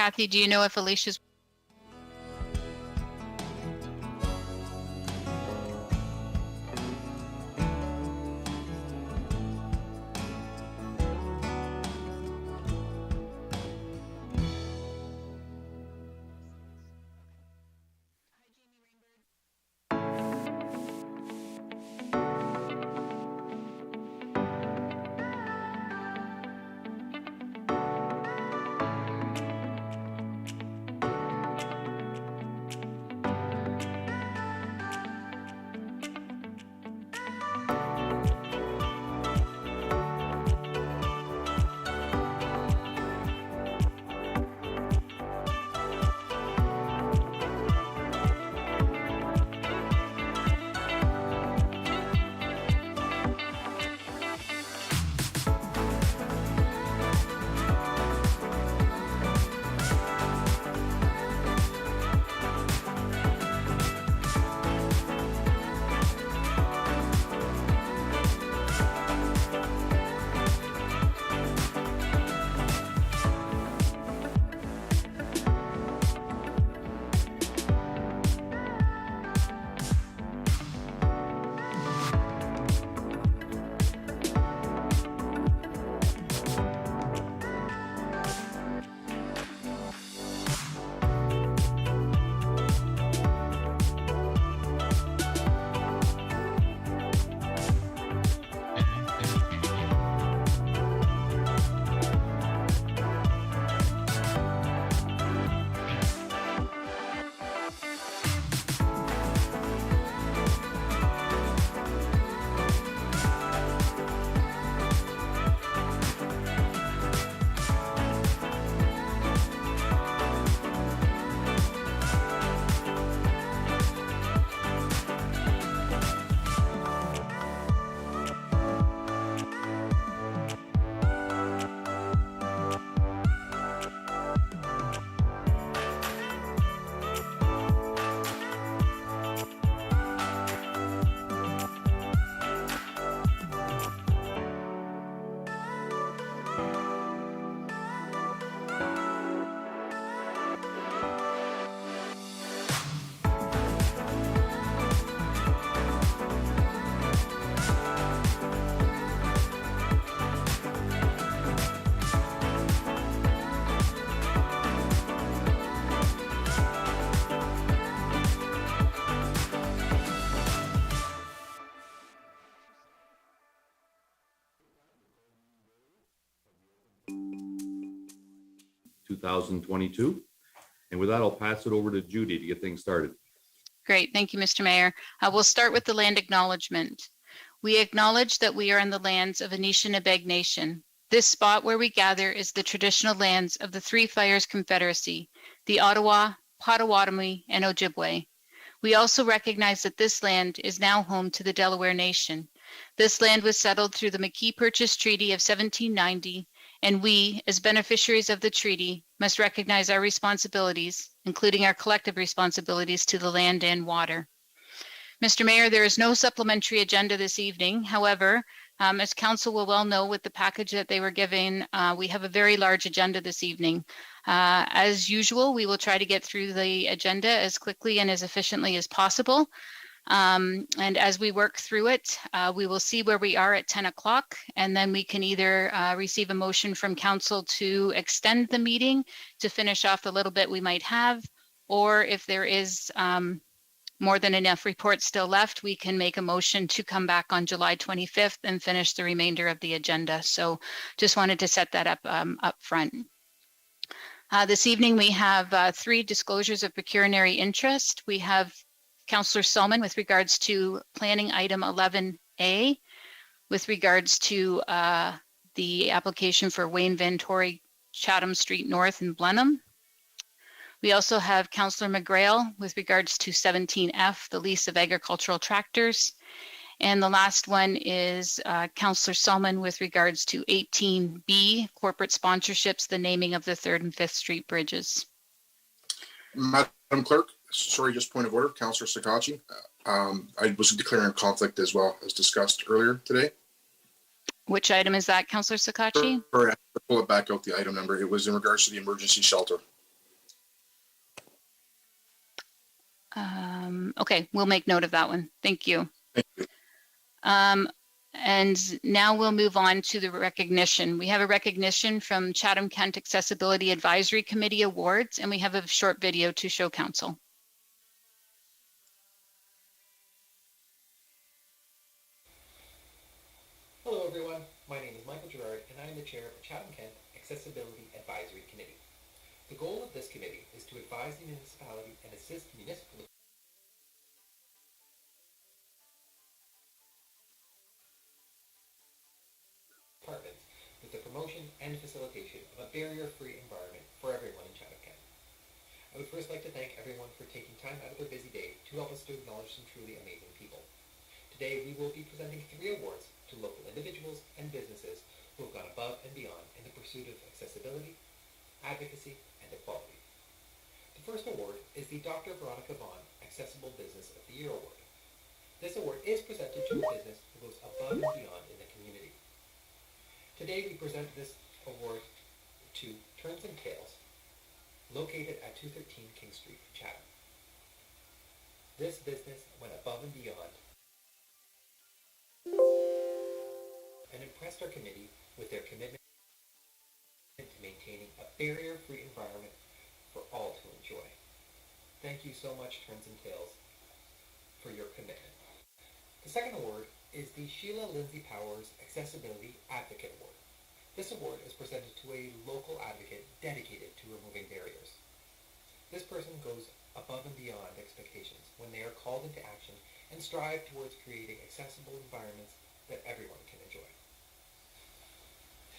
Kathy, do you know if Alicia's (2022). And with that, I'll pass it over to Judy to get things started. Great. Thank you, Mr. Mayor. We'll start with the land acknowledgement. We acknowledge that we are in the lands of Anishinaabe Nation. This spot where we gather is the traditional lands of the Three Fires Confederacy, the Ottawa, Potawatomi, and Ojibwe. We also recognize that this land is now home to the Delaware Nation. This land was settled through the McKee Purchase Treaty of 1790, and we, as beneficiaries of the treaty, must recognize our responsibilities, including our collective responsibilities to the land and water. Mr. Mayor, there is no supplementary agenda this evening. However, as Council will well know with the package that they were given, we have a very large agenda this evening. As usual, we will try to get through the agenda as quickly and as efficiently as possible. And as we work through it, we will see where we are at 10 o'clock, and then we can either receive a motion from Council to extend the meeting to finish off the little bit we might have, or if there is more than enough reports still left, we can make a motion to come back on July 25th and finish the remainder of the agenda. So just wanted to set that up front. This evening, we have 3 disclosures of pecuniary interest. We have Councillor Solomon with regards to planning item 11A, with regards to the application for Wayne Van Tory Chatham Street North in Blenheim. We also have Councillor McGrail with regards to 17F, the lease of agricultural tractors. And the last one is Councillor Solomon with regards to 18B, corporate sponsorships, the naming of the 3rd and 5th Street bridges. Madam Clerk, sorry, just point of order, Councillor Sakachi. I was declaring a conflict as well as discussed earlier today. Which item is that, Councillor Sakachi? Or pull it back out, the item number. It was in regards to the emergency shelter. Okay, we'll make note of that one. Thank you. Thank you. And now we'll move on to the recognition. We have a recognition from Chatham-Kent Accessibility Advisory Committee Awards, and we have a short video to show council. Hello everyone, my name is Michael Gerard and I am the chair of the Chatham-Kent Accessibility Advisory Committee. The goal of this committee is to advise the municipality and assist municipal departments with the promotion and facilitation of a barrier-free environment for everyone in Chatham-Kent. I would first like to thank everyone for taking time out of their busy day to help us to acknowledge some truly amazing people. Today we will be presenting 3 awards to local individuals and businesses who have gone above and beyond in the pursuit of accessibility, advocacy, and equality. The first award is the Dr. Veronica Vaughn Accessible Business of the Year Award. This award is presented to a business who goes above and beyond in the community. Today we present this award to Turns and Tails, located at 213 King Street, Chatham. This business went above and beyond and impressed our committee with their commitment to maintaining a barrier-free environment for all to enjoy. Thank you so much, Turns and Tails, for your commitment. The second award is the Sheila Lindsay Powers Accessibility Advocate Award. This award is presented to a local advocate dedicated to removing barriers. This person goes above and beyond expectations when they are called into action and strive towards creating accessible environments that everyone can enjoy.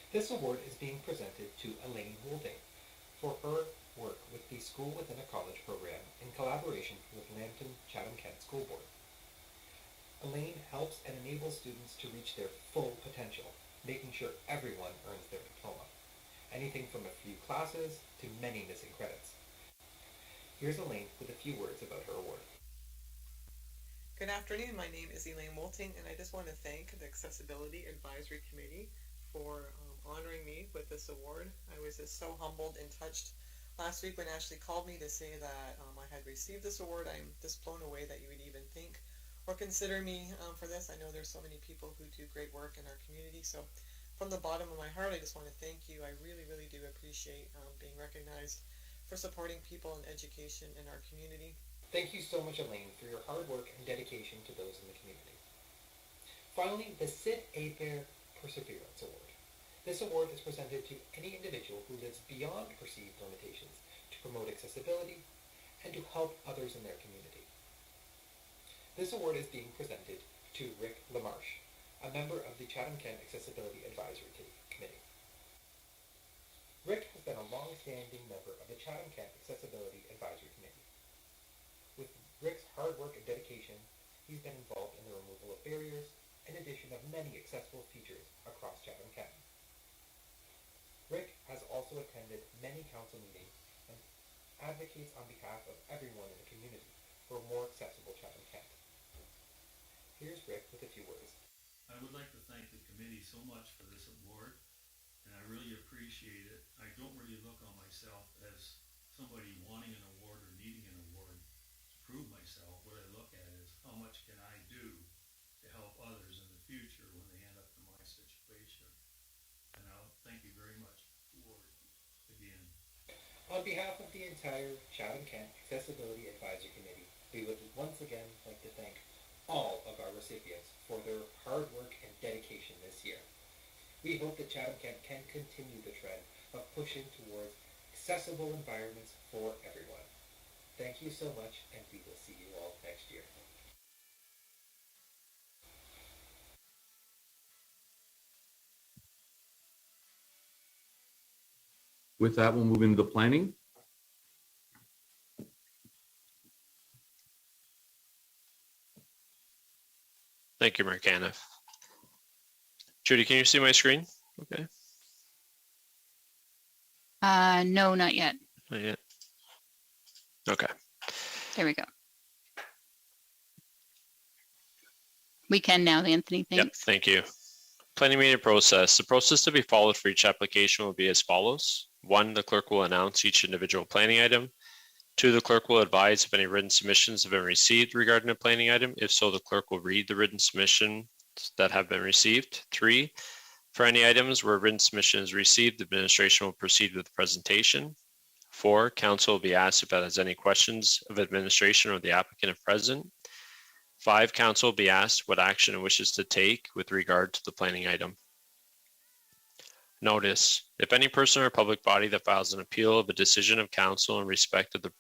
This award is being presented to Elaine Holding for her work with the School Within a College program in collaboration with Lambton Chatham-Kent School Board. Elaine helps and enables students to reach their full potential, making sure everyone earns their diploma. Anything from a few classes to many missing credits. Here's Elaine with a few words about her award. Good afternoon, my name is Elaine Moulting, and I just want to thank the Accessibility Advisory Committee for honoring me with this award. I was just so humbled and touched last week when Ashley called me to say that I had received this award. I'm just blown away that you would even think or consider me for this. I know there's so many people who do great work in our community, so from the bottom of my heart, I just want to thank you. I really, really do appreciate being recognized for supporting people in education in our community. Thank you so much, Elaine, for your hard work and dedication to those in the community. Finally, the Sid Abear Perseverance Award. This award is presented to any individual who lives beyond perceived limitations to promote accessibility and to help others in their community. This award is being presented to Rick Lamarche, a member of the Chatham-Kent Accessibility Advisory Committee. Rick has been a long-standing member of the Chatham-Kent Accessibility Advisory Committee. With Rick's hard work and dedication, he's been involved in the removal of barriers and addition of many accessible features across Chatham-Kent. Rick has also attended many council meetings and advocates on behalf of everyone in the community for a more accessible Chatham-Kent. Here's Rick with a few words. I would like to thank the committee so much for this award, and I really appreciate it. I don't really look on myself as somebody wanting an award or needing an award to prove myself. What I look at is how much can I do to help others in the future when they end up in my situation. And I'll thank you very much for again. On behalf of the entire Chatham-Kent Accessibility Advisory Committee, we would once again like to thank all of our recipients for their hard work and dedication this year. We hope that Chatham-Kent can continue the trend of pushing towards accessible environments for everyone. Thank you so much, and we will see you all next year. With that, we'll move into the planning. Thank you, Marcana. Judy, can you see my screen? Okay. No, not yet. Not yet. Okay. There we go. We can now, Anthony. Yep, Thanks. thank you. Planning meeting process. The process to be followed for each application will be as follows. 1, the clerk will announce each individual planning item. 2, the clerk will advise if any written submissions have been received regarding a planning item. If so, the clerk will read the written submissions that have been received. 3, for any items where written submission is received, the administration will proceed with the presentation. 4, council will be asked if it has any questions of administration or the applicant if present. 5, council will be asked what action it wishes to take with regard to the planning item. Notice, if any person or public body that files an appeal of a decision of council in respect of the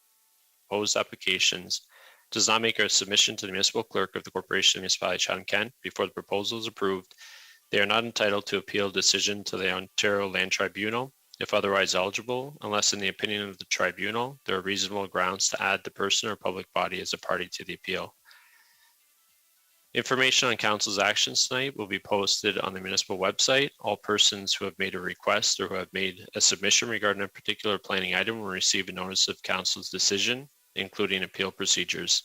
proposed applications does not make a submission to the municipal clerk of the Corporation of Municipality of Chatham-Kent before the proposal is approved, they are not entitled to appeal a decision to the Ontario Land Tribunal if otherwise eligible, unless in the opinion of the tribunal, there are reasonable grounds to add the person or public body as a party to the appeal. Information on council's actions tonight will be posted on the municipal website. All persons who have made a request or who have made a submission regarding a particular planning item will receive a notice of council's decision, including appeal procedures.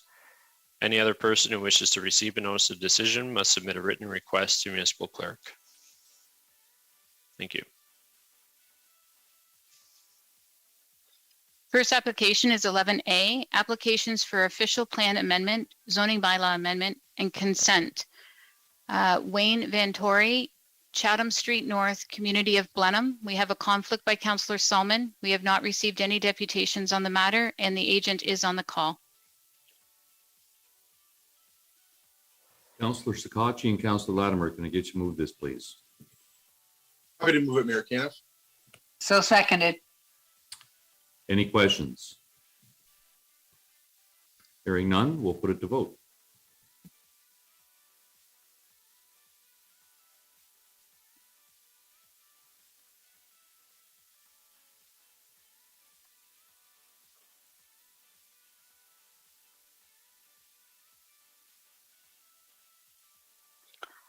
Any other person who wishes to receive a notice of decision must submit a written request to municipal clerk. Thank you. First application is 11A, applications for official plan amendment, zoning bylaw amendment, and consent. Wayne Vantori, Chatham Street North, Community of Blenheim. We have a conflict by Councillor Solomon. We have not received any deputations on the matter, and the agent is on the call. Councillor Sakatchi and Councillor Latimer, can I get you to move this, please? Happy to move it, Mayor Caniff. So seconded. Any questions? Hearing none, we'll put it to vote.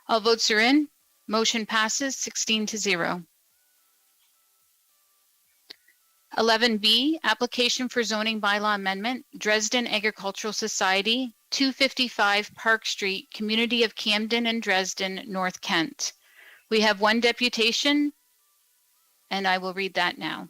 All votes are in. Motion passes 16-0. 11B, application for zoning bylaw amendment, Dresden Agricultural Society, 255 Park Street, Community of Camden and Dresden, North Kent. We have one deputation, and I will read that now.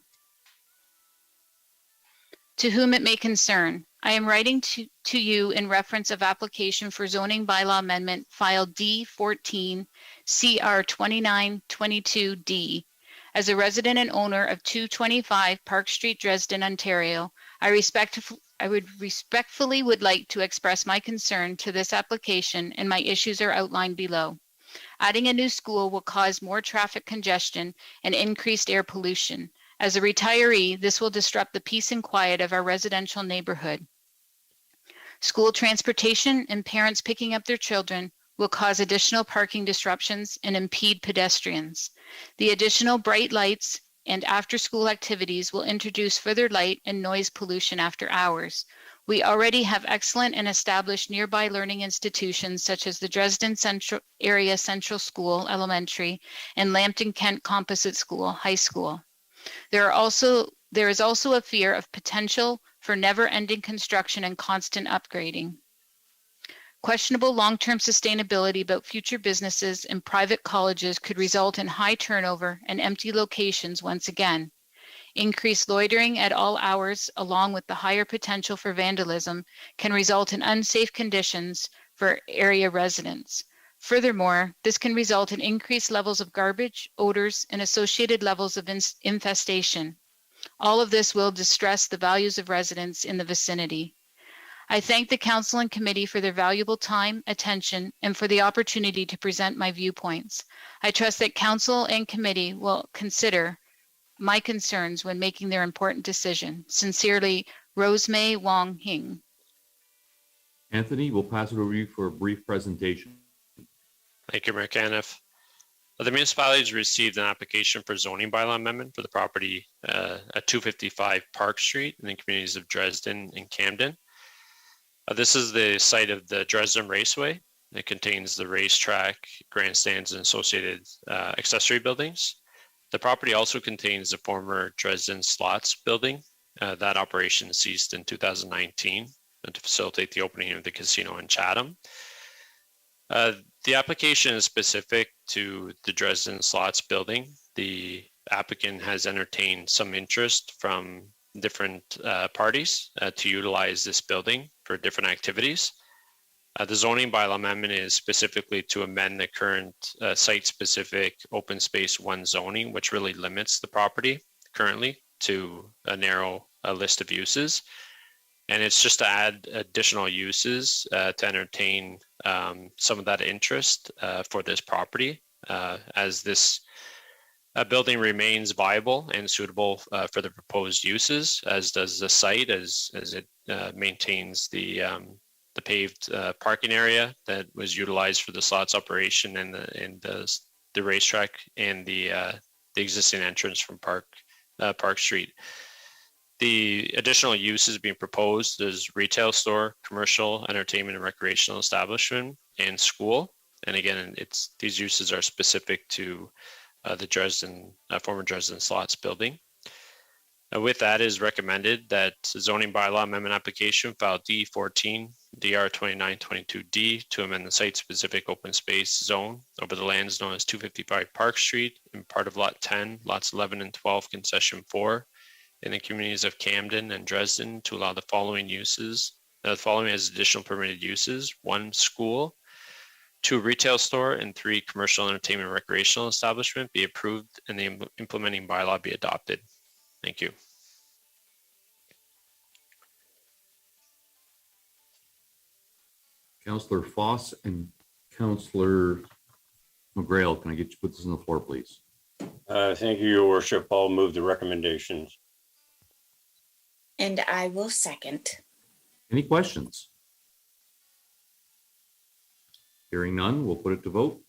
To whom it may concern, I am writing to you in reference of application for zoning bylaw amendment file D14 CR 2922D. As a resident and owner of 225 Park Street, Dresden, Ontario, I respectfully would like to express my concern to this application, and my issues are outlined below. Adding a new school will cause more traffic congestion and increased air pollution. As a retiree, this will disrupt the peace and quiet of our residential neighborhood. School transportation and parents picking up their children will cause additional parking disruptions and impede pedestrians. The additional bright lights and after-school activities will introduce further light and noise pollution after hours. We already have excellent and established nearby learning institutions such as the Dresden Central Area Central School Elementary and Lambton-Kent Composite School High School. There is also a fear of potential for never-ending construction and constant upgrading. Questionable long-term sustainability about future businesses and private colleges could result in high turnover and empty locations once again. Increased loitering at all hours, along with the higher potential for vandalism, can result in unsafe conditions for area residents. Furthermore, this can result in increased levels of garbage, odors, and associated levels of infestation. All of this will distress the values of residents in the vicinity. I thank the council and committee for their valuable time, attention, and for the opportunity to present my viewpoints. I trust that council and committee will consider my concerns when making their important decision. Sincerely, Rosemay Wong Hing. Anthony, we'll pass it over to you for a brief presentation. Thank you, Mayor Caniff. The municipality has received an application for zoning bylaw amendment for the property at 255 Park Street in the communities of Dresden and Camden. This is the site of the Dresden Raceway. It contains the racetrack, grandstands, and associated accessory buildings. The property also contains the former Dresden Slots building. That operation ceased in 2019 to facilitate the opening of the casino in Chatham. The application is specific to the Dresden Slots building. The applicant has entertained some interest from different parties to utilize this building for different activities. The zoning bylaw amendment is specifically to amend the current site-specific open space 1 zoning, which really limits the property currently to a narrow list of uses. And it's just to add additional uses to entertain some of that interest for this property as this building remains viable and suitable for the proposed uses, as does the site as it maintains the paved parking area that was utilized for the slots operation and the racetrack and the existing entrance from Park Street. The additional uses being proposed is retail store, commercial, entertainment and recreational establishment, and school. And again, these uses are specific to the former Dresden Slots building. With that, it is recommended that zoning bylaw amendment application file D14 DR 2922D to amend the site-specific open space zone over the lands known as 255 Park Street and part of Lot 10, Lots 11 and 12, Concession 4, in the communities of Camden and Dresden to allow the following uses, the following as additional permitted uses: 1, school; 2, retail store; and 3, commercial, entertainment, recreational establishment be approved and the implementing bylaw be adopted. Thank you. Councillor Foss and Councillor McGrail, can I get you to put this on the floor, please? Thank you, Your Worship. I'll move the recommendations. And I will second. Any questions? Hearing none, we'll put it to vote.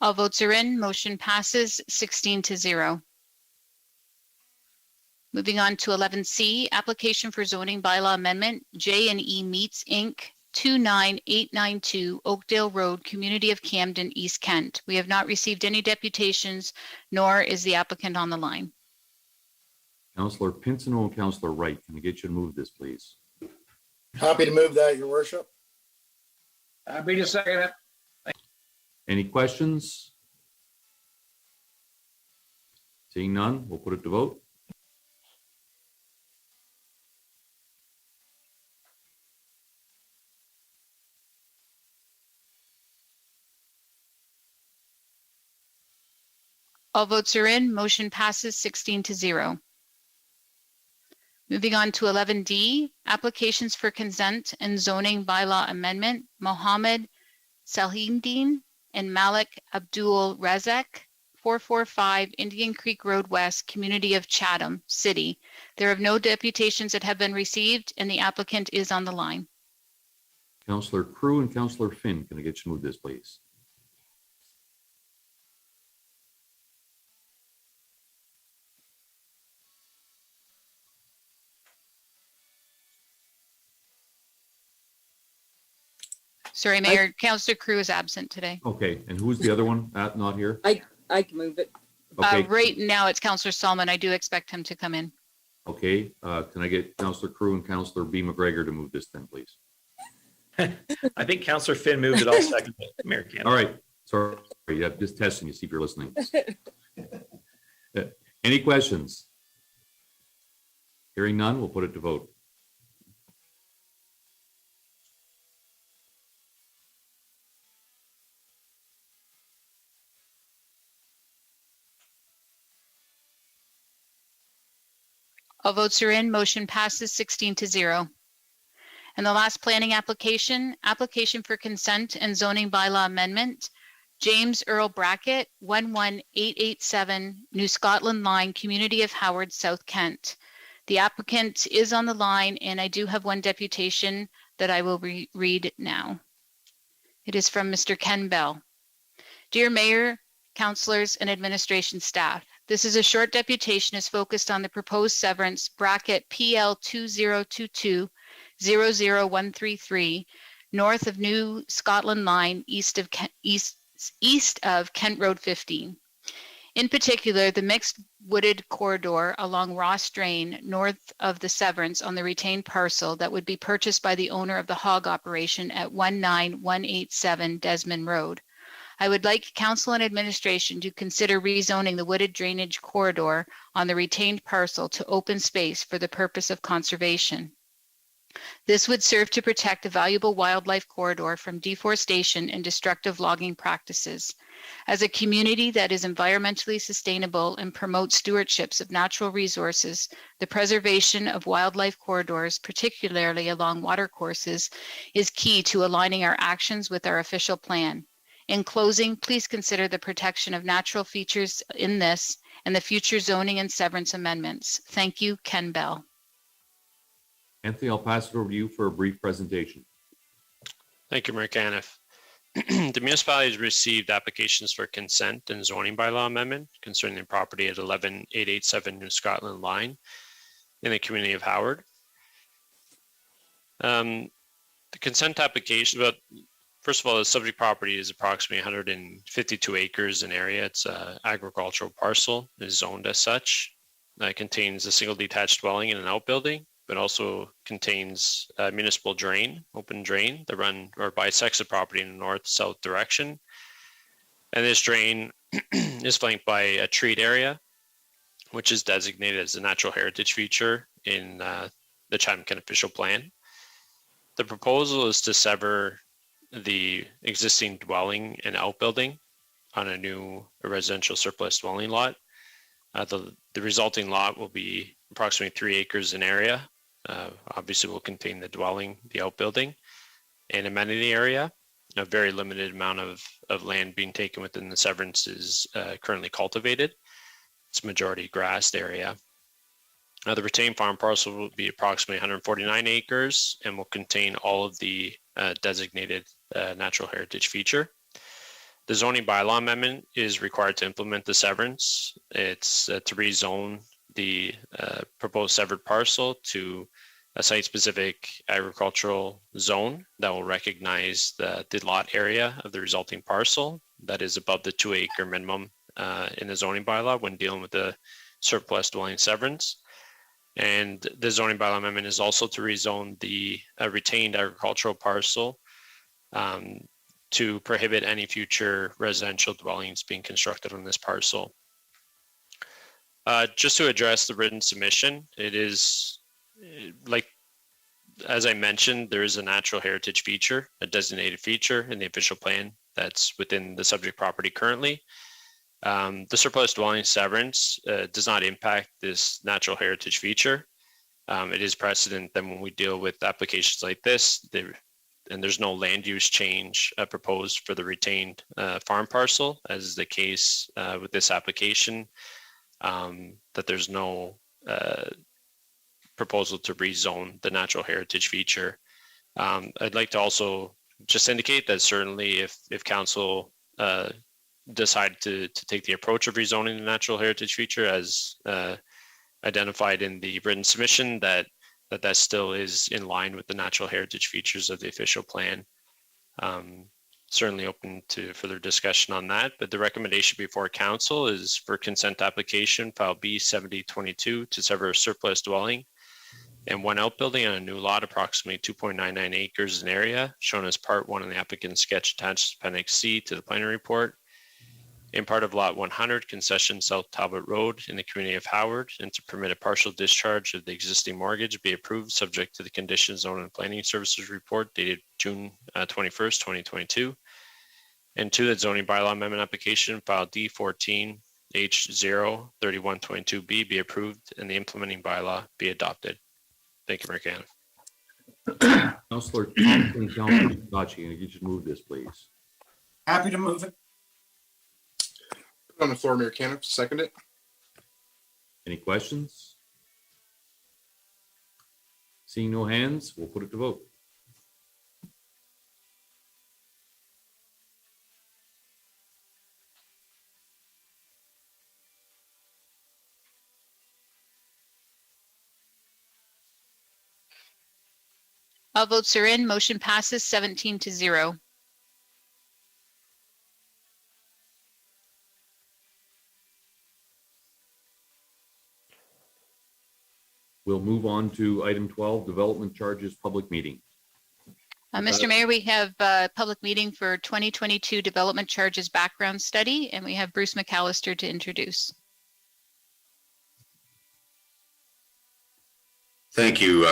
All votes are in. Motion passes 16-0. Moving on to 11C, application for zoning bylaw amendment, J&E Meats Inc., 29892 Oakdale Road, Community of Camden, East Kent. We have not received any deputations, nor is the applicant on the line. Councillor Pincinel and Councillor Wright, can I get you to move this, please? Happy to move that, Your Worship. Happy to second it. Any questions? Seeing none, we'll put it to vote. All votes are in. Motion passes 16-0. Moving on to 11D, applications for consent and zoning bylaw amendment, Mohammed Salhindin and Malik Abdul Razak, 445 Indian Creek Road West, Community of Chatham City. There are no deputations that have been received, and the applicant is on the line. Councillor Crew and Councillor Finn, can I get you to move this, please? Sorry, Mayor, Councillor Crew is absent today. Okay, and who's the other one not here? I can move it. Okay, Right now, it's Councillor Solomon. I do expect him to come in. okay. Can I get Councillor Crew and Councillor B. McGregor to move this then, please? I think Councillor Finn moved it. I'll second it. Mayor Cannon. All right, sorry, yeah, just testing you, see if you're listening. Any questions? Hearing none, we'll put it to vote. All votes are in. Motion passes 16-0. And the last planning application for consent and zoning bylaw amendment, James Earl Brackett, 11887 New Scotland Line, Community of Howard, South Kent. The applicant is on the line, and I do have one deputation that I will read now. It is from Mr. Ken Bell. Dear Mayor, councillors, and administration staff, this is a short deputation is focused on the proposed severance bracket PL 2022-00133 north of New Scotland Line east of Kent Road 15. In particular, the mixed wooded corridor along Ross Drain north of the severance on the retained parcel that would be purchased by the owner of the hog operation at 19187 Desmond Road. I would like council and administration to consider rezoning the wooded drainage corridor on the retained parcel to open space for the purpose of conservation. This would serve to protect a valuable wildlife corridor from deforestation and destructive logging practices. As a community that is environmentally sustainable and promotes stewardships of natural resources, the preservation of wildlife corridors, particularly along watercourses, is key to aligning our actions with our official plan. In closing, please consider the protection of natural features in this and the future zoning and severance amendments. Thank you, Ken Bell. Anthony, I'll pass it over to you for a brief presentation. Thank you, Mayor Caniff. The municipality has received applications for consent and zoning bylaw amendment concerning the property at 11887 New Scotland Line in the community of Howard. The consent application, but first of all, the subject property is approximately 152 acres in area. It's an agricultural parcel. It is zoned as such. It contains a single detached dwelling and an outbuilding, but also contains a municipal drain, open drain that run or bisects the property in a north-south direction. And this drain is flanked by a treat area, which is designated as a natural heritage feature in the Chatham-Kent official plan. The proposal is to sever the existing dwelling and outbuilding on a new residential surplus dwelling lot. The resulting lot will be approximately 3 acres in area. Obviously will contain the dwelling, the outbuilding, and amenity area. A very limited amount of land being taken within the severance is currently cultivated. It's majority grassed area. The retained farm parcel will be approximately 149 acres and will contain all of the designated natural heritage feature. The zoning bylaw amendment is required to implement the severance. It's to rezone the proposed severed parcel to a site-specific agricultural zone that will recognize the lot area of the resulting parcel that is above the 2 acre minimum in the zoning bylaw when dealing with the surplus dwelling severance. And the zoning bylaw amendment is also to rezone the retained agricultural parcel to prohibit any future residential dwellings being constructed on this parcel. Just to address the written submission, it is like, as I mentioned, there is a natural heritage feature, a designated feature in the official plan that's within the subject property currently. The surplus dwelling severance does not impact this natural heritage feature. It is precedent that when we deal with applications like this, and there's no land use change proposed for the retained farm parcel, as is the case with this application, that there's no proposal to rezone the natural heritage feature. I'd like to also just indicate that certainly if council decide to take the approach of rezoning the natural heritage feature as identified in the written submission, that still is in line with the natural heritage features of the official plan. Certainly open to further discussion on that, but the recommendation before council is for consent application file B7022 to sever a surplus dwelling and one outbuilding on a new lot approximately 2.99 acres in area, shown as part 1 in the applicant's sketch attached appendix C to the planning report, in part of lot 100 concession South Talbot Road in the community of Howard, and to permit a partial discharge of the existing mortgage be approved subject to the conditions zone and planning services report dated June 21st, 2022. And 2, that zoning bylaw amendment application file D14 H03122B be approved and the implementing bylaw be adopted. Thank you, Mayor Caniff. Councillor Thompson, Councillor Scotchy, can you just move this, please? Happy to move it. Put it on the floor, Mayor Caniff. Second it. Any questions? Seeing no hands, we'll put it to vote. All votes are in. Motion passes 17-0. move on to item 12, development charges, public meeting. Mr. Mayor, we have a public meeting for 2022 development charges background study, and we have Bruce McAllister to introduce. Thank you,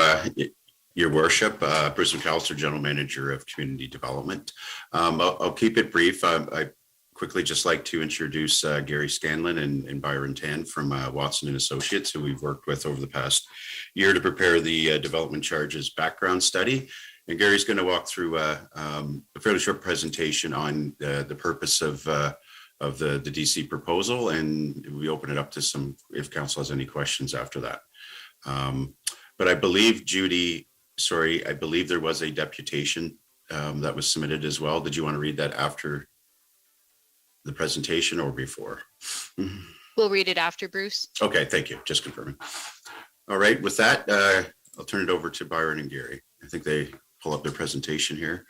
Your Worship. Bruce McAllister, General Manager of Community Development. I'll keep it brief. I quickly just like to introduce Gary Scanlon and Byron Tan from Watson and Associates, who we've worked with over the past year to prepare the development charges background study. And Gary's going to walk through a fairly short presentation on the purpose of the DC proposal, and we open it up to some, if council has any questions after that. But I believe, Judy, I believe there was a deputation that was submitted as well. Did you want to read that after the presentation or before? We'll read it after, Bruce. Okay, thank you. Just confirming. All right, with that, I'll turn it over to Byron and Gary. I think they pull up their presentation here.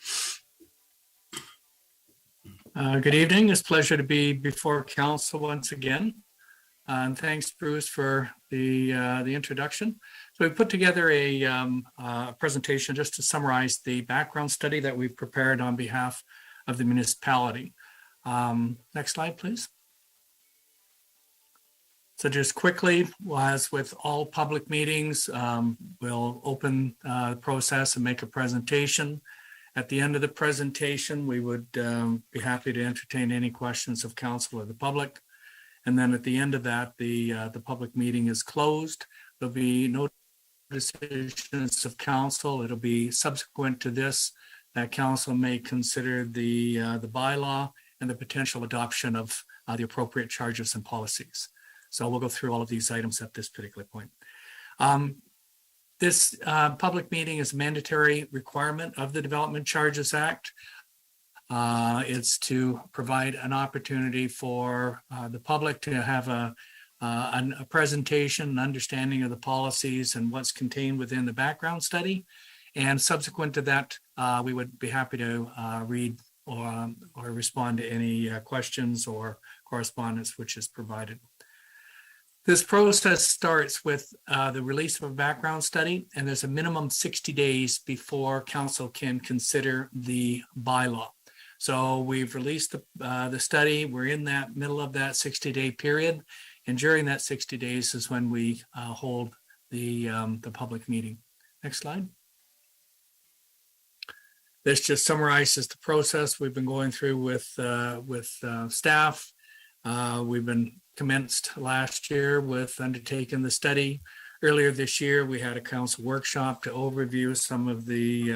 Good evening. It's a pleasure to be before council once again. And thanks, Bruce, for the introduction. So we put together a presentation just to summarize the background study that we prepared on behalf of the municipality. Next slide, please. So just quickly, as with all public meetings, we'll open the process and make a presentation. At the end of the presentation, we would be happy to entertain any questions of council or the public. And then at the end of that, the public meeting is closed. There'll be no decisions of council. It'll be subsequent to this that council may consider the bylaw and the potential adoption of the appropriate charges and policies. So we'll go through all of these items at this particular point. This public meeting is a mandatory requirement of the Development Charges Act. It's to provide an opportunity for the public to have a presentation, an understanding of the policies and what's contained within the background study. And subsequent to that, we would be happy to read or respond to any questions or correspondence which is provided. This process starts with the release of a background study, and there's a minimum 60 days before council can consider the bylaw. So we've released the study. We're in that middle of that 60-day period, and during that 60 days is when we hold the public meeting. Next slide. This just summarizes the process we've been going through with staff. We've been commenced last year with undertaking the study. Earlier this year, we had a council workshop to overview some of the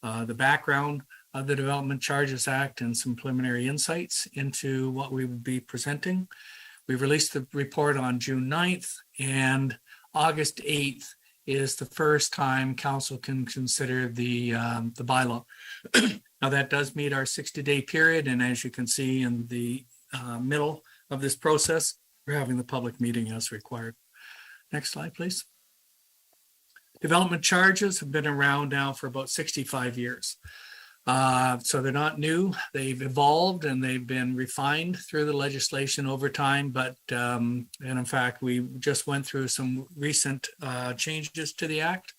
background of the Development Charges Act and some preliminary insights into what we would be presenting. We released the report on June 9th, and August 8th is the first time council can consider the bylaw. Now that does meet our 60-day period, and as you can see in the middle of this process, we're having the public meeting as required. Next slide, please. Development charges have been around now for about 65 years. So they're not new. They've evolved and they've been refined through the legislation over time. But and in fact, we just went through some recent changes to the act.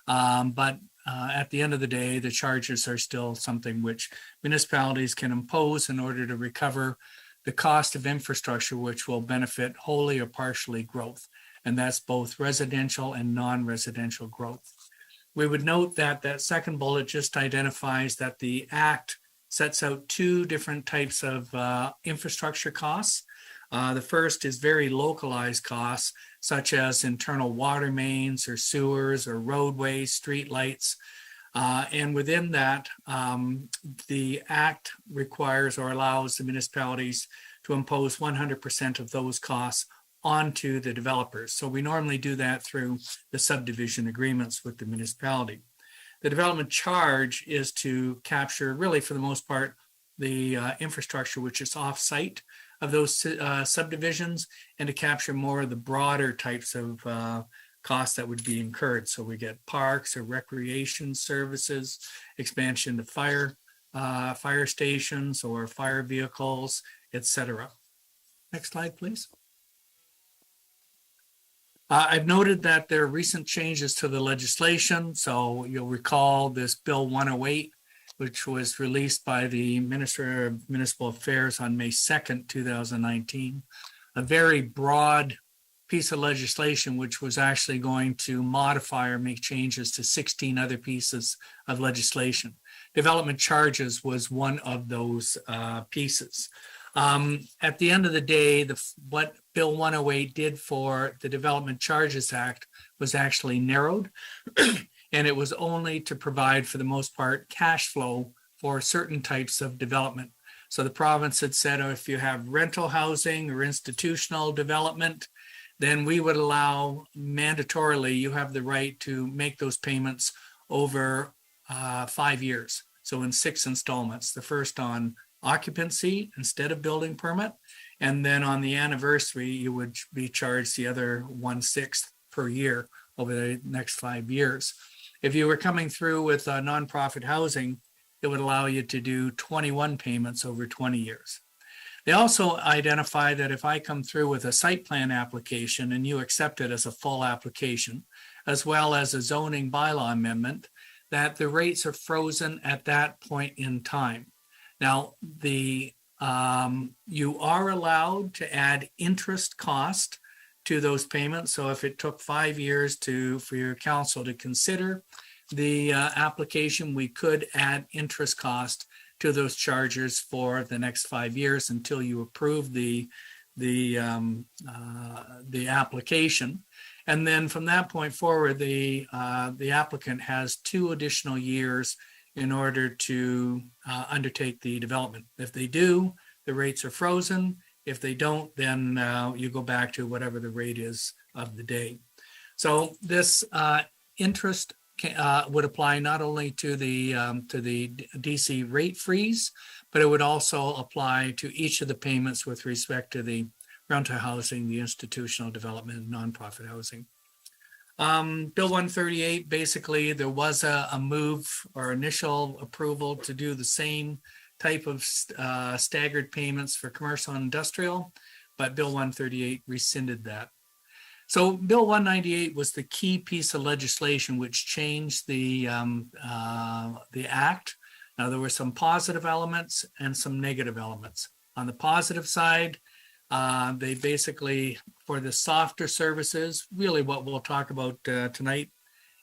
But at the end of the day, the charges are still something which municipalities can impose in order to recover the cost of infrastructure, which will benefit wholly or partially growth. And that's both residential and non-residential growth. We would note that that second bullet just identifies that the Act sets out two different types of infrastructure costs. The first is very localized costs, such as internal water mains or sewers or roadways, street lights. And within that, the Act requires or allows the municipalities to impose 100% of those costs onto the developers. So we normally do that through the subdivision agreements with the municipality. The development charge is to capture, really for the most part, the infrastructure which is off-site of those subdivisions, and to capture more of the broader types of costs that would be incurred. So we get parks or recreation services, expansion to fire stations or fire vehicles, etc. Next slide, please. I've noted that there are recent changes to the legislation. So you'll recall this Bill 108, which was released by the Minister of Municipal Affairs on May 2nd, 2019. A very broad piece of legislation, which was actually going to modify or make changes to 16 other pieces of legislation. Development charges was one of those pieces. At the end of the day, what Bill 108 did for the Development Charges Act was actually narrowed, and it was only to provide, for the most part, cash flow for certain types of development. So the province had said, oh, if you have rental housing or institutional development, then we would allow mandatorily, you have the right to make those payments over 5 years. So in 6 installments, the first on occupancy instead of building permit. And then on the anniversary, you would be charged the other 1/6 per year over the next 5 years. If you were coming through with nonprofit housing, it would allow you to do 21 payments over 20 years. They also identify that if I come through with a site plan application and you accept it as a full application, as well as a zoning bylaw amendment, that the rates are frozen at that point in time. Now, you are allowed to add interest cost to those payments. So if it took 5 years for your council to consider the application, we could add interest cost to those charges for the next 5 years until you approve the application. And then from that point forward, the applicant has 2 additional years in order to undertake the development. If they do, the rates are frozen. If they don't, then you go back to whatever the rate is of the day. So this interest would apply not only to the DC rate freeze, but it would also apply to each of the payments with respect to the rental housing, the institutional development, and nonprofit housing. Bill 138, basically there was a move or initial approval to do the same type of staggered payments for commercial and industrial, but Bill 138 rescinded that. So Bill 198 was the key piece of legislation which changed the act. Now there were some positive elements and some negative elements. On the positive side, they basically, for the softer services, really what we'll talk about tonight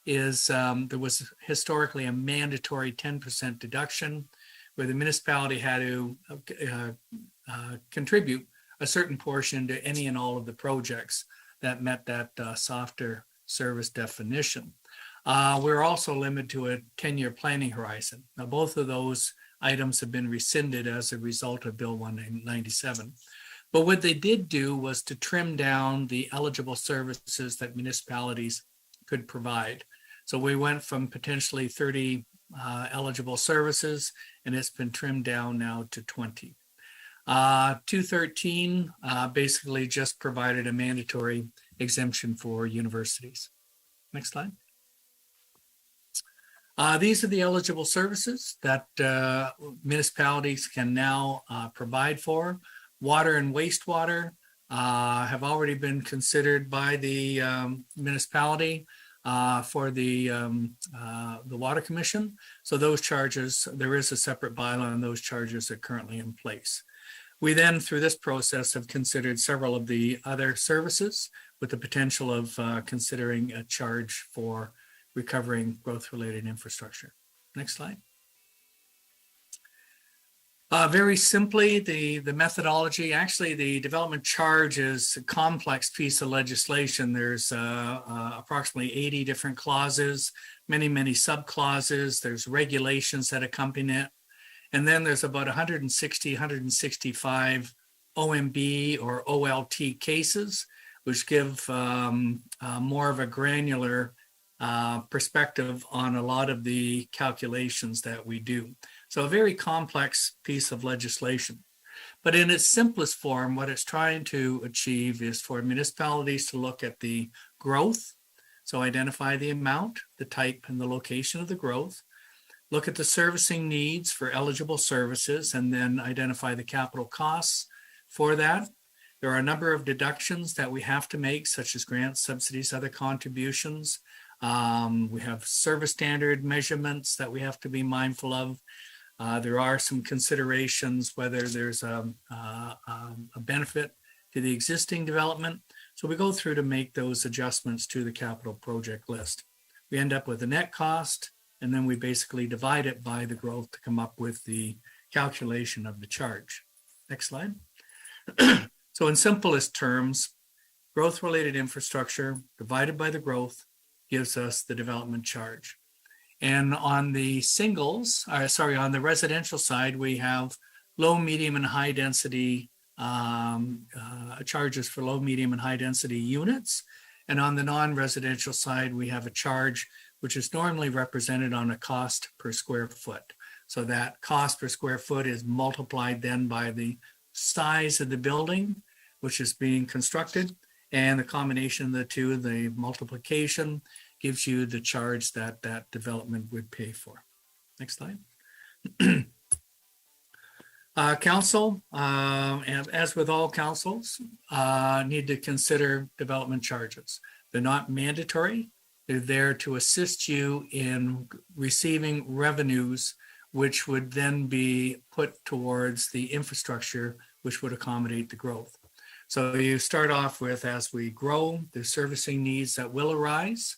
is there was historically a mandatory 10% deduction where the municipality had to contribute a certain portion to any and all of the projects that met that softer service definition. We're also limited to a 10-year planning horizon. Now, both of those items have been rescinded as a result of Bill 197. But what they did do was to trim down the eligible services that municipalities could provide. So we went from potentially 30 eligible services, and it's been trimmed down now to 20. 213 basically just provided a mandatory exemption for universities. Next slide. These are the eligible services that municipalities can now provide for. Water and wastewater have already been considered by the municipality for the Water Commission. So those charges, there is a separate bylaw and those charges are currently in place. We then, through this process, have considered several of the other services with the potential of considering a charge for recovering growth-related infrastructure. Next slide. Very simply, the methodology, actually the development charge is a complex piece of legislation. There's approximately 80 different clauses, many sub-clauses. There's regulations that accompany it. And then there's about 165 OMB or OLT cases, which give more of a granular perspective on a lot of the calculations that we do. So a very complex piece of legislation. But in its simplest form, what it's trying to achieve is for municipalities to look at the growth, so identify the amount, the type, and the location of the growth, look at the servicing needs for eligible services, and then identify the capital costs for that. There are a number of deductions that we have to make, such as grants, subsidies, other contributions. We have service standard measurements that we have to be mindful of. There are some considerations whether there's a benefit to the existing development. So we go through to make those adjustments to the capital project list. We end up with a net cost, and then we basically divide it by the growth to come up with the calculation of the charge. Next slide. So in simplest terms, growth-related infrastructure divided by the growth gives us the development charge. And on the on the residential side, we have low, medium, and high density charges for low, medium, and high density units. And on the non-residential side, we have a charge which is normally represented on a cost per square foot. So that cost per square foot is multiplied then by the size of the building, which is being constructed. And the combination of the two, the multiplication, gives you the charge that that development would pay for. Next slide. Council, and as with all councils, need to consider development charges. They're not mandatory. They're there to assist you in receiving revenues, which would then be put towards the infrastructure, which would accommodate the growth. So you start off with, as we grow, the servicing needs that will arise,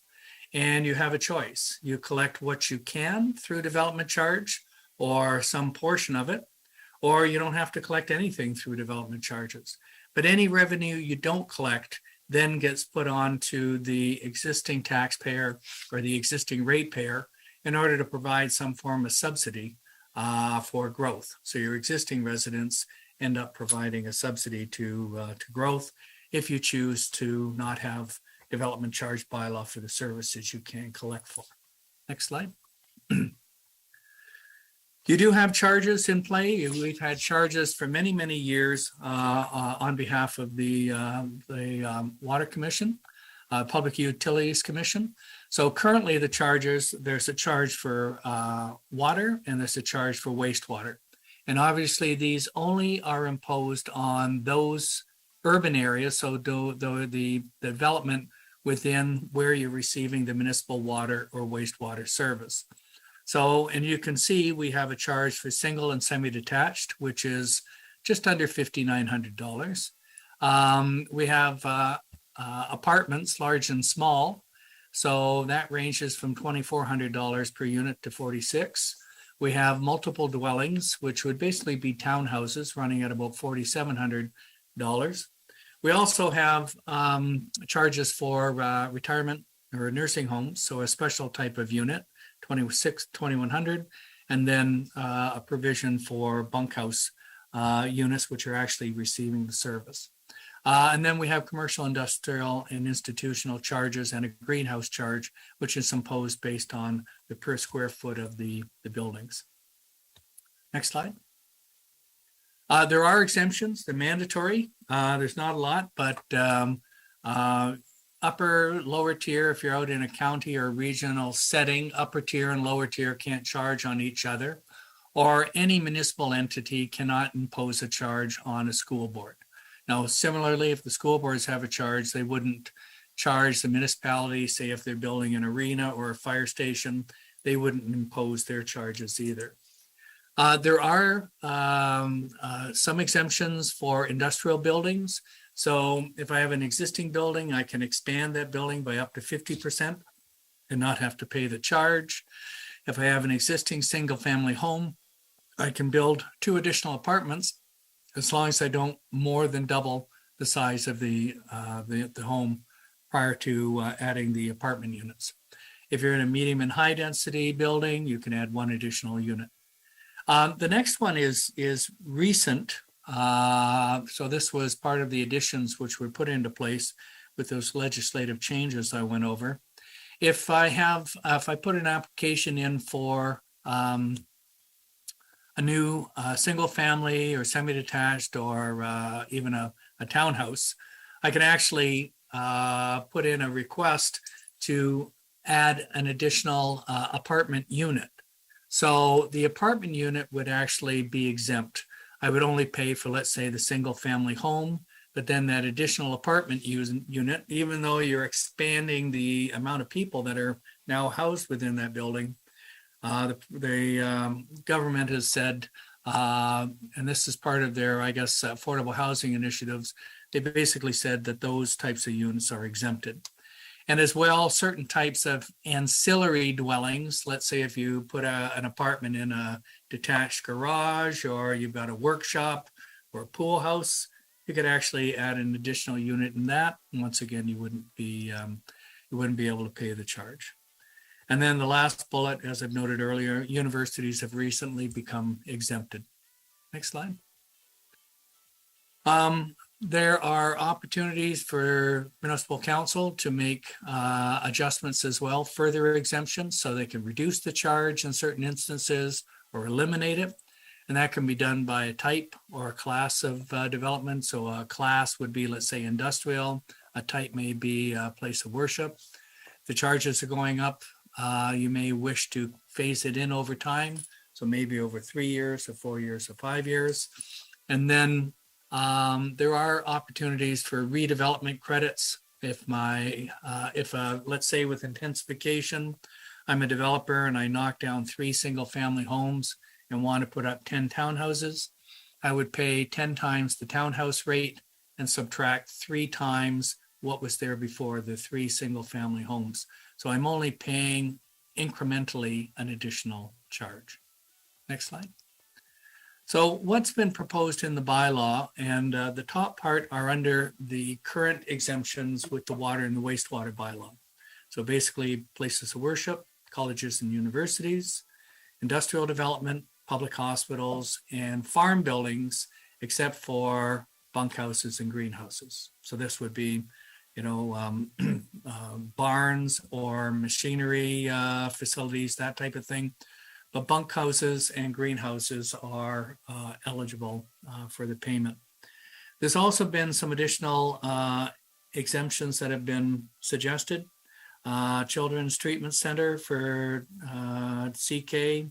and you have a choice. You collect what you can through development charge or some portion of it, or you don't have to collect anything through development charges. But any revenue you don't collect then gets put on to the existing taxpayer or the existing ratepayer in order to provide some form of subsidy for growth. So your existing residents end up providing a subsidy to growth if you choose to not have development charge bylaw for the services you can collect for. Next slide. You do have charges in play. We've had charges for many, many years on behalf of the Water Commission, Public Utilities Commission. So currently the charges, there's a charge for water and there's a charge for wastewater. And obviously these only are imposed on those urban areas, so the development within where you're receiving the municipal water or wastewater service. So, and you can see we have a charge for single and semi-detached, which is just under $5,900. We have apartments, large and small. So that ranges from $2,400 per unit to $46,000. We have multiple dwellings, which would basically be townhouses running at about $4,700. We also have charges for retirement or nursing homes, so a special type of unit, $2,100, and then a provision for bunkhouse units, which are actually receiving the service. And then we have commercial, industrial, and institutional charges and a greenhouse charge, which is imposed based on the per square foot of the buildings. Next slide. There are exemptions. They're mandatory. There's not a lot, but upper, lower tier, if you're out in a county or regional setting, upper tier and lower tier can't charge on each other, or any municipal entity cannot impose a charge on a school board. Now, similarly, if the school boards have a charge, they wouldn't charge the municipality, say if they're building an arena or a fire station, they wouldn't impose their charges either. There are some exemptions for industrial buildings. So if I have an existing building, I can expand that building by up to 50% and not have to pay the charge. If I have an existing single family home, I can build 2 additional apartments as long as I don't more than double the size of the home prior to adding the apartment units. If you're in a medium and high density building, you can add 1 additional unit. The next one is recent. So this was part of the additions which were put into place with those legislative changes I went over. If I put an application in for a new single family or semi-detached or even a townhouse, I can actually put in a request to add an additional apartment unit. So the apartment unit would actually be exempt. I would only pay for, let's say, the single family home, But then that additional apartment unit, even though you're expanding the amount of people that are now housed within that building, the government has said, and this is part of their, I guess, affordable housing initiatives, they basically said that those types of units are exempted. And as well, certain types of ancillary dwellings, let's say if you put an apartment in a detached garage, or you've got a workshop or a pool house, you could actually add an additional unit in that. And once again, you wouldn't be able to pay the charge. And then the last bullet, as I've noted earlier, universities have recently become exempted. Next slide. There are opportunities for municipal council to make adjustments as well, further exemptions, so they can reduce the charge in certain instances or eliminate it. And that can be done by a type or a class of development. So a class would be, let's say, industrial. A type may be a place of worship. If the charges are going up, you may wish to phase it in over time. So maybe over 3 years or 4 years or 5 years. And then there are opportunities for redevelopment credits. If let's say with intensification, I'm a developer and I knock down 3 single-family homes and want to put up 10 townhouses, I would pay 10 times the townhouse rate and subtract 3 times what was there before, the 3 single-family homes. So I'm only paying incrementally an additional charge. Next slide. So what's been proposed in the bylaw, and the top part are under the current exemptions with the water and the wastewater bylaw. So basically places of worship, colleges and universities, industrial development, public hospitals, and farm buildings, except for bunkhouses and greenhouses. So this would be, barns or machinery facilities, that type of thing. But bunkhouses and greenhouses are eligible for the payment. There's also been some additional exemptions that have been suggested. Children's Treatment Center for CK,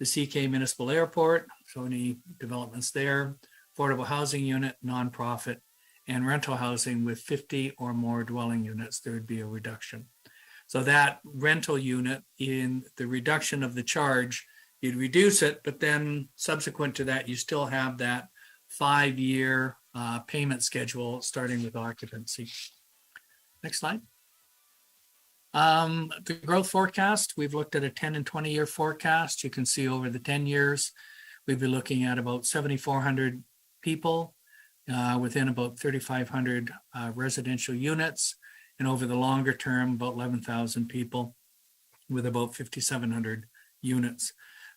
the CK Municipal Airport, so any developments there, affordable housing unit, nonprofit, and rental housing with 50 or more dwelling units, there would be a reduction. So that rental unit, in the reduction of the charge, you'd reduce it, but then subsequent to that, you still have that 5-year payment schedule starting with occupancy. Next slide. The growth forecast, we've looked at a 10 and 20-year forecast. You can see over the 10 years, we'd be looking at about 7,400 people within about 3,500 residential units. And over the longer term, about 11,000 people with about 5,700 units.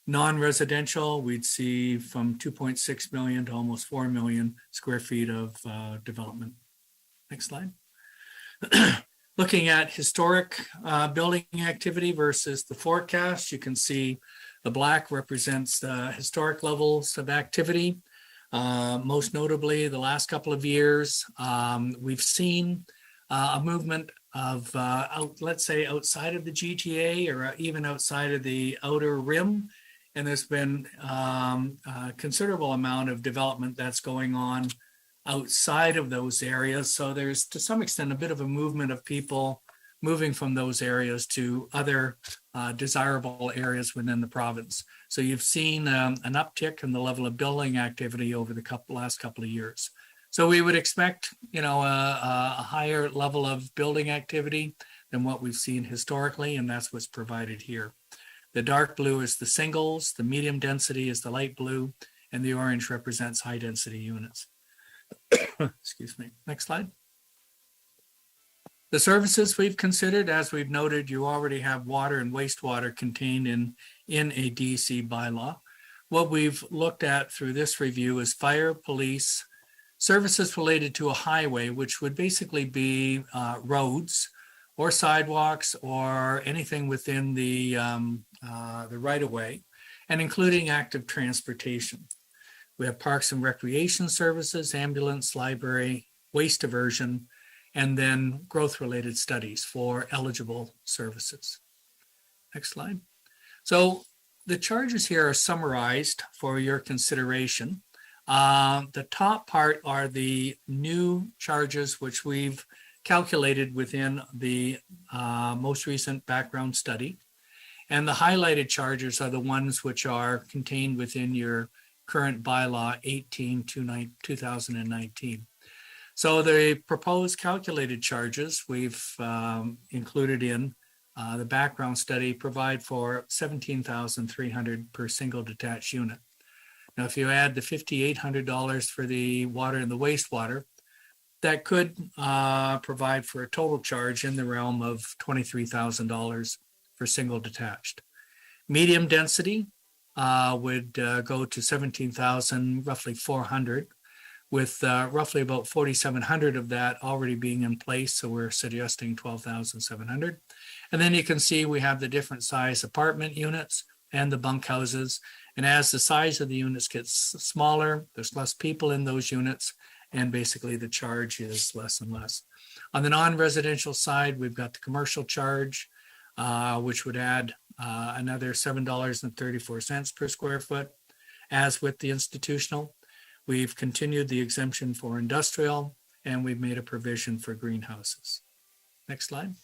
Non-residential, we'd see from 2.6 million to almost 4 million square feet of development. Next slide. Looking at historic building activity versus the forecast, you can see the black represents the historic levels of activity. Most notably, the last couple of years, we've seen a movement of, let's say, outside of the GTA or even outside of the outer rim. And there's been a considerable amount of development that's going on outside of those areas. So there's, to some extent, a bit of a movement of people moving from those areas to other desirable areas within the province. So you've seen an uptick in the level of building activity over the last couple of years. So we would expect, a higher level of building activity than what we've seen historically, and that's what's provided here. The dark blue is the singles, the medium density is the light blue, and the orange represents high density units. Excuse me. Next slide. The services we've considered, as we've noted, you already have water and wastewater contained in a DC bylaw. What we've looked at through this review is fire, police, services related to a highway, which would basically be roads or sidewalks or anything within the right-of-way, and including active transportation. We have parks and recreation services, ambulance, library, waste diversion, and then growth-related studies for eligible services. Next slide. So the charges here are summarized for your consideration. The top part are the new charges, which we've calculated within the most recent background study. And the highlighted charges are the ones which are contained within your current bylaw 18/2019. So the proposed calculated charges we've included in the background study provide for $17,300 per single detached unit. Now, if you add the $5,800 for the water and the wastewater, that could provide for a total charge in the realm of $23,000 for single detached. Medium density would go to 17,000, roughly 400, with roughly about 4,700 of that already being in place. So we're suggesting 12,700. And then you can see we have the different size apartment units and the bunkhouses. And as the size of the units gets smaller, there's less people in those units, and basically the charge is less and less. On the non-residential side, we've got the commercial charge, which would add another $7.34 per square foot. As with the institutional, we've continued the exemption for industrial, and we've made a provision for greenhouses. Next slide.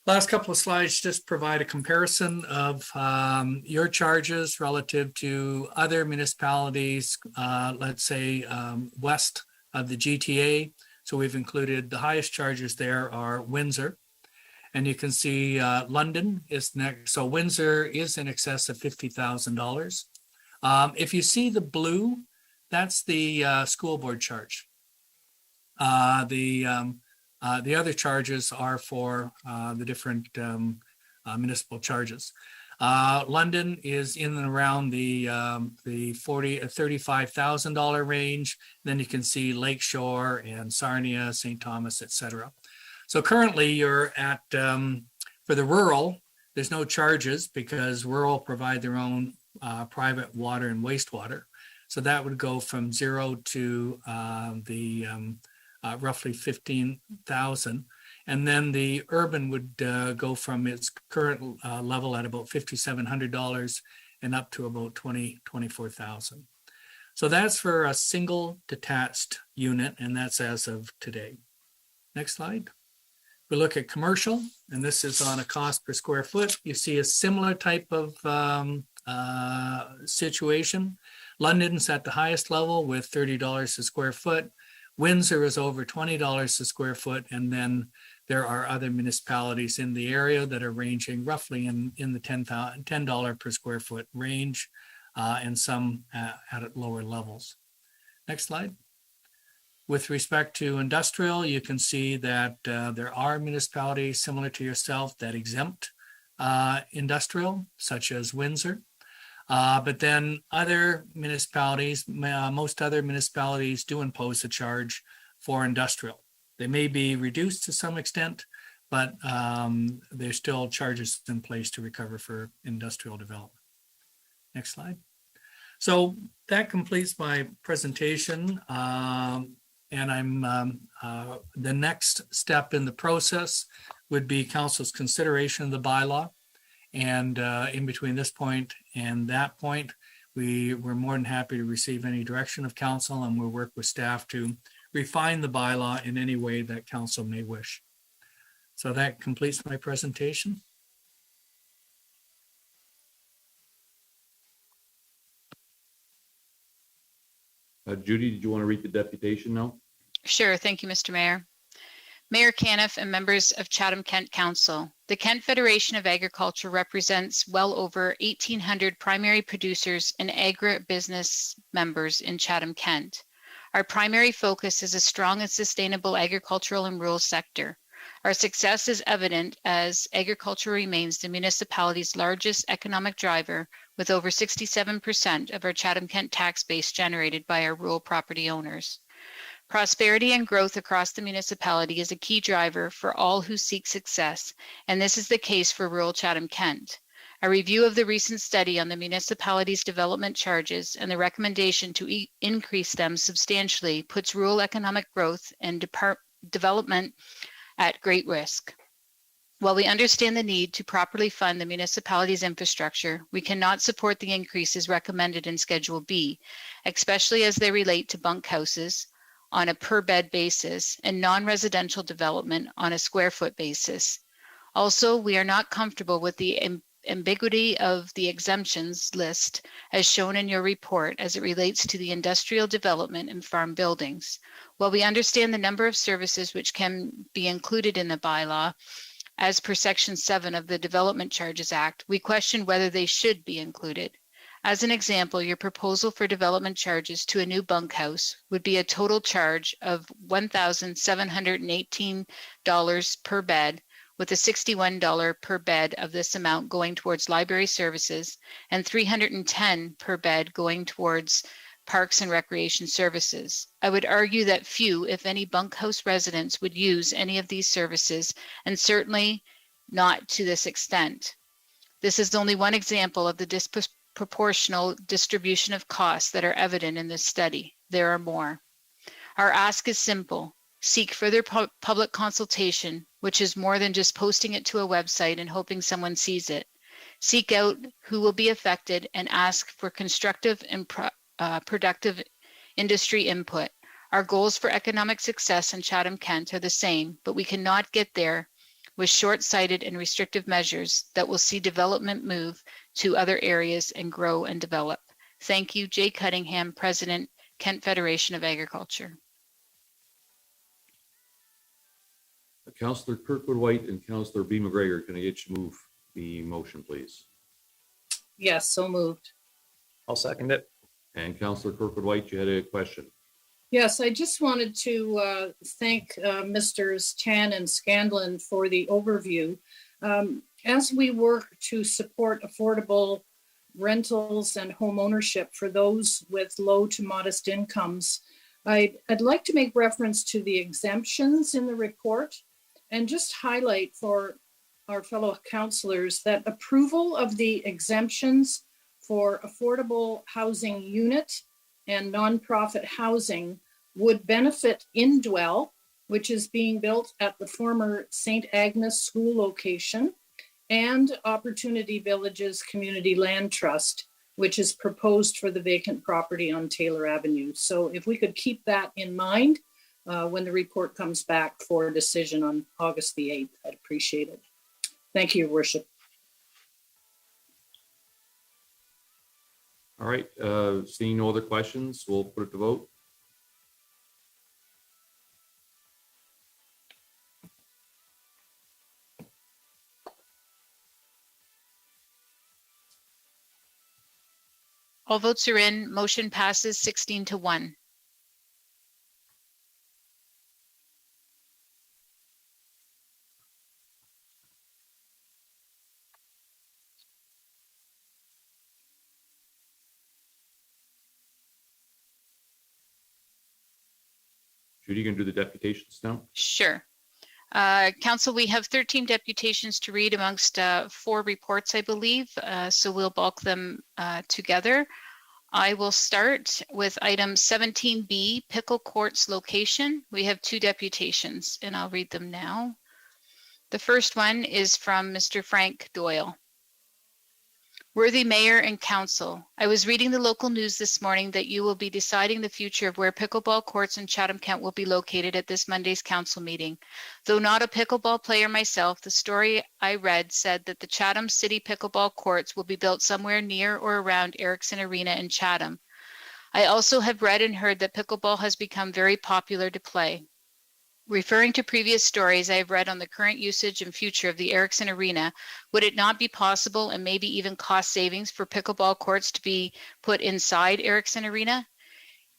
Last couple of slides just provide a comparison of your charges relative to other municipalities, let's say west of the GTA. So we've included the highest charges there are Windsor. And you can see London is next. So Windsor is in excess of $50,000. If you see the blue, that's the school board charge. The other charges are for the different municipal charges. London is in and around the $35,000 range. Then you can see Lakeshore and Sarnia, St. Thomas, etc. So currently you're at, for the rural, there's no charges because rural provide their own private water and wastewater. So that would go from 0 to roughly 15,000. And then the urban would go from its current level at about $5,700 and up to about 24,000. So that's for a single detached unit, and that's as of today. Next slide. We look at commercial, and this is on a cost per square foot. You see a similar type of situation. London's at the highest level with $30 a square foot. Windsor is over $20 a square foot, and then there are other municipalities in the area that are ranging roughly in the $10 per square foot range, and some at lower levels. Next slide. With respect to industrial, you can see that there are municipalities similar to yourself that exempt industrial, such as Windsor. But then other municipalities, most other municipalities do impose a charge for industrial. They may be reduced to some extent, but there's still charges in place to recover for industrial development. Next slide. So that completes my presentation. And the next step in the process would be council's consideration of the bylaw. And in between this point and that point, we're more than happy to receive any direction of council, and we'll work with staff to refine the bylaw in any way that council may wish. So that completes my presentation. Judy, did you want to read the deputation now? Sure. Thank you, Mr. Mayor. Mayor Caniff and members of Chatham-Kent-Council. The Kent Federation of Agriculture represents well over 1,800 primary producers and agribusiness members in Chatham-Kent. Our primary focus is a strong and sustainable agricultural and rural sector. Our success is evident as agriculture remains the municipality's largest economic driver, with over 67% of our Chatham-Kent tax base generated by our rural property owners. Prosperity and growth across the municipality is a key driver for all who seek success, and this is the case for rural Chatham-Kent. A review of the recent study on the municipality's development charges and the recommendation to increase them substantially puts rural economic growth and development at great risk. While we understand the need to properly fund the municipality's infrastructure, we cannot support the increases recommended in Schedule B, especially as they relate to bunkhouses on a per bed basis and non-residential development on a square foot basis. Also, we are not comfortable with the ambiguity of the exemptions list as shown in your report as it relates to the industrial development and farm buildings. While we understand the number of services which can be included in the bylaw, as per Section 7 of the Development Charges Act, we question whether they should be included. As an example, your proposal for development charges to a new bunkhouse would be a total charge of $1,718 per bed, with a $61 per bed of this amount going towards library services and $310 per bed going towards parks and recreation services. I would argue that few, if any, bunkhouse residents would use any of these services, and certainly not to this extent. This is only one example of the disproportional distribution of costs that are evident in this study. There are more. Our ask is simple. Seek further public consultation, which is more than just posting it to a website and hoping someone sees it. Seek out who will be affected and ask for constructive and productive industry input. Our goals for economic success in Chatham-Kent are the same, but we cannot get there with short-sighted and restrictive measures that will see development move to other areas and grow and develop. Thank you, Jay Cunningham, President, Kent Federation of Agriculture. Councillor Kirkwood White and Councillor B. McGregor, can I get you to move the motion, please? Yes, so moved. I'll second it. And Councillor Kirkwood White, you had a question. Yes, I just wanted to thank Mr. Tan and Scanlon for the overview. As we work to support affordable rentals and home ownership for those with low to modest incomes, I'd like to make reference to the exemptions in the report and just highlight for our fellow councillors that approval of the exemptions for affordable housing unit and nonprofit housing would benefit Indwell, which is being built at the former St. Agnes School location, and Opportunity Villages Community Land Trust, which is proposed for the vacant property on Taylor Avenue. So if we could keep that in mind when the report comes back for a decision on August the 8th, I'd appreciate it. Thank you, Your Worship. All right, seeing no other questions, we'll put it to vote. All votes are in. Motion passes 16-1. Judy, you can do the deputations now? Sure. Council, we have 13 deputations to read amongst 4 reports, I believe, so we'll bulk them together. I will start with item 17B, Pickle Court's location. We have 2 deputations, and I'll read them now. The first one is from Mr. Frank Doyle. Worthy Mayor and Council, I was reading the local news this morning that you will be deciding the future of where pickleball courts in Chatham-Kent will be located at this Monday's council meeting. Though not a pickleball player myself, the story I read said that the Chatham City pickleball courts will be built somewhere near or around Erickson Arena in Chatham. I also have read and heard that pickleball has become very popular to play. Referring to previous stories I have read on the current usage and future of the Erickson Arena, would it not be possible and maybe even cost savings for pickleball courts to be put inside Erickson Arena?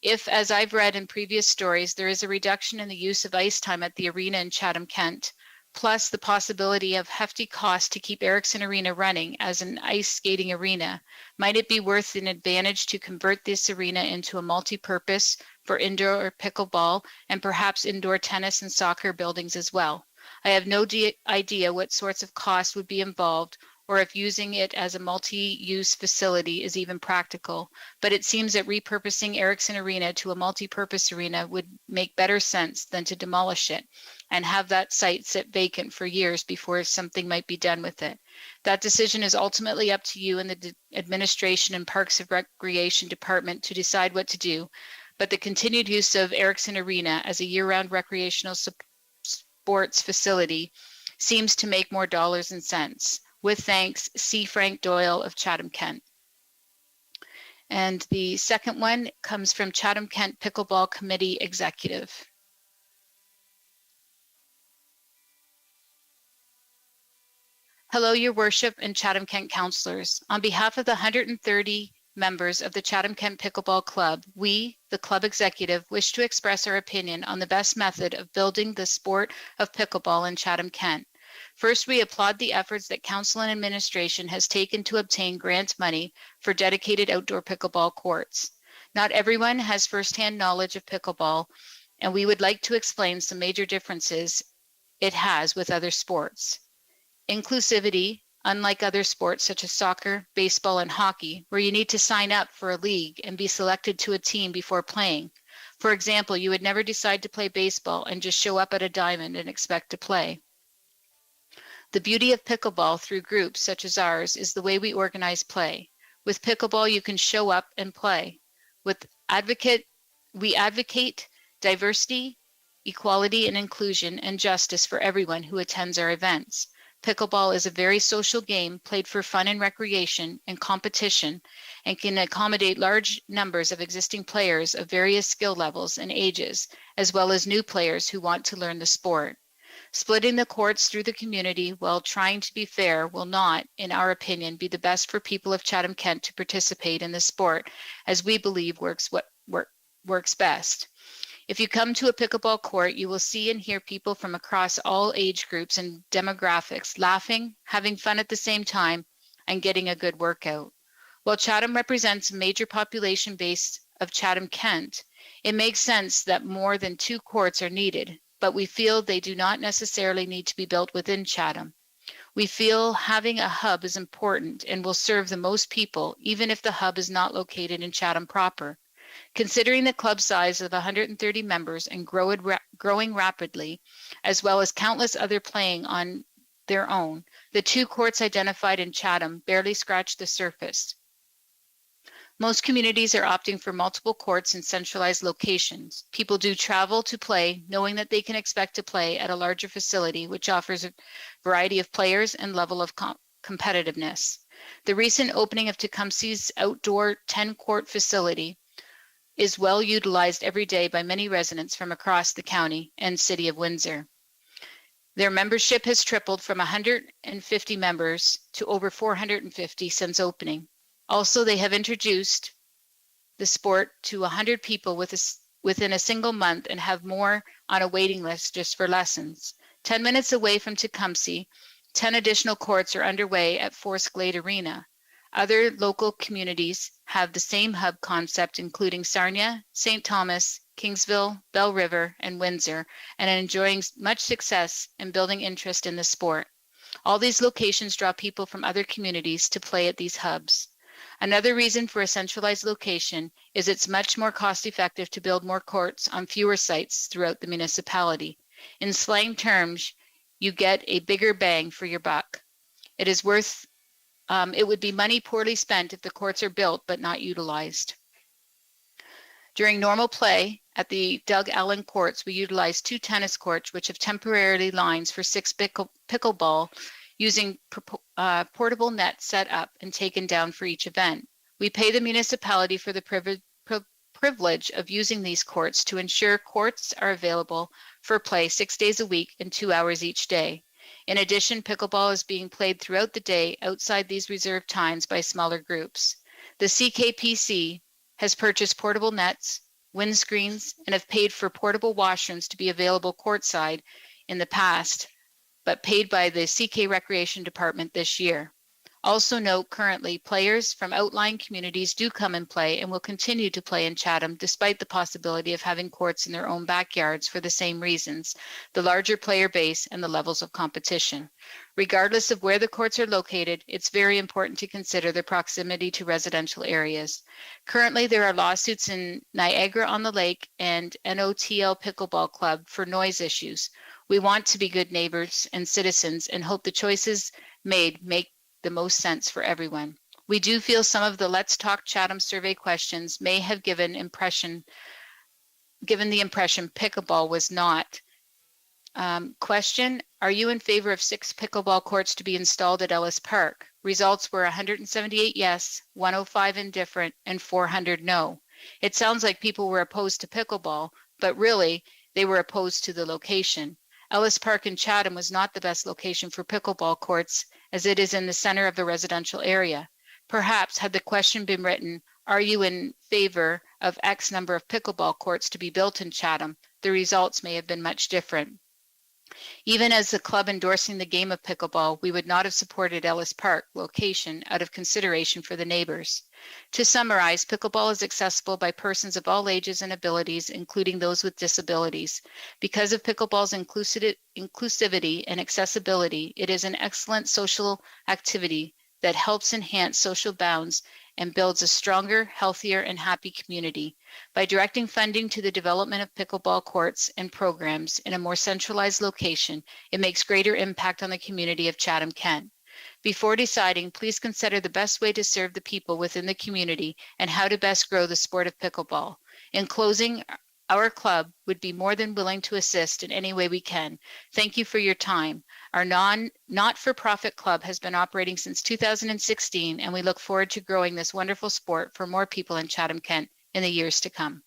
If, as I've read in previous stories, there is a reduction in the use of ice time at the arena in Chatham-Kent, plus the possibility of hefty costs to keep Erickson Arena running as an ice skating arena, might it be worth an advantage to convert this arena into a multi-purpose for indoor pickleball and perhaps indoor tennis and soccer buildings as well? I have no idea what sorts of costs would be involved or if using it as a multi-use facility is even practical, but it seems that repurposing Erickson Arena to a multi-purpose arena would make better sense than to demolish it. and have that site sit vacant for years before something might be done with it. That decision is ultimately up to you and the administration and Parks and Recreation Department to decide what to do, but the continued use of Erickson Arena as a year-round recreational sports facility seems to make more dollars and cents. With thanks, C. Frank Doyle of Chatham-Kent. And the second one comes from Chatham-Kent Pickleball Committee Executive. Hello, Your Worship and Chatham-Kent councillors. On behalf of the 130 members of the Chatham-Kent Pickleball Club, we, the club executive, wish to express our opinion on the best method of building the sport of pickleball in Chatham-Kent. First, we applaud the efforts that council and administration has taken to obtain grant money for dedicated outdoor pickleball courts. Not everyone has firsthand knowledge of pickleball, and we would like to explain some major differences it has with other sports. Inclusivity, unlike other sports such as soccer, baseball, and hockey, where you need to sign up for a league and be selected to a team before playing. For example, you would never decide to play baseball and just show up at a diamond and expect to play. The beauty of pickleball through groups such as ours is the way we organize play. With pickleball, you can show up and play. We advocate diversity, equality, and inclusion and justice for everyone who attends our events. Pickleball is a very social game played for fun and recreation and competition and can accommodate large numbers of existing players of various skill levels and ages, as well as new players who want to learn the sport. Splitting the courts through the community while trying to be fair will not, in our opinion, be the best for people of Chatham-Kent to participate in the sport, as we believe works best. If you come to a pickleball court, you will see and hear people from across all age groups and demographics laughing, having fun at the same time, and getting a good workout. While Chatham represents a major population base of Chatham-Kent, it makes sense that more than 2 courts are needed, but we feel they do not necessarily need to be built within Chatham. We feel having a hub is important and will serve the most people, even if the hub is not located in Chatham proper. Considering the club size of 130 members and growing rapidly, as well as countless other playing on their own, the 2 courts identified in Chatham barely scratch the surface. Most communities are opting for multiple courts in centralized locations. People do travel to play, knowing that they can expect to play at a larger facility, which offers a variety of players and level of competitiveness. The recent opening of Tecumseh's outdoor 10-court facility is well utilized every day by many residents from across the county and city of Windsor. Their membership has tripled from 150 members to over 450 since opening. Also, they have introduced the sport to 100 people within a single month and have more on a waiting list just for lessons. 10 minutes away from Tecumseh, 10 additional courts are underway at Forest Glade Arena. Other local communities have the same hub concept, including Sarnia, St. Thomas, Kingsville, Bell River, and Windsor, and are enjoying much success in building interest in the sport. All these locations draw people from other communities to play at these hubs. Another reason for a centralized location is it's much more cost-effective to build more courts on fewer sites throughout the municipality. In slang terms, you get a bigger bang for your buck. It would be money poorly spent if the courts are built but not utilized. During normal play at the Doug Allen courts, we utilize 2 tennis courts, which have temporarily lines for 6 pickleball using portable nets set up and taken down for each event. We pay the municipality for the privilege of using these courts to ensure courts are available for play 6 days a week and 2 hours each day. In addition, pickleball is being played throughout the day outside these reserved times by smaller groups. The CKPC has purchased portable nets, windscreens, and have paid for portable washrooms to be available courtside in the past, but paid by the CK Recreation Department this year. Also note, currently, players from outlying communities do come and play and will continue to play in Chatham despite the possibility of having courts in their own backyards for the same reasons, the larger player base and the levels of competition. Regardless of where the courts are located, it's very important to consider their proximity to residential areas. Currently, there are lawsuits in Niagara-on-the-Lake and NOTL Pickleball Club for noise issues. We want to be good neighbors and citizens and hope the choices made make the most sense for everyone. We do feel some of the Let's Talk Chatham survey questions may have given the impression pickleball was not. Question, are you in favor of 6 pickleball courts to be installed at Ellis Park? Results were 178 yes, 105 indifferent, and 400 no. It sounds like people were opposed to pickleball, but really they were opposed to the location. Ellis Park in Chatham was not the best location for pickleball courts as it is in the center of the residential area. Perhaps had the question been written, are you in favor of X number of pickleball courts to be built in Chatham? The results may have been much different. Even as the club endorsing the game of pickleball, we would not have supported Ellis Park location out of consideration for the neighbors. To summarize, pickleball is accessible by persons of all ages and abilities, including those with disabilities. Because of pickleball's inclusivity and accessibility, it is an excellent social activity that helps enhance social bonds and builds a stronger, healthier, and happy community. By directing funding to the development of pickleball courts and programs in a more centralized location, it makes greater impact on the community of Chatham-Kent. Before deciding, please consider the best way to serve the people within the community and how to best grow the sport of pickleball. In closing, our club would be more than willing to assist in any way we can. Thank you for your time. Our not-for-profit club has been operating since 2016, and we look forward to growing this wonderful sport for more people in Chatham-Kent in the years to come.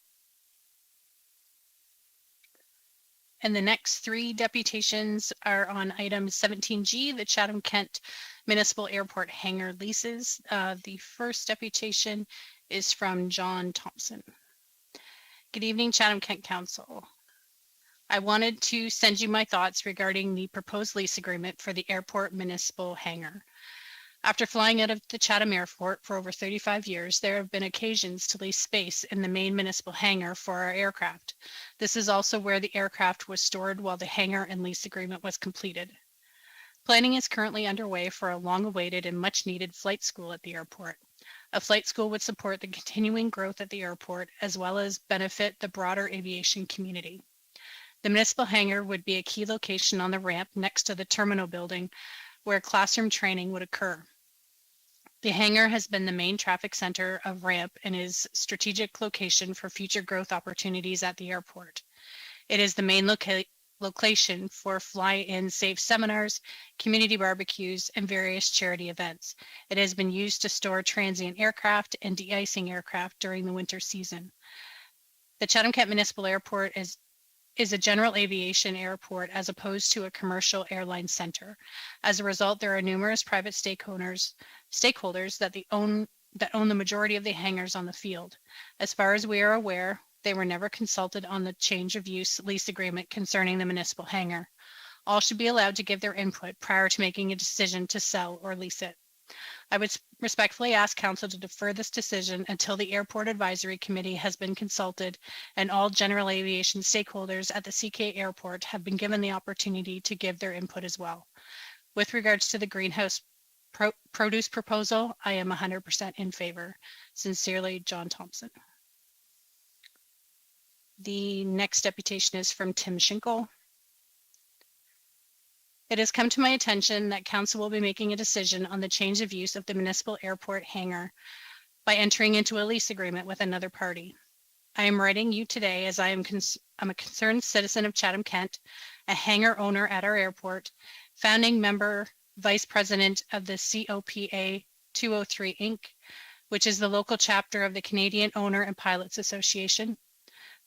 And the next 3 deputations are on item 17G, the Chatham-Kent Municipal Airport hangar leases. The first deputation is from John Thompson. Good evening, Chatham-Kent-Council. I wanted to send you my thoughts regarding the proposed lease agreement for the airport municipal hangar. After flying out of the Chatham Airport for over 35 years, there have been occasions to lease space in the main municipal hangar for our aircraft. This is also where the aircraft was stored while the hangar and lease agreement was completed. Planning is currently underway for a long-awaited and much-needed flight school at the airport. A flight school would support the continuing growth at the airport as well as benefit the broader aviation community. The municipal hangar would be a key location on the ramp next to the terminal building where classroom training would occur. The hangar has been the main traffic center of ramp and is a strategic location for future growth opportunities at the airport. It is the main location for fly-in safe seminars, community barbecues, and various charity events. It has been used to store transient aircraft and de-icing aircraft during the winter season. The Chatham-Kent Municipal Airport is a general aviation airport as opposed to a commercial airline center. As a result, there are numerous private stakeholders that own the majority of the hangars on the field. As far as we are aware, they were never consulted on the change of use lease agreement concerning the municipal hangar. All should be allowed to give their input prior to making a decision to sell or lease it. I would respectfully ask Council to defer this decision until the Airport Advisory Committee has been consulted and all general aviation stakeholders at the CK Airport have been given the opportunity to give their input as well. With regards to the greenhouse produce proposal, I am 100% in favor. Sincerely, John Thompson. The next deputation is from Tim Schinkel. It has come to my attention that Council will be making a decision on the change of use of the municipal airport hangar by entering into a lease agreement with another party. I am writing you today as I'm a concerned citizen of Chatham-Kent, a hangar owner at our airport, founding member, vice president of the COPA 203 Inc., which is the local chapter of the Canadian Owner and Pilots Association,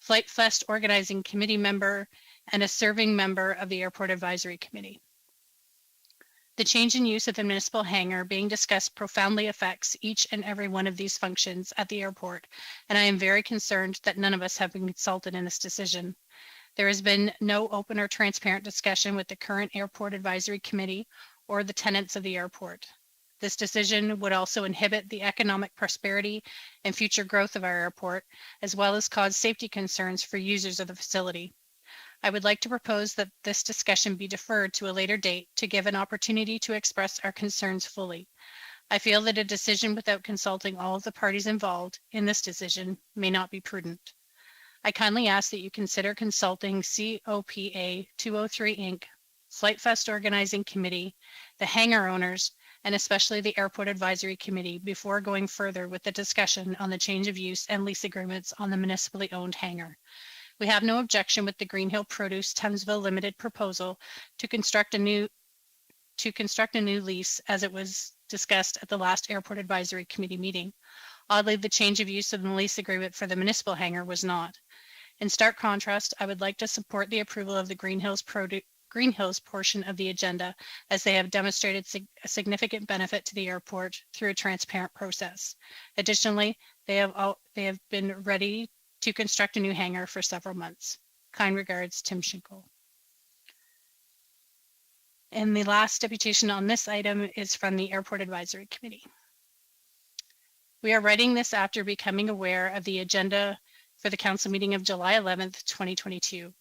Flight Fest organizing committee member, and a serving member of the Airport Advisory Committee. The change in use of the municipal hangar being discussed profoundly affects each and every one of these functions at the airport, and I am very concerned that none of us have been consulted in this decision. There has been no open or transparent discussion with the current Airport Advisory Committee or the tenants of the airport. This decision would also inhibit the economic prosperity and future growth of our airport, as well as cause safety concerns for users of the facility. I would like to propose that this discussion be deferred to a later date to give an opportunity to express our concerns fully. I feel that a decision without consulting all of the parties involved in this decision may not be prudent. I kindly ask that you consider consulting COPA 203 Inc., Flight Fest Organizing Committee, the hangar owners, and especially the Airport Advisory Committee before going further with the discussion on the change of use and lease agreements on the municipally owned hangar. We have no objection with the Green Hill Produce Thamesville Limited proposal to construct a new lease as it was discussed at the last Airport Advisory Committee meeting. Oddly, the change of use of the lease agreement for the municipal hangar was not. In stark contrast, I would like to support the approval of the Green Hills portion of the agenda, as they have demonstrated a significant benefit to the airport through a transparent process. Additionally, they have been ready to construct a new hangar for several months. Kind regards, Tim Schinkel. And the last deputation on this item is from the Airport Advisory Committee. We are writing this after becoming aware of the agenda for the council meeting of July 11th, 2022.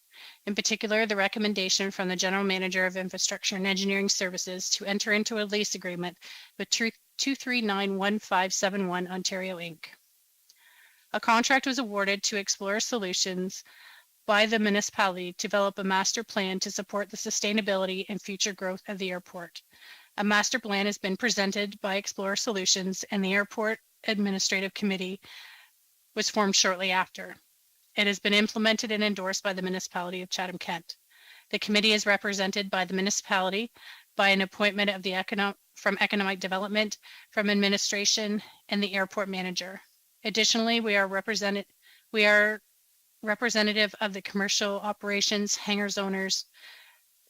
In particular, the recommendation from the General Manager of Infrastructure and Engineering Services to enter into a lease agreement with 2391571 Ontario Inc. A contract was awarded to Explore Solutions by the municipality to develop a master plan to support the sustainability and future growth of the airport. A master plan has been presented by Explore Solutions, and the Airport Administrative Committee was formed shortly after. It has been implemented and endorsed by the municipality of Chatham-Kent. The committee is represented by the municipality, by an appointment of the from economic development, from administration, and the airport manager. Additionally, we are representative of the commercial operations, hangars owners,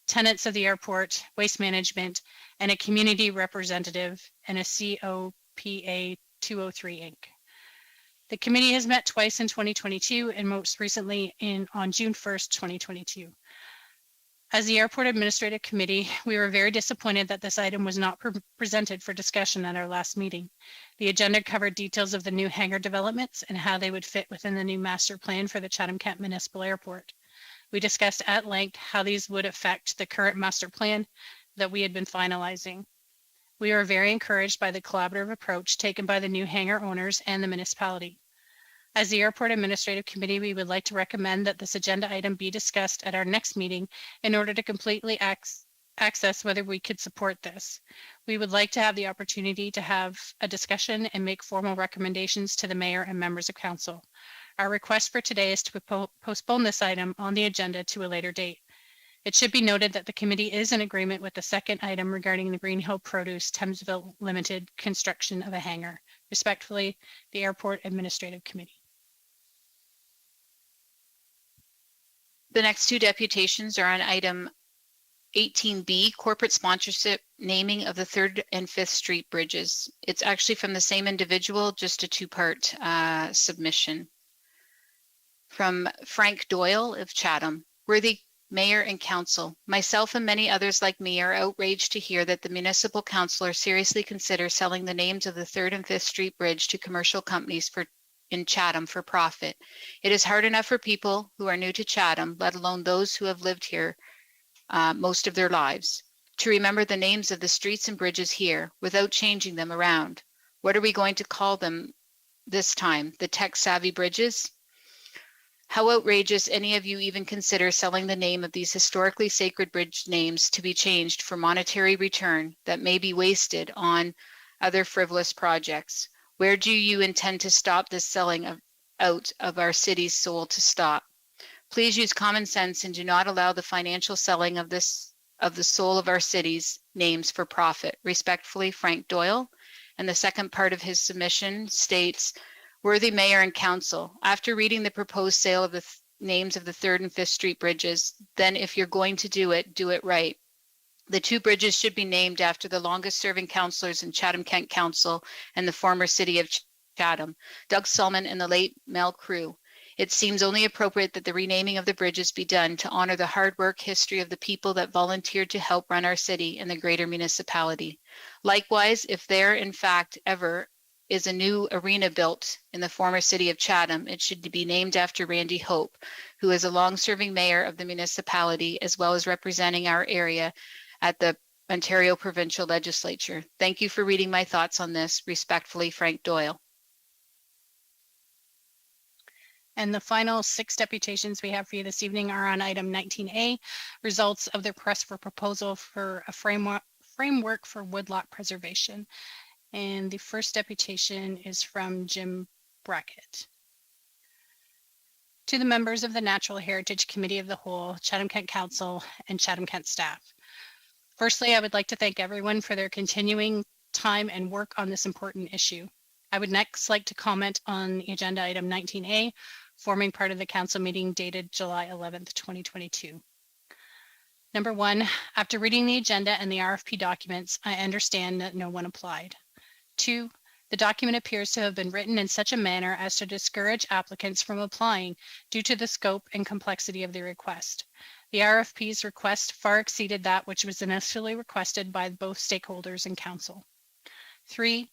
tenants of the airport, waste management, and a community representative and a COPA 203 Inc. The committee has met twice in 2022 and most recently on June 1st, 2022. As the Airport Administrative Committee, we were very disappointed that this item was not presented for discussion at our last meeting. The agenda covered details of the new hangar developments and how they would fit within the new master plan for the Chatham-Kent Municipal Airport. We discussed at length how these would affect the current master plan that we had been finalizing. We are very encouraged by the collaborative approach taken by the new hangar owners and the municipality. As the Airport Administrative Committee, we would like to recommend that this agenda item be discussed at our next meeting in order to completely access whether we could support this. We would like to have the opportunity to have a discussion and make formal recommendations to the mayor and members of council. Our request for today is to postpone this item on the agenda to a later date. It should be noted that the committee is in agreement with the second item regarding the Green Hill Produce Thamesville Limited construction of a hangar. Respectfully, the Airport Administrative Committee. The next two deputations are on item 18B, corporate sponsorship naming of the 3rd and 5th Street bridges. It's actually from the same individual, just a two-part submission. From Frank Doyle of Chatham. Worthy Mayor and Council, myself and many others like me are outraged to hear that the municipal councillor seriously considers selling the names of the 3rd and 5th Street Bridge to commercial companies in Chatham for profit. It is hard enough for people who are new to Chatham, let alone those who have lived here most of their lives, to remember the names of the streets and bridges here without changing them around. What are we going to call them this time? The tech-savvy bridges? How outrageous any of you even consider selling the name of these historically sacred bridge names to be changed for monetary return that may be wasted on other frivolous projects. Where do you intend to stop this selling out of our city's soul to stop? Please use common sense and do not allow the financial selling of the soul of our city's names for profit. Respectfully, Frank Doyle. And the second part of his submission states, Worthy Mayor and Council, after reading the proposed sale of the names of the 3rd and 5th Street bridges, then if you're going to do it right. The two bridges should be named after the longest serving councillors in Chatham-Kent-Council and the former city of Chatham, Doug Sulman and the late Mel Crew. It seems only appropriate that the renaming of the bridges be done to honor the hard work history of the people that volunteered to help run our city and the greater municipality. Likewise, if there in fact ever is a new arena built in the former city of Chatham, it should be named after Randy Hope, who is a long-serving mayor of the municipality as well as representing our area at the Ontario Provincial Legislature. Thank you for reading my thoughts on this. Respectfully, Frank Doyle. And the final 6 deputations we have for you this evening are on item 19A, results of the request for proposal for a framework for woodlot preservation. And the first deputation is from Jim Brackett. To the members of the Natural Heritage Committee of the Whole, Chatham-Kent-Council, and Chatham-Kent staff. Firstly, I would like to thank everyone for their continuing time and work on this important issue. I would next like to comment on the agenda item 19A, forming part of the council meeting dated July 11th, 2022. Number 1, after reading the agenda and the RFP documents, I understand that no one applied. 2, the document appears to have been written in such a manner as to discourage applicants from applying due to the scope and complexity of the request. The RFP's request far exceeded that which was initially requested by both stakeholders and council. 3,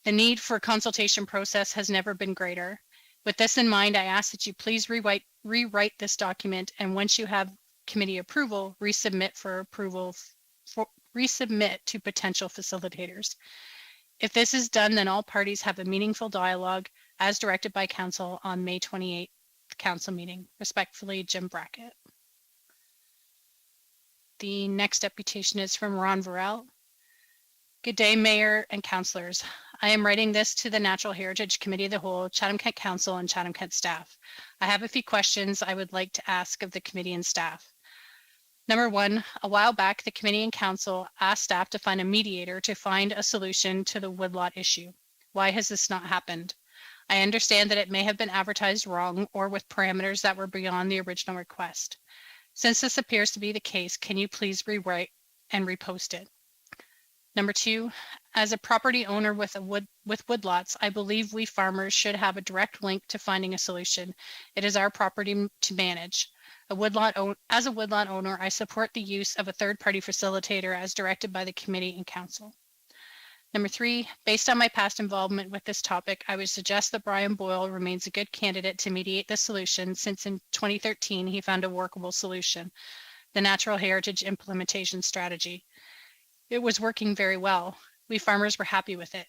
the need for a consultation process has never been greater. With this in mind, I ask that you please rewrite this document, and once you have committee approval, resubmit to potential facilitators. If this is done, then all parties have a meaningful dialogue as directed by council on May 28th council meeting. Respectfully, Jim Brackett. The next deputation is from Ron Varel. Good day, Mayor and councillors. I am writing this to the Natural Heritage Committee of the Whole, Chatham-Kent-Council, and Chatham-Kent staff. I have a few questions I would like to ask of the committee and staff. Number 1, a while back, the committee and council asked staff to find a mediator to find a solution to the woodlot issue. Why has this not happened? I understand that it may have been advertised wrong or with parameters that were beyond the original request. Since this appears to be the case, can you please rewrite and repost it? Number 2, as a property owner with woodlots, I believe we farmers should have a direct link to finding a solution. It is our property to manage. As a woodlot owner, I support the use of a third-party facilitator as directed by the committee and council. Number 3, based on my past involvement with this topic, I would suggest that Brian Boyle remains a good candidate to mediate the solution, since in 2013 he found a workable solution, the Natural Heritage Implementation Strategy. It was working very well. We farmers were happy with it.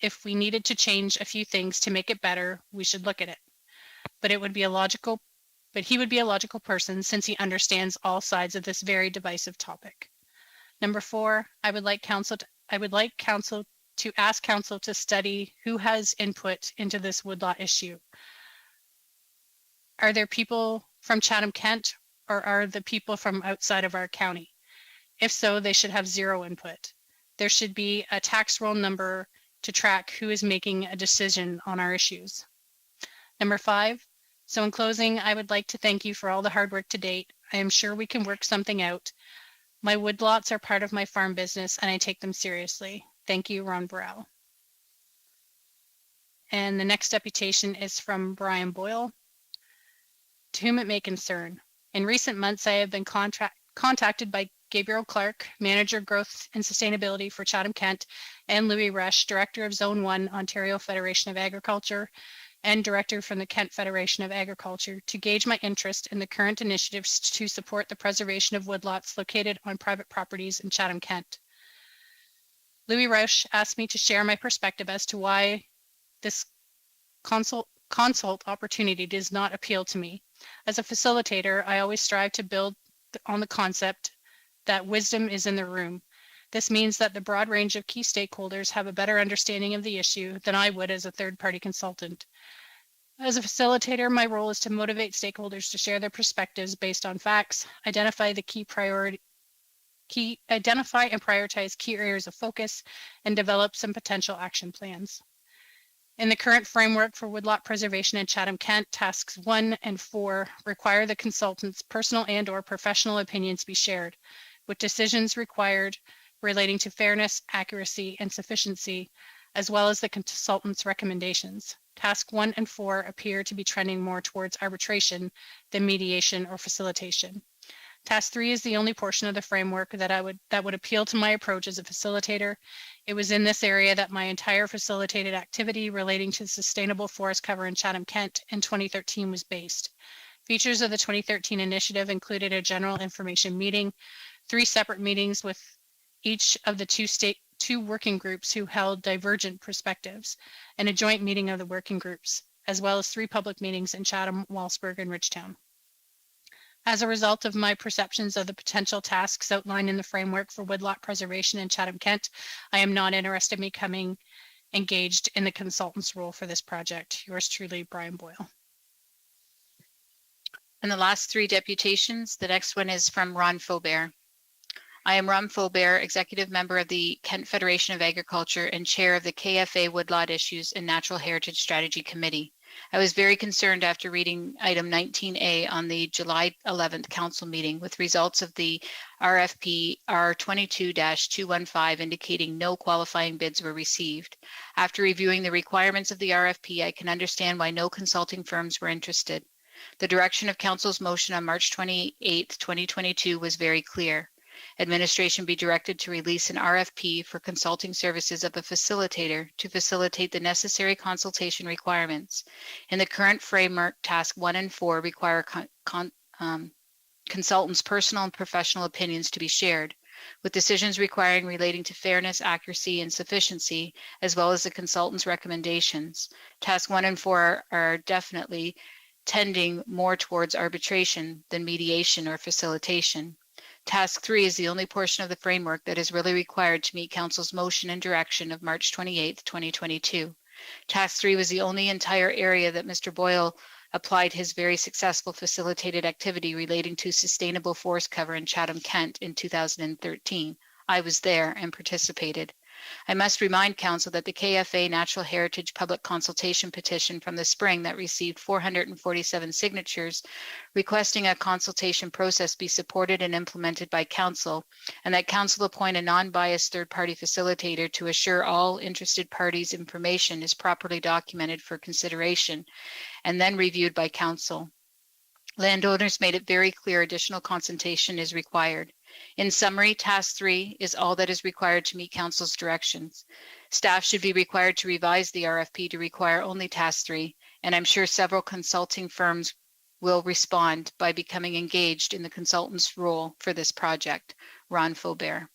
If we needed to change a few things to make it better, we should look at it. But he would be a logical person, since he understands all sides of this very divisive topic. Number 4, I would like council to ask council to study who has input into this woodlot issue. Are there people from Chatham-Kent, or are the people from outside of our county? If so, they should have 0 input. There should be a tax roll number to track who is making a decision on our issues. Number 5, so in closing, I would like to thank you for all the hard work to date. I am sure we can work something out. My woodlots are part of my farm business and I take them seriously. Thank you, Ron Burrell. And the next deputation is from Brian Boyle. To whom it may concern. In recent months, I have been contacted by Gabriel Clark, Manager Growth and Sustainability for Chatham-Kent, and Louis Rush, Director of Zone 1, Ontario Federation of Agriculture, and Director from the Kent Federation of Agriculture, to gauge my interest in the current initiatives to support the preservation of woodlots located on private properties in Chatham-Kent. Louis Rush asked me to share my perspective as to why this consult opportunity does not appeal to me. As a facilitator, I always strive to build on the concept that wisdom is in the room. This means that the broad range of key stakeholders have a better understanding of the issue than I would as a third-party consultant. As a facilitator, my role is to motivate stakeholders to share their perspectives based on facts, identify and prioritize key areas of focus, and develop some potential action plans. In the current framework for woodlot preservation in Chatham-Kent, tasks 1 and 4 require the consultant's personal and/or professional opinions be shared, with decisions required relating to fairness, accuracy, and sufficiency, as well as the consultant's recommendations. Task 1 and 4 appear to be trending more towards arbitration than mediation or facilitation. Task 3 is the only portion of the framework that would appeal to my approach as a facilitator. It was in this area that my entire facilitated activity relating to sustainable forest cover in Chatham-Kent in 2013 was based. Features of the 2013 initiative included a general information meeting, 3 separate meetings with each of the two working groups who held divergent perspectives, and a joint meeting of the working groups. as well as 3 public meetings in Chatham, Wellsburg, and Ridgetown. As a result of my perceptions of the potential tasks outlined in the framework for woodlot preservation in Chatham-Kent, I am not interested in becoming engaged in the consultant's role for this project. Yours truly, Brian Boyle. And the last 3 deputations, the next one is from Ron Faubert. I am Ron Faubert, Executive Member of the Kent Federation of Agriculture and Chair of the KFA Woodlot Issues and Natural Heritage Strategy Committee. I was very concerned after reading item 19A on the July 11th council meeting with results of the RFP R22-215 indicating no qualifying bids were received. After reviewing the requirements of the RFP, I can understand why no consulting firms were interested. The direction of council's motion on March 28, 2022 was very clear. Administration be directed to release an RFP for consulting services of a facilitator to facilitate the necessary consultation requirements. In the current framework, task 1 and 4 require consultants' personal and professional opinions to be shared, with decisions requiring relating to fairness, accuracy, and sufficiency, as well as the consultant's recommendations. Task 1 and 4 are definitely tending more towards arbitration than mediation or facilitation. Task 3 is the only portion of the framework that is really required to meet Council's motion and direction of March 28, 2022. Task 3 was the only entire area that Mr. Boyle applied his very successful facilitated activity relating to sustainable forest cover in Chatham-Kent in 2013. I was there and participated. I must remind Council that the KFA Natural Heritage Public Consultation petition from the spring that received 447 signatures requesting a consultation process be supported and implemented by Council, and that Council appoint a non-biased third-party facilitator to assure all interested parties' information is properly documented for consideration and then reviewed by Council. Landowners made it very clear additional consultation is required. In summary, task 3 is all that is required to meet Council's directions. Staff should be required to revise the RFP to require only task 3, and I'm sure several consulting firms will respond by becoming engaged in the consultant's role for this project. Ron Faubert.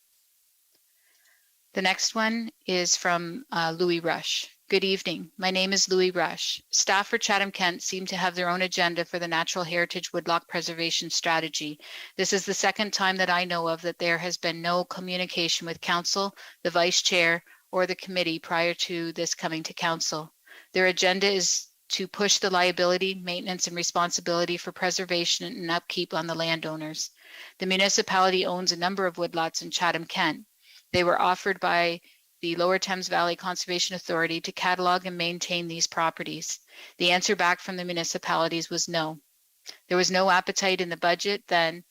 The next one is from Louis Rush. Good evening. My name is Louis Rush. Staff for Chatham-Kent seem to have their own agenda for the Natural Heritage Woodlot Preservation Strategy. This is the second time that I know of that there has been no communication with Council, the Vice Chair, or the committee prior to this coming to Council. Their agenda is to push the liability, maintenance, and responsibility for preservation and upkeep on the landowners. The municipality owns a number of woodlots in Chatham-Kent. They were offered by the Lower Thames Valley Conservation Authority to catalog and maintain these properties. The answer back from the municipalities was no. There was no appetite in the budget then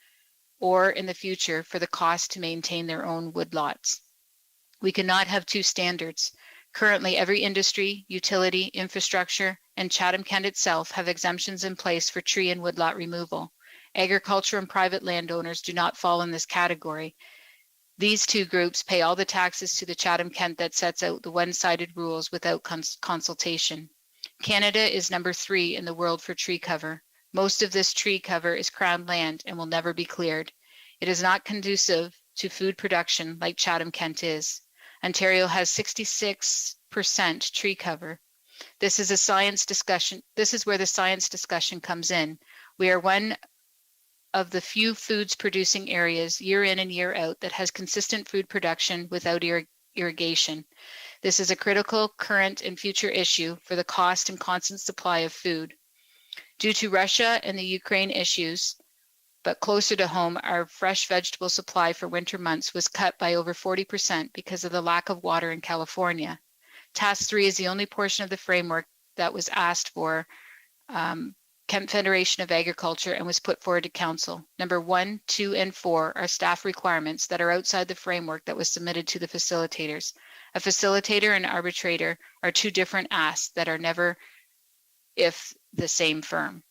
or in the future for the cost to maintain their own woodlots. We cannot have two standards. Currently, every industry, utility, infrastructure, and Chatham-Kent itself have exemptions in place for tree and woodlot removal. Agriculture and private landowners do not fall in this category. These two groups pay all the taxes to the Chatham-Kent that sets out the one-sided rules without consultation. Canada is number 3 in the world for tree cover. Most of this tree cover is crown land and will never be cleared. It is not conducive to food production like Chatham-Kent is. Ontario has 66% tree cover. This is a science discussion. This is where the science discussion comes in. We are one of the few foods producing areas year in and year out that has consistent food production without irrigation. This is a critical current and future issue for the cost and constant supply of food. Due to Russia and the Ukraine issues, but closer to home, our fresh vegetable supply for winter months was cut by over 40% because of the lack of water in California. Task 3 is the only portion of the framework that was asked for Kent Federation of Agriculture and was put forward to Council. Number 1, 2, and 4 are staff requirements that are outside the framework that was submitted to the facilitators. A facilitator and arbitrator are two different asks that are never, if the same firm.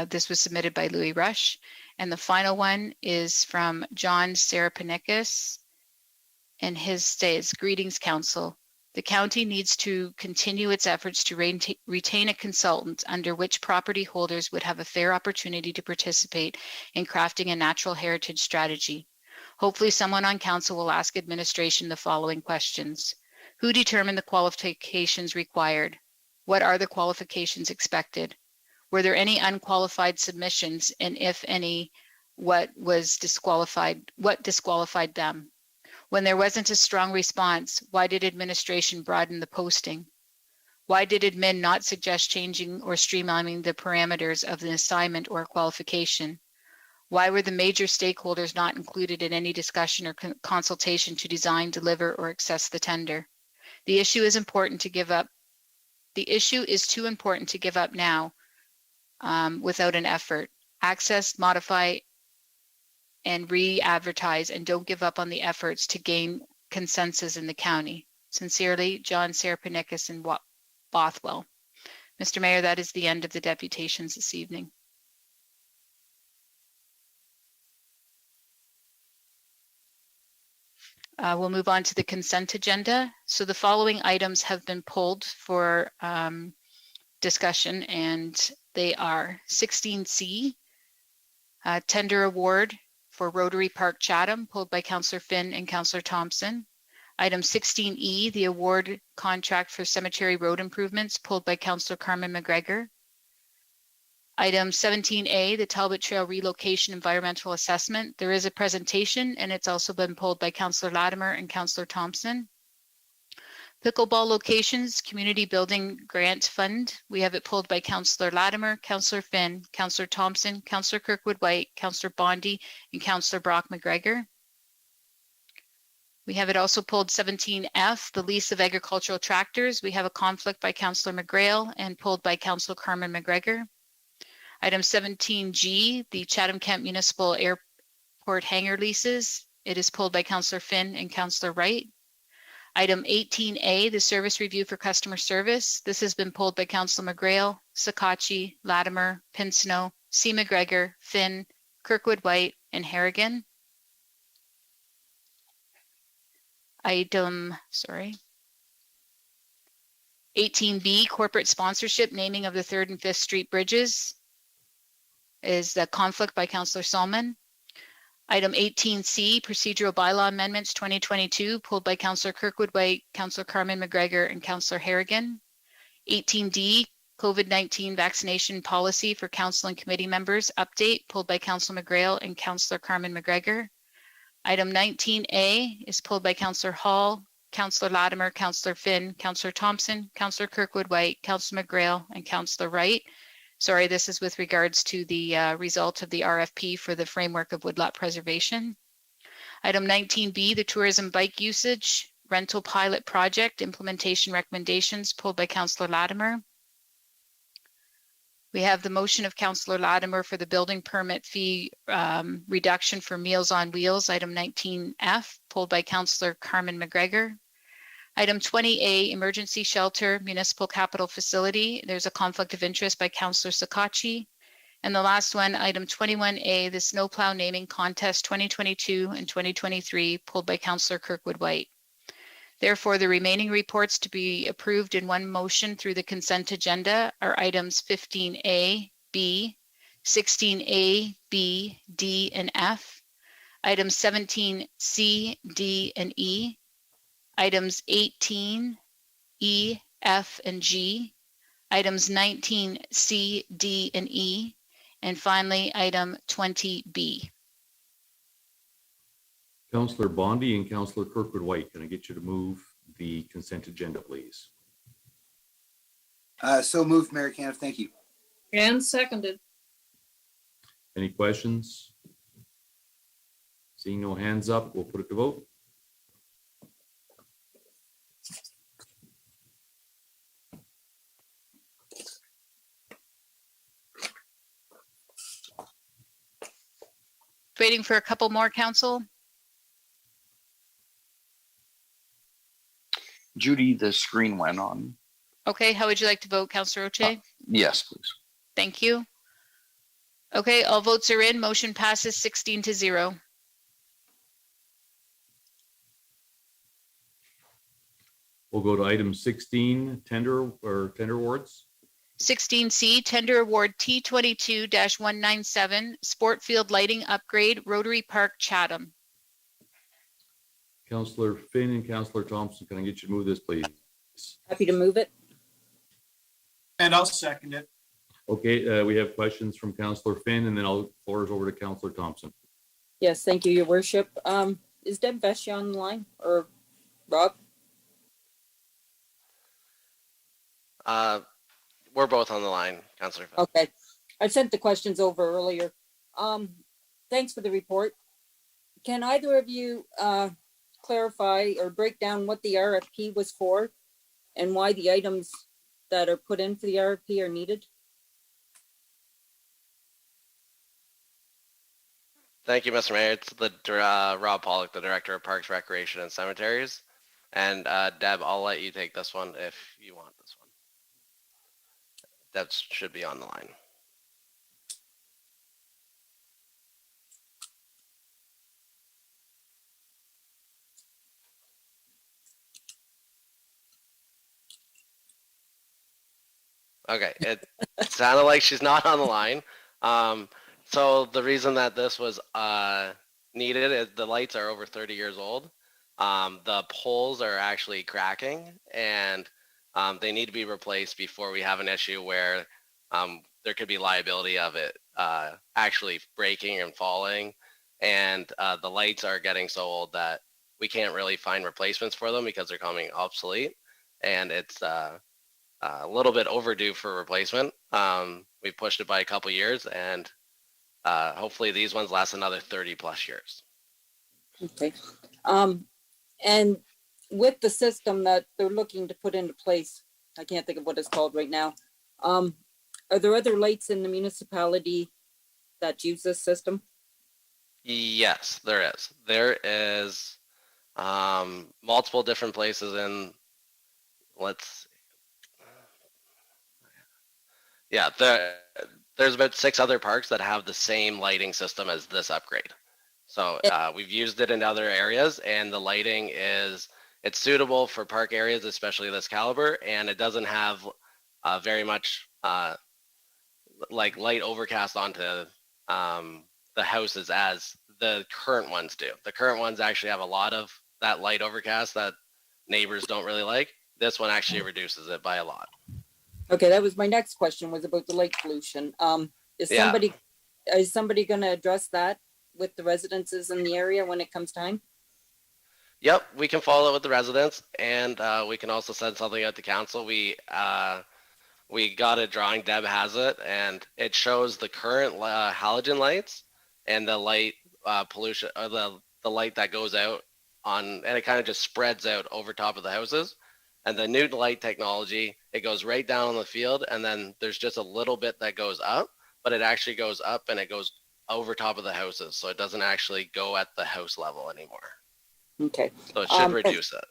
This was submitted by Louis Rush. And the final one is from John Sarapanikis, and his states, Greetings Council. The county needs to continue its efforts to retain a consultant under which property holders would have a fair opportunity to participate in crafting a natural heritage strategy. Hopefully someone on council will ask administration the following questions. Who determined the qualifications required? What are the qualifications expected? Were there any unqualified submissions? And if any, what disqualified them? When there wasn't a strong response, why did administration broaden the posting? Why did admin not suggest changing or streamlining the parameters of the assignment or qualification? Why were the major stakeholders not included in any discussion or consultation to design, deliver, or access the tender? The issue is important to give up. The issue is too important to give up now without an effort. Access, modify, and re-advertise, and don't give up on the efforts to gain consensus in the county. Sincerely, John Sarapanicus and Bothwell. Mr. Mayor, that is the end of the deputations this evening. We'll move on to the consent agenda. So the following items have been pulled for discussion, and they are 16C, tender award for Rotary Park Chatham, pulled by Councillor Finn and Councillor Thompson. Item 16E, the award contract for cemetery road improvements, pulled by Councillor Carmen McGregor. Item 17A, the Talbot Trail relocation environmental assessment. There is a presentation, and it's also been pulled by Councillor Latimer and Councillor Thompson. Pickleball locations, community building grant fund. We have it pulled by Councillor Latimer, Councillor Finn, Councillor Thompson, Councillor Kirkwood-White, Councillor Bondy, and Councillor Brock McGregor. We have it also pulled 17F, the lease of agricultural tractors. We have a conflict by Councillor McGrail and pulled by Councillor Carmen McGregor. Item 17G, the Chatham-Kent Municipal Airport hangar leases. It is pulled by Councillor Finn and Councillor Wright. Item 18A, the service review for customer service. This has been pulled by Councillor McGrail, Sakachi, Latimer, Pinsnow, C. McGregor, Finn, Kirkwood-White, and Harrigan. Item 18B, corporate sponsorship, naming of the 3rd and 5th Street bridges, is the conflict by Councillor Solomon. Item 18C, procedural bylaw amendments 2022, pulled by Councillor Kirkwood-White, Councillor Carmen McGregor, and Councillor Harrigan. 18D, COVID-19 vaccination policy for council and committee members, update, pulled by Councillor McGrail and Councillor Carmen McGregor. Item 19A is pulled by Councillor Hall, Councillor Latimer, Councillor Finn, Councillor Thompson, Councillor Kirkwood-White, Councillor McGrail, and Councillor Wright. Sorry, this is with regards to the result of the RFP for the framework of woodlot preservation. Item 19B, the tourism bike usage rental pilot project implementation recommendations, pulled by Councillor Latimer. We have the motion of Councillor Latimer for the building permit fee reduction for Meals on Wheels, item 19F, pulled by Councillor Carmen McGregor. Item 20A, emergency shelter, municipal capital facility. There's a conflict of interest by Councillor Sakachi. And the last one, item 21A, the snowplow naming contest 2022 and 2023, pulled by Councillor Kirkwood-White. Therefore, the remaining reports to be approved in one motion through the consent agenda are items 15A, B, 16A, B, D, and F, items 17C, D, and E, items 18, E, F, and G, items 19, C, D, and E, and finally, item 20B. Councillor Bondy and Councillor Kirkwood-White, can I get you to move the consent agenda, please? So moved, Mayor Caniff. Thank you. And seconded. Any questions? Seeing no hands up, we'll put it to vote. Waiting for a couple more, Council. Judy, the screen went on. Okay, how would you like to vote, Councillor Oche? Yes, please. Thank you. Okay, all votes are in. Motion passes 16-0. We'll go to item 16, tender awards. 16C, tender award T22-197, sport field lighting upgrade, Rotary Park, Chatham. Councillor Finn and Councillor Thompson, can I get you to move this, please? Happy to move it. And I'll second it. Okay, we have questions from Councillor Finn, and then I'll floor it over to Councillor Thompson. Yes, thank you, Your Worship. Is Deb Vesey on the line, or Rob? We're both on the line, Councillor Finn. Okay, I sent the questions over earlier. Thanks for the report. Can either of you clarify or break down what the RFP was for and why the items that are put in for the RFP are needed? Thank you, Mr. Mayor. It's the Rob Pollock, the Director of Parks, Recreation, and Cemeteries. And Deb, I'll let you take this one if you want this one. Deb should be on the line. Okay, it sounded like she's not on the line. So the reason that this was needed is the lights are over 30 years old. The poles are actually cracking, and they need to be replaced before we have an issue where there could be liability of it actually breaking and falling. And the lights are getting so old that we can't really find replacements for them because they're coming obsolete, and it's a little bit overdue for replacement. We've pushed it by a couple years, and hopefully these ones last another 30 plus years. Okay. And with the system that they're looking to put into place, I can't think of what it's called right now. Are there other lights in the municipality that use this system? Yes, there is. There is multiple different places in, there's about 6 other parks that have the same lighting system as this upgrade. So we've used it in other areas, and the lighting it's suitable for park areas, especially this caliber, and it doesn't have very much like light overcast onto the houses as the current ones do. The current ones actually have a lot of that light overcast that neighbors don't really like. This one actually reduces it by a lot. Okay, that was my next question, was about the light pollution. Is somebody going to address that with the residences in the area when it comes time? Yep, we can follow it with the residents, and we can also send something out to council. We got a drawing, Deb has it, and it shows the current halogen lights and the light pollution, or the light that goes out on, and it kind of just spreads out over top of the houses. And the new light technology, it goes right down on the field, and then there's just a little bit that goes up, but it actually goes up and it goes over top of the houses, so it doesn't actually go at the house level anymore. Okay. So it should reduce it.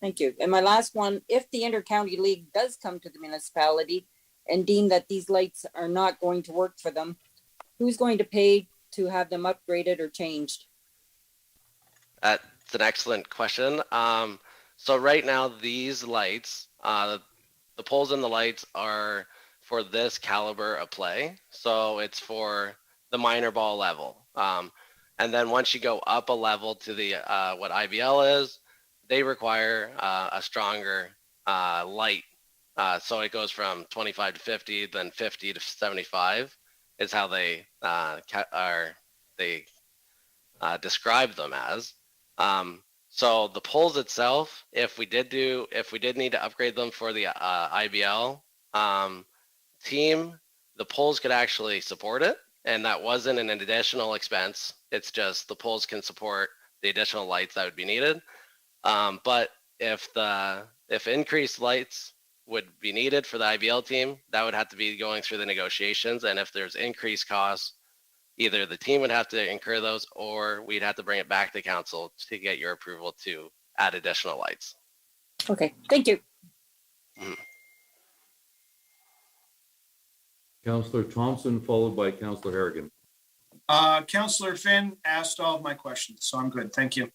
Thank you. And my last one, if the Inter-County League does come to the municipality and deem that these lights are not going to work for them, who's going to pay to have them upgraded or changed? That's an excellent question. So right now, these lights, the poles and the lights are for this caliber of play. So it's for the minor ball level. And then once you go up a level to the what IBL is, they require a stronger light. So it goes from 25 to 50, then 50 to 75 is how they describe them as. So the poles itself, if we did need to upgrade them for the IBL team, the poles could actually support it, and that wasn't an additional expense. It's just the poles can support the additional lights that would be needed. But if increased lights would be needed for the IBL team, that would have to be going through the negotiations. And if there's increased costs, either the team would have to incur those, or we'd have to bring it back to council to get your approval to add additional lights. Okay, thank you. Mm-hmm. Councillor Thompson, followed by Councillor Harrigan. Councillor Finn asked all of my questions, so I'm good. Thank you.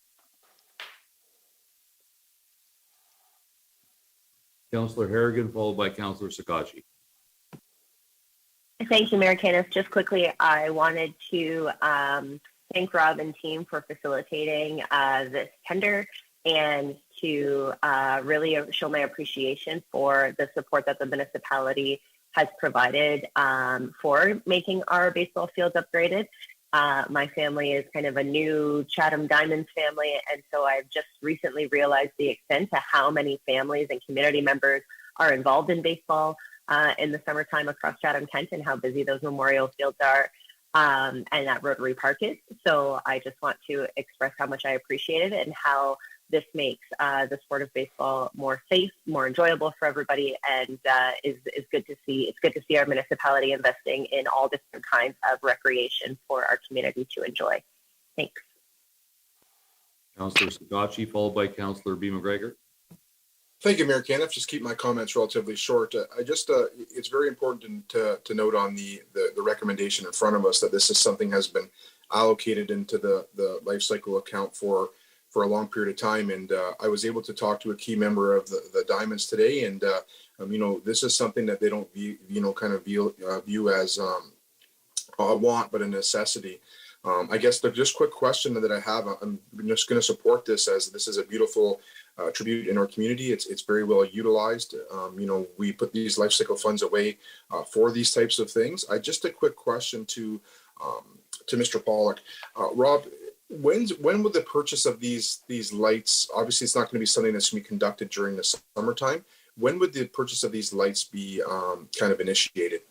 Councillor Harrigan, followed by Councillor Sakachi. Thank you, Mayor Canis. Just quickly, I wanted to thank Rob and team for facilitating this tender. and to really show my appreciation for the support that the municipality has provided for making our baseball fields upgraded. My family is kind of a new Chatham Diamonds family, and so I've just recently realized the extent to how many families and community members are involved in baseball in the summertime across Chatham-Kent, and how busy those memorial fields are and that Rotary Park is. So I just want to express how much I appreciate it and how this makes the sport of baseball more safe, more enjoyable for everybody, and is good to see. It's good to see our municipality investing in all different kinds of recreation for our community to enjoy. Thanks. Councillor Sakachi, followed by Councillor B. McGregor. Thank you, Mayor Caniff. Just keep my comments relatively short. It's very important to note on the recommendation in front of us that this is something has been allocated into the life cycle account for a long period of time. And I was able to talk to a key member of the Diamonds today. And, this is something that they don't view as a want, but a necessity. I guess the just quick question that I have, I'm just going to support this as this is a beautiful tribute in our community. It's very well utilized. We put these life cycle funds away for these types of things. Just a quick question to Mr. Pollock. Rob, when would the purchase of these lights, obviously it's not going to be something that's going to be conducted during the summertime. When would the purchase of these lights be kind of initiated?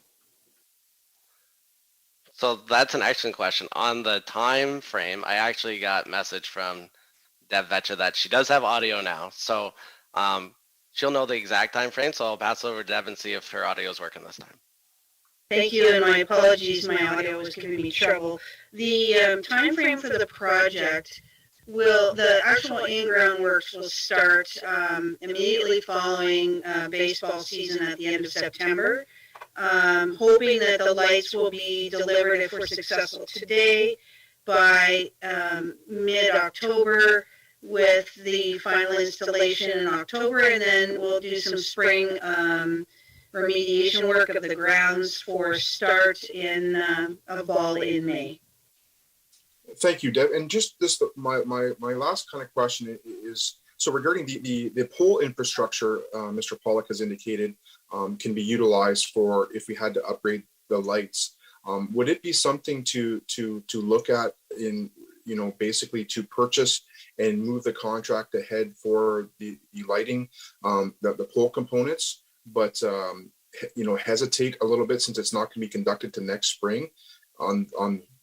So that's an excellent question. On the time frame, I actually got a message from Deb Vetcha that she does have audio now. So she'll know the exact time frame. So I'll pass over to Deb and see if her audio is working this time. Thank you, and my apologies, my audio was giving me trouble. The time frame for the project the actual in-ground works will start immediately following baseball season at the end of September. Hoping that the lights will be delivered, if we're successful today, by mid-October, with the final installation in October, and then we'll do some spring remediation work of the grounds for start in a ball in May. Thank you, Deb. And just this, my last kind of question is, so regarding the pole infrastructure, Mr. Pollock has indicated can be utilized for if we had to upgrade the lights. Would it be something to look at in, basically to purchase and move the contract ahead for the lighting, the pole components, but hesitate a little bit since it's not going to be conducted to next spring on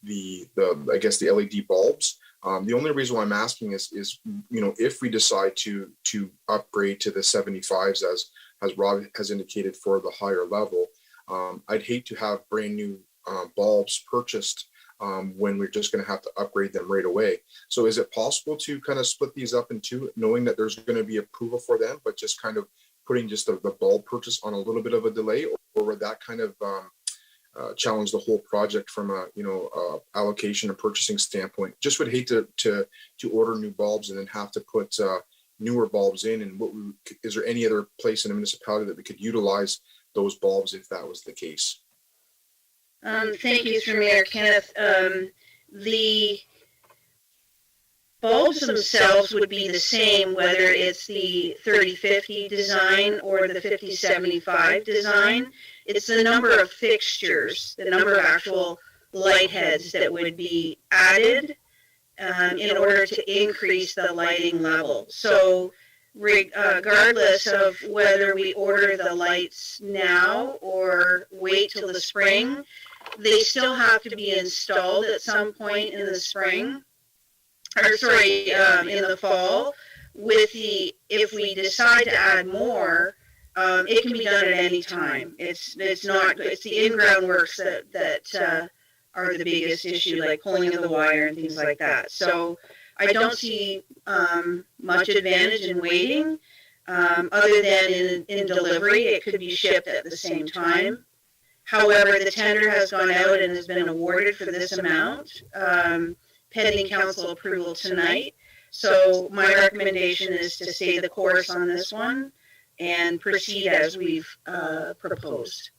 the I guess the LED bulbs. The only reason why I'm asking is if we decide to upgrade to the 75s as Rob has indicated for the higher level, I'd hate to have brand new bulbs purchased when we're just going to have to upgrade them right away. So is it possible to kind of split these up in two, knowing that there's going to be approval for them, but just kind of putting just the bulb purchase on a little bit of a delay, or would that kind of challenge the whole project from a allocation and purchasing standpoint? Just would hate to order new bulbs and then have to put newer bulbs in. And is there any other place in a municipality that we could utilize those bulbs if that was the case? Thank you, through Mayor Kenneth. The bulbs themselves would be the same whether it's the 3050 design or the 5075 design. It's the number of fixtures, the number of actual light heads that would be added in order to increase the lighting level. So regardless of whether we order the lights now or wait till the spring, they still have to be installed at some point in the spring, or sorry, in the fall. If we decide to add more, it can be done at any time. It's the in-ground works that are the biggest issue, like pulling of the wire and things like that. So I don't see much advantage in waiting, other than in delivery. It could be shipped at the same time. However, the tender has gone out and has been awarded for this amount, pending council approval tonight. So my recommendation is to stay the course on this one and proceed as we've proposed.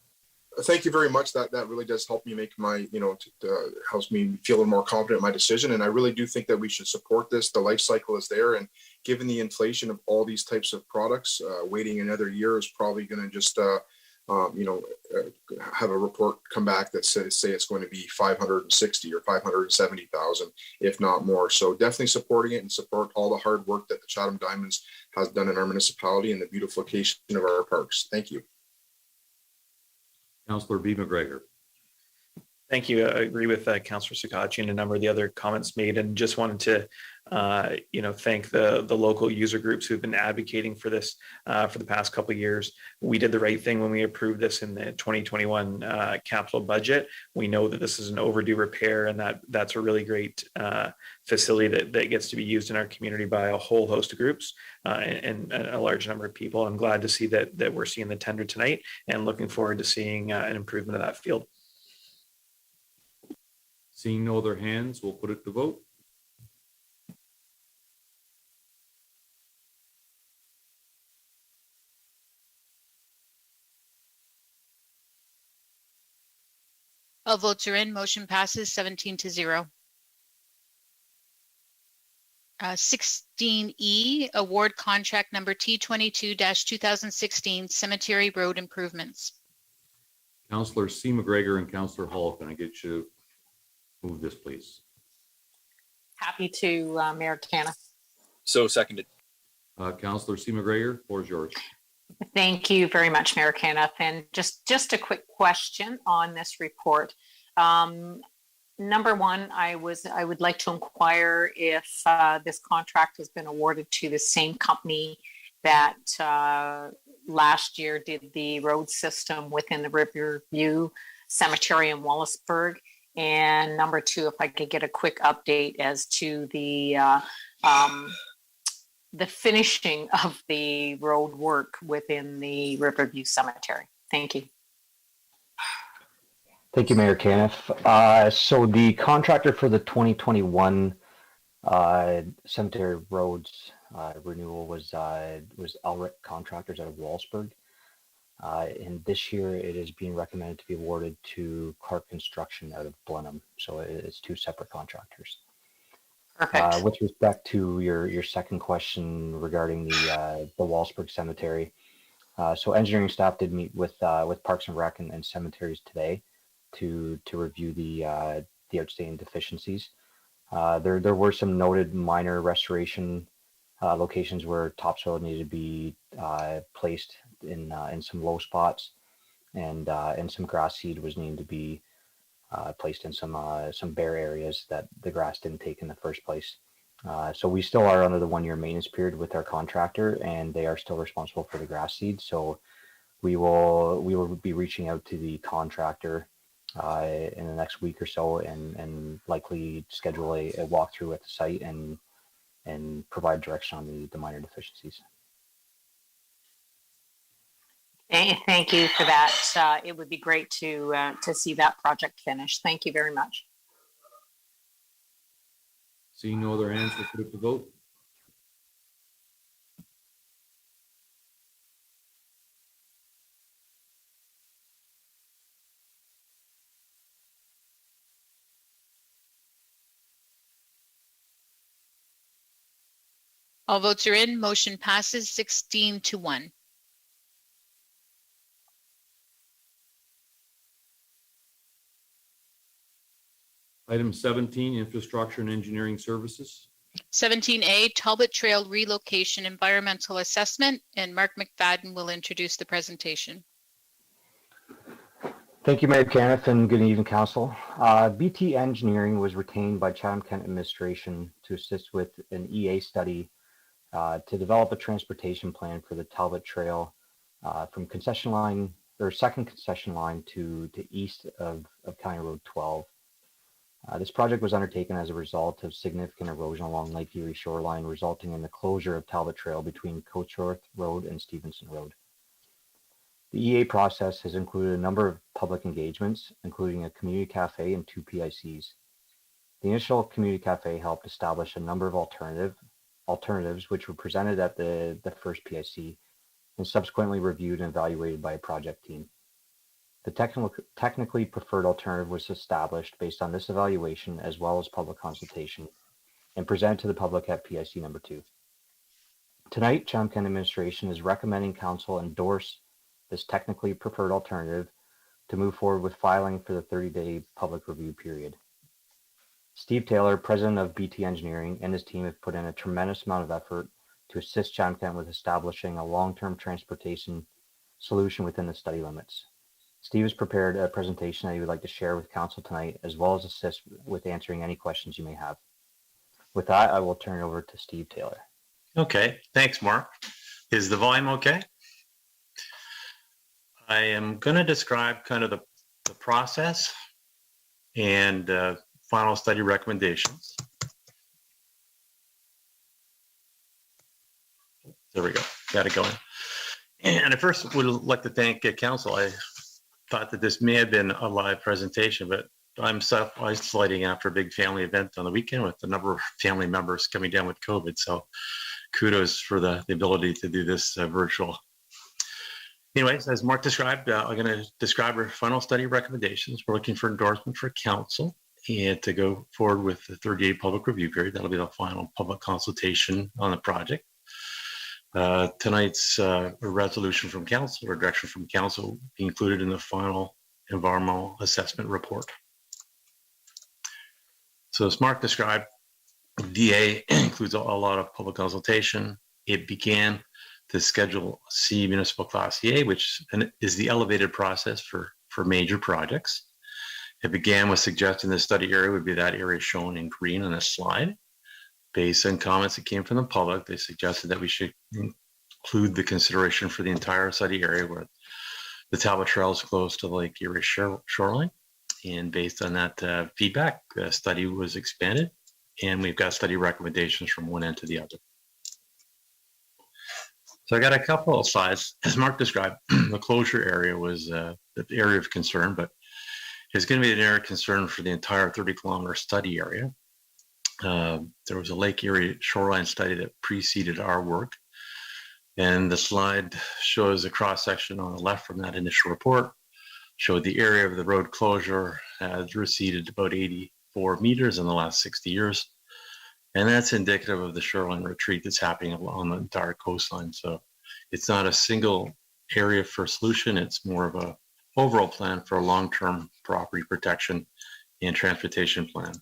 Thank you very much. That really does help me make my, helps me feel a little more confident in my decision. And I really do think that we should support this. The life cycle is there, and given the inflation of all these types of products, waiting another year is probably going to just, have a report come back that says, say it's going to be 560 or 570,000, if not more. So definitely supporting it and support all the hard work that the Chatham Diamonds has done in our municipality and the beautification of our parks. Thank you. Councillor B. McGregor. Thank you. I agree with Councillor Sakachi and a number of the other comments made, and just wanted to, thank the local user groups who've been advocating for this for the past couple of years. We did the right thing when we approved this in the 2021 capital budget. We know that this is an overdue repair, and that's a really great facility that gets to be used in our community by a whole host of groups and a large number of people. I'm glad to see that we're seeing the tender tonight, and looking forward to seeing an improvement of that field. Seeing no other hands, we'll put it to vote. All votes are in. Motion passes 17-0. 16E, award contract number T22-2016 Cemetery Road Improvements. Councillor C. McGregor and Councillor Hall, can I get you to move this, please? Happy to, Mayor Canna. So seconded. Councillor C. McGregor, floor is yours. Thank you very much, Mayor Canna. And just a quick question on this report. Number one, I would like to inquire if this contract has been awarded to the same company that last year did the road system within the Riverview Cemetery in Wallaceburg. And number two, if I could get a quick update as to the finishing of the road work within the Riverview Cemetery. Thank you. Thank you, Mayor Caniff. So the contractor for the 2021 cemetery roads renewal was Elric Contractors out of Wallaceburg. And this year it is being recommended to be awarded to Clark Construction out of Blenheim. So it's two separate contractors. Perfect. With respect to your second question regarding the Wallaceburg Cemetery, so engineering staff did meet with Parks and Rec and cemeteries today to review the outstanding deficiencies. There were some noted minor restoration locations where topsoil needed to be placed in some low spots, and some grass seed was needed to be placed in some bare areas that the grass didn't take in the first place. So we still are under the 1-year maintenance period with our contractor, and they are still responsible for the grass seed. So we will be reaching out to the contractor in the next week or so, and likely schedule a walkthrough at the site and provide direction on the minor deficiencies. Thank you for that. It would be great to see that project finished. Thank you very much. Seeing no other hands, we'll put it to vote. All votes are in. Motion passes 16-1. Item 17, infrastructure and engineering services. 17A, Talbot Trail Relocation Environmental Assessment, and Mark McFadden will introduce the presentation. Thank you, Mayor Caniff, and good evening, Council. BT Engineering was retained by Chatham-Kent Administration to assist with an EA study to develop a transportation plan for the Talbot Trail from concession line or second concession line to east of County Road 12. This project was undertaken as a result of significant erosion along Lake Erie shoreline, resulting in the closure of Talbot Trail between Coatsworth Road and Stevenson Road. The EA process has included a number of public engagements, including a community cafe and 2 PICs. The initial community cafe helped establish a number of alternatives which were presented at the first PIC and subsequently reviewed and evaluated by a project team. The technically preferred alternative was established based on this evaluation as well as public consultation and presented to the public at PIC number 2. Tonight, Chatham-Kent administration is recommending council endorse this technically preferred alternative to move forward with filing for the 30-day public review period. Steve Taylor, president of BT Engineering, and his team have put in a tremendous amount of effort to assist Chatham-Kent with establishing a long-term transportation solution within the study limits. Steve has prepared a presentation that he would like to share with council tonight, as well as assist with answering any questions you may have. With that, I will turn it over to Steve Taylor. Okay, thanks, Mark. Is the volume okay? I am going to describe kind of the process and final study recommendations. There we go, got it going. And I first would like to thank council. I thought that this may have been a live presentation, but I'm self-isolating after a big family event on the weekend with a number of family members coming down with COVID. So kudos for the ability to do this virtual. Anyways, as Mark described, I'm going to describe our final study recommendations. We're looking for endorsement for council and to go forward with the 30-day public review period. That'll be the final public consultation on the project. Tonight's resolution from council or direction from council will be included in the final environmental assessment report. So as Mark described, DA includes a lot of public consultation. It began the Schedule C Municipal Class EA, which is the elevated process for major projects. It began with suggesting the study area would be that area shown in green on this slide. Based on comments that came from the public, they suggested that we should include the consideration for the entire study area where the Talbot Trail is close to the Lake Erie shoreline. And based on that feedback, the study was expanded, and we've got study recommendations from one end to the other. So I got a couple of slides. As Mark described, the closure area was the area of concern, but it's going to be an area of concern for the entire 30-kilometer study area. There was a Lake Erie shoreline study that preceded our work, and the slide shows a cross-section on the left from that initial report, showed the area of the road closure has receded about 84 meters in the last 60 years. And that's indicative of the shoreline retreat that's happening along the entire coastline. So it's not a single area for solution. It's more of a overall plan for a long-term property protection and transportation plan.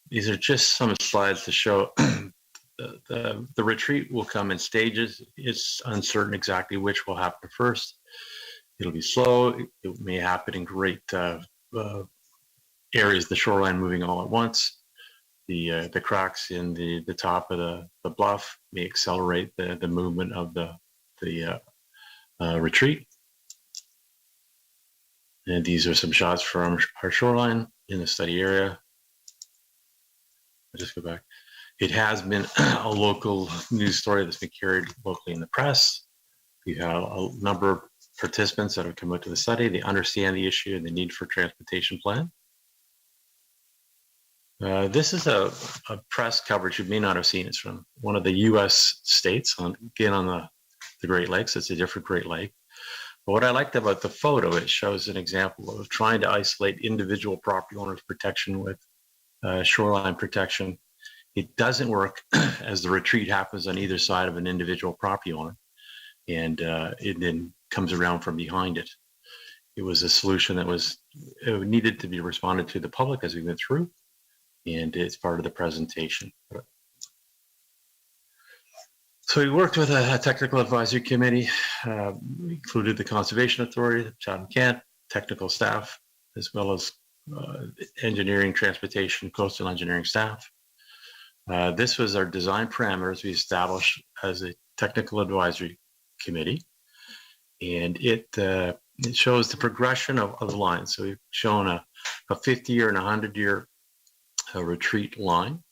These are just some slides to show the retreat will come in stages. It's uncertain exactly which will happen first. It'll be slow. It may happen in great areas, the shoreline moving all at once. The cracks in the top of the bluff may accelerate the movement of the retreat. And these are some shots from our shoreline in the study area. I'll just go back. It has been a local news story that's been carried locally in the press. We've had a number of participants that have come out to the study. They understand the issue and the need for a transportation plan. This is a press coverage you may not have seen. It's from one of the U.S. states, again on the Great Lakes. It's a different Great Lake. But what I liked about the photo, it shows an example of trying to isolate individual property owners' protection with shoreline protection. It doesn't work as the retreat happens on either side of an individual property owner, and it then comes around from behind it. It was a solution that it needed to be responded to the public as we went through, and it's part of the presentation. So we worked with a technical advisory committee. We included the Conservation Authority, the Chatham-Kent, technical staff, as well as engineering, transportation, coastal engineering staff. This was our design parameters we established as a technical advisory committee. And it shows the progression of the line. So we've shown a 50-year and 100-year retreat line.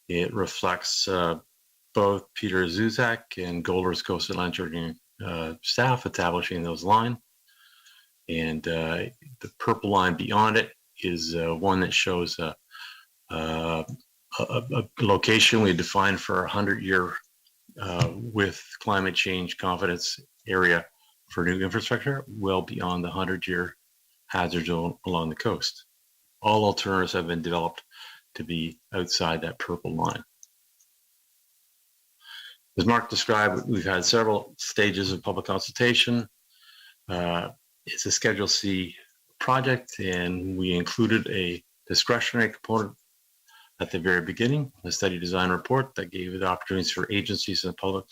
It reflects both Peter Zuzak and Golders Coastal Engineering staff establishing those lines. And the purple line beyond it is one that shows a location we defined for a 100-year with climate change confidence area for new infrastructure, well beyond the 100-year hazard zone along the coast. All alternatives have been developed to be outside that purple line. As Mark described, we've had several stages of public consultation. It's a Schedule C project, and we included a discretionary component at the very beginning, a study design report that gave the opportunities for agencies and the public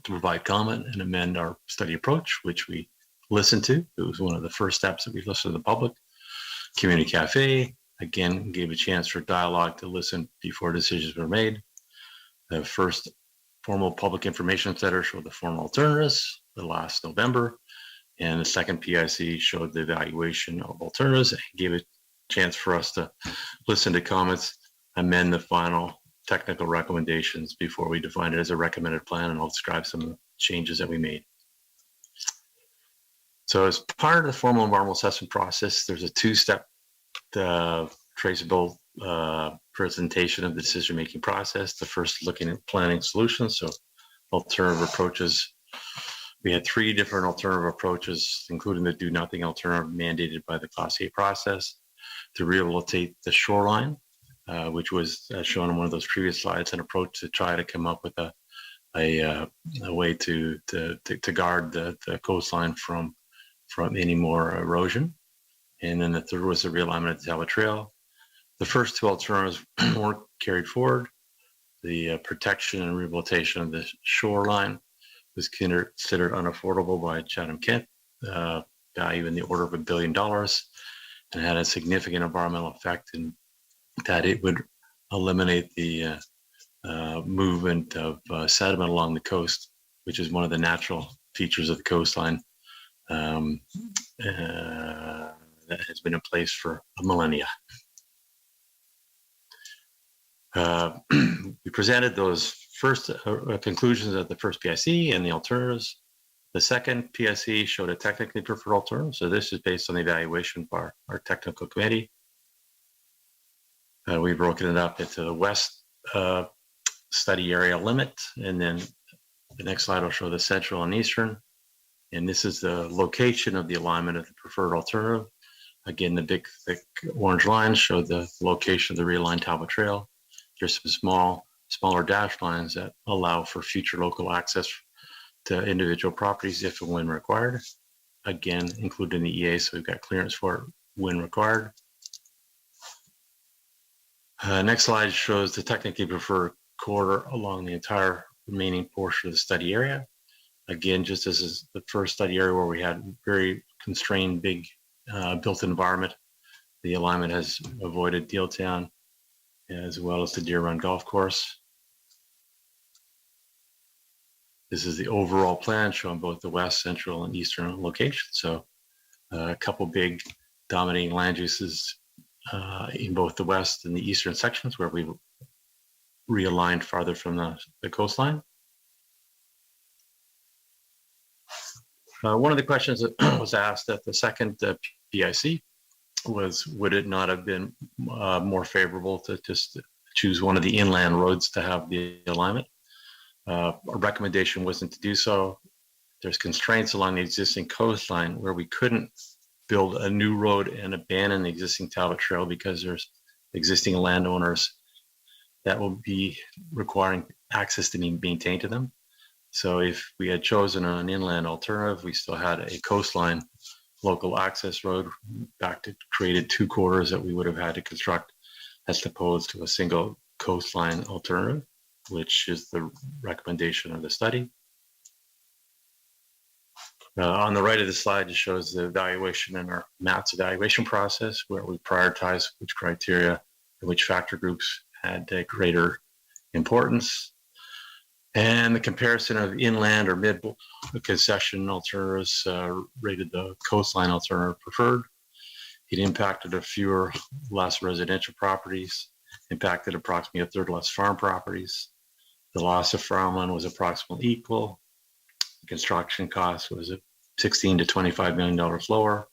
to provide comment and amend our study approach, which we listened to. It was one of the first steps that we listened to the public. Community Cafe, again, gave a chance for dialogue to listen before decisions were made. The first formal public information center showed the formal alternatives the last November, and the second PIC showed the evaluation of alternatives and gave a chance for us to listen to comments, amend the final technical recommendations before we define it as a recommended plan, and I'll describe some of the changes that we made. So as part of the formal environmental assessment process, there's a two-step traceable presentation of the decision-making process. The first looking at planning solutions, so alternative approaches. We had 3 different alternative approaches, including the do nothing alternative mandated by the Class A process, to rehabilitate the shoreline, which was shown on one of those previous slides, an approach to try to come up with a way to guard the coastline from any more erosion. And then the third was the realignment of the Talbot Trail. The first 2 alternatives weren't carried forward. The protection and rehabilitation of the shoreline was considered unaffordable by Chatham-Kent, value in the order of $1 billion, and had a significant environmental effect in that it would eliminate the movement of sediment along the coast, which is one of the natural features of the coastline that has been in place for a millennia. We presented those first conclusions of the first PIC and the alternatives. The second PIC showed a technically preferred alternative. So this is based on the evaluation by our technical committee. We've broken it up into the west study area limit, and then the next slide will show the central and eastern. And this is the location of the alignment of the preferred alternative. Again, the big thick orange lines show the location of the realigned Talbot Trail. There's some smaller dashed lines that allow for future local access to individual properties if and when required. Again, included in the EA, so we've got clearance for it when required. Next slide shows the technically preferred corridor along the entire remaining portion of the study area. Again, just as is the first study area where we had very constrained big built environment, the alignment has avoided Dealtown as well as the Deer Run Golf Course. This is the overall plan showing both the west, central, and eastern locations. So a couple big dominating land uses in both the west and the eastern sections where we've realigned farther from the coastline. One of the questions that was asked at the second PIC was, would it not have been more favorable to just choose one of the inland roads to have the alignment? Our recommendation wasn't to do so. There's constraints along the existing coastline where we couldn't build a new road and abandon the existing Talbot Trail because there's existing landowners that will be requiring access to be maintained to them. So if we had chosen an inland alternative, we still had a coastline local access road back to created 2 corridors that we would have had to construct as opposed to a single coastline alternative, which is the recommendation of the study. On the right of the slide, it shows the evaluation in our MATS evaluation process, where we prioritize which criteria and which factor groups had greater importance. And the comparison of inland or mid-concession alternatives rated the coastline alternative preferred. It impacted a fewer, less residential properties, impacted approximately a third less farm properties. The loss of farmland was approximately equal. The construction cost was $16 to $25 million lower.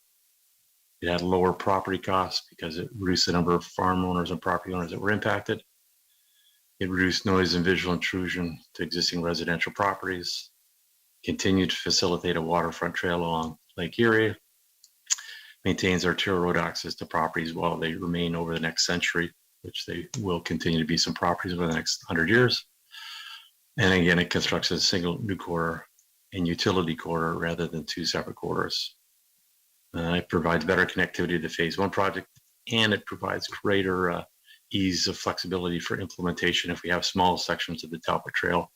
It had lower property costs because it reduced the number of farm owners and property owners that were impacted. It reduced noise and visual intrusion to existing residential properties, continued to facilitate a waterfront trail along Lake Erie, maintains arterial road access to properties while they remain over the next century, which they will continue to be some properties over the next 100 years. And again, it constructs a single new corridor and utility corridor rather than two separate corridors. It provides better connectivity to the phase one project, and it provides greater ease of flexibility for implementation if we have small sections of the Talbot Trail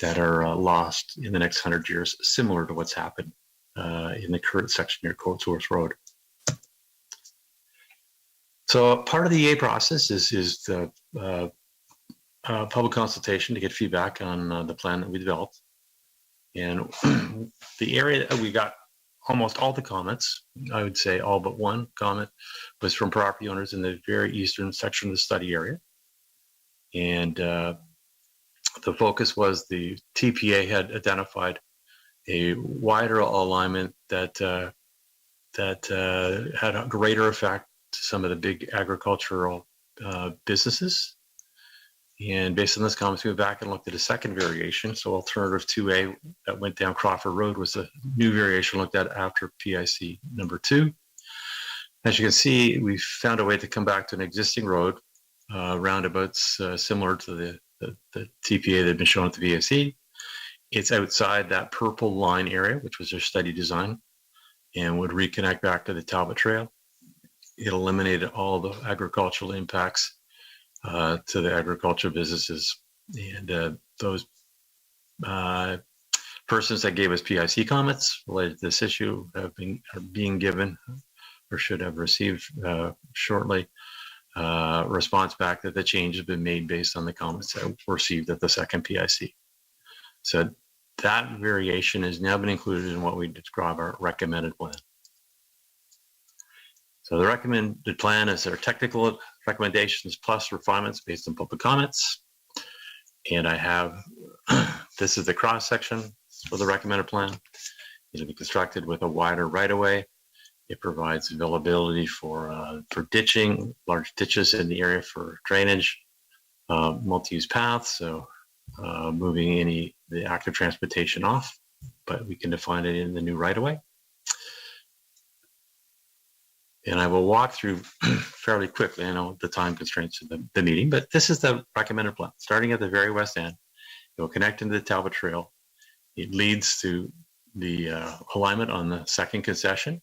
that are lost in the next 100 years, similar to what's happened in the current section near Coatsworth Road. So part of the EA process is the public consultation to get feedback on the plan that we developed. And the area that we got almost all the comments, I would say all but one comment, was from property owners in the very eastern section of the study area. And the focus was the TPA had identified a wider alignment that had a greater effect to some of the big agricultural businesses. And based on this comments, we went back and looked at a second variation. So alternative 2A that went down Crawford Road was a new variation looked at after PIC number 2. As you can see, we found a way to come back to an existing road, roundabouts similar to the TPA that had been shown at the VSE. It's outside that purple line area, which was their study design, and would reconnect back to the Talbot Trail. It eliminated all the agricultural impacts to the agricultural businesses. And those persons that gave us PIC comments related to this issue are being given or should have received shortly response back that the change has been made based on the comments that were received at the second PIC. So that variation has now been included in what we describe our recommended plan. So the recommended plan is our technical recommendations plus refinements based on public comments. And I have, this is the cross section for the recommended plan. It'll be constructed with a wider right-of-way. It provides availability for ditching, large ditches in the area for drainage, multi-use paths, so moving the active transportation off, but we can define it in the new right-of-way. And I will walk through fairly quickly. I know the time constraints of the meeting, but this is the recommended plan. Starting at the very west end, it will connect into the Talbot Trail. It leads to the alignment on the second concession.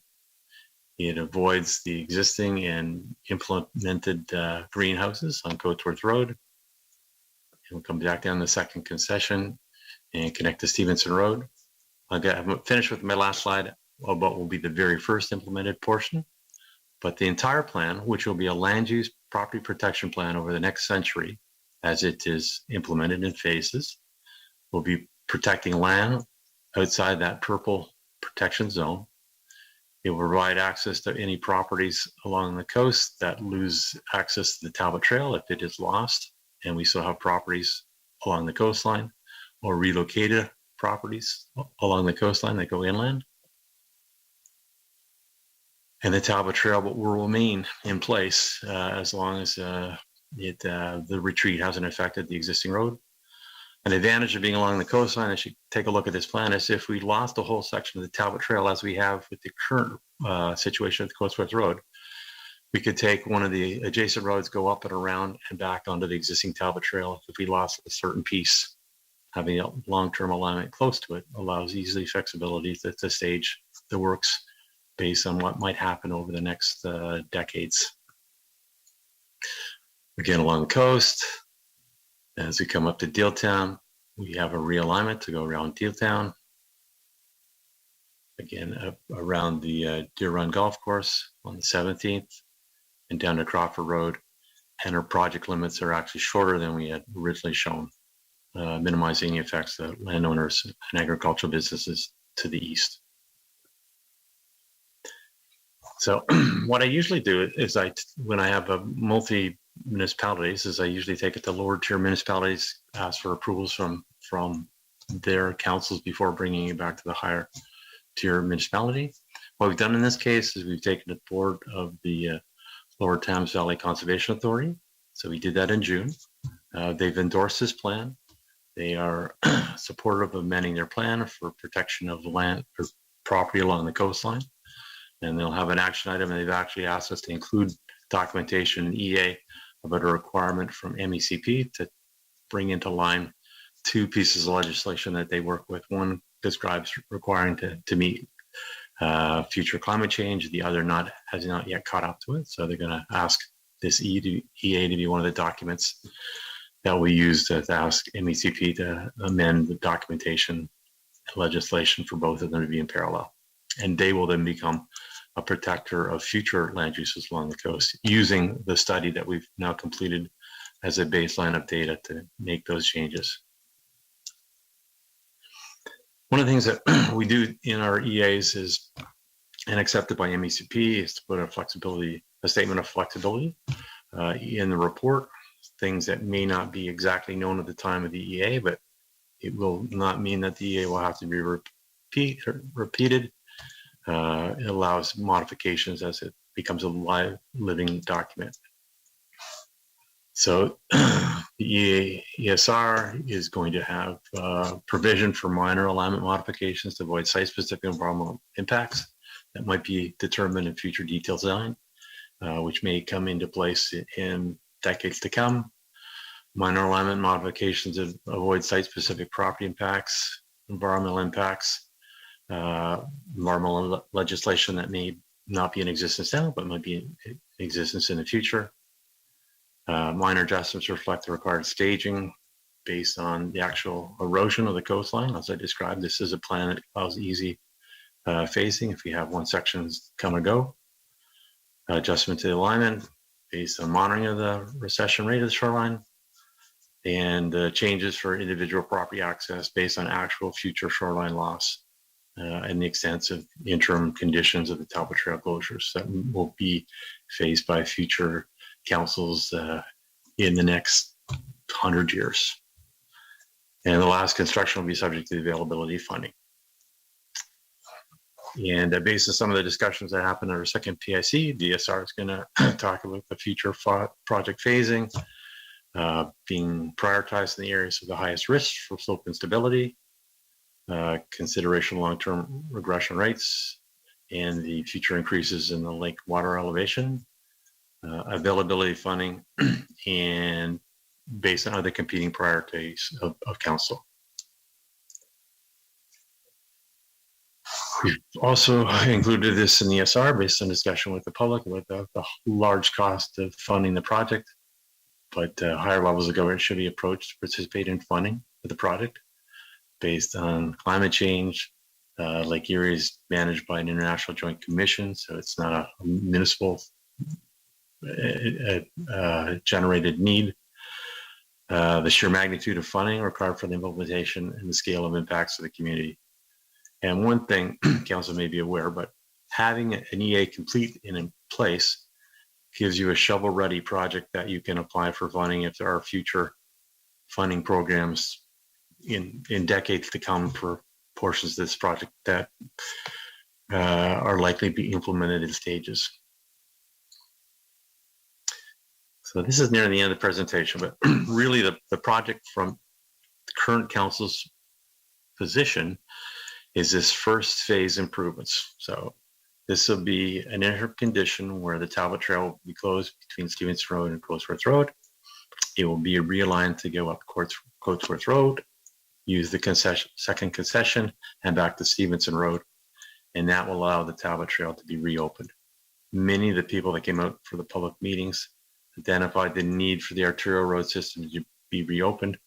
It avoids the existing and implemented greenhouses on Coatsworth Road. It will come back down the second concession and connect to Stevenson Road. I'm finished with my last slide of what will be the very first implemented portion. But the entire plan, which will be a land use property protection plan over the next century, as it is implemented in phases, will be protecting land outside that purple protection zone. It will provide access to any properties along the coast that lose access to the Talbot Trail if it is lost, and we still have properties along the coastline or relocated properties along the coastline that go inland. And the Talbot Trail will remain in place as long as the retreat hasn't affected the existing road. An advantage of being along the coastline, as you take a look at this plan, is if we lost a whole section of the Talbot Trail as we have with the current situation at the Coatsworth Road, we could take one of the adjacent roads, go up and around and back onto the existing Talbot Trail if we lost a certain piece. Having a long-term alignment close to it allows easy flexibility to stage the works based on what might happen over the next decades. Again, along the coast, as we come up to Dealtown, we have a realignment to go around Dealtown. Again, around the Deer Run Golf Course on the 17th and down to Crawford Road. And our project limits are actually shorter than we had originally shown, minimizing the effects of landowners and agricultural businesses to the east. So what I usually do is when I have a multi-municipalities, is I usually take it to lower tier municipalities, ask for approvals from their councils before bringing it back to the higher tier municipality. What we've done in this case is we've taken the board of the Lower Thames Valley Conservation Authority. So we did that in June. They've endorsed this plan. They are supportive of amending their plan for protection of land or property along the coastline. And they'll have an action item, and they've actually asked us to include documentation in EA about a requirement from MECP to bring into line two pieces of legislation that they work with. One describes requiring to meet future climate change. The other has not yet caught up to it. So they're going to ask this EA to be one of the documents that we use to ask MECP to amend the documentation legislation for both of them to be in parallel. And they will then become a protector of future land uses along the coast using the study that we've now completed as a baseline of data to make those changes. One of the things that we do in our EAs is, and accepted by MECP, is to put a statement of flexibility in the report, things that may not be exactly known at the time of the EA, but it will not mean that the EA will have to be repeated. It allows modifications as it becomes a live living document. So the ESR is going to have provision for minor alignment modifications to avoid site-specific environmental impacts that might be determined in future detailed design, which may come into place in decades to come. Minor alignment modifications to avoid site-specific property impacts, environmental impacts, environmental legislation that may not be in existence now, but might be in existence in the future. Minor adjustments reflect the required staging based on the actual erosion of the coastline. As I described, this is a plan that allows easy phasing if you have one section come and go. Adjustment to the alignment based on monitoring of the recession rate of the shoreline, and changes for individual property access based on actual future shoreline loss and the extensive interim conditions of the Talbot Trail closures that will be faced by future councils in the next 100 years. And the last construction will be subject to the availability of funding. And based on some of the discussions that happened at our second PIC, DSR is going to talk about the future project phasing, being prioritized in the areas of the highest risk for slope instability, consideration of long-term regression rates, and the future increases in the lake water elevation, availability of funding, and based on other competing priorities of council. We've also included this in the ESR based on discussion with the public about the large cost of funding the project, but higher levels of government should be approached to participate in funding for the project based on climate change. Lake Erie is managed by an international joint commission, so it's not a municipal generated need. The sheer magnitude of funding required for the implementation and the scale of impacts to the community. And one thing council may be aware, but having an EA complete and in place gives you a shovel-ready project that you can apply for funding if there are future funding programs in decades to come for portions of this project that are likely to be implemented in stages. So this is near the end of the presentation, but really the project from the current council's position is this first phase improvements. So this will be an interim condition where the Talbot Trail will be closed between Stevenson Road and Coatsworth Road. It will be realigned to go up Coatsworth Road, use the second concession, and back to Stevenson Road. And that will allow the Talbot Trail to be reopened. Many of the people that came out for the public meetings identified the need for the arterial road system to be reopened,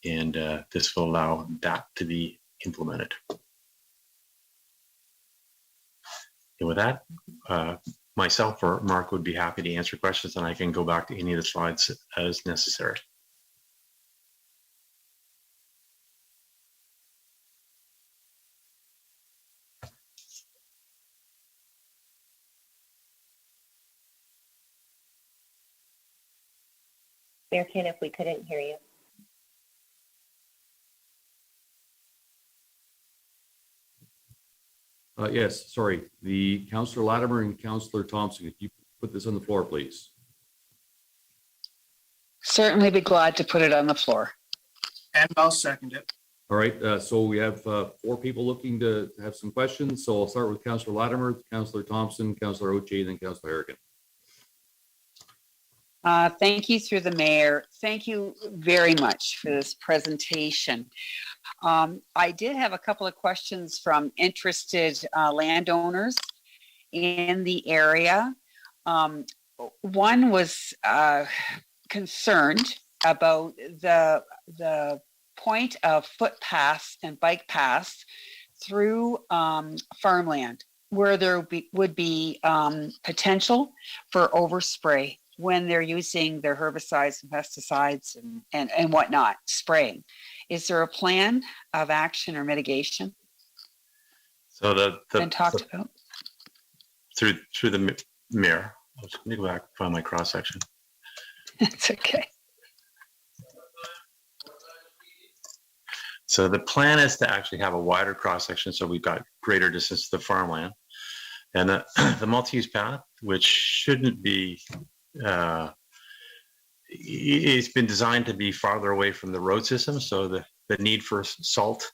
and this will allow that to be implemented. And with that, myself or Mark would be happy to answer questions, and I can go back to any of the slides as necessary. Mayor Kaniff, we couldn't hear you. Yes, sorry. The Councillor Latimer and Councillor Thompson, if you put this on the floor, please. Certainly be glad to put it on the floor. And I'll second it. All right, so we have 4 people looking to have some questions. So I'll start with Councillor Latimer, Councillor Thompson, Councillor Oche, and then Councillor Harrigan. Thank you through the mayor. Thank you very much for this presentation. I did have a couple of questions from interested landowners in the area. One was concerned about the point of footpaths and bike paths through farmland where there would be potential for overspray when they're using their herbicides and pesticides and whatnot, spraying. Is there a plan of action or mitigation? So been talked about through the mirror. Let me go back and find my cross section. It's okay. So the plan is to actually have a wider cross section, so we've got greater distance to the farmland, and the multi-use path, which shouldn't be. It's been designed to be farther away from the road system, so the need for salt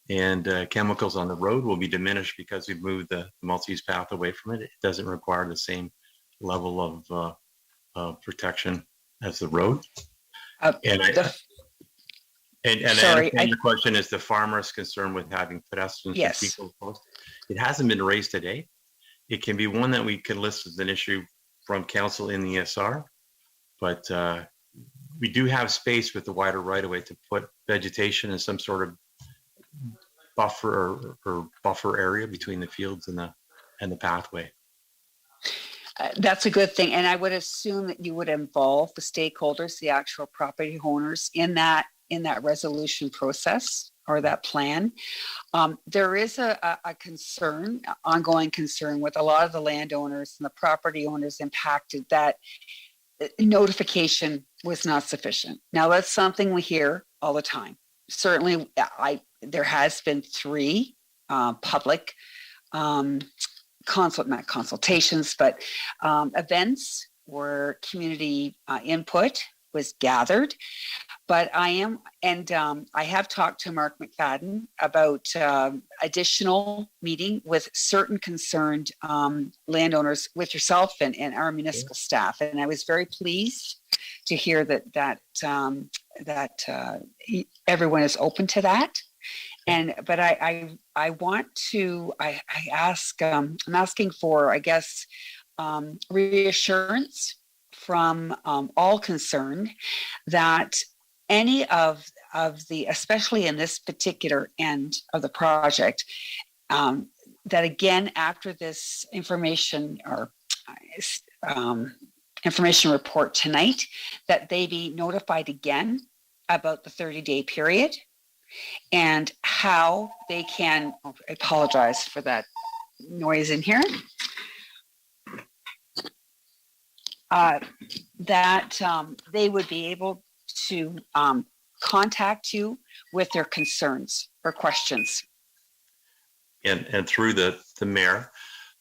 and chemicals on the road will be diminished because we've moved the multi-use path away from it. It doesn't require the same level of protection as the road. And the question is the farmer's concerned with having pedestrians and people close. It hasn't been raised today. It can be one that we can list as an issue from council in the ESR, but we do have space with the wider right-of-way to put vegetation in some sort of buffer or buffer area between the fields and the pathway. That's a good thing, and I would assume that you would involve the stakeholders, the actual property owners, in that resolution process or that plan. There is a concern, ongoing concern with a lot of the landowners and the property owners impacted that notification was not sufficient. Now that's something we hear all the time. Certainly, there has been 3 public not consultations, but events where community input was gathered. But I have talked to Mark McFadden about additional meeting with certain concerned landowners, with yourself and our municipal staff. And I was very pleased to hear that everyone is open to that. But I'm asking for, I guess, reassurance from all concerned that any of the, especially in this particular end of the project, that again, after this information or information report tonight, that they be notified again about the 30-day period and how they can, I apologize for that noise in here, that they would be able to contact you with their concerns or questions. And through the mayor,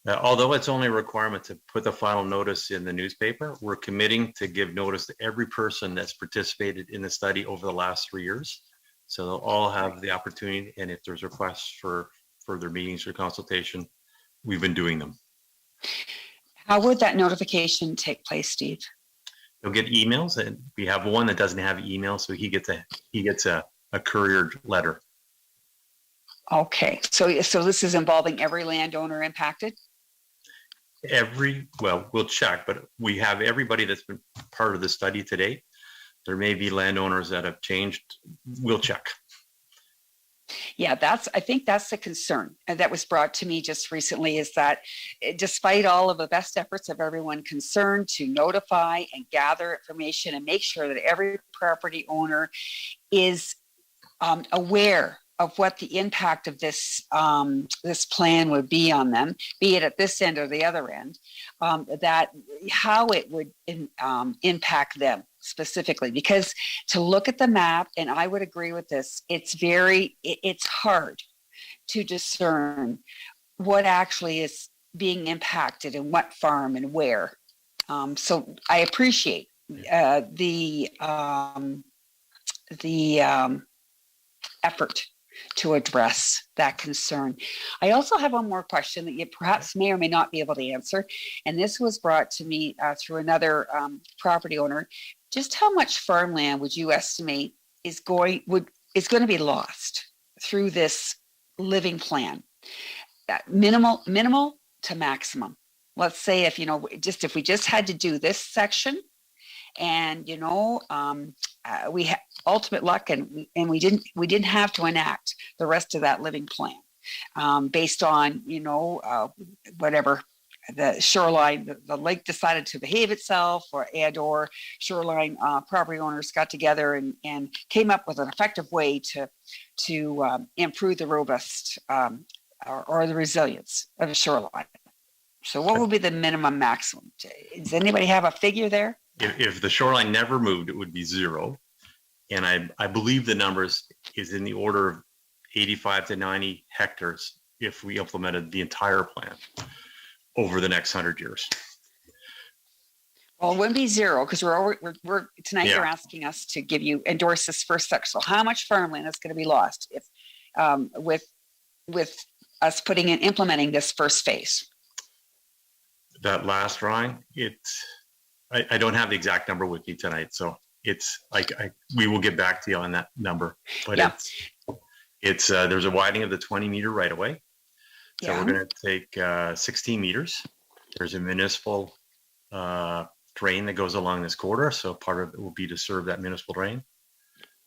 although it's only a requirement to put the final notice in the newspaper, we're committing to give notice to every person that's participated in the study over the last 3 years. So they'll all have the opportunity, and if there's requests for further meetings or consultation, we've been doing them. How would that notification take place, Steve? They'll get emails, and we have one that doesn't have email, so he gets a couriered letter. Okay, so this is involving every landowner impacted? Well, we'll check, but we have everybody that's been part of the study to date. There may be landowners that have changed. We'll check. Yeah, I think that's the concern that was brought to me just recently, is that despite all of the best efforts of everyone concerned to notify and gather information and make sure that every property owner is aware of what the impact of this plan would be on them, be it at this end or the other end, that how it would impact them specifically. Because to look at the map, and I would agree with this, it's hard to discern what actually is being impacted and what farm and where. So I appreciate the effort to address that concern. I also have one more question that you perhaps may or may not be able to answer. And this was brought to me through another property owner. Just how much farmland would you estimate is going to be lost through this living plan? Minimal to maximum. Let's say if we just had to do this section, and we had ultimate luck, and we didn't have to enact the rest of that living plan based on whatever the shoreline, the lake decided to behave itself, or shoreline property owners got together and came up with an effective way to improve the robust or the resilience of the shoreline. So what would be the minimum maximum? Does anybody have a figure there? If the shoreline never moved, it would be 0. And I believe the numbers is in the order of 85 to 90 hectares if we implemented the entire plan over the next 100 years. Well, it wouldn't be 0 because we're tonight you're asking us to endorse this first section. So how much farmland is going to be lost if with us implementing this first phase? That last drawing, I don't have the exact number with me tonight, so it's like we will get back to you on that number. But it's there's a widening of the 20-meter right of way. So we're going to take 16 meters. There's a municipal drain that goes along this corridor, so part of it will be to serve that municipal drain.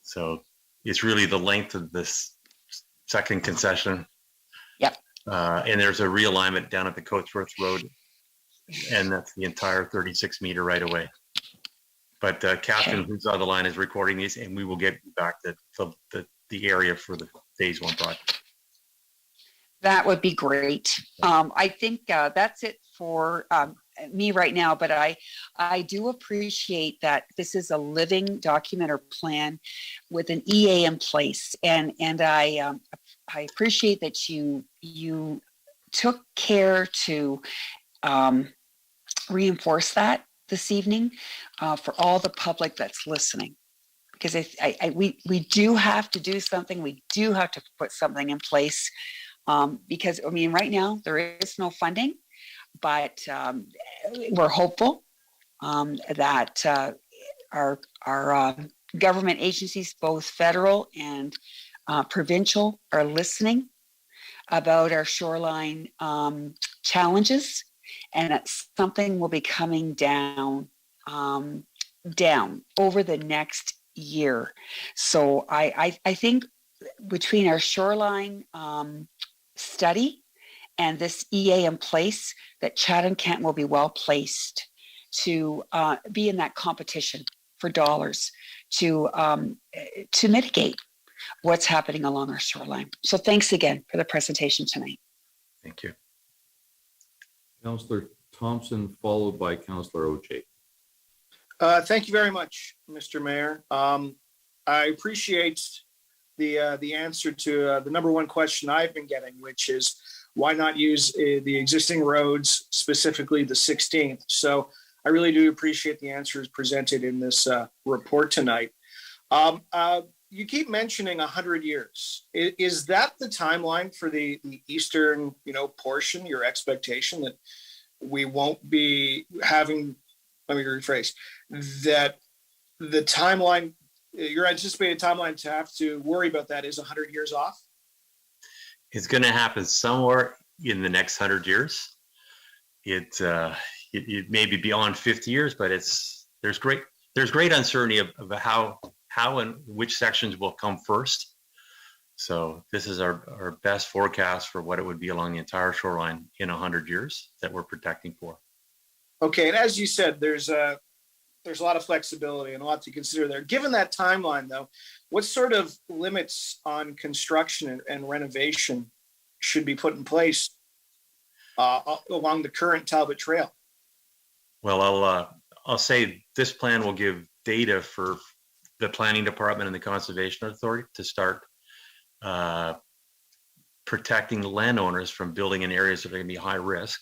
So it's really the length of this second concession. Yep. And there's a realignment down at the Coatsworth Road, and that's the entire 36-meter right away. But Catherine, who's on the line, is recording these, and we will get back to the area for the phase 1 project. That would be great. I think that's it for me right now, but I do appreciate that this is a living document or plan with an EA in place, and I appreciate that you took care to reinforce that this evening for all the public that's listening, because we do have to do something. We do have to put something in place because right now there is no funding, but we're hopeful that our government agencies, both federal and provincial, are listening about our shoreline challenges, and that something will be coming down over the next year. So I think between our shoreline study and this EA in place, that Chatham-Kent will be well placed to be in that competition for dollars to mitigate what's happening along our shoreline. So thanks again for the presentation tonight. Thank you. Councillor Thompson, followed by Councillor Oche. Thank you very much, Mr. Mayor. I appreciate the answer to the number one question I've been getting, which is why not use the existing roads, specifically the 16th? So I really do appreciate the answers presented in this report tonight. You keep mentioning 100 years. Is that the timeline for the eastern, portion? Your expectation that we won't be having? Let me rephrase that. The timeline, your anticipated timeline to have to worry about that is 100 years off. It's going to happen somewhere in the next 100 years. It may be beyond 50 years, but there's great uncertainty of how and which sections will come first. So this is our best forecast for what it would be along the entire shoreline in 100 years that we're protecting for. Okay, and as you said, there's a lot of flexibility and a lot to consider there. Given that timeline, though, what sort of limits on construction and renovation should be put in place along the current Talbot Trail? Well, I'll say this plan will give data for the planning department and the conservation authority to start protecting landowners from building in areas that are going to be high risk.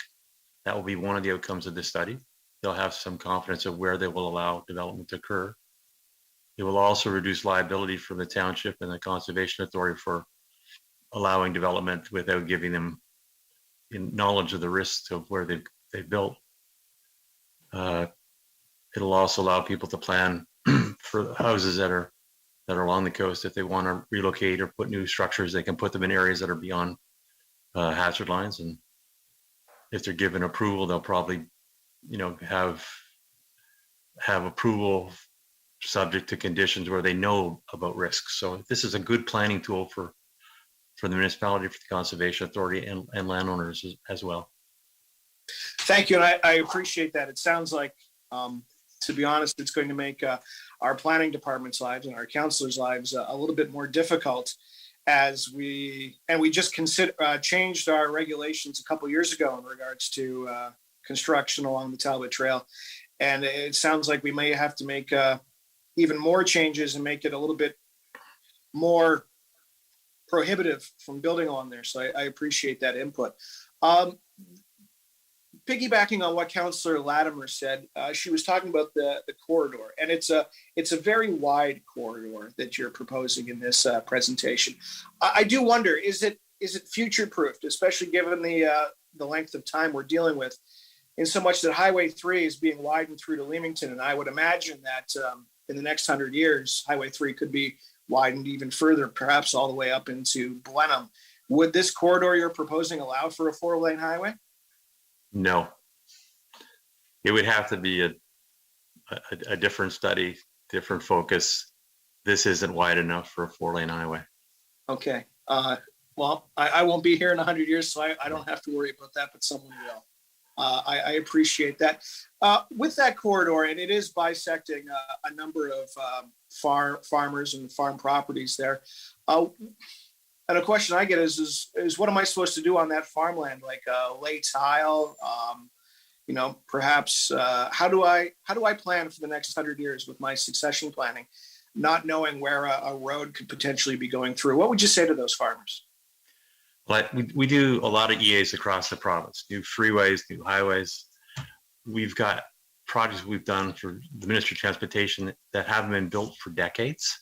That will be one of the outcomes of this study. They'll have some confidence of where they will allow development to occur. It will also reduce liability for the township and the conservation authority for building in areas that are going to be high risk. That will be one of the outcomes of this study. They'll have some confidence of where they will allow development to occur. It will also reduce liability for the township and the conservation authority for building in areas that are going to be high risk. It will also reduce liability for the township allowing development without giving them knowledge of the risks of where they've built. It'll also allow people to plan for houses that are along the coast. If they want to relocate or put new structures, they can put them in areas that are beyond hazard lines. And if they're given approval, they'll probably, have approval subject to conditions where they know about risks. So this is a good planning tool for the municipality, for the conservation authority, and landowners as well. Thank you, and I appreciate that. It sounds like, to be honest, it's going to make our planning department's lives and our councilors' lives a little bit more difficult as we just changed our regulations a couple years ago in regards to construction along the Talbot Trail. And it sounds like we may have to make even more changes and make it a little bit more prohibitive from building on there. So I appreciate that input. Piggybacking on what Councillor Latimer said, she was talking about the corridor, and it's a very wide corridor that you're proposing in this presentation. I do wonder, is it future-proofed, especially given the length of time we're dealing with, in so much that Highway 3 is being widened through to Leamington, and I would imagine that in the next 100 years, Highway 3 could be widened even further, perhaps all the way up into Blenheim. Would this corridor you're proposing allow for a 4-lane highway? No, it would have to be a different study, different focus. This isn't wide enough for a 4-lane highway. Okay. Well, I won't be here in 100 years, so I don't have to worry about that, but someone will. I appreciate that. With that corridor, and it is bisecting a number of farmers and farm properties there. And a question I get is what am I supposed to do on that farmland? Like lay tile, perhaps how do I plan for the next 100 years with my succession planning, not knowing where a road could potentially be going through? What would you say to those farmers? Like we do a lot of EAs across the province, new freeways, new highways. We've got projects we've done for the Ministry of Transportation that haven't been built for decades.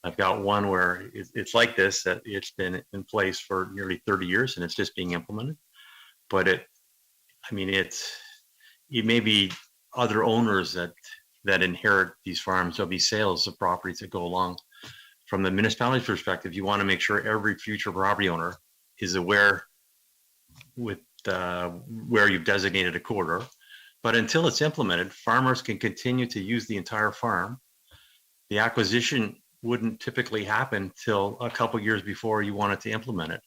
I've got one where it's like this, that it's been in place for nearly 30 years and it's just being implemented. But it may be other owners that inherit these farms. There'll be sales of properties that go along. From the municipality's perspective, you want to make sure every future property owner is aware with where you've designated a corridor. But until it's implemented, farmers can continue to use the entire farm. The acquisition wouldn't typically happen till a couple years before you wanted to implement it.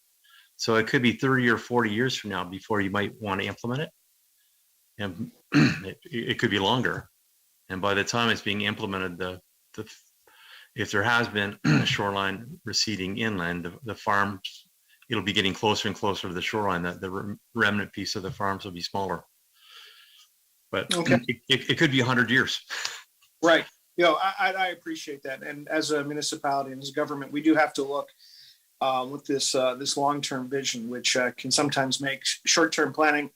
So it could be 30 or 40 years from now before you might want to implement it. And it could be longer. And by the time it's being implemented, if there has been a shoreline receding inland, the farms, it'll be getting closer and closer to the shoreline. That the remnant piece of the farms will be smaller. But okay. It could be 100 years. Right. I appreciate that. And as a municipality and as a government, we do have to look with this long-term vision, which can sometimes make short-term planning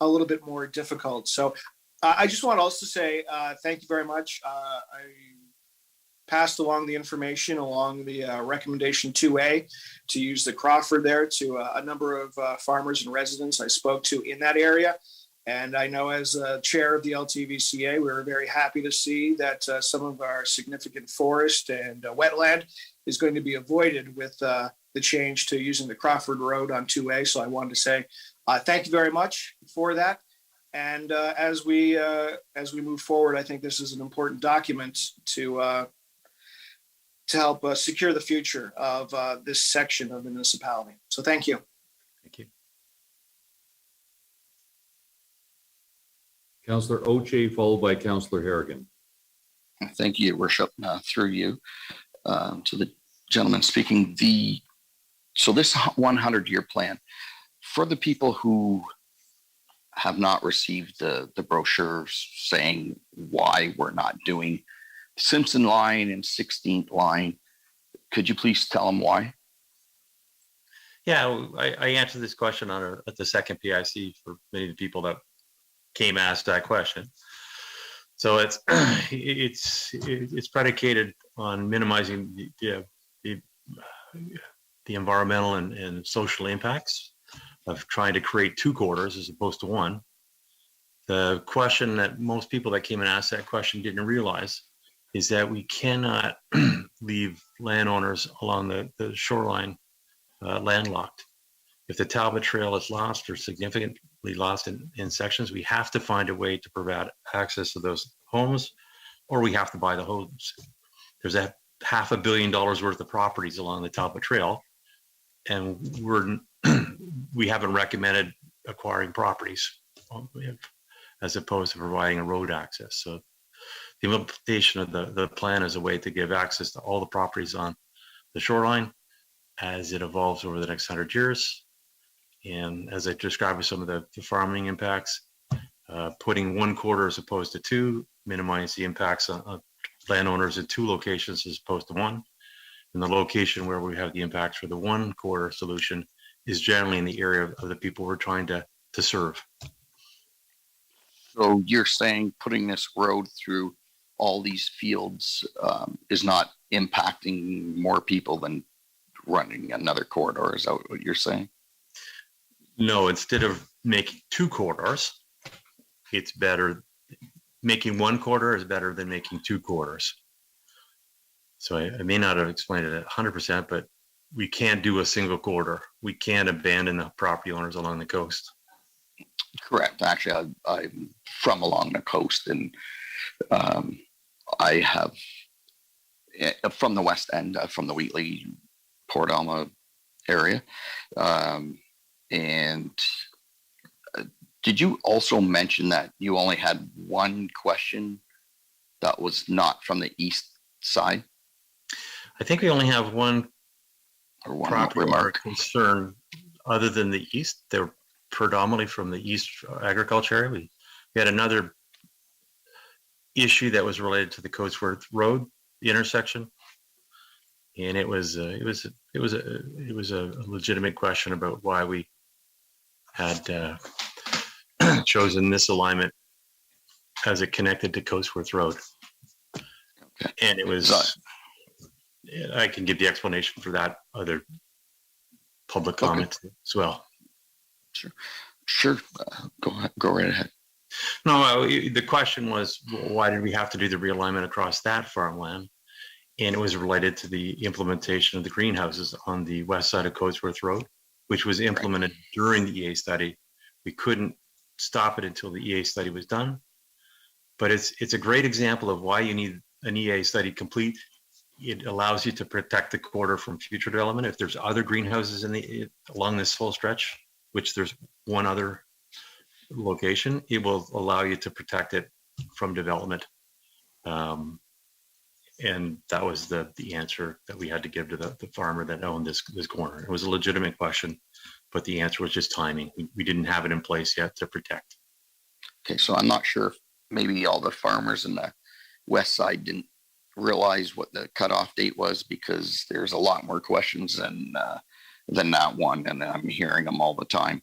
a little bit more difficult. So I just want to also say thank you very much. I passed along the information along the recommendation 2A to use the Crawford there to a number of farmers and residents I spoke to in that area. And I know as chair of the LTVCA, we were very happy to see that some of our significant forest and wetland is going to be avoided with the change to using the Crawford Road on 2A. So I wanted to say thank you very much for that. And as we move forward, I think this is an important document to help secure the future of this section of the municipality. So thank you. Thank you. Councillor Oche, followed by Councillor Harrigan. Thank you, Your Worship. Through you to the gentleman speaking. So this 100-year plan, for the people who have not received the brochures saying why we're not doing Simpson line and 16th line, could you please tell them why? Yeah, I answered this question at the second PIC for many of the people that came asked that question. So it's predicated on minimizing the the environmental and social impacts of trying to create two corridors as opposed to one. The question that most people that came and asked that question didn't realize is that we cannot leave landowners along the shoreline landlocked. If the Talbot Trail is lost or significantly lost in sections, we have to find a way to provide access to those homes, or we have to buy the homes. There's a $500 million worth of properties along the Talbot Trail, and we haven't recommended acquiring properties as opposed to providing a road access. So the implementation of the plan is a way to give access to all the properties on the shoreline as it evolves over the next 100 years. And as I described with some of the farming impacts, putting one corridor as opposed to two, minimize the impacts on landowners in two locations as opposed to one. And the location where we have the impacts for the one corridor solution is generally in the area of the people we're trying to serve. So you're saying putting this road through all these fields is not impacting more people than running another corridor? Is that what you're saying? No, instead of making two corridors, it's better. Making one corridor is better than making two corridors. So I may not have explained it 100%, but we can't do a single corridor. We can't abandon the property owners along the coast. Correct. Actually, I'm from along the coast, and I have from the west end, from the Wheatley, Port Alma area. And did you also mention that you only had one question that was not from the east side? I think we only have one remark concern other than the east. They're predominantly from the east agriculture area. We had another issue that was related to the Coatsworth Road, the intersection, and it was a legitimate question about why we had chosen this alignment as it connected to Coatsworth Road. Okay. And it was, I can give the explanation for that other public comment as well. Sure. Go right ahead. No, the question was, why did we have to do the realignment across that farmland? And it was related to the implementation of the greenhouses on the west side of Coatsworth Road, which was implemented during the EA study. We couldn't stop it until the EA study was done. But it's a great example of why you need an EA study complete. It allows you to protect the corridor from future development. If there's other greenhouses along this whole stretch, which there's one other location, it will allow you to protect it from development. And that was the answer that we had to give to the farmer that owned this corner. It was a legitimate question, but the answer was just timing. We didn't have it in place yet to protect. Okay, so I'm not sure if maybe all the farmers in the west side didn't realize what the cutoff date was, because there's a lot more questions than that one, and I'm hearing them all the time.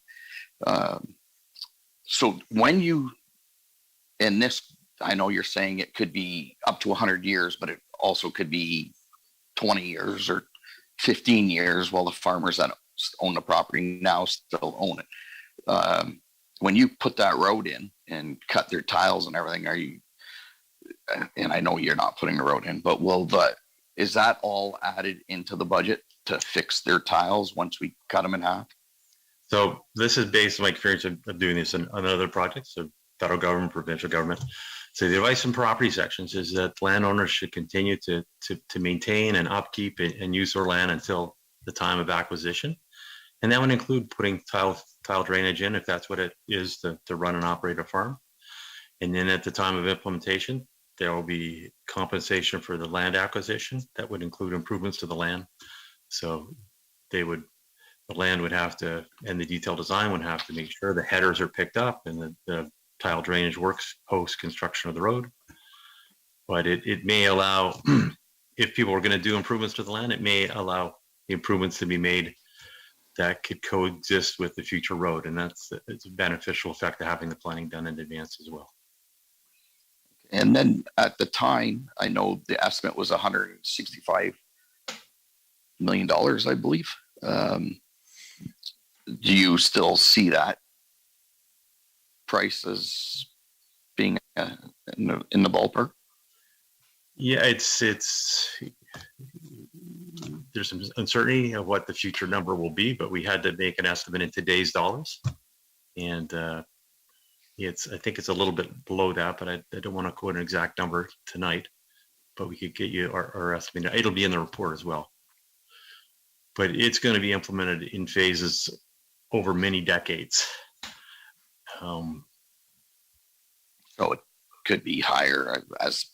So when you, and this, I know you're saying it could be up to 100 years, but it also could be 20 years or 15 years while the farmers that own the property now still own it. When you put that road in and cut their tiles and everything, are you, and I know you're not putting the road in, but is that all added into the budget to fix their tiles once we cut them in half? So this is based on my experience of doing this on other projects, so federal government, provincial government. So the advice in property sections is that landowners should continue to maintain and upkeep and use their land until the time of acquisition. And that would include putting tile drainage in, if that's what it is to run and operate a farm. And then at the time of implementation, there will be compensation for the land acquisition. That would include improvements to the land. So the land would have to, and the detailed design would have to make sure the headers are picked up and the tile drainage works post construction of the road. But it may allow, if people are going to do improvements to the land, it may allow the improvements to be made that could coexist with the future road. And it's a beneficial effect of having the planning done in advance as well. And then at the time, I know the estimate was $165 million, I believe. Do you still see that price as being in the ballpark? Yeah, there's some uncertainty of what the future number will be, but we had to make an estimate in today's dollars. And I think it's a little bit below that, but I don't want to quote an exact number tonight, but we could get you our estimate. It'll be in the report as well. But it's going to be implemented in phases over many decades. So it could be higher as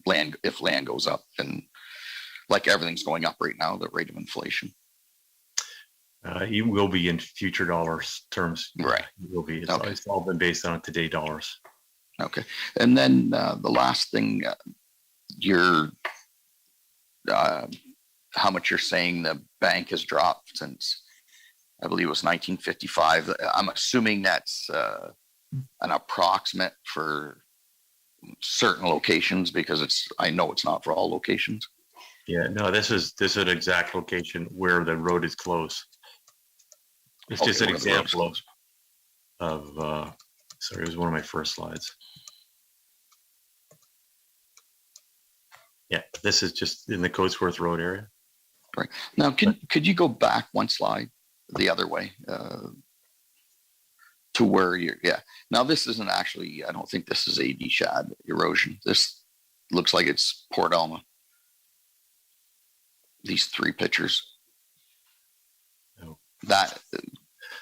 land, if land goes up, and like everything's going up right now, the rate of inflation. It will be in future dollars terms. Right. It will be. Okay. It's all been based on today dollars. Okay. And then the last thing, how much you're saying the bank has dropped since, I believe it was 1955. I'm assuming that's an approximate for certain locations, because I know it's not for all locations. Yeah, no, this is an exact location where the road is closed. It's just an example of sorry, it was one of my first slides. Yeah, this is just in the Coatsworth Road area. Right. Now, could you go back one slide the other way to where now this isn't actually, I don't think this is AD shad erosion. This looks like it's Port Alma. These three pictures. Oh. That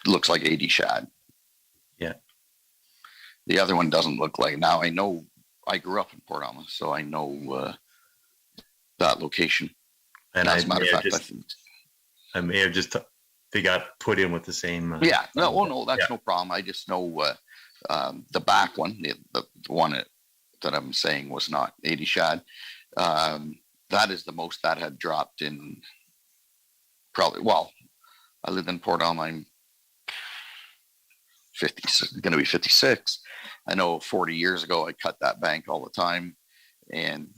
looks like AD shad. Yeah. The other one doesn't look like. Now I know, I grew up in Port Alma, so I know that location. And as a matter of fact, I may have just they got put in with the same. Yeah. No, that's no problem. I just know the back one, the one that I'm saying was not 80 shad. That is the most that had dropped in probably. Well, I lived in Port Alma. I'm going to be 56. I know 40 years ago I cut that bank all the time, and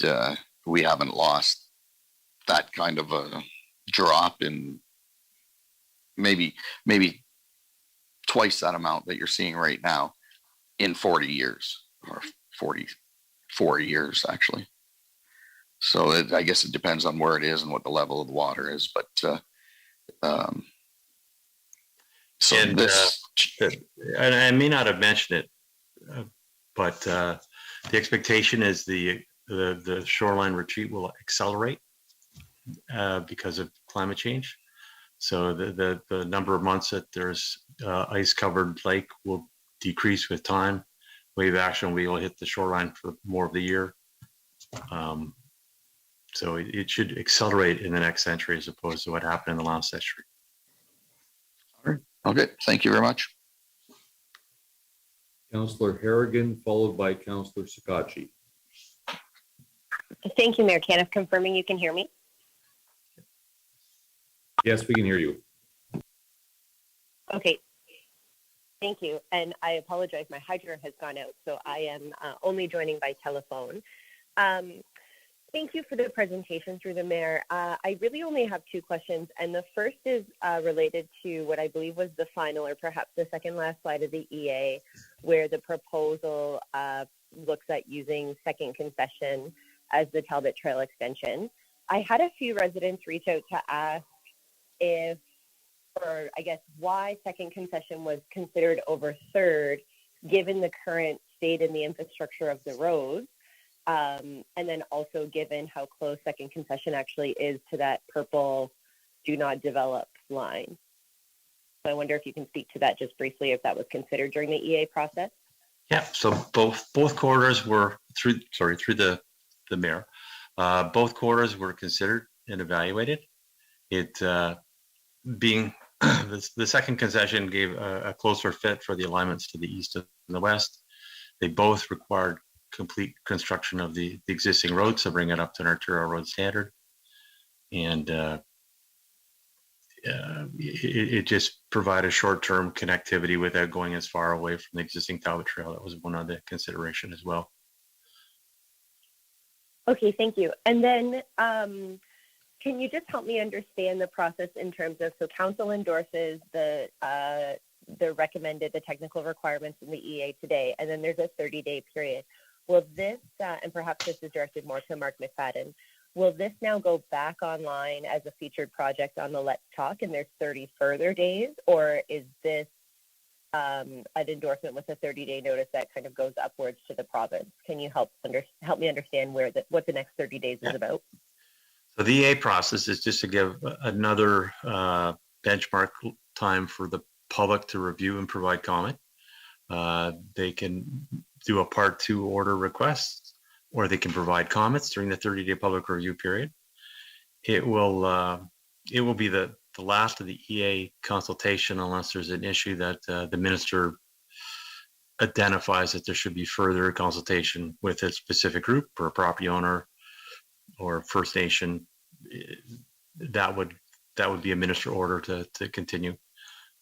we haven't lost that kind of a drop in maybe twice that amount that you're seeing right now in 40 years, or 44 years actually. So I guess it depends on where it is and what the level of the water is, but so and and I may not have mentioned it, but the expectation is the shoreline retreat will accelerate because of climate change. So the number of months that there's ice covered lake will decrease with time. Wave action will be able to hit the shoreline for more of the year. So it should accelerate in the next century as opposed to what happened in the last century. All right. Okay. Thank you very much. Councillor Harrigan, followed by Councillor Sakachi. Thank you, Mayor Caniff. Confirming you can hear me. Yes, we can hear you. Okay. Thank you. And I apologize, my hydrant has gone out, so I am only joining by telephone. Thank you for the presentation through the mayor. I really only have two questions, and the first is related to what I believe was the final, or perhaps the second last slide of the EA, where the proposal looks at using second concession as the Talbot Trail extension. I had a few residents reach out to ask if, or I guess why second concession was considered over third, given the current state and the infrastructure of the roads. And then also given how close second concession actually is to that purple do not develop line. So I wonder if you can speak to that just briefly, if that was considered during the EA process. Yeah, so both corridors were through the mayor. Both corridors were considered and evaluated. It being the second concession gave a closer fit for the alignments to the east and the west. They both required complete construction of the existing road, so bring it up to an arterial road standard. And it just provided short-term connectivity without going as far away from the existing Talbot Trail. That was one of the consideration as well. Okay, thank you. And then can you just help me understand the process in terms of, so council endorses the recommended, the technical requirements in the EA today, and then there's a 30-day period. Will this, and perhaps this is directed more to Mark McFadden, will this now go back online as a featured project on the Let's Talk and there's 30 further days, or is this an endorsement with a 30-day notice that kind of goes upwards to the province? Can you help me understand what the next 30 days is about? So the EA process is just to give another benchmark time for the public to review and provide comment. They can do a Part 2 order request, or they can provide comments during the 30-day public review period. It will be the last of the EA consultation unless there's an issue that the minister identifies that there should be further consultation with a specific group or a property owner or First Nation. That would be a minister order to continue.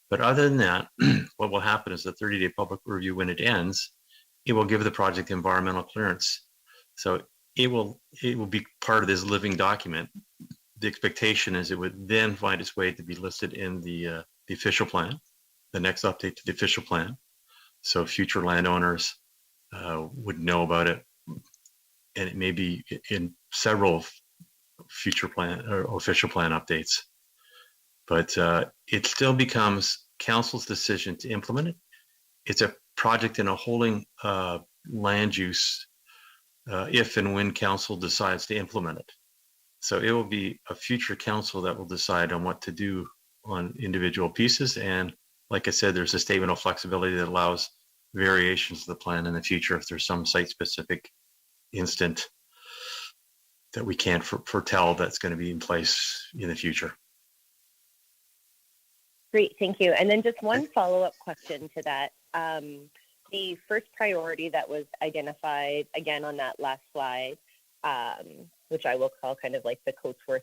But other than that, what will happen is the 30-day public review, when it ends, it will give the project environmental clearance. So it will be part of this living document. The expectation is it would then find its way to be listed in the official plan, the next update to the official plan. So future landowners would know about it, and it may be in several future plan or official plan updates. But it still becomes council's decision to implement it. It's a project in a holding land use if and when council decides to implement it. So it will be a future council that will decide on what to do on individual pieces. And like I said, there's a statement of flexibility that allows variations of the plan in the future if there's some site-specific instant that we can't foretell that's going to be in place in the future. Great, thank you. And then just one follow-up question to that. The first priority that was identified, again, on that last slide, which I will call kind of like the Coatsworth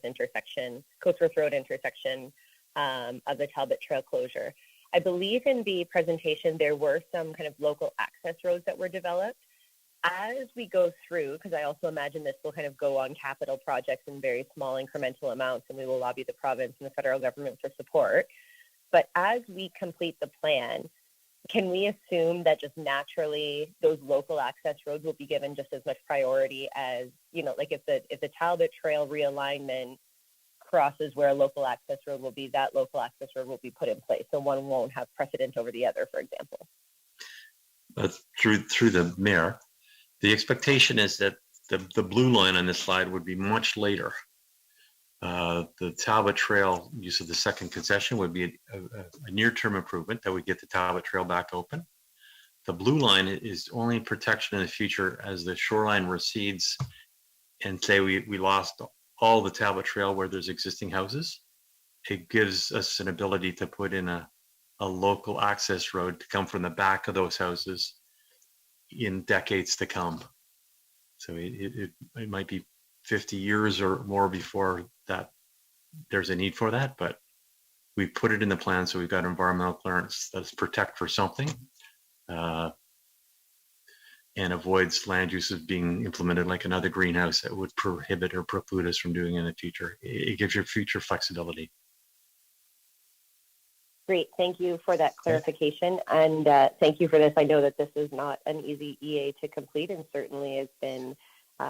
Road intersection of the Talbot Trail closure. I believe in the presentation, there were some kind of local access roads that were developed. As we go through, because I also imagine this will kind of go on capital projects in very small incremental amounts, and we will lobby the province and the federal government for support. But as we complete the plan, can we assume that just naturally those local access roads will be given just as much priority as, you know, like if the Talbot Trail realignment crosses where a local access road will be, that local access road will be put in place, so one won't have precedent over the other, for example? Through the mayor, the expectation is that the blue line on this slide would be much later. The Talbot Trail use of the second concession would be a near-term improvement that would get the Talbot Trail back open. The blue line is only protection in the future as the shoreline recedes and say we lost all the Talbot Trail where there's existing houses. It gives us an ability to put in a local access road to come from the back of those houses in decades to come. So it might be 50 years or more before that there's a need for that, but we put it in the plan, so we've got environmental clearance that's protect for something and avoids land uses being implemented like another greenhouse that would prohibit or preclude us from doing in the future. It gives you future flexibility. Great, thank you for that clarification, and thank you for this. I know that this is not an easy EA to complete, and certainly has been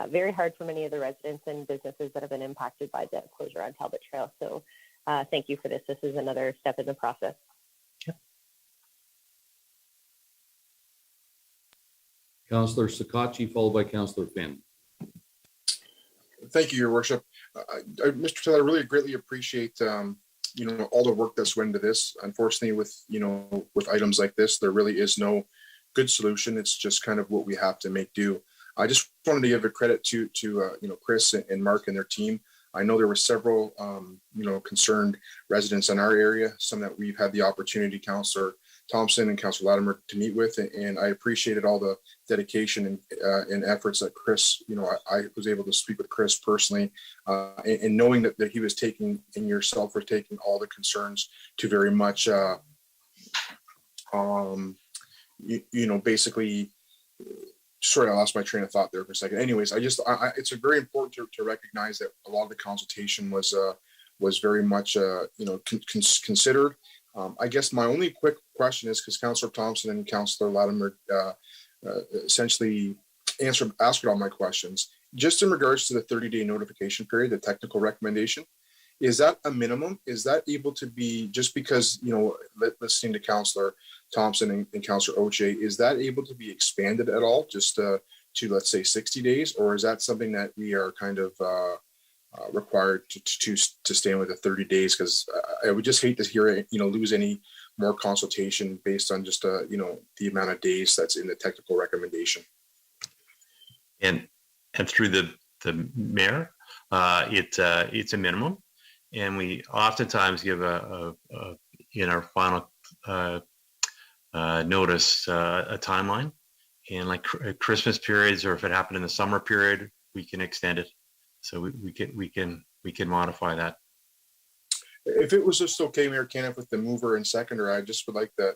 very hard for many of the residents and businesses that have been impacted by the closure on Talbot Trail. So thank you for this. This is another step in the process. Yep. Councillor Sakachi, followed by Councillor Finn. Thank you, Your Worship. Mr. Taylor, I really greatly appreciate all the work that's went into this. Unfortunately, with items like this, there really is no good solution. It's just kind of what we have to make do. I just wanted to give a credit to Chris and Mark and their team. I know there were several concerned residents in our area, some that we've had the opportunity, Councillor Thompson and Councillor Latimer, to meet with, and I appreciated all the dedication and efforts that Chris, I was able to speak with Chris personally, and knowing that he was taking, and yourself were taking all the concerns to very much, basically sorry, I lost my train of thought there for a second. Anyways, it's very important to recognize that a lot of the consultation was very much, considered. I guess my only quick question is, because Councillor Thompson and Councillor Latimer essentially asked all my questions, just in regards to the 30-day notification period, the technical recommendation, is that a minimum? Is that able to be, just because, listening to Councillor Thompson and Councillor Oche, is that able to be expanded at all, just to let's say 60 days, or is that something that we are kind of required to stand with the 30 days? Because I would just hate to hear it, lose any more consultation based on just the amount of days that's in the technical recommendation. And through the mayor, it's a minimum, and we oftentimes give in our final notice a timeline, and like Christmas periods, or if it happened in the summer period, we can extend it. So we can modify that. If it was just okay, Mayor Kenneth, with the mover and seconder, I just would like the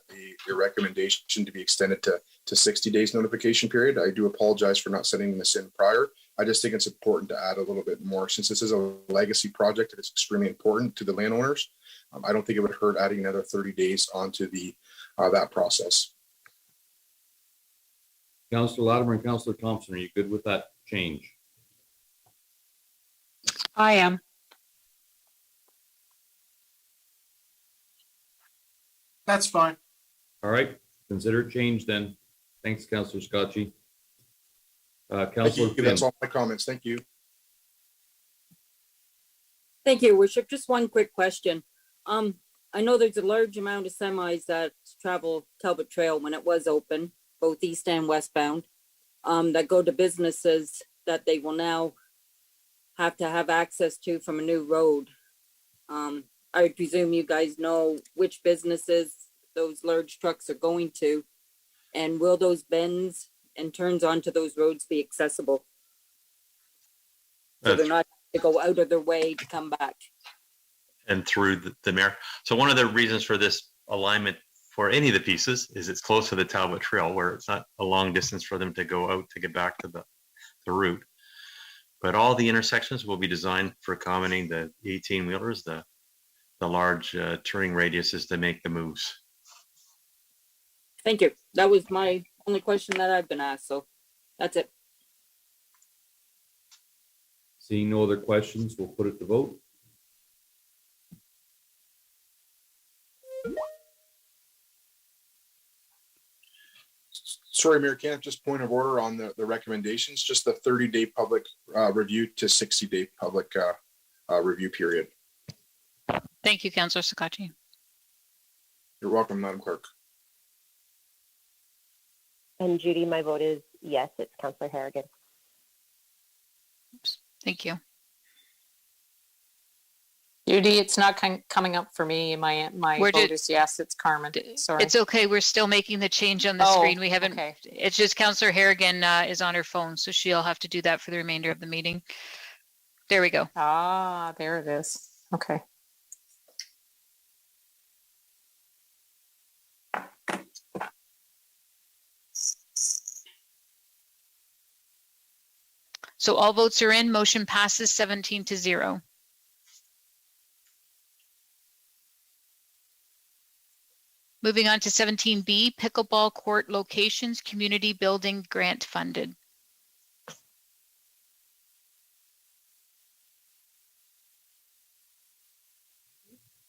recommendation to be extended to 60 days notification period. I do apologize for not sending this in prior. I just think it's important to add a little bit more, since this is a legacy project and it's extremely important to the landowners. I don't think it would hurt adding another 30 days onto that process. Councillor Latimer and Councillor Thompson, are you good with that change? I am. That's fine. All right, consider it changed then. Thanks, Councillor Scotchy. Councillor Finn. That's all my comments. Thank you. Thank you, Worship. Just one quick question. I know there's a large amount of semis that travel Talbot Trail when it was open, both east and westbound, that go to businesses that they will now have to have access to from a new road. I presume you guys know which businesses those large trucks are going to, and will those bends and turns onto those roads be accessible? So they're not to go out of their way to come back. And through the mayor. So one of the reasons for this alignment for any of the pieces is it's close to the Talbot Trail, where it's not a long distance for them to go out to get back to the route. But all the intersections will be designed for accommodating the 18-wheelers, the large turning radiuses to make the moves. Thank you. That was my only question that I've been asked, so that's it. Seeing no other questions, we'll put it to vote. Sorry, Mayor Kenneth, just point of order on the recommendations, just the 30-day public review to 60-day public review period. Thank you, Councillor Scotchy. You're welcome, Madam Clerk. And Judy, my vote is yes, it's Councillor Harrigan. Oops. Thank you. Judy, it's not coming up for me. My vote is yes, it's Carmen. Sorry. It's okay. We're still making the change on the screen. We haven't, okay. It's just Councillor Harrigan is on her phone, so she'll have to do that for the remainder of the meeting. There we go. Ah, there it is. Okay. So all votes are in. Motion passes 17-0. Moving on to 17B, pickleball court locations, community building grant funded.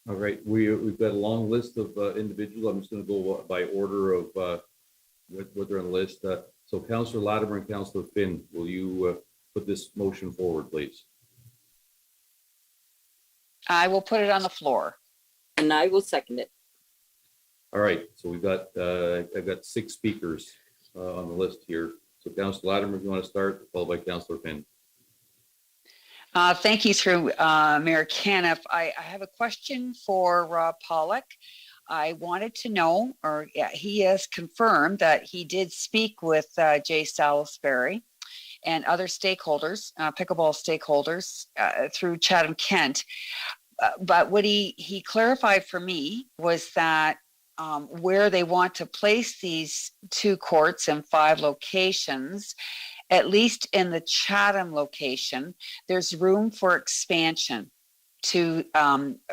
All right, we've got a long list of individuals. I'm just going to go by order of what they're on the list. So Councillor Latimer and Councillor Finn, will you put this motion forward, please? I will put it on the floor. And I will second it. All right, so we've got, I've got 6 speakers on the list here. So Councillor Latimer, if you want to start, followed by Councillor Finn. Thank you through Mayor Caniff. I have a question for Rob Pollock. I wanted to know, or he has confirmed that he did speak with Jay Salisbury and other stakeholders, pickleball stakeholders through Chatham-Kent. But what he clarified for me was that where they want to place these 2 courts in 5 locations, at least in the Chatham location, there's room for expansion to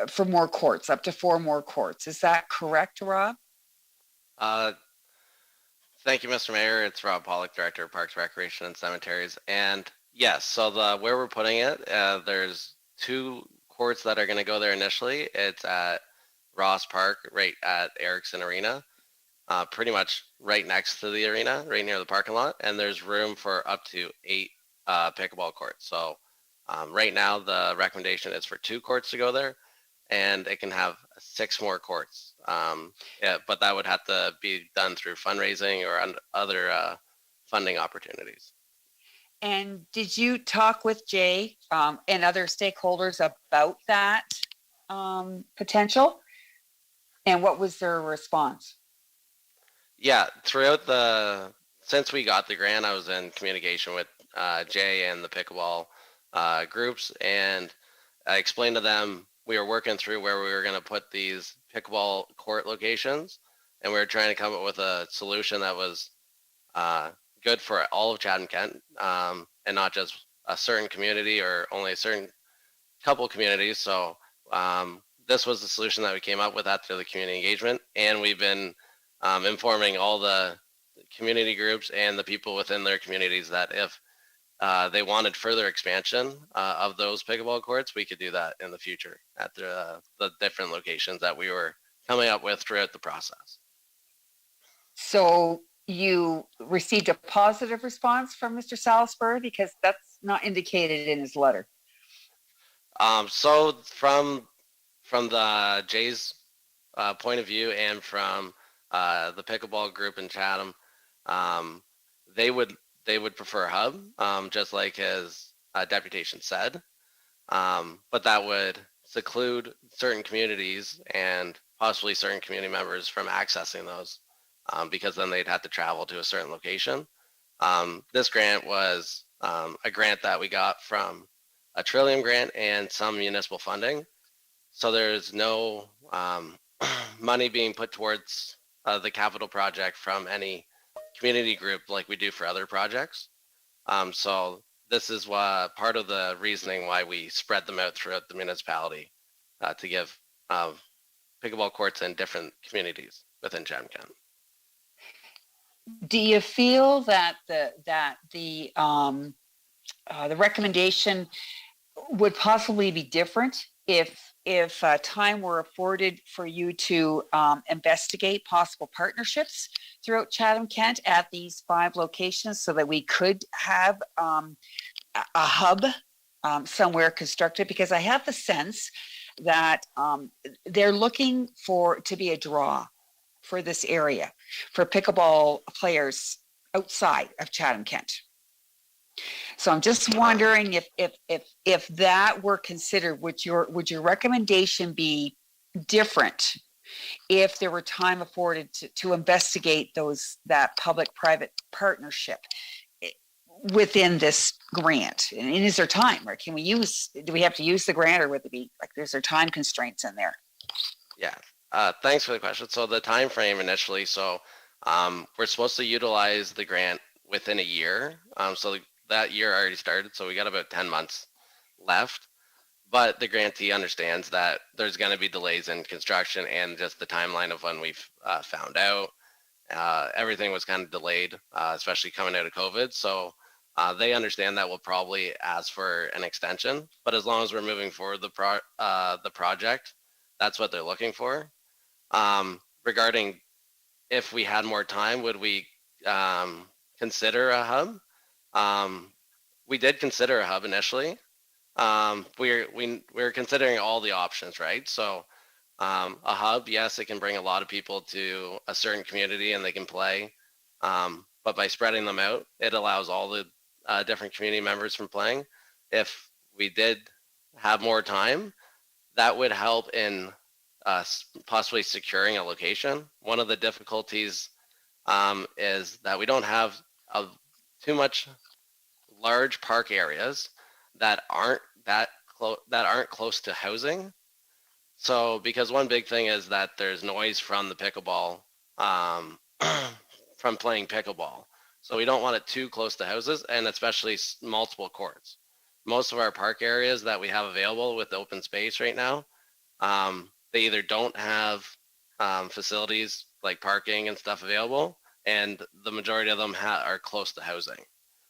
for more courts, up to 4 more courts. Is that correct, Rob? Thank you, Mr. Mayor. It's Rob Pollock, Director of Parks, Recreation, and Cemeteries. And yes, so where we're putting it, there's 2 courts that are going to go there initially. It's at Ross Park, right at Erickson Arena, pretty much right next to the arena, right near the parking lot. And there's room for up to 8 pickleball courts. So right now, the recommendation is for 2 courts to go there, and it can have 6 more courts. Yeah, but that would have to be done through fundraising or other funding opportunities. And did you talk with Jay and other stakeholders about that potential? And what was their response? Yeah, since we got the grant, I was in communication with Jay and the pickleball groups, and I explained to them we were working through where we were going to put these pickleball court locations, and we were trying to come up with a solution that was good for all of Chatham-Kent, and not just a certain community or only a certain couple communities. So this was the solution that we came up with after the community engagement, and we've been informing all the community groups and the people within their communities that if they wanted further expansion of those pickleball courts, we could do that in the future at the different locations that we were coming up with throughout the process. So you received a positive response from Mr. Salisbury, because that's not indicated in his letter. So from the Jay's point of view and from the pickleball group in Chatham, they would prefer a hub, just like his deputation said, but that would seclude certain communities and possibly certain community members from accessing those, because then they'd have to travel to a certain location. This grant was a grant that we got from a Trillium grant and some municipal funding. So there's no money being put towards the capital project from any community group like we do for other projects. So this is part of the reasoning why we spread them out throughout the municipality to give pickleball courts in different communities within Chatham-Kent. Do you feel that the recommendation would possibly be different if time were afforded for you to investigate possible partnerships throughout Chatham-Kent at these 5 locations, so that we could have a hub somewhere constructed? Because I have the sense that they're looking to be a draw for this area for pickleball players outside of Chatham-Kent. So I'm just wondering if that were considered, would your recommendation be different if there were time afforded to investigate that public-private partnership within this grant? And is there time, or do we have to use the grant, or would it be like is there time constraints in there? Yeah, thanks for the question. So the time frame initially, so we're supposed to utilize the grant within a year. So that year already started, so we got about 10 months left. But the grantee understands that there's going to be delays in construction and just the timeline of when we've found out. Everything was kind of delayed, especially coming out of COVID. So they understand that we'll probably ask for an extension. But as long as we're moving forward the project, that's what they're looking for. Regarding if we had more time, would we consider a hub? We did consider a hub initially. We're considering all the options, right? So a hub, yes, it can bring a lot of people to a certain community and they can play. But by spreading them out, it allows all the different community members from playing. If we did have more time, that would help in possibly securing a location. One of the difficulties is that we don't have too much large park areas that aren't close to housing. So because one big thing is that there's noise from the pickleball, from playing pickleball. So we don't want it too close to houses, and especially multiple courts. Most of our park areas that we have available with open space right now, they either don't have facilities like parking and stuff available, and the majority of them are close to housing.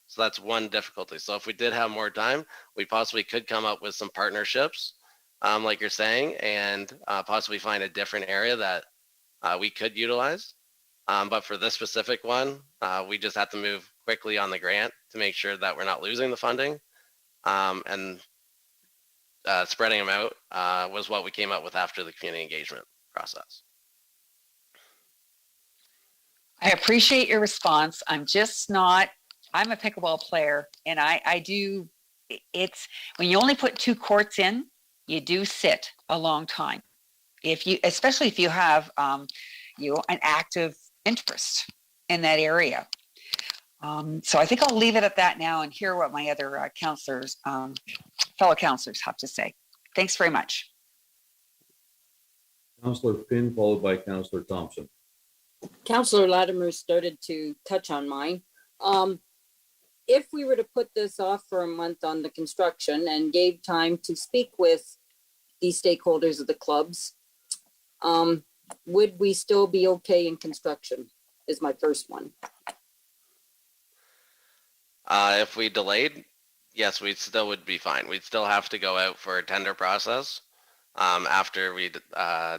So that's one difficulty. So if we did have more time, we possibly could come up with some partnerships, like you're saying, and possibly find a different area that we could utilize. But for this specific one, we just have to move quickly on the grant to make sure that we're not losing the funding. And spreading them out was what we came up with after the community engagement process. I appreciate your response. I'm a pickleball player, and it's when you only put 2 courts in, you do sit a long time. Especially if you have, an active interest in that area. So I think I'll leave it at that now and hear what my other fellow councillors have to say. Thanks very much. Councillor Finn, followed by Councillor Thompson. Councillor Latimer started to touch on mine. If we were to put this off for a month on the construction and gave time to speak with the stakeholders of the clubs, would we still be okay in construction is my first one. If we delayed, yes, we still would be fine. We'd still have to go out for a tender process after we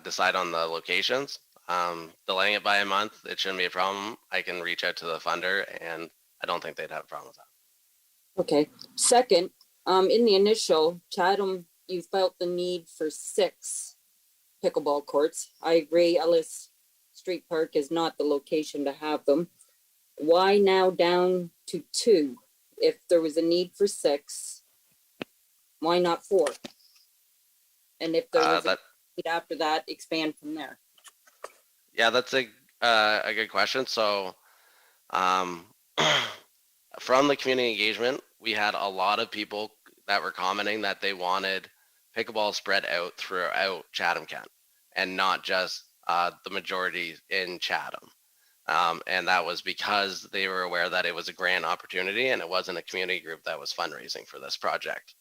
decide on the locations. Delaying it by a month, it shouldn't be a problem. I can reach out to the funder, and I don't think they'd have a problem with that. Okay. Second, in the initial, Chatham, you felt the need for 6 pickleball courts. I agree, Ellis Street Park is not the location to have them. Why now down to 2? If there was a need for 6, why not 4? And if there was a need after that, expand from there. Yeah, that's a good question. So from the community engagement, we had a lot of people that were commenting that they wanted pickleball spread out throughout Chatham-Kent and not just the majority in Chatham. And that was because they were aware that it was a grant opportunity and it wasn't a community group that was fundraising for this project.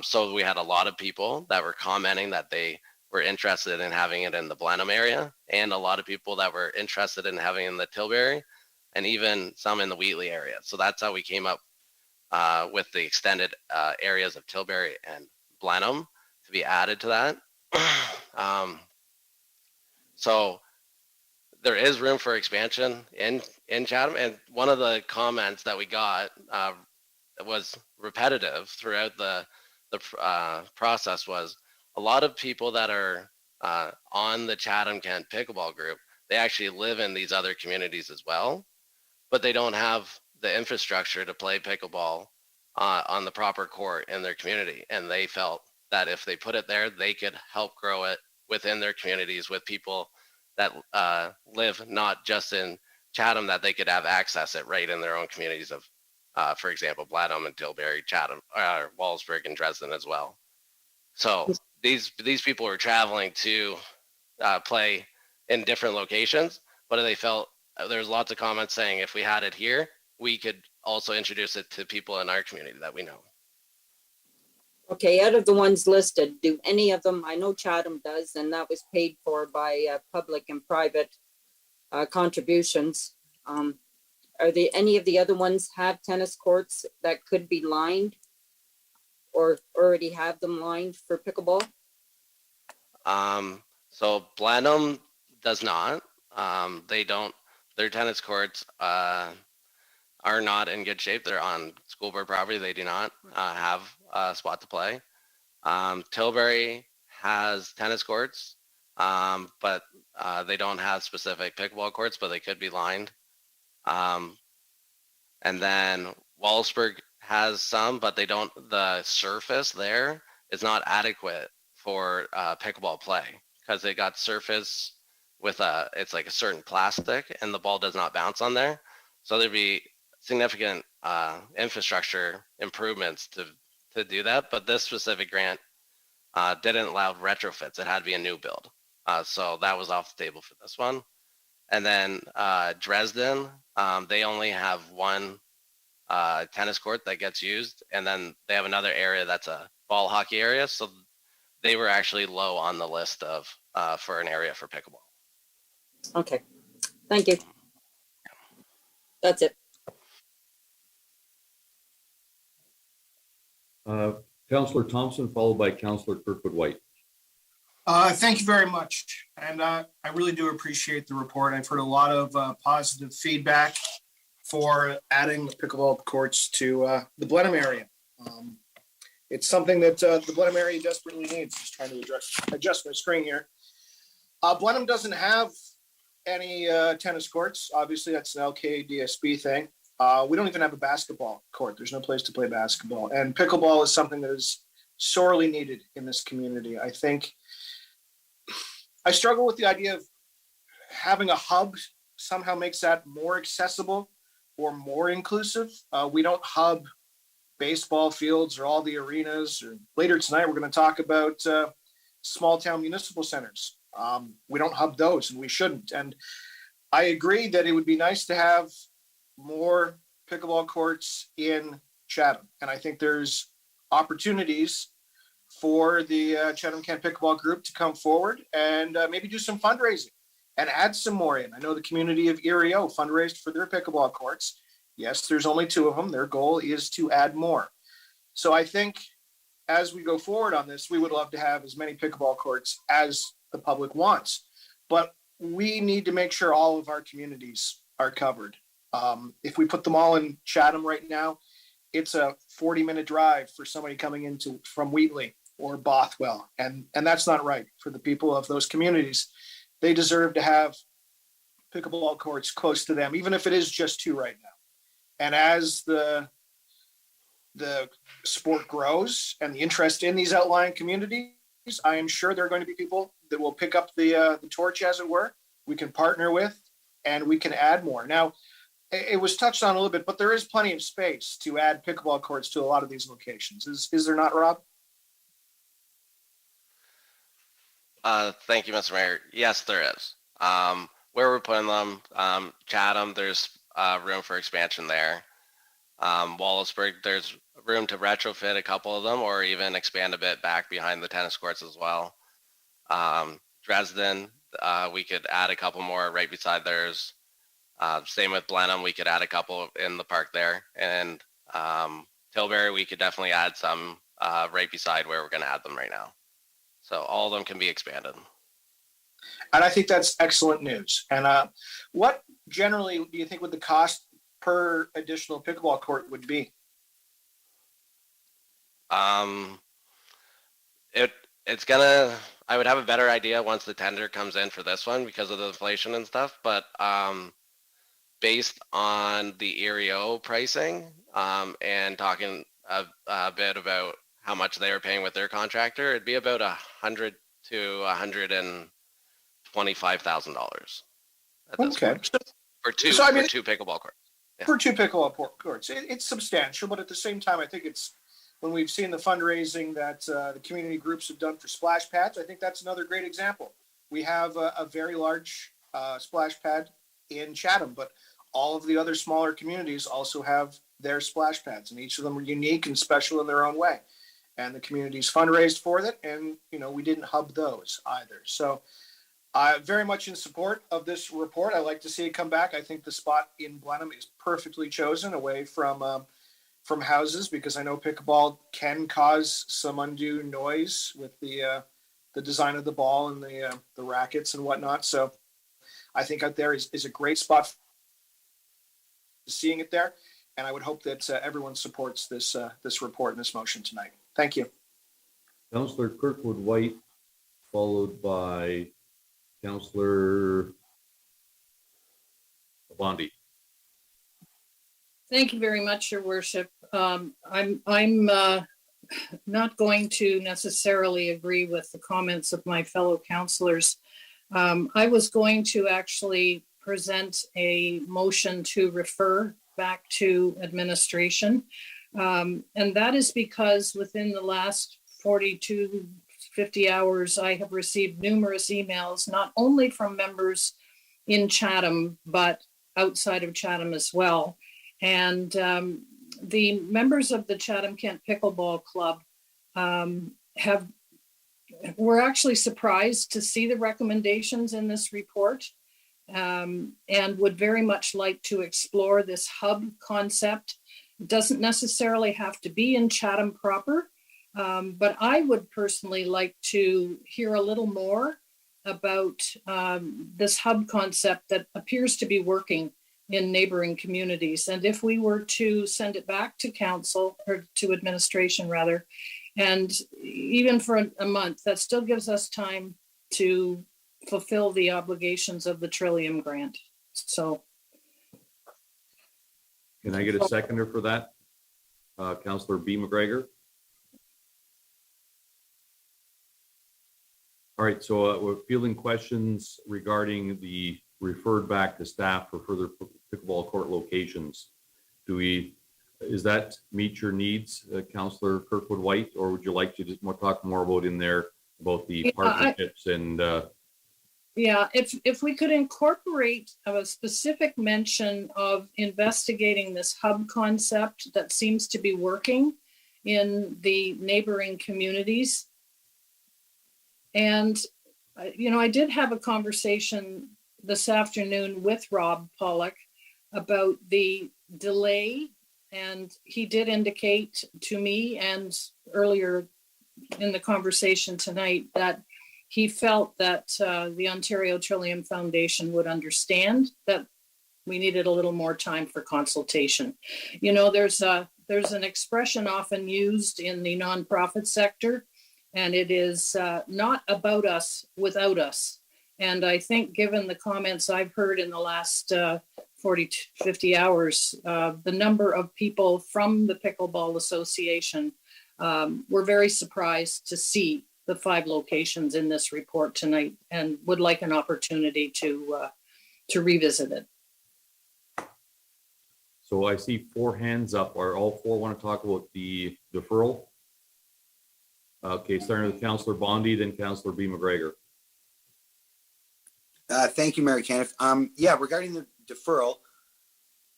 So we had a lot of people that were commenting that they were interested in having it in the Blenheim area, and a lot of people that were interested in having it in the Tilbury, and even some in the Wheatley area. So that's how we came up with the extended areas of Tilbury and Blenheim to be added to that. So there is room for expansion in Chatham. And one of the comments that we got was repetitive throughout the process was a lot of people that are on the Chatham-Kent pickleball group, they actually live in these other communities as well, but they don't have the infrastructure to play pickleball on the proper court in their community. And they felt that if they put it there, they could help grow it within their communities with people that live not just in Chatham, that they could have access it right in their own communities of, for example, Blenheim and Tilbury, Chatham, Walsburg and Dresden as well. So these people were traveling to play in different locations, but they felt there's lots of comments saying if we had it here, we could also introduce it to people in our community that we know. Okay, out of the ones listed, do any of them, I know Chatham does, and that was paid for by public and private contributions. Are there any of the other ones have tennis courts that could be lined or already have them lined for pickleball? So Blenheim does not. They don't, their tennis courts are not in good shape. They're on school board property. They do not have a spot to play. Tilbury has tennis courts, but they don't have specific pickleball courts, but they could be lined. And then Walsburg has some, but they don't, the surface there is not adequate for pickleball play because they got surface with it's like a certain plastic and the ball does not bounce on there. So there'd be significant infrastructure improvements to do that. But this specific grant didn't allow retrofits. It had to be a new build. So that was off the table for this one. And then Dresden, they only have one tennis court that gets used, and then they have another area that's a ball hockey area. So they were actually low on the list of for an area for pickleball. Okay, thank you. That's it. Councillor Thompson, followed by Councillor Kirkwood-White. Thank you very much. And I really do appreciate the report. I've heard a lot of positive feedback for adding the pickleball courts to the Blenheim area. It's something that the Blenheim area desperately needs. Just trying to adjust my screen here. Blenheim doesn't have any tennis courts. Obviously, that's an LKDSB thing. We don't even have a basketball court. There's no place to play basketball. And pickleball is something that is sorely needed in this community. I think I struggle with the idea of having a hub somehow makes that more accessible or more inclusive. We don't hub baseball fields or all the arenas. Or later tonight, we're going to talk about small town municipal centers. We don't hub those, and we shouldn't. And I agree that it would be nice to have more pickleball courts in Chatham. And I think there's opportunities for the Chatham-Kent Pickleball Group to come forward and maybe do some fundraising and add some more in. I know the community of Erio fundraised for their pickleball courts. Yes, there's only 2 of them. Their goal is to add more. So I think as we go forward on this, we would love to have as many pickleball courts as the public wants. But we need to make sure all of our communities are covered. If we put them all in Chatham right now, it's a 40-minute drive for somebody coming from Wheatley or Bothwell. And that's not right for the people of those communities. They deserve to have pickleball courts close to them, even if it is just 2 right now. And as the sport grows and the interest in these outlying communities, I am sure there are going to be people that will pick up the torch, as it were. We can partner with, and we can add more. Now, it was touched on a little bit, but there is plenty of space to add pickleball courts to a lot of these locations. Is there not, Rob? Thank you, Mr. Mayor. Yes, there is. Where we're putting them, Chatham, there's room for expansion there. Wallaceburg, there's room to retrofit a couple of them or even expand a bit back behind the tennis courts as well. Dresden, we could add a couple more right beside theirs. Same with Blenheim, we could add a couple in the park there. And Tilbury, we could definitely add some right beside where we're going to add them right now. So all of them can be expanded. And I think that's excellent news. And what generally do you think would the cost per additional pickleball court would be? It's gonna, I would have a better idea once the tender comes in for this one because of the inflation and stuff, but based on the EREO pricing and talking a bit about how much they were paying with their contractor, it'd be about $100,000 to $125,000. Okay. For two pickleball courts. Yeah. For 2 pickleball courts, it's substantial, but at the same time, I think it's when we've seen the fundraising that the community groups have done for splash pads. I think that's another great example. We have a very large splash pad in Chatham, but all of the other smaller communities also have their splash pads, and each of them are unique and special in their own way. And the communities fundraised for that, and we didn't hub those either. So I'm very much in support of this report. I like to see it come back. I think the spot in Blenheim is perfectly chosen away from houses, because I know pickleball can cause some undue noise with the design of the ball and the rackets and whatnot. So I think out there is a great spot for seeing it there. And I would hope that everyone supports this report and this motion tonight. Thank you. Councillor Kirkwood-White, followed by Councillor Bondi. Thank you very much, Your Worship. I'm not going to necessarily agree with the comments of my fellow councillors. I was going to actually present a motion to refer back to administration. And that is because within the last 50 hours, I have received numerous emails, not only from members in Chatham, but outside of Chatham as well. And the members of the Chatham-Kent Pickleball Club were actually surprised to see the recommendations in this report, and would very much like to explore this hub concept. It doesn't necessarily have to be in Chatham proper, but I would personally like to hear a little more about this hub concept that appears to be working in neighboring communities. And if we were to send it back to council, or to administration rather, and even for a month, that still gives us time to fulfill the obligations of the Trillium grant. So. Can I get a seconder for that? Councillor B. McGregor. All right, so we're fielding questions regarding the referred back to staff for further pickleball court locations. Is that meet your needs, Councillor Kirkwood White, or would you like to just talk more about in there about the partnerships and? Yeah, if we could incorporate a specific mention of investigating this hub concept that seems to be working in the neighboring communities. And, I did have a conversation this afternoon with Rob Pollock about the delay, and he did indicate to me and earlier in the conversation tonight that he felt that the Ontario Trillium Foundation would understand that we needed a little more time for consultation. There's an expression often used in the nonprofit sector, and it is not about us without us. And I think given the comments I've heard in the last 40 to 50 hours, the number of people from the Pickleball Association were very surprised to see the 5 locations in this report tonight, and would like an opportunity to revisit it. So I see 4 hands up. Are all 4 want to talk about the deferral? Okay, starting with Councillor Bondi, then Councillor B. McGregor. Thank you, Mary Kenneth. Yeah, regarding the deferral,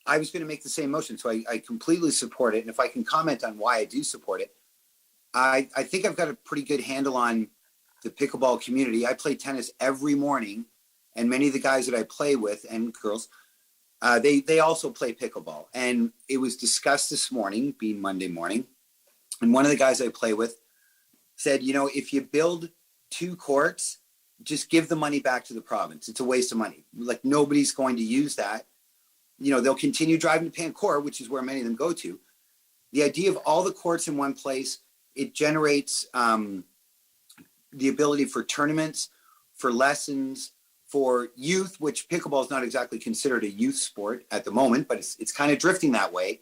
I was going to make the same motion, so I completely support it. And if I can comment on why I do support it, I think I've got a pretty good handle on the pickleball community. I play tennis every morning, and many of the guys that I play with, and girls, they also play pickleball. And it was discussed this morning, being Monday morning, and one of the guys I play with said, if you build 2 courts, just give the money back to the province. It's a waste of money. Like, nobody's going to use that. They'll continue driving to Pancourt, which is where many of them go to. The idea of all the courts in one place, it generates the ability for tournaments, for lessons, for youth, which pickleball is not exactly considered a youth sport at the moment, but it's kind of drifting that way.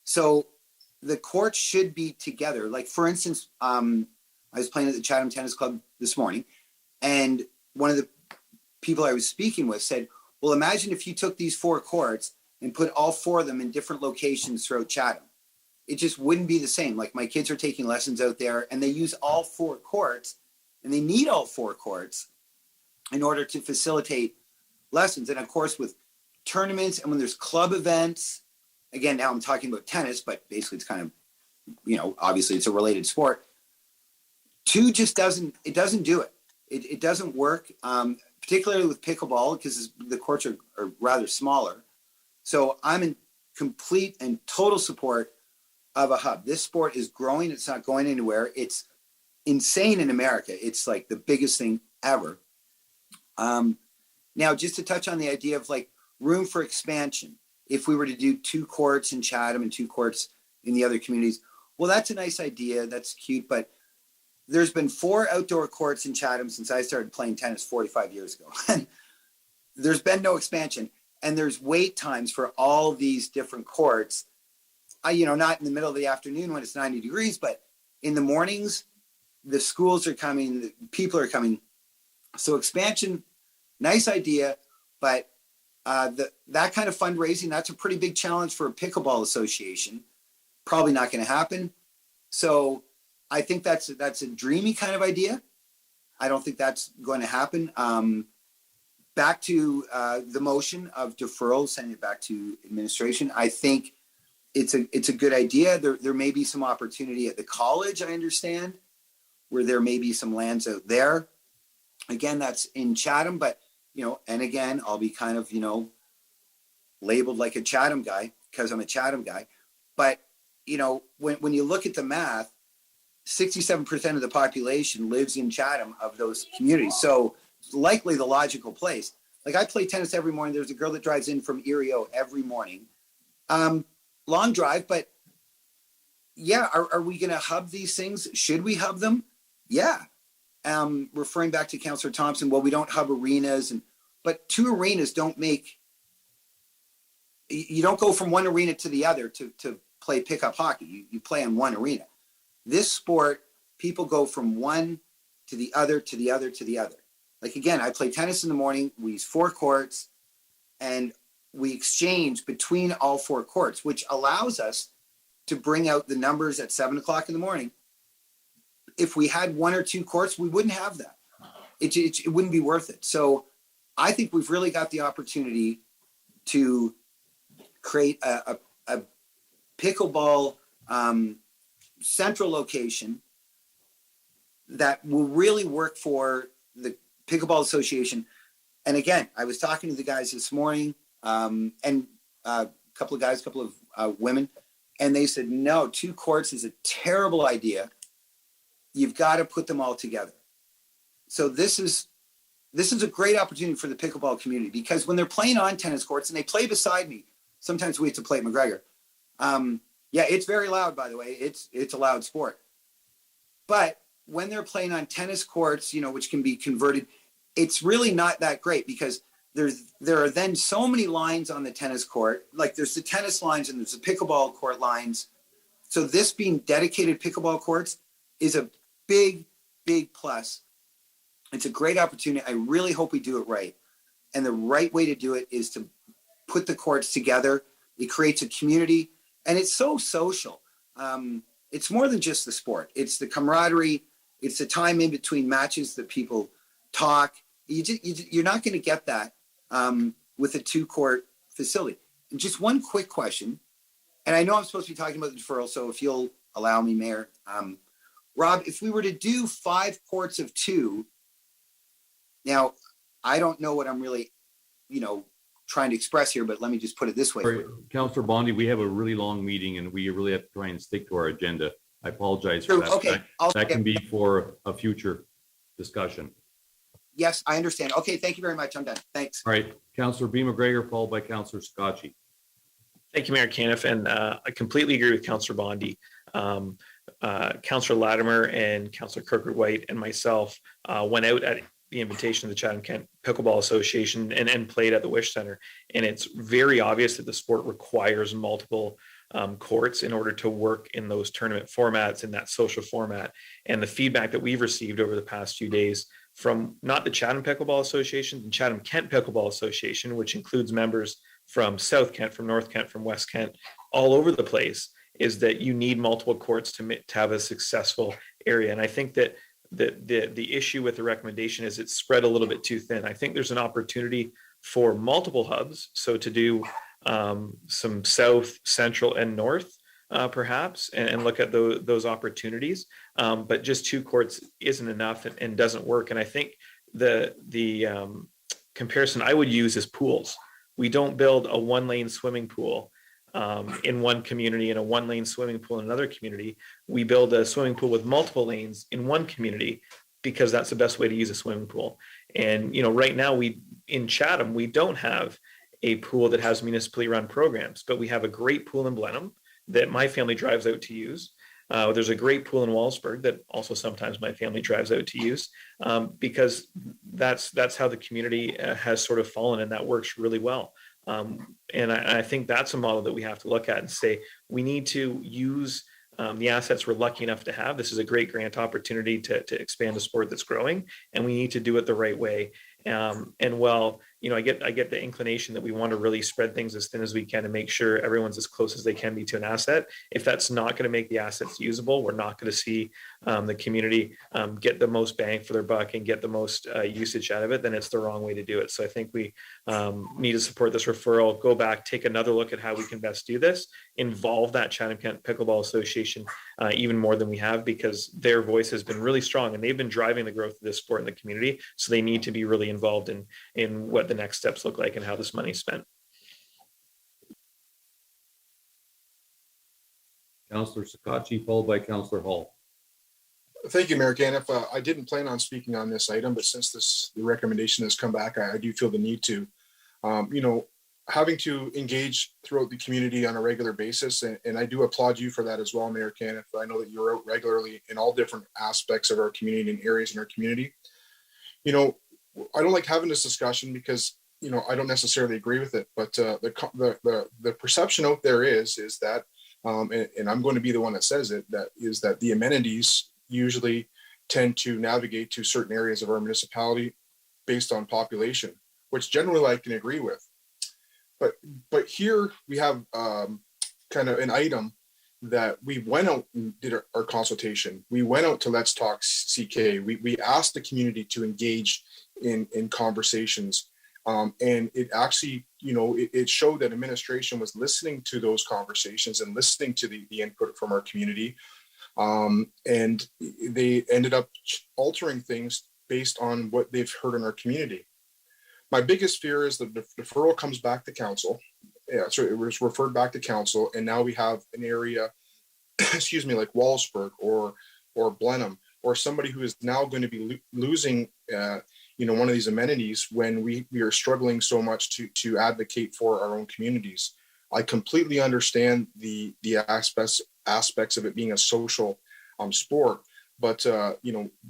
So the courts should be together. Like, for instance, I was playing at the Chatham Tennis Club this morning, and one of the people I was speaking with said, well, imagine if you took these 4 courts and put all 4 of them in different locations throughout Chatham. It just wouldn't be the same. Like, my kids are taking lessons out there, and they use all 4 courts, and they need all 4 courts in order to facilitate lessons. And of course, with tournaments and when there's club events, again, now I'm talking about tennis, but basically it's kind of, obviously it's a related sport. 2 just doesn't do it. It doesn't work, particularly with pickleball, because the courts are rather smaller. So I'm in complete and total support of a hub. This sport is growing. It's not going anywhere. It's insane in America. It's like the biggest thing ever. Now, just to touch on the idea of like room for expansion, if we were to do 2 courts in Chatham and 2 courts in the other communities, well, that's a nice idea. That's cute. But there's been 4 outdoor courts in Chatham since I started playing tennis 45 years ago. And there's been no expansion. And there's wait times for all these different courts. Not in the middle of the afternoon when it's 90 degrees, but in the mornings, the schools are coming, the people are coming. So expansion, nice idea, but that kind of fundraising, that's a pretty big challenge for a pickleball association. Probably not going to happen. So I think that's a dreamy kind of idea. I don't think that's going to happen. Back to the motion of deferral, sending it back to administration. I think it's a good idea. There may be some opportunity at the college, I understand, where there may be some lands out there. Again, that's in Chatham, but, and again, I'll be kind of, labeled like a Chatham guy because I'm a Chatham guy. But, when you look at the math, 67% of the population lives in Chatham of those communities. So likely the logical place. Like I play tennis every morning. There's a girl that drives in from Erio every morning. Long drive, but yeah, are we going to hub these things? Should we hub them? Yeah. Referring back to Councillor Thompson, well, we don't hub arenas, but two arenas don't make, you don't go from one arena to the other to play pickup hockey. You play in one arena. This sport, people go from one to the other, to the other, to the other. Like, again, I play tennis in the morning. We use 4 courts and we exchange between all 4 courts, which allows us to bring out the numbers at 7 o'clock in the morning. If we had 1 or 2 courts, we wouldn't have that. It wouldn't be worth it. So I think we've really got the opportunity to create a pickleball central location that will really work for the Pickleball Association. And again, I was talking to the guys this morning, and a couple of guys, a couple of women, and they said, no, 2 courts is a terrible idea. You've got to put them all together. So this is a great opportunity for the pickleball community, because when they're playing on tennis courts, and they play beside me, sometimes we have to play at McGregor. Yeah, it's very loud, by the way. It's a loud sport. But when they're playing on tennis courts, which can be converted, it's really not that great, because there are then so many lines on the tennis court. Like there's the tennis lines and there's the pickleball court lines. So this being dedicated pickleball courts is a big, big plus. It's a great opportunity. I really hope we do it right. And the right way to do it is to put the courts together. It creates a community. And it's so social. It's more than just the sport. It's the camaraderie. It's the time in between matches that people talk. You're not going to get that with a 2-court facility. And just one quick question, and I know I'm supposed to be talking about the deferral, so if you'll allow me, Mayor. Rob, if we were to do 5 courts of 2, now, I don't know what I'm really, trying to express here, but let me just put it this way. Sorry, Councillor Bondi, we have a really long meeting and we really have to try and stick to our agenda. I apologize for that. Okay, that can be for a future discussion. Yes, I understand. Okay, thank you very much. I'm done. Thanks. All right, Councillor B. McGregor, followed by Councillor Scotchy. Thank you, Mayor Caniff, and I completely agree with Councillor Bondi. Councillor Latimer and Councillor Kirkwood-White and myself went out at the invitation of the Chatham-Kent Pickleball Association and played at the Wish Center. And it's very obvious that the sport requires multiple courts in order to work in those tournament formats, in that social format. And the feedback that we've received over the past few days from not the Chatham Pickleball Association, the Chatham-Kent Pickleball Association, which includes members from South Kent, from North Kent, from West Kent, all over the place, is that you need multiple courts to have a successful area. And I think that the issue with the recommendation is it's spread a little bit too thin. I think there's an opportunity for multiple hubs. So to do some south, central, and north, perhaps, and look at those opportunities. But just 2 courts isn't enough and doesn't work. And I think the comparison I would use is pools. We don't build a 1-lane swimming pool in one community and a 1-lane swimming pool in another community. We build a swimming pool with multiple lanes in one community because that's the best way to use a swimming pool. And, right now in Chatham, we don't have a pool that has municipally run programs, but we have a great pool in Blenheim that my family drives out to use. There's a great pool in Wallsburg that also sometimes my family drives out to use because that's how the community has sort of fallen, and that works really well. And I think that's a model that we have to look at and say, we need to use the assets we're lucky enough to have. This is a great grant opportunity to expand a sport that's growing, and we need to do it the right way. And while, I get the inclination that we want to really spread things as thin as we can and make sure everyone's as close as they can be to an asset. If that's not going to make the assets usable, we're not going to see the community get the most bang for their buck and get the most usage out of it, then it's the wrong way to do it. So I think we need to support this referral, go back, take another look at how we can best do this, involve that Chatham-Kent Pickleball Association even more than we have, because their voice has been really strong and they've been driving the growth of this sport in the community. So they need to be really involved in what the next steps look like and how this money is spent. Councillor Sakachi, followed by Councillor Hall. Thank you, Mayor Caniff. I didn't plan on speaking on this item, but since the recommendation has come back, I do feel the need to. Having to engage throughout the community on a regular basis, and I do applaud you for that as well, Mayor Caniff. I know that you're out regularly in all different aspects of our community and areas in our community. I don't like having this discussion because I don't necessarily agree with it, but the perception out there is that, and I'm going to be the one that says it, that the amenities usually tend to navigate to certain areas of our municipality based on population, which generally I can agree with. But here we have kind of an item that we went out and did our consultation. We went out to Let's Talk CK. We asked the community to engage in conversations. And it actually, it showed that administration was listening to those conversations and listening to the input from our community. And they ended up altering things based on what they've heard in our community. My biggest fear is that the deferral comes back to council. Yeah, so it was referred back to council, and now we have an area, excuse me, like Wallsburg or Blenheim, or somebody who is now going to be losing, one of these amenities when we are struggling so much to advocate for our own communities. I completely understand the aspects of it being a social sport, but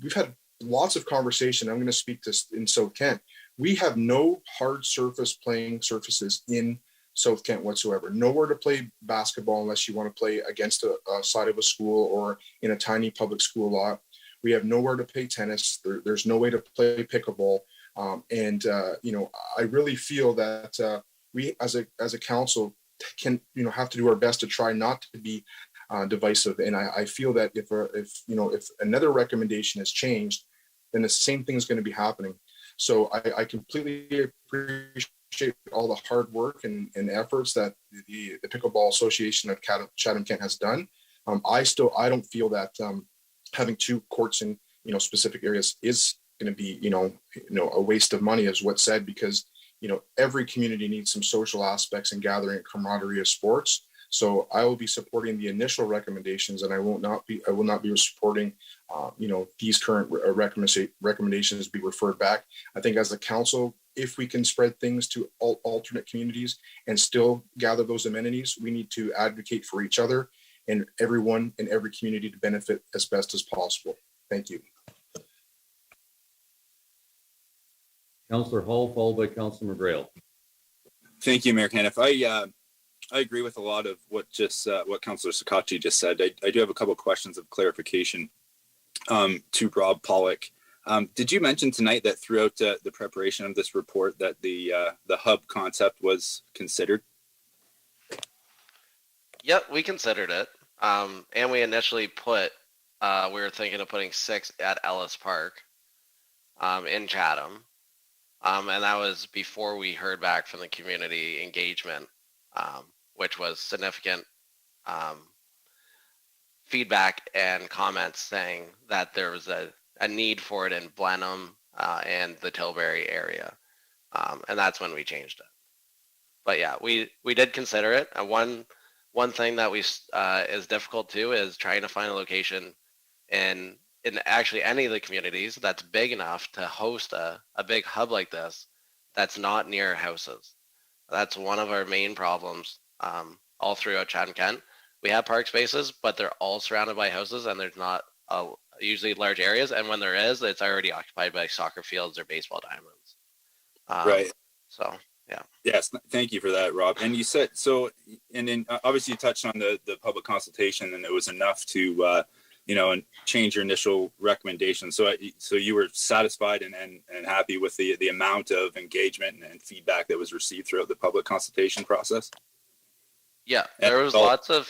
we've had lots of conversation. I'm going to speak to in South Kent. We have no hard surface playing surfaces in South Kent whatsoever. Nowhere to play basketball unless you want to play against a side of a school or in a tiny public school lot. We have nowhere to play tennis. There's no way to play pickleball. I really feel that we as a council can have to do our best to try not to be divisive. And I feel that if another recommendation has changed, then the same thing is going to be happening. So I completely appreciate all the hard work and efforts that the Pickleball Association of Chatham-Kent has done. I don't feel that having two courts in specific areas is going to be a waste of money, as what's said, because every community needs some social aspects and gathering and camaraderie of sports. So I will be supporting the initial recommendations, and I will not be supporting these current recommendations be referred back. I think as a council, if we can spread things to alternate communities and still gather those amenities, we need to advocate for each other and everyone in every community to benefit as best as possible. Thank you. Councillor Hall, followed by Councillor McGrail. Thank you, Mayor Caniff. I agree with a lot of what Councillor Sakachi just said. I do have a couple of questions of clarification to Rob Pollock. Did you mention tonight that throughout the preparation of this report that the hub concept was considered? Yep, we considered it. And we initially we were thinking of putting 6 at Ellis Park in Chatham. And that was before we heard back from the community engagement, which was significant feedback and comments saying that there was a need for it in Blenheim and the Tilbury area. And that's when we changed it. But yeah, we did consider it. And one thing that is difficult too is trying to find a location in actually any of the communities that's big enough to host a big hub like this that's not near houses. That's one of our main problems all throughout Chatham-Kent. We have park spaces, but they're all surrounded by houses, and there's not usually large areas. And when there is, it's already occupied by soccer fields or baseball diamonds. Right. So, yeah. Yes, thank you for that, Rob. And you said so, and then obviously you touched on the public consultation, and it was enough to and change your initial recommendation. So you were satisfied and happy with the amount of engagement and feedback that was received throughout the public consultation process? Yeah, there's lots of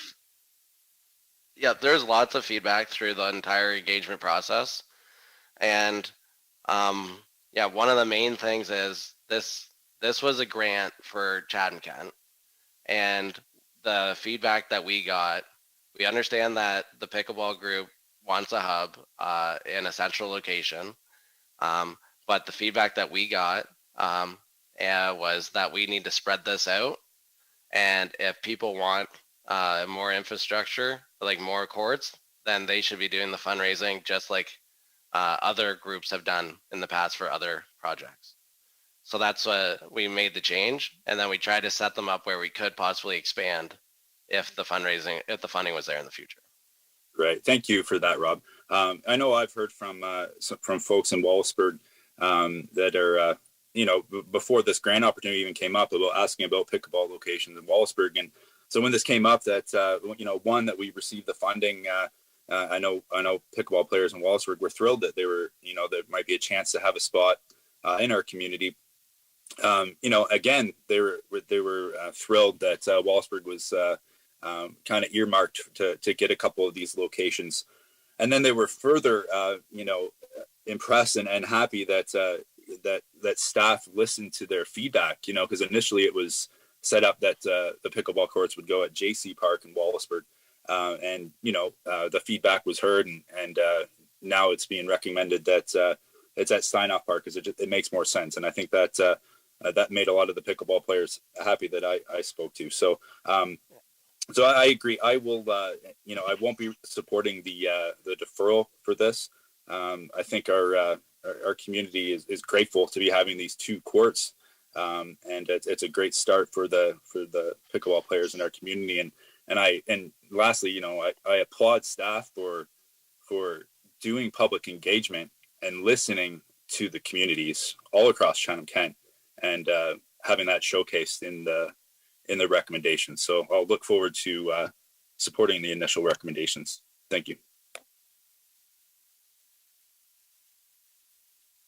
feedback through the entire engagement process. And one of the main things is this was a grant for Chatham-Kent, and the feedback that we got, we understand that the pickleball group wants a hub in a central location, but the feedback that we got was that we need to spread this out, and if people want more infrastructure, like more courts, then they should be doing the fundraising just like other groups have done in the past for other projects. So that's what we made the change, and then we tried to set them up where we could possibly expand if the funding was there in the future. Great, thank you for that, Rob. I know I've heard from folks in Wallaceburg that are before this grant opportunity even came up, about asking about pickleball locations in Wallaceburg. And so when this came up, that one, that we received the funding. I know pickleball players in Wallaceburg were thrilled that they were, there might be a chance to have a spot in our community. Again, they were thrilled that Wallaceburg was kind of earmarked to get a couple of these locations, and then they were further, impressed and happy that staff listened to their feedback. Because initially it was set up that the pickleball courts would go at JC Park in Wallaceburg. The feedback was heard, and now it's being recommended that it's at Steinhoff Park because it makes more sense. And I think that that made a lot of the pickleball players happy that I spoke to. So I agree. I will, I won't be supporting the deferral for this. I think our community is grateful to be having these two courts, and it's a great start for the pickleball players in our community. And lastly, I applaud staff for doing public engagement and listening to the communities all across Chatham-Kent, and having that showcased in the recommendations. So I'll look forward to supporting the initial recommendations. Thank you.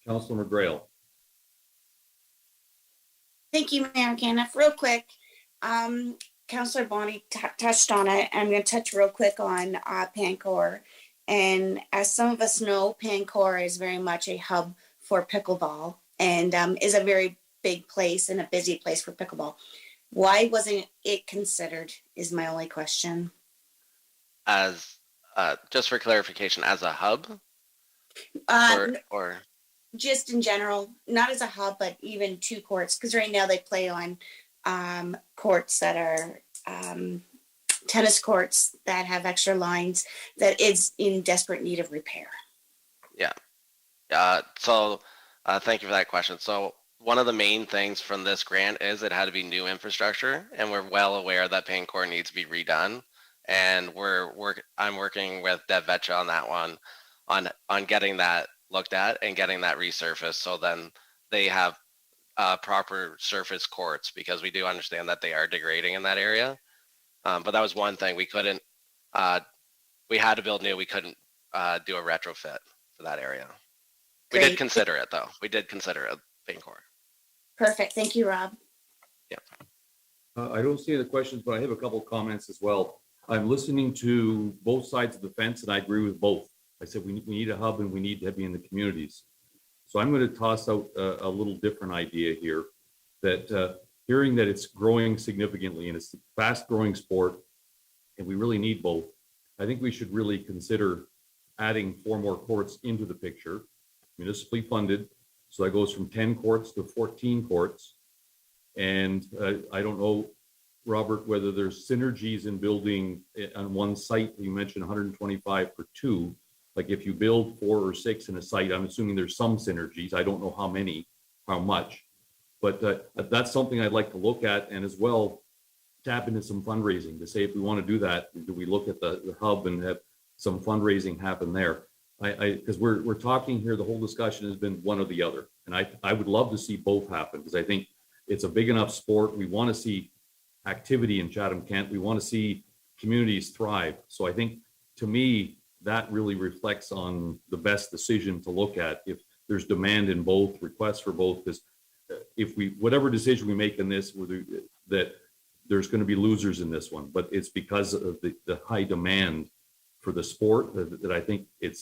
Councilor McGrail. Thank you, Mayor Caniff. Real quick, Councillor Bonnie touched on it. I'm going to touch real quick on Pancor. And as some of us know, Pancor is very much a hub for pickleball, and is a very big place and a busy place for pickleball. Why wasn't it considered is my only question. As just for clarification, as a hub, or just in general, not as a hub, but even two courts, because right now they play on courts that are tennis courts that have extra lines that is in desperate need of repair. Yeah. So thank you for that question. So one of the main things from this grant is it had to be new infrastructure, and we're well aware that Pancor needs to be redone. And I'm working with Dev Vetcha on that one, on getting that looked at and getting that resurfaced, so then they have proper surface courts, because we do understand that they are degrading in that area. But that was one thing we couldn't. We had to build new. We couldn't do a retrofit for that area. We did consider it, though. We did consider it, Pancor. Perfect. Thank you, Rob. Yeah. I don't see any questions, but I have a couple of comments as well. I'm listening to both sides of the fence, and I agree with both. I said we need a hub, and we need to be in the communities. So I'm going to toss out a little different idea here, that hearing that it's growing significantly and it's a fast-growing sport, and we really need both, I think we should really consider adding 4 more courts into the picture, municipally funded. So that goes from 10 courts to 14 courts. And I don't know, Robert, whether there's synergies in building on one site. You mentioned 125 for 2. Like if you build 4 or 6 in a site, I'm assuming there's some synergies. I don't know how many, how much, but that's something I'd like to look at, and as well tap into some fundraising to say, if we want to do that, do we look at the hub and have some fundraising happen there? Because we're talking here, the whole discussion has been one or the other, and I would love to see both happen, because I think it's a big enough sport. We want to see activity in Chatham-Kent. We want to see communities thrive. So I think, to me, that really reflects on the best decision to look at. If there's demand in both, requests for both, because if we, whatever decision we make in this, that there's going to be losers in this one, but it's because of the high demand for the sport that I think it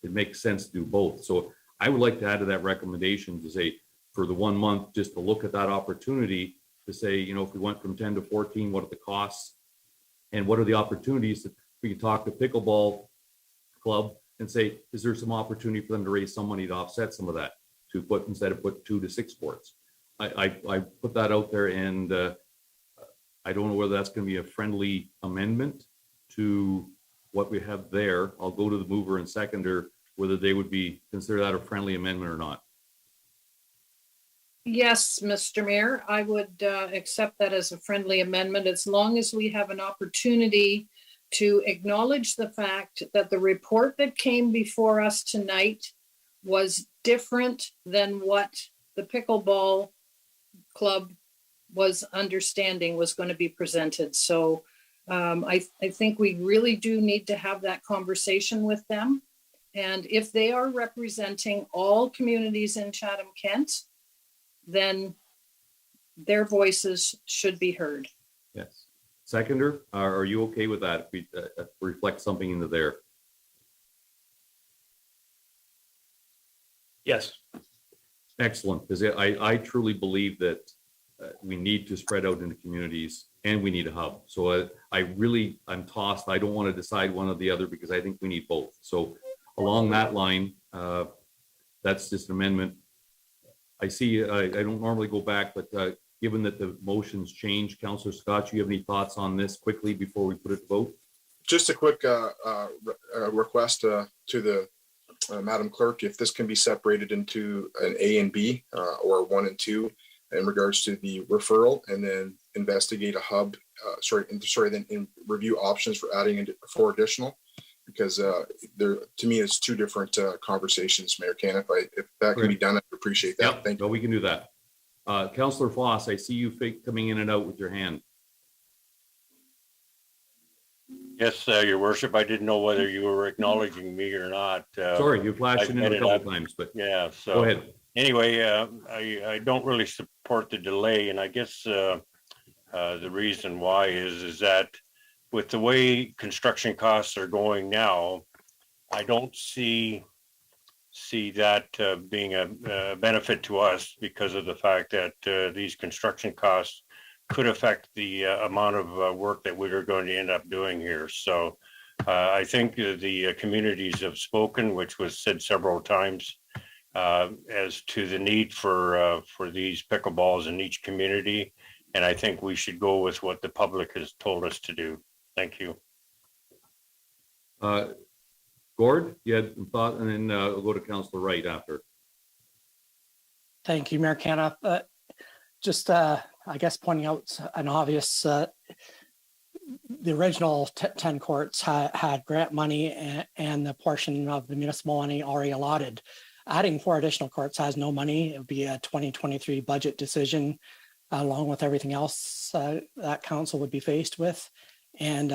makes sense to do both. So I would like to add to that recommendation to say, for the 1 month, just to look at that opportunity to say, you know, if we went from 10 to 14, what are the costs and what are the opportunities that we can talk to pickleball club and say, is there some opportunity for them to raise some money to offset some of that, to put, instead of put 2 to 6 sports. I put that out there, and I don't know whether that's going to be a friendly amendment to what we have there. I'll go to the mover and seconder, whether they would be consider that a friendly amendment or not. Yes, Mr. Mayor, I would accept that as a friendly amendment, as long as we have an opportunity to acknowledge the fact that the report that came before us tonight was different than what the pickleball club was understanding was going to be presented. So I think we really do need to have that conversation with them. And if they are representing all communities in Chatham-Kent, then their voices should be heard. Yes. Seconder, are you okay with that? If we reflect something into there? Yes. Excellent, because I truly believe that we need to spread out into communities, and we need a hub. So I'm tossed. I don't want to decide one or the other, because I think we need both. So along that line, that's just an amendment. I see, I don't normally go back, but given that the motions change, Councillor Scott, you have any thoughts on this quickly before we put it to vote? Just a quick request to the Madam Clerk, if this can be separated into an A and B or 1 and 2 in regards to the referral, and then investigate a hub, then review options for adding 4 additional, because there, to me, it's 2 different conversations, Mayor Can. If that can be done, I'd appreciate that. Yep. Thank you. No, we can do that. Councillor Foss, I see you coming in and out with your hand. Yes, Your Worship. I didn't know whether you were acknowledging me or not. Sorry, you flashed it in a couple times, but yeah. So go ahead. Anyway, I don't really support the delay, and I guess the reason why is that with the way construction costs are going now, I don't see that being a benefit to us, because of the fact that these construction costs could affect the amount of work that we're going to end up doing here. So I think the communities have spoken, which was said several times, as to the need for these pickleballs in each community. And I think we should go with what the public has told us to do. Thank you. Gord, you had some thought, and then we'll go to Councillor Wright after. Thank you, Mayor Caniff. Just, I guess, pointing out an obvious, the original 10 courts had grant money and the portion of the municipal money already allotted. Adding 4 additional courts has no money. It would be a 2023 budget decision, along with everything else that council would be faced with. And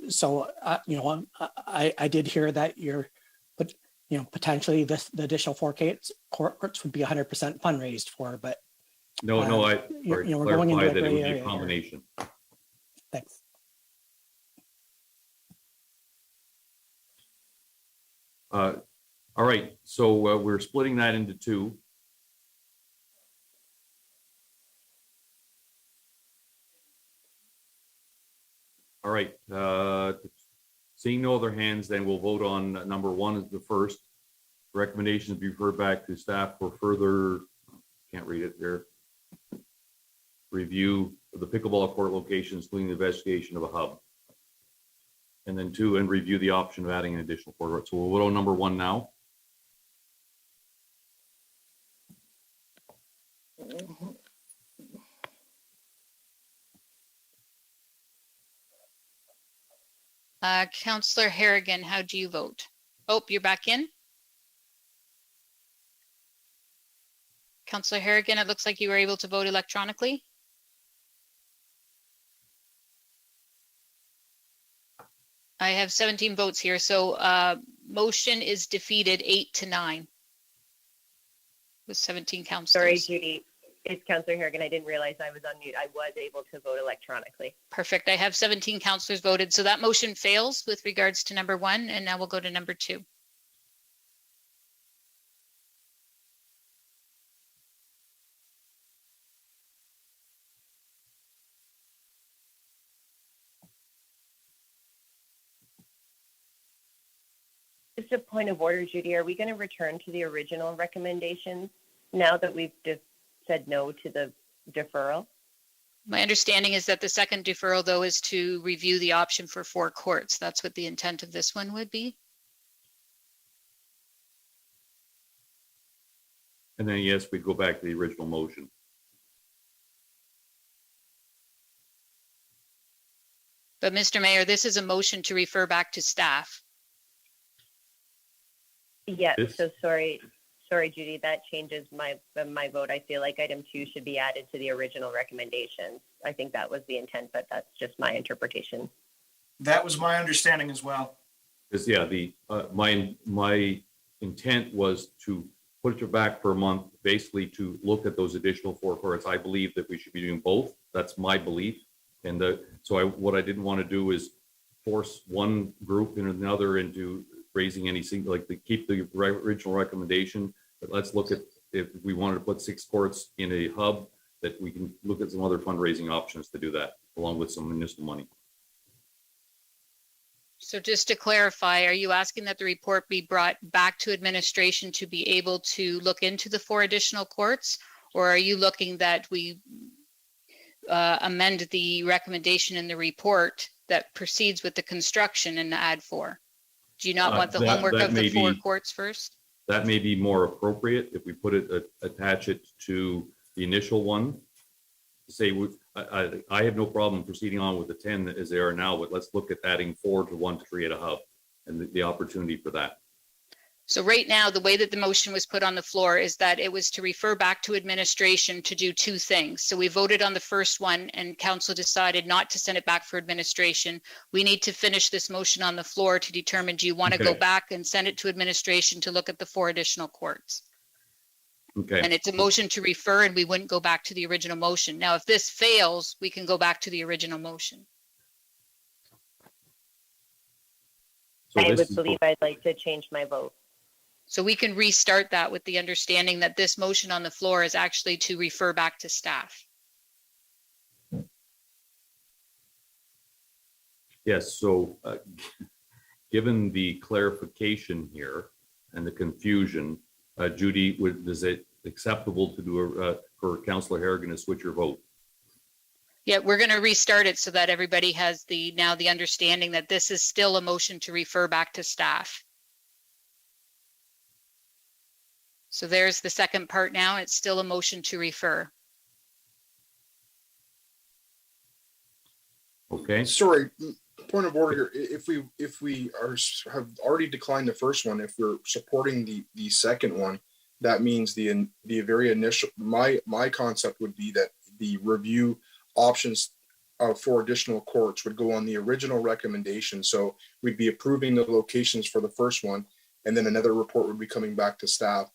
so, I did hear that but potentially the additional 4 courts would be 100% fundraised for, but no, we're going into a gray area. Combination. Thanks. All right, so we're splitting that into 2. All right, seeing no other hands, then we'll vote on number 1 as the first. Recommendations be referred back to staff for further, can't read it here, review of the pickleball court locations, including the investigation of a hub. And then 2, and review the option of adding an additional court. So we'll vote on number 1 now. Councillor Harrigan, how do you vote? Oh, you're back in. Councillor Harrigan, it looks like you were able to vote electronically. I have 17 votes here, so motion is defeated 8-9 with 17 councillors. Sorry, Judy. It's Councillor Harrigan. I didn't realize I was on mute. I was able to vote electronically. Perfect. I have 17 councillors voted. So that motion fails with regards to number 1. And now we'll go to number 2. Just a point of order, Judy. Are we going to return to the original recommendations now that we've just said no to the deferral? My understanding is that the second deferral, though, is to review the option for 4 courts. That's what the intent of this one would be. And then, yes, we go back to the original motion. But Mr. Mayor, this is a motion to refer back to staff. Yes. So sorry, Judy, that changes my vote. I feel like item 2 should be added to the original recommendations. I think that was the intent, but that's just my interpretation. That was my understanding as well. Because yeah, my intent was to put it back for a month, basically to look at those additional 4 courts. I believe that we should be doing both. That's my belief. And what I didn't want to do is force one group and another into raising any single, like to keep the original recommendation. But let's look at if we wanted to put 6 courts in a hub, that we can look at some other fundraising options to do that, along with some municipal money. So just to clarify, are you asking that the report be brought back to administration to be able to look into the 4 additional courts? Or are you looking that we amend the recommendation in the report that proceeds with the construction and add 4? Do you not want the homework of the 4 courts first? That may be more appropriate if we put it, attach it to the initial one. Say, I have no problem proceeding on with the 10 as they are now, but let's look at adding 4 to 1 to create a hub and the opportunity for that. So right now, the way that the motion was put on the floor is that it was to refer back to administration to do 2 things. So we voted on the first one and council decided not to send it back for administration. We need to finish this motion on the floor to determine, do you want to go back and send it to administration to look at the 4 additional courts? Okay. And it's a motion to refer and we wouldn't go back to the original motion. Now, if this fails, we can go back to the original motion. So I would believe I'd like to change my vote. So we can restart that with the understanding that this motion on the floor is actually to refer back to staff. Yes, so given the clarification here and the confusion, Judy, is it acceptable to do for Councillor Harrigan to switch your vote? Yeah, we're going to restart it so that everybody has now the understanding that this is still a motion to refer back to staff. So there's the second part now. It's still a motion to refer. Okay. Sorry, point of order here. If we have already declined the first one, if we're supporting the second one, that means the very initial, my concept would be that the review options for additional courts would go on the original recommendation. So we'd be approving the locations for the first one, and then another report would be coming back to staff,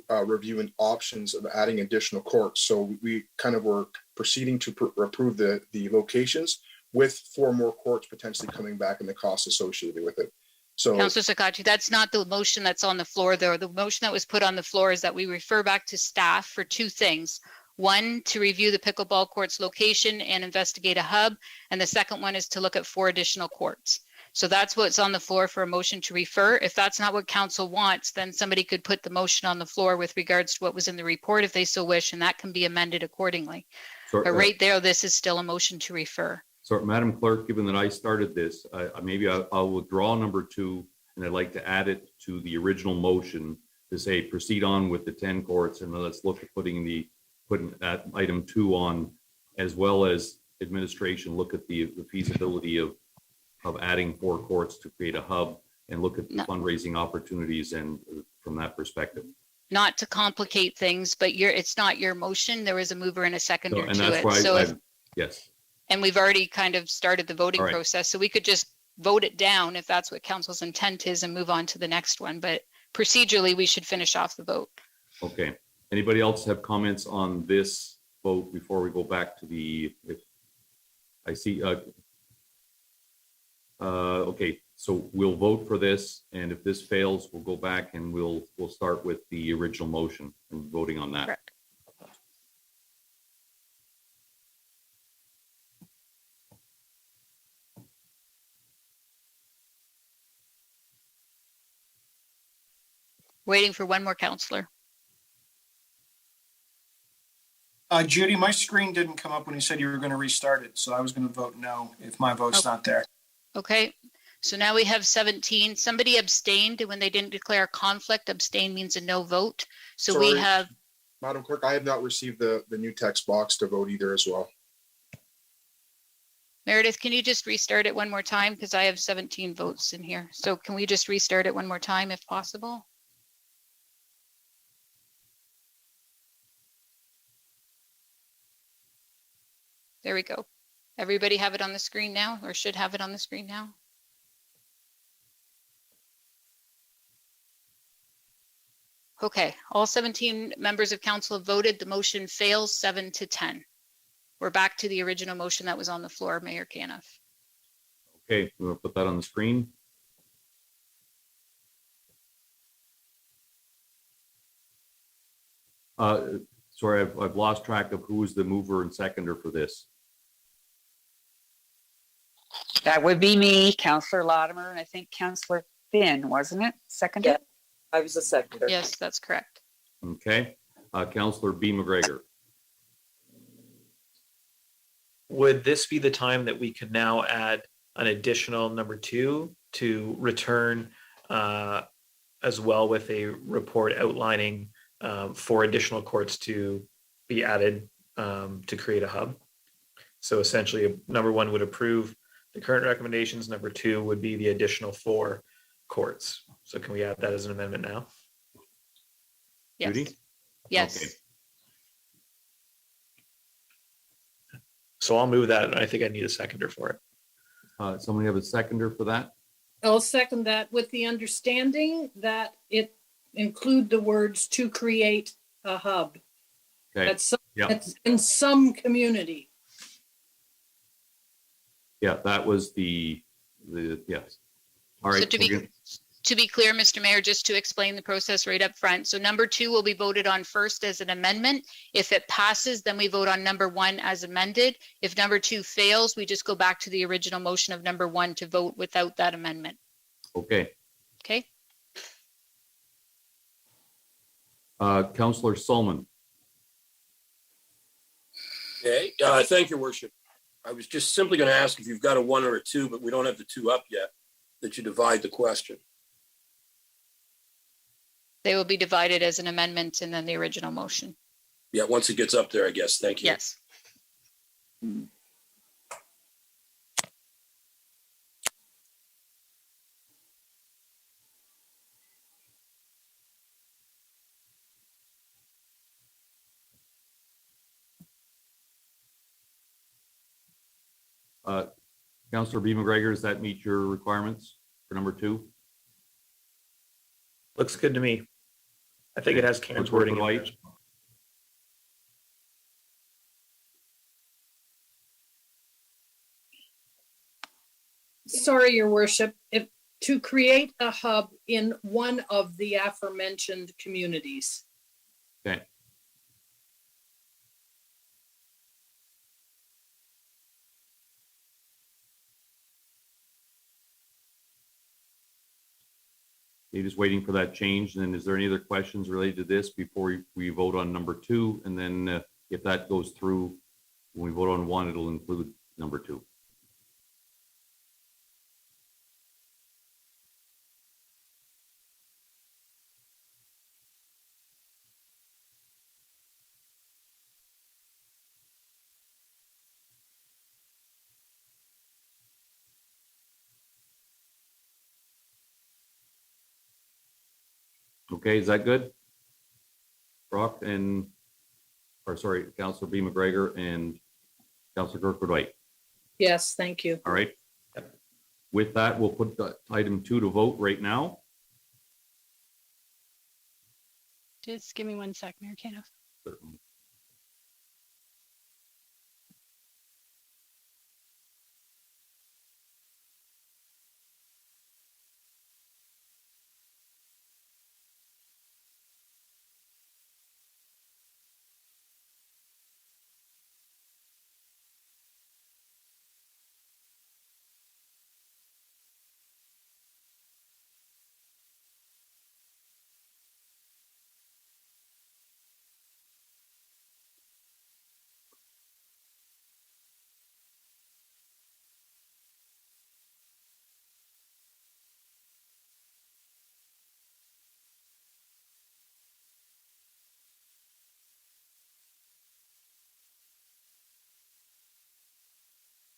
reviewing options of adding additional courts. So we kind of were proceeding to approve the locations with 4 more courts potentially coming back and the costs associated with it. So Councillor Sakatchi, that's not the motion that's on the floor though. The motion that was put on the floor is that we refer back to staff for 2 things. 1, to review the pickleball court's location and investigate a hub. And the second one is to look at 4 additional courts. So that's what's on the floor for a motion to refer. If that's not what council wants, then somebody could put the motion on the floor with regards to what was in the report if they so wish, and that can be amended accordingly. But right there, this is still a motion to refer. So Madam Clerk, given that I started this, maybe I'll withdraw number 2, and I'd like to add it to the original motion to say proceed on with the 10 courts, and then let's look at putting that item 2 on, as well as administration look at the feasibility of adding 4 courts to create a hub and look at the fundraising opportunities and from that perspective. Not to complicate things, but it's not your motion. There was a mover and a seconder and to that's it. Why so yes. And we've already kind of started the voting process. So we could just vote it down if that's what council's intent is and move on to the next one. But procedurally, we should finish off the vote. Okay. Anybody else have comments on this vote before we go back to the, if I see, okay, so we'll vote for this, and if this fails, we'll go back and we'll start with the original motion and voting on that. Correct. Waiting for one more counselor. Judy, my screen didn't come up when you said you were going to restart it, so I was going to vote no if my vote's not there. Okay, so now we have 17. Somebody abstained when they didn't declare conflict. Abstain means a no vote. So Sorry, we have. Madam Clerk, I have not received the new text box to vote either as well. Meredith, can you just restart it one more time? Because I have 17 votes in here. So can we just restart it one more time if possible? There we go. Everybody have it on the screen now, or should have it on the screen now? Okay, all 17 members of council have voted. The motion fails 7-10. We're back to the original motion that was on the floor, Mayor Caniff. Okay, we'll put that on the screen. Sorry, I've lost track of who was the mover and seconder for this. That would be me, Councillor Latimer, and I think Councillor Finn, wasn't it? Second? Yeah, I was a seconder. Yes, that's correct. Okay, Councillor B. McGregor. Would this be the time that we could now add an additional number 2 to return as well with a report outlining 4 additional courts to be added to create a hub? So essentially, number 1 would approve the current recommendations. Number 2 would be the additional 4 courts. So can we add that as an amendment now? Yes. Judy? Yes. Okay. So I'll move that, and I think I need a seconder for it. Somebody have a seconder for that? I'll second that with the understanding that it include the words to create a hub. Okay. That's in some community. Yeah, that was the yes. All right. So to be clear, Mr. Mayor, just to explain the process right up front. So number 2 will be voted on first as an amendment. If it passes, then we vote on number 1 as amended. If number 2 fails, we just go back to the original motion of number 1 to vote without that amendment. Okay. Okay. Councillor Solomon. Okay, thank you, Worship. I was just simply going to ask if you've got a 1 or a 2, but we don't have the 2 up yet, that you divide the question. They will be divided as an amendment and then the original motion. Yeah, once it gets up there, I guess. Thank you. Yes. Councillor B. McGregor, does that meet your requirements for number 2? Looks good to me. I think it has Karen's wording in there. Sorry, Your Worship, if to create a hub in one of the aforementioned communities. Okay. You're just waiting for that change. And then is there any other questions related to this before we vote on number 2? And then if that goes through, when we vote on 1, it'll include number 2. Okay, is that good? Brock and, or sorry, Councillor B. McGregor and Councillor Kirkwood White. Yes, thank you. All right. With that, we'll put item 2 to vote right now. Just give me 1 sec, Mayor Caniff. Certainly.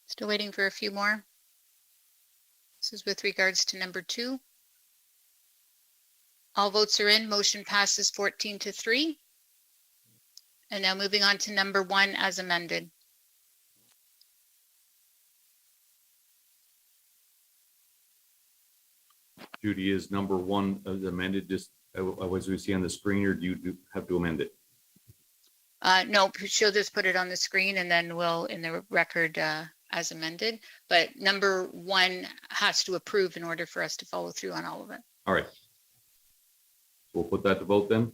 Still waiting for a few more. This is with regards to number 2. All votes are in. Motion passes 14-3. And now moving on to number 1 as amended. Judy, is number 1 as amended just as we see on the screen, or do you have to amend it? No, she'll just put it on the screen and then we'll in the record as amended. But number 1 has to approve in order for us to follow through on all of it. All right. So we'll put that to vote then.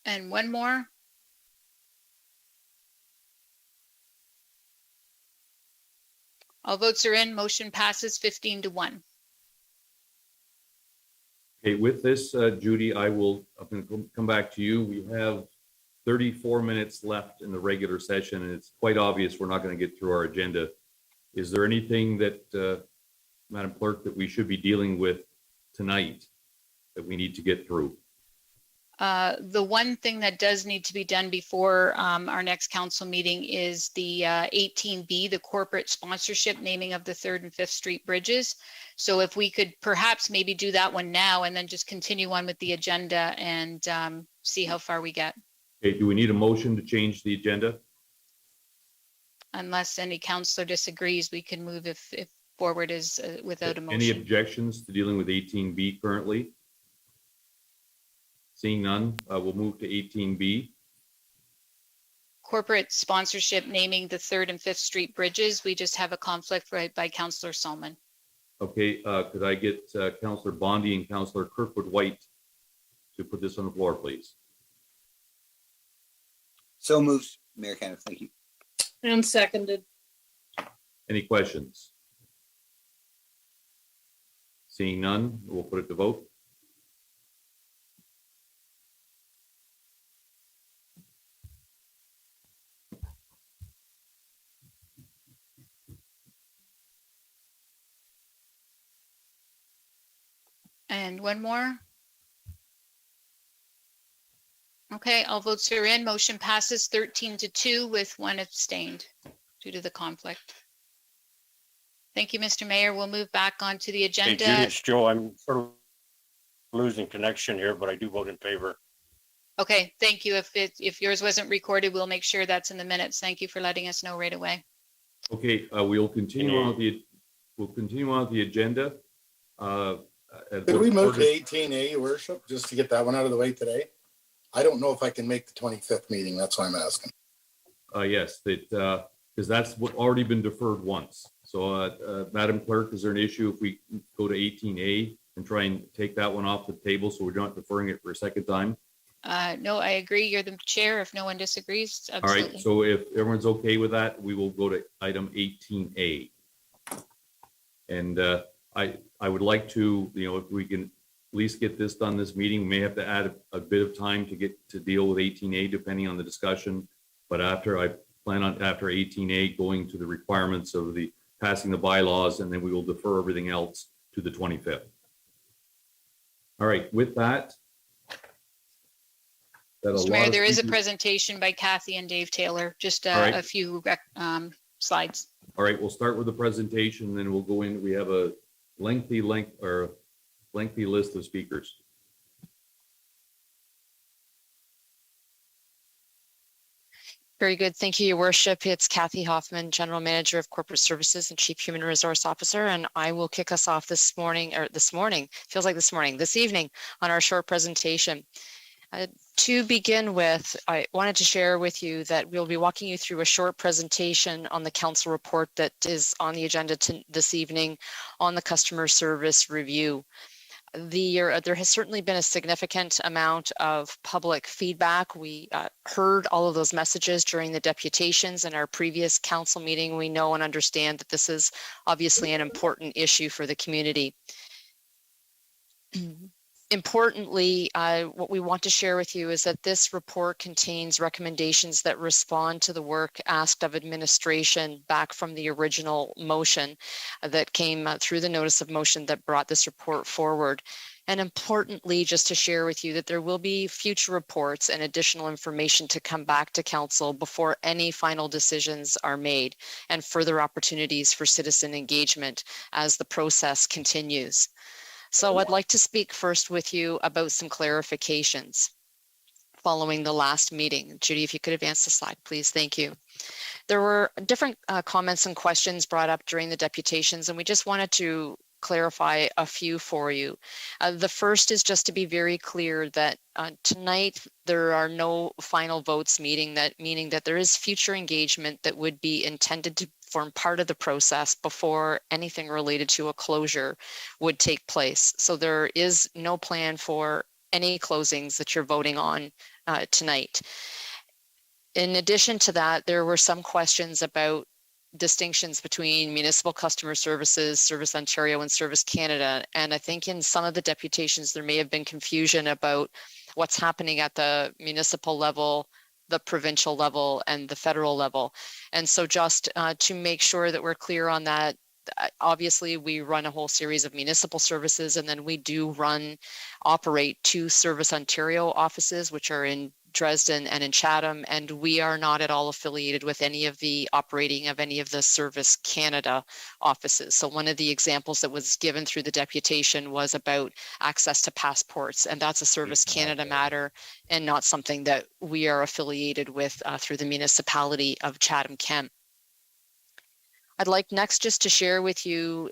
And one more. All votes are in. Motion passes 15-1. Okay, with this, Judy, I'm going to come back to you. We have 34 minutes left in the regular session, and it's quite obvious we're not going to get through our agenda. Is there anything that, Madam Clerk, that we should be dealing with tonight that we need to get through? The one thing that does need to be done before our next council meeting is the 18B, the corporate sponsorship naming of the 3rd and 5th Street bridges. So if we could perhaps maybe do that one now and then just continue on with the agenda and see how far we get. Okay, do we need a motion to change the agenda? Unless any councillor disagrees, we can move if forward is without a motion. Any objections to dealing with 18B currently? Seeing none, we'll move to 18B. Corporate sponsorship naming the 3rd and 5th Street bridges. We just have a conflict right by Councillor Solomon. Okay, could I get Councillor Bondi and Councillor Kirkwood-White to put this on the floor, please? So moved, Mayor Caniff. Thank you. And seconded. Any questions? Seeing none, we'll put it to vote. And one more. Okay, all votes are in. Motion passes 13-2 with 1 abstained due to the conflict. Thank you, Mr. Mayor. We'll move back onto the agenda. Hey, Judy, it's Joe. I'm sort of losing connection here, but I do vote in favor. Okay, thank you. If yours wasn't recorded, we'll make sure that's in the minutes. Thank you for letting us know right away. Okay, we'll continue on the agenda. Could we move to 18A, Your Worship, just to get that one out of the way today? I don't know if I can make the 25th meeting. That's why I'm asking. Yes, because that's what already been deferred once. So, Madam Clerk, is there an issue if we go to 18A and try and take that one off the table so we're not deferring it for a second time? No, I agree. You're the chair. If no one disagrees, absolutely. All right. So if everyone's okay with that, we will go to item 18A. And I would like to, if we can least get this done this meeting. We may have to add a bit of time to get to deal with 18A depending on the discussion. But I plan on after 18A going to the requirements of the passing the bylaws, and then we will defer everything else to the 25th. All right, with that. Mr. Mayor, there is a presentation by Kathy and Dave Taylor, just a few slides. All right, we'll start with the presentation, and then we'll go in. We have a lengthy list of speakers. Very good. Thank you, Your Worship. It's Kathy Hoffman, General Manager of Corporate Services and Chief Human Resource Officer, and I will kick us off this evening on our short presentation. To begin with, I wanted to share with you that we'll be walking you through a short presentation on the council report that is on the agenda this evening on the customer service review. There has certainly been a significant amount of public feedback. We heard all of those messages during the deputations in our previous council meeting. We know and understand that this is obviously an important issue for the community. Importantly, what we want to share with you is that this report contains recommendations that respond to the work asked of administration back from the original motion that came through the notice of motion that brought this report forward. And importantly, just to share with you that there will be future reports and additional information to come back to council before any final decisions are made, and further opportunities for citizen engagement as the process continues. So I'd like to speak first with you about some clarifications following the last meeting. Judy, if you could advance the slide, please. Thank you. There were different comments and questions brought up during the deputations, and we just wanted to clarify a few for you. The first is just to be very clear that tonight there are no final votes, meaning that there is future engagement that would be intended to form part of the process before anything related to a closure would take place. So there is no plan for any closings that you're voting on tonight. In addition to that, there were some questions about distinctions between municipal customer services, Service Ontario, and Service Canada. And I think in some of the deputations, there may have been confusion about what's happening at the municipal level, the provincial level, and the federal level. And so just to make sure that we're clear on that, obviously we run a whole series of municipal services, and then we do operate 2 Service Ontario offices, which are in Dresden and in Chatham, and we are not at all affiliated with any of the operating of any of the Service Canada offices. So one of the examples that was given through the deputation was about access to passports, and that's a Service Canada matter and not something that we are affiliated with through the municipality of Chatham-Kent. I'd like next just to share with you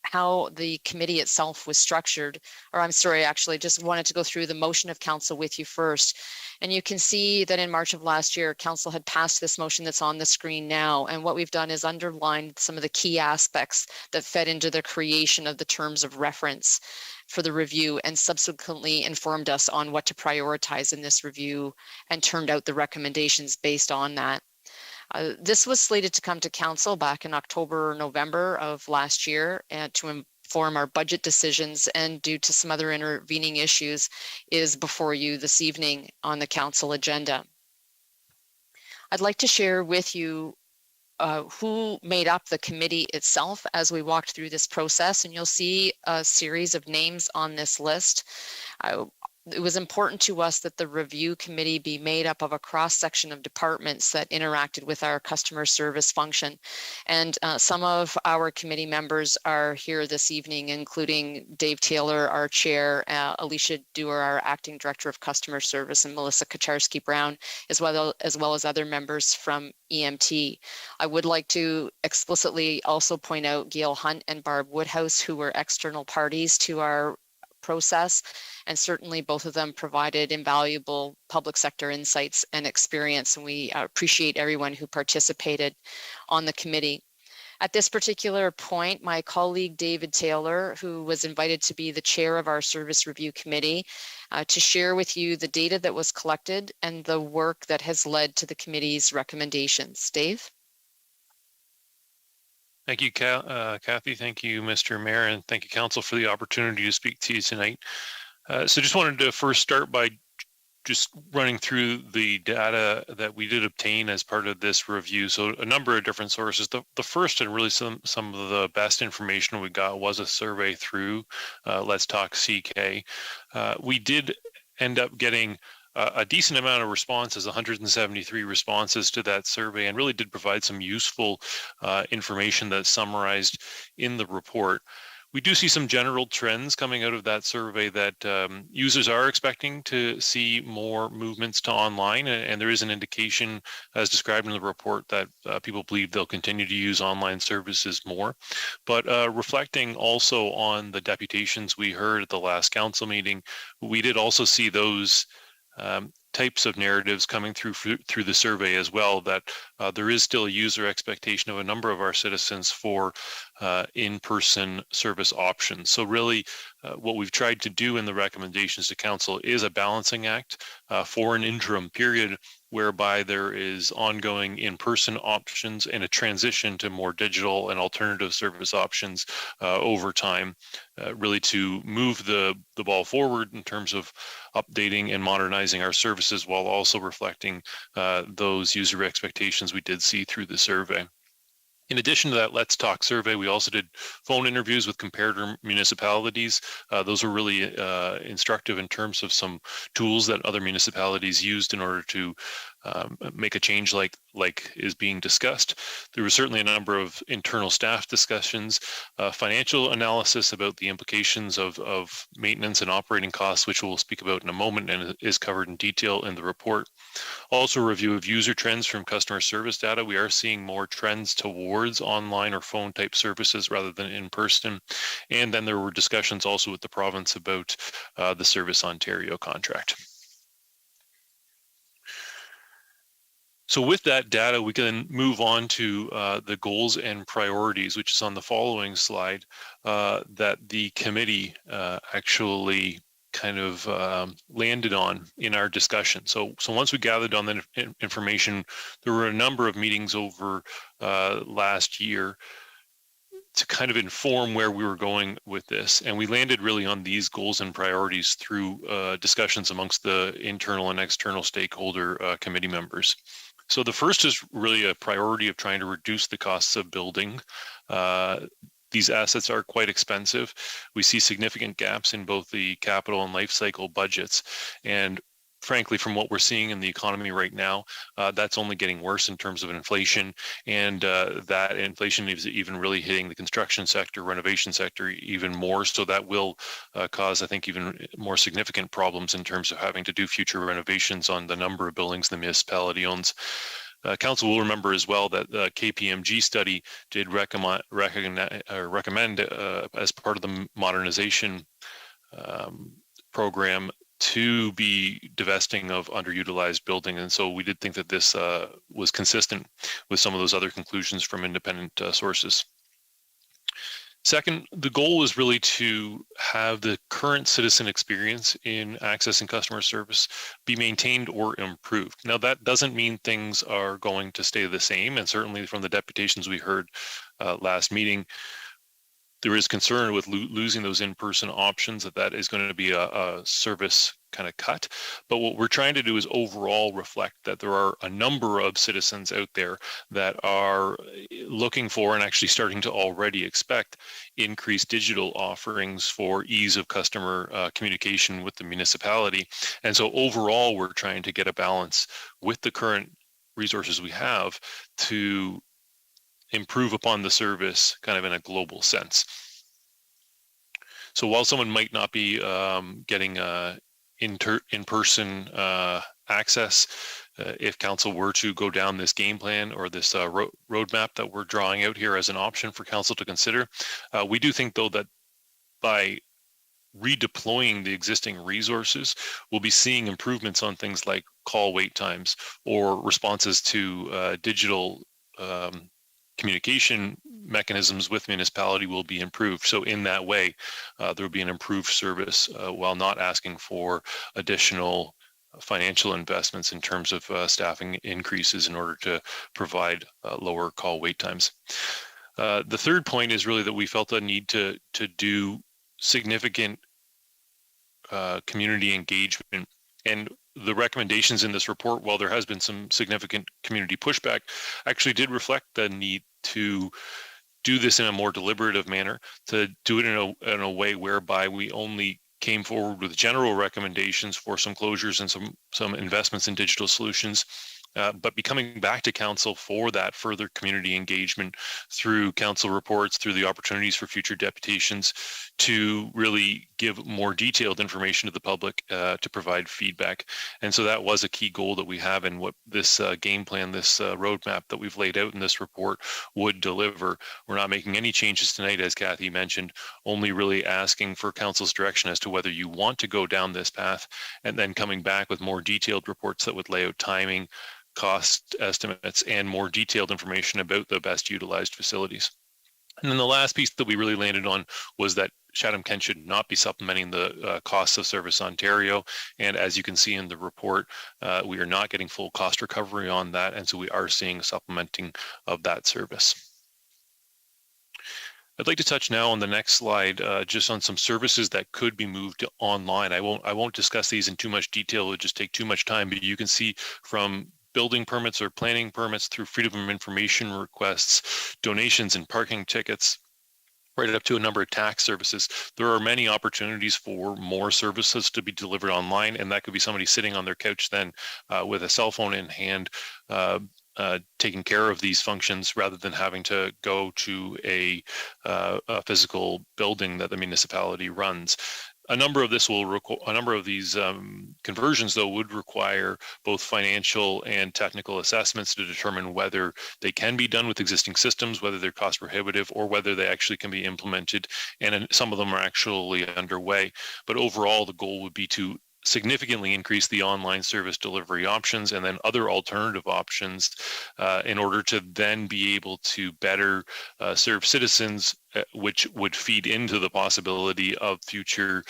how the committee itself was structured, or I'm sorry, actually just wanted to go through the motion of council with you first. And you can see that in March of last year, council had passed this motion that's on the screen now. And what we've done is underlined some of the key aspects that fed into the creation of the terms of reference for the review, and subsequently informed us on what to prioritize in this review and turned out the recommendations based on that. This was slated to come to council back in October or November of last year and to inform our budget decisions, and due to some other intervening issues is before you this evening on the council agenda. I'd like to share with you who made up the committee itself as we walked through this process, and you'll see a series of names on this list. It was important to us that the review committee be made up of a cross-section of departments that interacted with our customer service function. And some of our committee members are here this evening, including Dave Taylor, our chair, Alicia Dewar, our acting director of customer service, and Melissa Kaczarski-Brown, as well as other members from EMT. I would like to explicitly also point out Gail Hunt and Barb Woodhouse, who were external parties to our process, and certainly both of them provided invaluable public sector insights and experience, and we appreciate everyone who participated on the committee. At this particular point, my colleague David Taylor, who was invited to be the chair of our service review committee, to share with you the data that was collected and the work that has led to the committee's recommendations. Dave? Thank you, Kathy. Thank you, Mr. Mayor, and thank you, Council, for the opportunity to speak to you tonight. So just wanted to first start by just running through the data that we did obtain as part of this review. So a number of different sources. The first and really some of the best information we got was a survey through Let's Talk CK. We did end up getting a decent amount of responses, 173 responses to that survey, and really did provide some useful information that's summarized in the report. We do see some general trends coming out of that survey that users are expecting to see more movements to online, and there is an indication, as described in the report, that people believe they'll continue to use online services more. But reflecting also on the deputations we heard at the last council meeting, we did also see those types of narratives coming through the survey as well, that there is still a user expectation of a number of our citizens for in-person service options. So really what we've tried to do in the recommendations to council is a balancing act for an interim period whereby there is ongoing in-person options and a transition to more digital and alternative service options over time, really to move the ball forward in terms of updating and modernizing our services while also reflecting those user expectations we did see through the survey. In addition to that Let's Talk survey, we also did phone interviews with comparator municipalities. Those were really instructive in terms of some tools that other municipalities used in order to make a change like is being discussed. There was certainly a number of internal staff discussions, financial analysis about the implications of maintenance and operating costs, which we'll speak about in a moment and is covered in detail in the report. Also a review of user trends from customer service data. We are seeing more trends towards online or phone type services rather than in person. And then there were discussions also with the province about the Service Ontario contract. So with that data, we can move on to the goals and priorities, which is on the following slide, that the committee actually kind of landed on in our discussion. So once we gathered on the information, there were a number of meetings over last year to kind of inform where we were going with this. And we landed really on these goals and priorities through discussions amongst the internal and external stakeholder committee members. So the first is really a priority of trying to reduce the costs of building. These assets are quite expensive. We see significant gaps in both the capital and life cycle budgets. And frankly, from what we're seeing in the economy right now, that's only getting worse in terms of inflation. And that inflation is even really hitting the construction sector, renovation sector even more. So that will cause, I think, even more significant problems in terms of having to do future renovations on the number of buildings the municipality owns. Council will remember as well that the KPMG study did recommend as part of the modernization program to be divesting of underutilized building. And so we did think that this was consistent with some of those other conclusions from independent sources. Second, the goal was really to have the current citizen experience in accessing customer service be maintained or improved. Now, that doesn't mean things are going to stay the same. And certainly from the deputations we heard last meeting, there is concern with losing those in-person options, that is going to be a service kind of cut. But what we're trying to do is overall reflect that there are a number of citizens out there that are looking for and actually starting to already expect increased digital offerings for ease of customer communication with the municipality. And so overall, we're trying to get a balance with the current resources we have to improve upon the service kind of in a global sense. So while someone might not be getting in-person access, if council were to go down this game plan or this roadmap that we're drawing out here as an option for council to consider, we do think though that by redeploying the existing resources, we'll be seeing improvements on things like call wait times or responses to digital communication mechanisms with municipality will be improved. So in that way, there will be an improved service while not asking for additional financial investments in terms of staffing increases in order to provide lower call wait times. The third point is really that we felt a need to do significant community engagement, and the recommendations in this report, while there has been some significant community pushback, actually did reflect the need to do this in a more deliberative manner, to do it in a way whereby we only came forward with general recommendations for some closures and some investments in digital solutions, but be coming back to council for that further community engagement through council reports, through the opportunities for future deputations, to really give more detailed information to the public, to provide feedback. And so that was a key goal that we have in what this game plan, this roadmap that we've laid out in this report would deliver. We're not making any changes tonight, as Kathy mentioned, only really asking for council's direction as to whether you want to go down this path, and then coming back with more detailed reports that would lay out timing, cost estimates, and more detailed information about the best utilized facilities. And then the last piece that we really landed on was that Chatham-Kent should not be supplementing the costs of Service Ontario. And as you can see in the report, we are not getting full cost recovery on that. And so we are seeing supplementing of that service. I'd like to touch now on the next slide, just on some services that could be moved to online. I won't discuss these in too much detail. It would just take too much time, but you can see from building permits or planning permits through freedom of information requests, donations and parking tickets, right up to a number of tax services. There are many opportunities for more services to be delivered online, and that could be somebody sitting on their couch then with a cell phone in hand, taking care of these functions rather than having to go to a physical building that the municipality runs. A number of these conversions, though, would require both financial and technical assessments to determine whether they can be done with existing systems, whether they're cost prohibitive, or whether they actually can be implemented. And some of them are actually underway. But overall, the goal would be to significantly increase the online service delivery options and then other alternative options in order to then be able to better serve citizens, which would feed into the possibility of future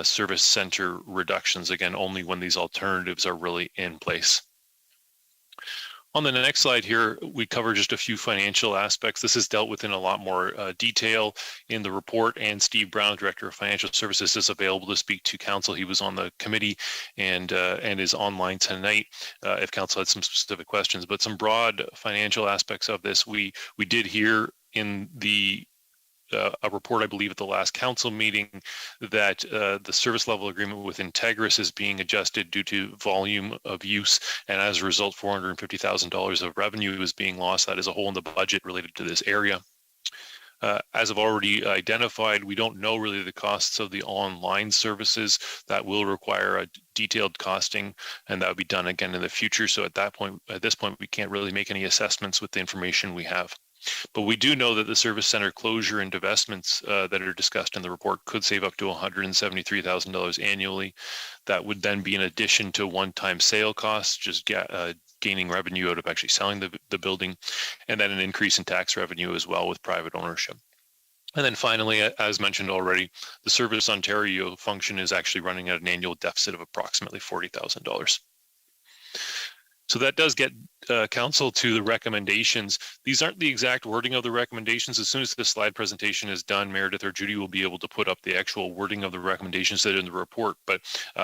service center reductions, again, only when these alternatives are really in place. On the next slide here, we cover just a few financial aspects. This is dealt with in a lot more detail in the report, and Steve Brown, Director of Financial Services, is available to speak to council. He was on the committee and is online tonight if council had some specific questions. But some broad financial aspects of this, we did hear in the a report, I believe, at the last council meeting that the service level agreement with Integris is being adjusted due to volume of use, and as a result, $450,000 of revenue is being lost. That is a hole in the budget related to this area. As I've already identified, we don't know really the costs of the online services. That will require a detailed costing, and that would be done again in the future. So at this point, we can't really make any assessments with the information we have. But we do know that the service center closure and divestments that are discussed in the report could save up to $173,000 annually. That would then be in addition to one-time sale costs, just gaining revenue out of actually selling the building, and then an increase in tax revenue as well with private ownership. And then finally, as mentioned already, the Service Ontario function is actually running at an annual deficit of approximately $40,000. So that does get council to the recommendations. These aren't the exact wording of the recommendations. As soon as this slide presentation is done, Meredith or Judy will be able to put up the actual wording of the recommendations that are in the report, but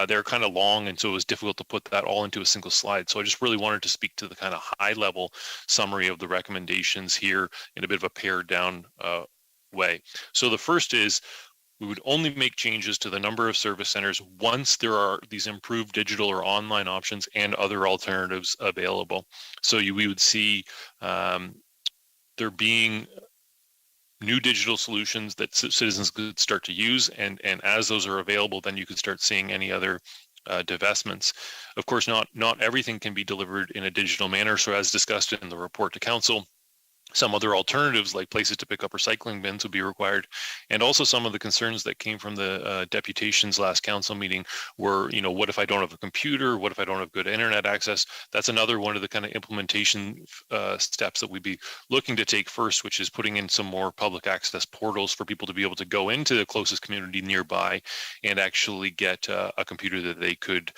they're kind of long, and so it was difficult to put that all into a single slide. So I just really wanted to speak to the kind of high level summary of the recommendations here in a bit of a pared down way. So the first is, we would only make changes to the number of service centers once there are these improved digital or online options and other alternatives available. So we would see there being new digital solutions that citizens could start to use, and as those are available, then you could start seeing any other divestments. Of course, not everything can be delivered in a digital manner. So as discussed in the report to council, some other alternatives like places to pick up recycling bins would be required. And also some of the concerns that came from the deputation's last council meeting were, what if I don't have a computer? What if I don't have good internet access? That's another one of the kind of implementation steps that we'd be looking to take first, which is putting in some more public access portals for people to be able to go into the closest community nearby and actually get a computer that they could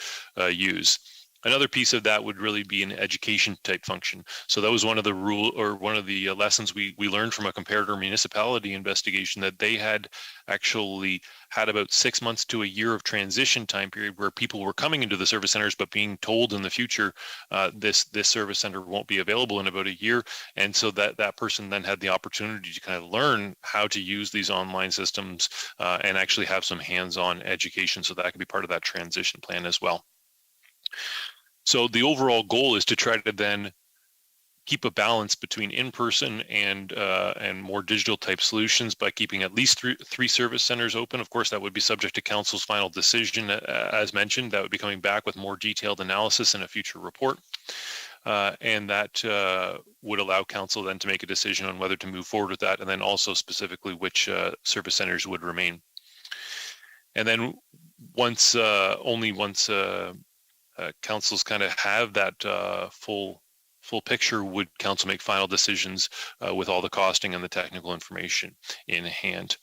use. Another piece of that would really be an education type function. So that was one of the lessons we learned from a comparator municipality investigation, that they had actually had about 6 months to a year of transition time period where people were coming into the service centers, but being told in the future, this service center won't be available in about a year. And so that person then had the opportunity to kind of learn how to use these online systems and actually have some hands-on education. So that could be part of that transition plan as well. So the overall goal is to try to then keep a balance between in-person and more digital type solutions by keeping at least three service centers open. Of course, that would be subject to council's final decision. As mentioned, that would be coming back with more detailed analysis in a future report. And that would allow council then to make a decision on whether to move forward with that, and then also specifically which service centers would remain. And then once councils kind of have that full picture, would council make final decisions with all the costing and the technical information in hand.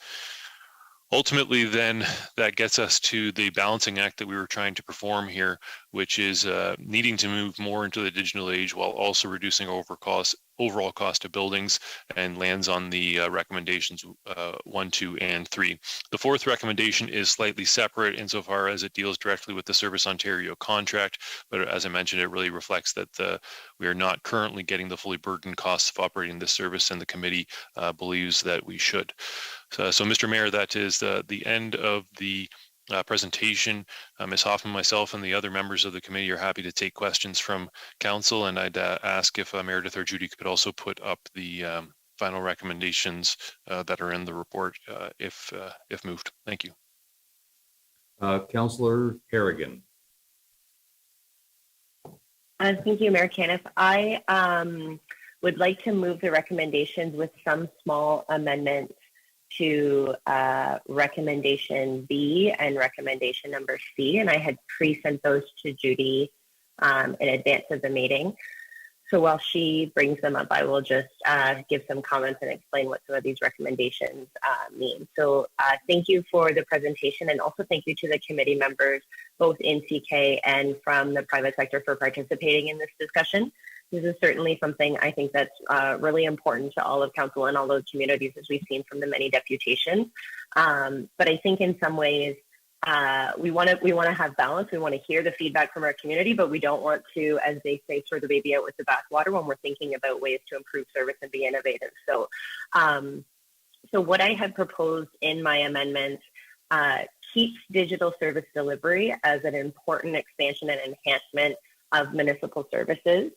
Ultimately, then, that gets us to the balancing act that we were trying to perform here, which is needing to move more into the digital age while also reducing overall cost of buildings, and lands on the recommendations 1, 2, and 3. The fourth recommendation is slightly separate insofar as it deals directly with the Service Ontario contract, but as I mentioned, it really reflects that we are not currently getting the fully burdened costs of operating this service, and the committee believes that we should. So Mr. Mayor, that is the end of the presentation. Ms. Hoffman, myself, and the other members of the committee are happy to take questions from council, and I'd ask if Meredith or Judy could also put up the final recommendations that are in the report if moved. Thank you. Councillor Harrigan. Thank you, Mayor Caniff. I would like to move the recommendations with some small amendments to recommendation B and recommendation number C, and I had pre-sent those to Judy in advance of the meeting. So while she brings them up, I will just give some comments and explain what some of these recommendations mean. So thank you for the presentation, and also thank you to the committee members, both in CK and from the private sector, for participating in this discussion. This is certainly something I think that's really important to all of council and all those communities, as we've seen from the many deputations. But I think in some ways, we want to have balance. We want to hear the feedback from our community, but we don't want to, as they say, throw the baby out with the bathwater when we're thinking about ways to improve service and be innovative. So, so what I had proposed in my amendment keeps digital service delivery as an important expansion and enhancement of municipal services.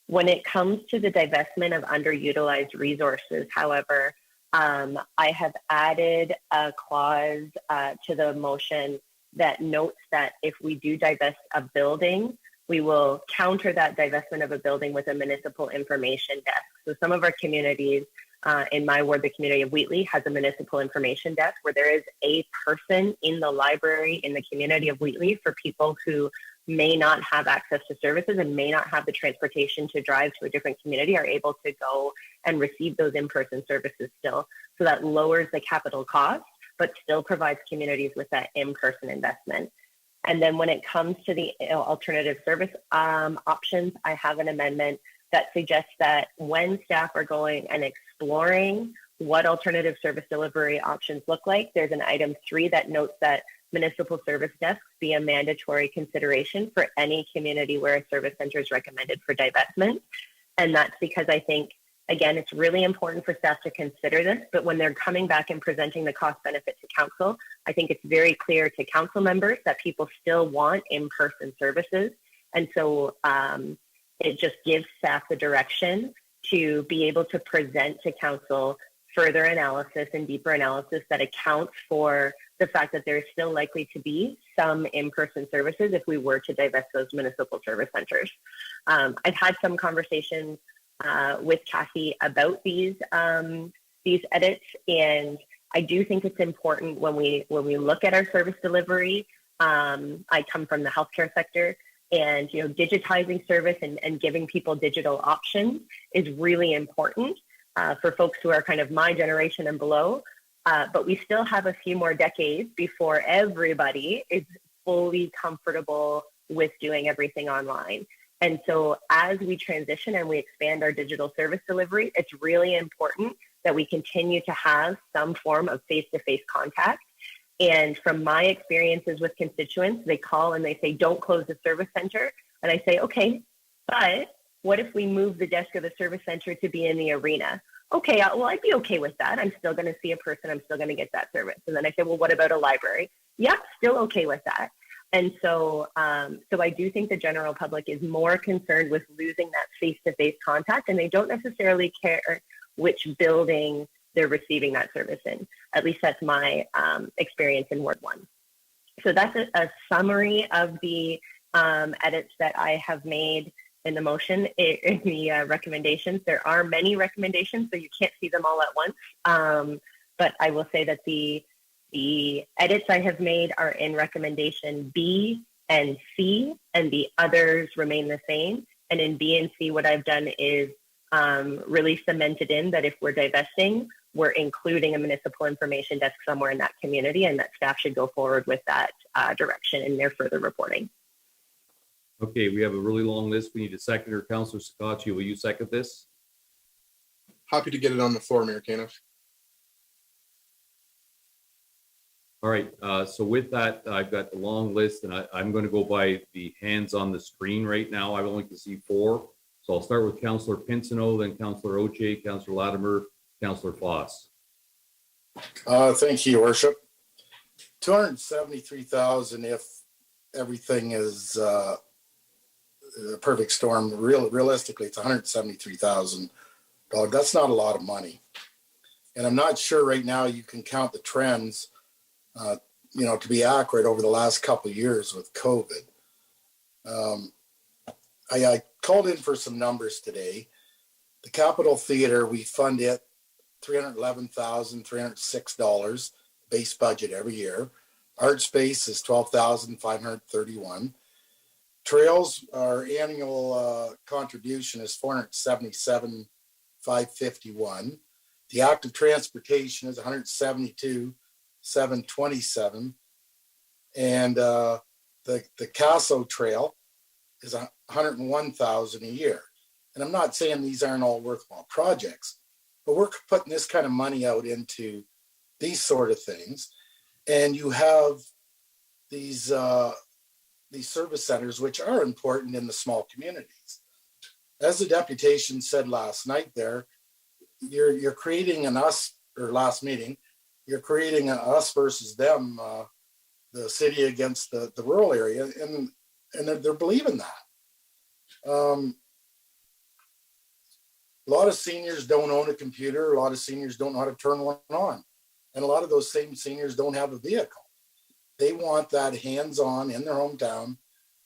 When it comes to the divestment of underutilized resources, however, I have added a clause to the motion that notes that if we do divest a building, we will counter that divestment of a building with a municipal information desk. So some of our communities, in my ward, the community of Wheatley, has a municipal information desk where there is a person in the library in the community of Wheatley for people who may not have access to services and may not have the transportation to drive to a different community, are able to go and receive those in-person services still. So that lowers the capital cost, but still provides communities with that in-person investment. And then when it comes to the alternative service options, I have an amendment that suggests that when staff are going and exploring what alternative service delivery options look like, there's an item 3 that notes that municipal service desks be a mandatory consideration for any community where a service center is recommended for divestment. And that's because I think, again, it's really important for staff to consider this, but when they're coming back and presenting the cost benefit to council, I think it's very clear to council members that people still want in-person services. And so it just gives staff the direction to be able to present to council further analysis and deeper analysis that accounts for the fact that there is still likely to be some in-person services if we were to divest those municipal service centers. I've had some conversations with Kathy about these edits, and I do think it's important when we look at our service delivery. I come from the healthcare sector, and digitizing service and giving people digital options is really important for folks who are kind of my generation and below. But we still have a few more decades before everybody is fully comfortable with doing everything online. And so as we transition and we expand our digital service delivery, it's really important that we continue to have some form of face-to-face contact. And from my experiences with constituents, they call and they say, don't close the service center. And I say, okay, but what if we move the desk of the service center to be in the arena? Okay, well, I'd be okay with that. I'm still going to see a person. I'm still going to get that service. And then I say, well, what about a library? Yep, still okay with that. And so, so I do think the general public is more concerned with losing that face-to-face contact, and they don't necessarily care which building they're receiving that service in. At least that's my experience in Ward 1. So that's a summary of the edits that I have made in the motion, in the recommendations. There are many recommendations, so you can't see them all at once. But I will say that the edits I have made are in recommendation B and C, and the others remain the same. And in B and C, what I've done is really cemented in that if we're divesting, we're including a municipal information desk somewhere in that community, and that staff should go forward with that direction in their further reporting. Okay, we have a really long list. We need a seconder. Councillor Sakatchi, will you second this? Happy to get it on the floor, Mayor Caniff. All right, so with that, I've got the long list, and I'm going to go by the hands on the screen right now. I only can see 4. So I'll start with Councillor Pinsonneau, then Councillor Oche, Councillor Latimer, Councillor Foss. Thank you, Your Worship. 273,000 if everything is a perfect storm. Realistically, it's $173,000. That's not a lot of money. And I'm not sure right now you can count the trends, to be accurate over the last couple of years with COVID. I called in for some numbers today. The Capitol Theater, we fund it $311,306 base budget every year. Art Space is $12,531. Trails, our annual contribution is $477,551. The active transportation is $172,727, and the Casso Trail is $101,000 a year. And I'm not saying these aren't all worthwhile projects, but we're putting this kind of money out into these sort of things, and you have these service centers which are important in the small communities. As the deputation said last night, you're creating an us, or last meeting, you're creating an us versus them, the city against the rural area, and they're believing that. A lot of seniors don't own a computer. A lot of seniors don't know how to turn one on, and a lot of those same seniors don't have a vehicle. They want that hands-on in their hometown,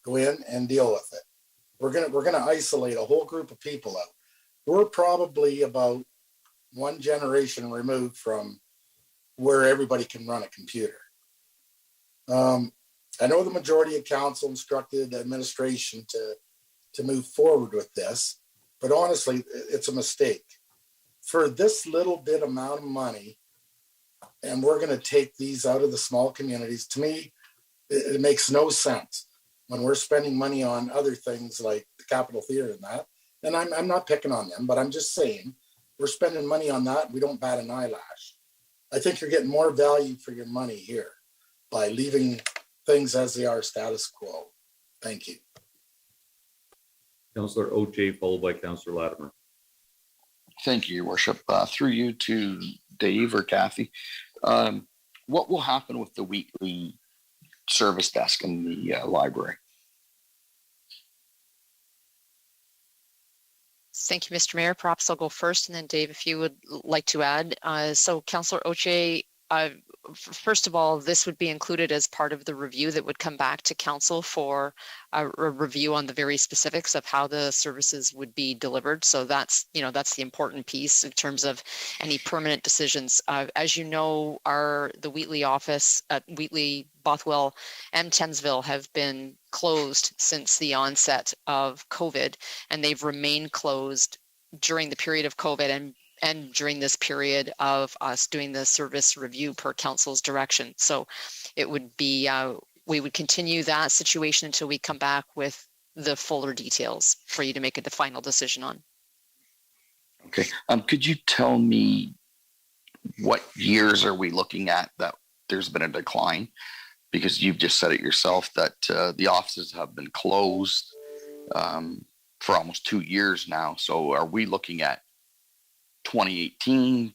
go in and deal with it. We're gonna isolate a whole group of people out. We're probably about one generation removed from where everybody can run a computer. I know the majority of council instructed administration to move forward with this, but honestly, it's a mistake. For this little bit amount of money, and we're going to take these out of the small communities, to me, it makes no sense when we're spending money on other things like the Capitol Theater and that. And I'm not picking on them, but I'm just saying, we're spending money on that. We don't bat an eyelash. I think you're getting more value for your money here by leaving things as they are, status quo. Thank you. Councillor Oche, followed by Councillor Latimer. Thank you, Your Worship. Through you to Dave or Kathy, what will happen with the weekly service desk in the library? Thank you, Mr. Mayor. Perhaps I'll go first, and then Dave, if you would like to add. So Councillor Oche, first of all, this would be included as part of the review that would come back to council for a review on the very specifics of how the services would be delivered. So that's the important piece in terms of any permanent decisions. As you know, the Wheatley office at Wheatley, Bothwell, and Tensville have been closed since the onset of COVID, and they've remained closed during the period of COVID and during this period of us doing the service review per council's direction. So it would be we would continue that situation until we come back with the fuller details for you to make the final decision on. Okay. Could you tell me what years are we looking at that there's been a decline? Because you've just said it yourself that the offices have been closed for almost 2 years now. So are we looking at 2018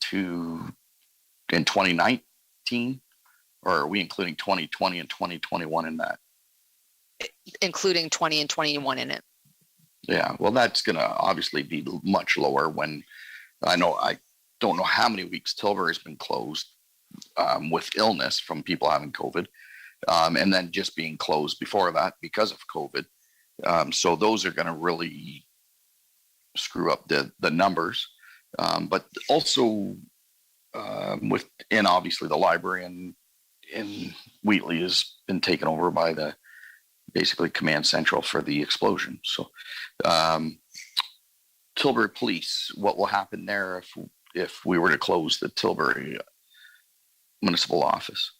and 2019, or are we including 2020 and 2021 in that? Including 20 and 21 in it. Yeah, well, that's going to obviously be much lower when I don't know how many weeks Tilbury's been closed with illness from people having COVID, and then just being closed before that because of COVID. So those are going to really screw up the numbers. But also within obviously the library in Wheatley has been taken over by the basically command central for the explosion. So Tilbury Police, what will happen there if we were to close the Tilbury municipal office?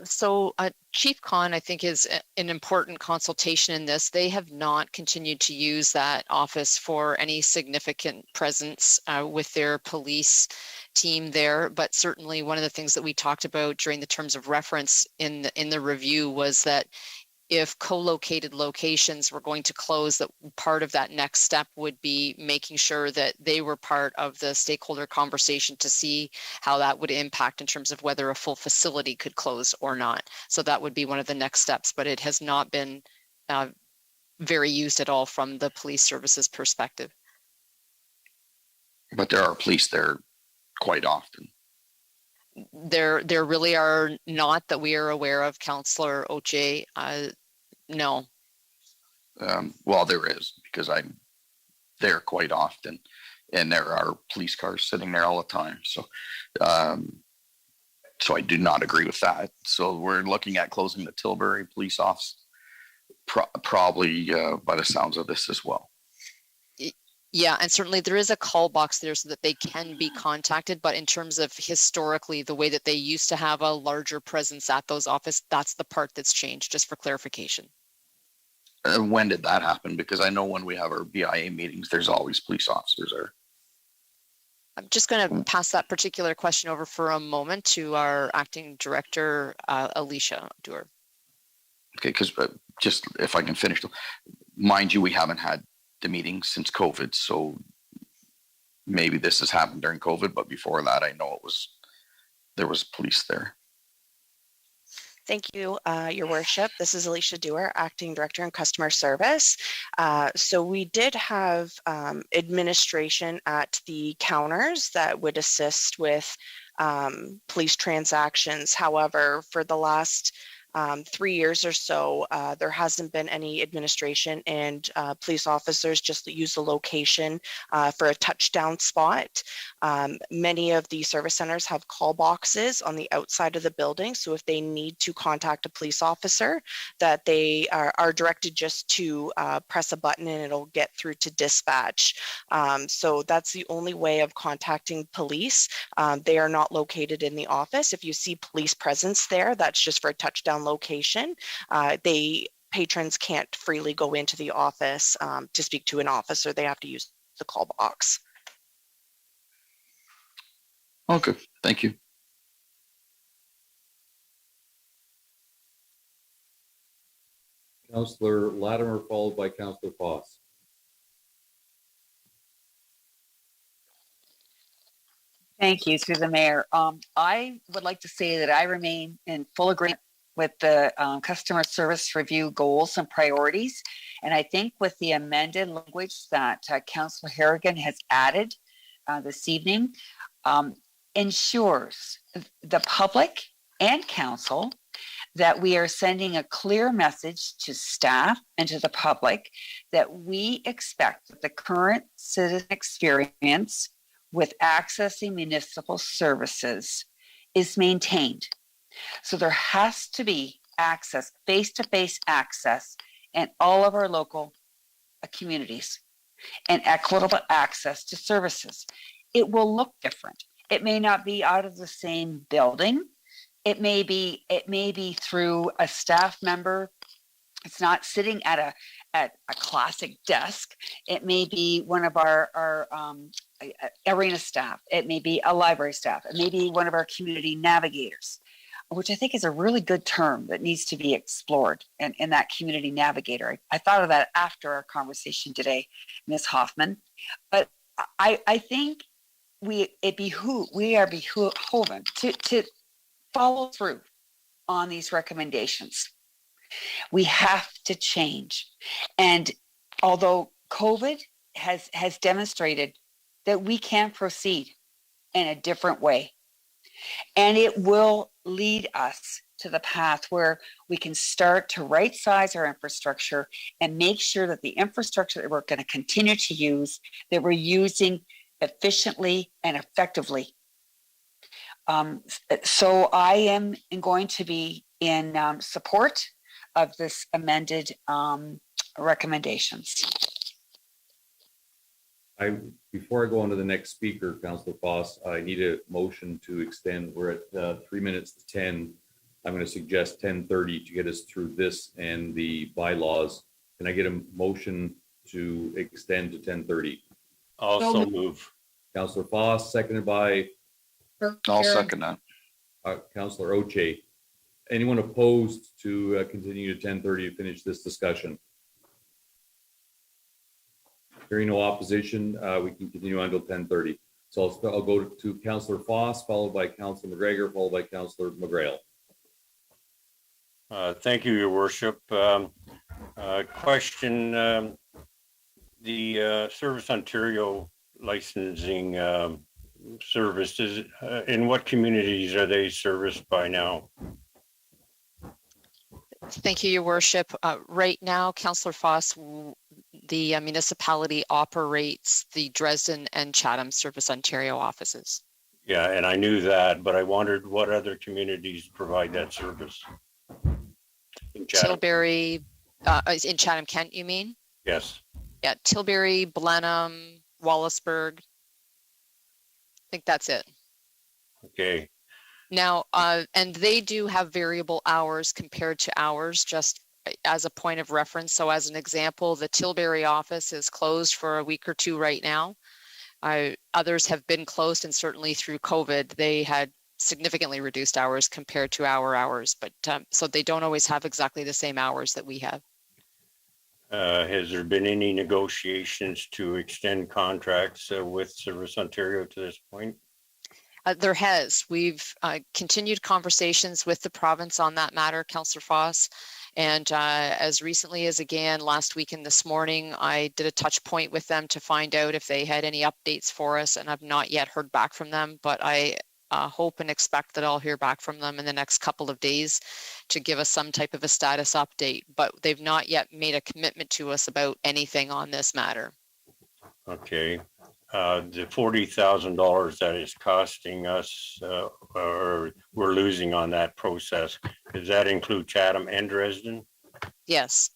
So Chief Khan, I think, is an important consultation in this. They have not continued to use that office for any significant presence with their police team there. But certainly one of the things that we talked about during the terms of reference in the review was that if co-located locations were going to close, that part of that next step would be making sure that they were part of the stakeholder conversation to see how that would impact in terms of whether a full facility could close or not. So that would be one of the next steps, but it has not been very used at all from the police services perspective. But there are police there quite often. There really are not that we are aware of, Councillor Oche. No. Well, there is, because I'm there quite often, and there are police cars sitting there all the time. So, so I do not agree with that. So we're looking at closing the Tilbury police office, probably by the sounds of this as well. Yeah, and certainly there is a call box there so that they can be contacted. But in terms of historically, the way that they used to have a larger presence at those offices, that's the part that's changed, just for clarification. When did that happen? Because I know when we have our BIA meetings, there's always police officers there. I'm just going to pass that particular question over for a moment to our acting director, Alicia Dewar. Okay, because just if I can finish, mind you, we haven't had the meeting since COVID, so maybe this has happened during COVID, but before that I know there was police there. Thank you, Your Worship. This is Alicia Dewar, Acting Director in Customer Service. So we did have administration at the counters that would assist with police transactions. However, for the last 3 years or so, there hasn't been any administration, and police officers just use the location for a touchdown spot. Many of the service centers have call boxes on the outside of the building, so if they need to contact a police officer, that they are directed just to press a button and it'll get through to dispatch. So that's the only way of contacting police. They are not located in the office. If you see police presence there, that's just for a touchdown location. Patrons can't freely go into the office to speak to an officer. They have to use the call box. Okay, thank you. Councillor Latimer, followed by Councillor Foss. Thank you, through the mayor. I would like to say that I remain in full agreement with the customer service review goals and priorities. And I think with the amended language that Councillor Harrigan has added this evening, ensures the public and council that we are sending a clear message to staff and to the public that we expect that the current citizen experience with accessing municipal services is maintained. So there has to be access, face-to-face access in all of our local communities and equitable access to services. It will look different. It may not be out of the same building. It may be through a staff member. It's not sitting at a classic desk. It may be one of our arena staff. It may be a library staff. It may be one of our community navigators, which I think is a really good term that needs to be explored in that community navigator. I thought of that after our conversation today, Ms. Hoffman. But I think we are beholden to follow through on these recommendations. We have to change. And although COVID has demonstrated that we can proceed in a different way, and it will lead us to the path where we can start to right size our infrastructure and make sure that the infrastructure that we're going to continue to use, that we're using efficiently and effectively. So I am going to be in support of this amended recommendations. Before I go on to the next speaker, Councillor Foss, I need a motion to extend. We're at 3 minutes to 10. I'm going to suggest 10:30 to get us through this and the bylaws. Can I get a motion to extend to 10:30? Also move. Councillor Foss, seconded by? I'll second that. Councillor Oche. Anyone opposed to continue to 10:30 to finish this discussion? Hearing no opposition, we can continue on until 10:30. So I'll go to Councillor Foss, followed by Councillor McGregor, followed by Councillor McGrail. Thank you, Your Worship. Question, the Service Ontario licensing services, in what communities are they serviced by now? Thank you, Your Worship. Right now, Councillor Foss, the municipality operates the Dresden and Chatham Service Ontario offices. Yeah, and I knew that, but I wondered what other communities provide that service. In Tilbury, in Chatham-Kent, you mean? Yes. Yeah, Tilbury, Blenheim, Wallaceburg. I think that's it. Okay. Now, and they do have variable hours compared to ours, just as a point of reference. So as an example, the Tilbury office is closed for a week or two right now. Others have been closed, and certainly through COVID, they had significantly reduced hours compared to our hours, but so they don't always have exactly the same hours that we have. Has there been any negotiations to extend contracts with Service Ontario to this point? There has. We've continued conversations with the province on that matter, Councillor Foss. And as recently as again last week and this morning, I did a touch point with them to find out if they had any updates for us, and I've not yet heard back from them, but I hope and expect that I'll hear back from them in the next couple of days to give us some type of a status update, but they've not yet made a commitment to us about anything on this matter. Okay. The $40,000 that is costing us, or we're losing on that process, does that include Chatham and Dresden? Yes.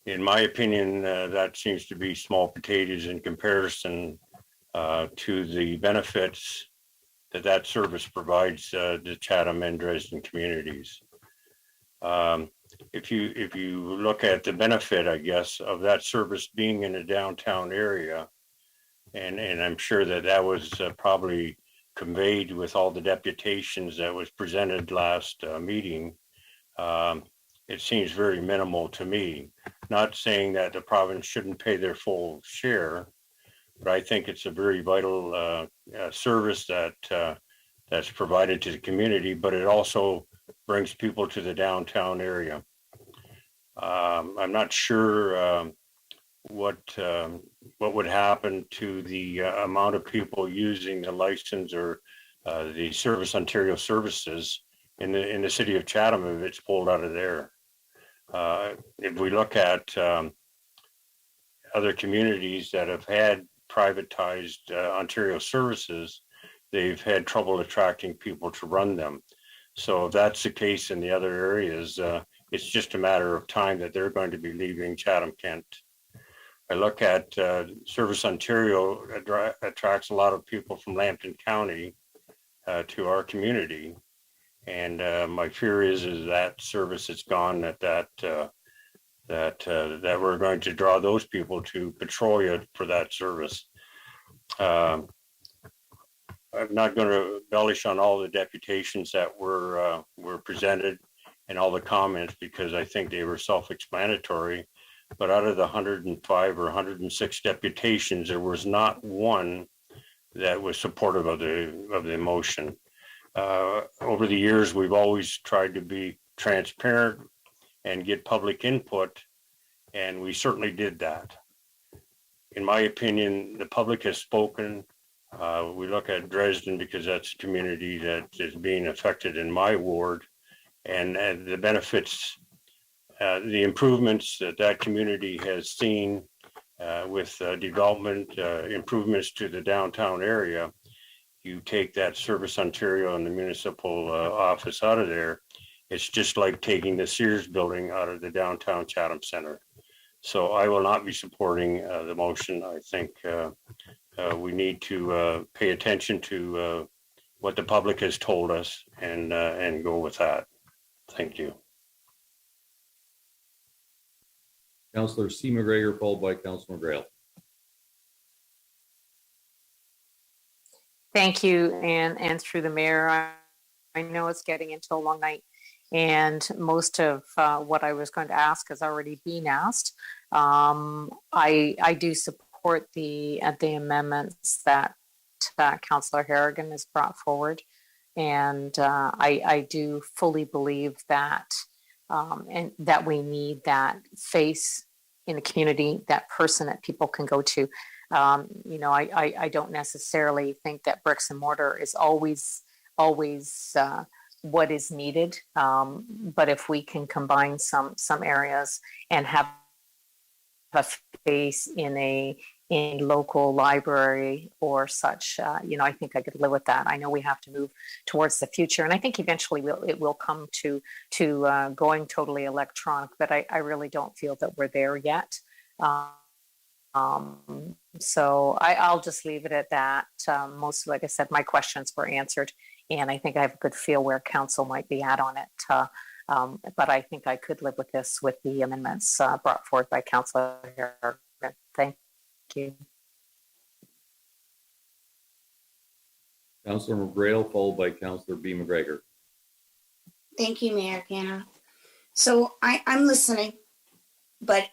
In my opinion, that seems to be small potatoes in comparison to the benefits that service provides the Chatham and Dresden communities. If you look at the benefit, I guess, of that service being in a downtown area, and I'm sure that was probably conveyed with all the deputations that was presented last meeting, it seems very minimal to me. Not saying that the province shouldn't pay their full share, but I think it's a very vital service that's provided to the community, but it also brings people to the downtown area. I'm not sure what would happen to the amount of people using the license or the Service Ontario services in the city of Chatham if it's pulled out of there. If we look at other communities that have had privatized Ontario services, they've had trouble attracting people to run them. So if that's the case in the other areas, it's just a matter of time that they're going to be leaving Chatham-Kent. I look at Service Ontario attracts a lot of people from Lambton County to our community. And my fear is that service is gone, that we're going to draw those people to Petrolia for that service. I'm not going to embellish on all the deputations that were presented and all the comments, because I think they were self-explanatory. But out of the 105 or 106 deputations, there was not one that was supportive of the motion. Over the years, we've always tried to be transparent and get public input, and we certainly did that. In my opinion, the public has spoken. We look at Dresden because that's a community that is being affected in my ward, and the benefits, the improvements that community has seen with development, improvements to the downtown area. You take that Service Ontario and the municipal office out of there, it's just like taking the Sears building out of the downtown Chatham Center. So I will not be supporting the motion. I think we need to pay attention to what the public has told us and go with that. Thank you. Councillor C. McGregor, followed by Councillor McGrail. Thank you, and through the mayor, I know it's getting into a long night, and most of what I was going to ask has already been asked. I do support the amendments that Councillor Harrigan has brought forward, and I do fully believe that and that we need that face in the community, that person that people can go to. You know, I don't necessarily think that bricks and mortar is always what is needed. But if we can combine some areas and have a face in a local library or such, you know, I think I could live with that. I know we have to move towards the future, and I think eventually it will come to going totally electronic. But I really don't feel that we're there yet. So I'll just leave it at that. Most, like I said, my questions were answered, and I think I have a good feel where council might be at on it. But I think I could live with this with the amendments brought forward by Councillor Harrigan. Thank you. Councillor McGrail, followed by Councillor B. McGregor. Thank you, Mayor Canna. So I'm listening, but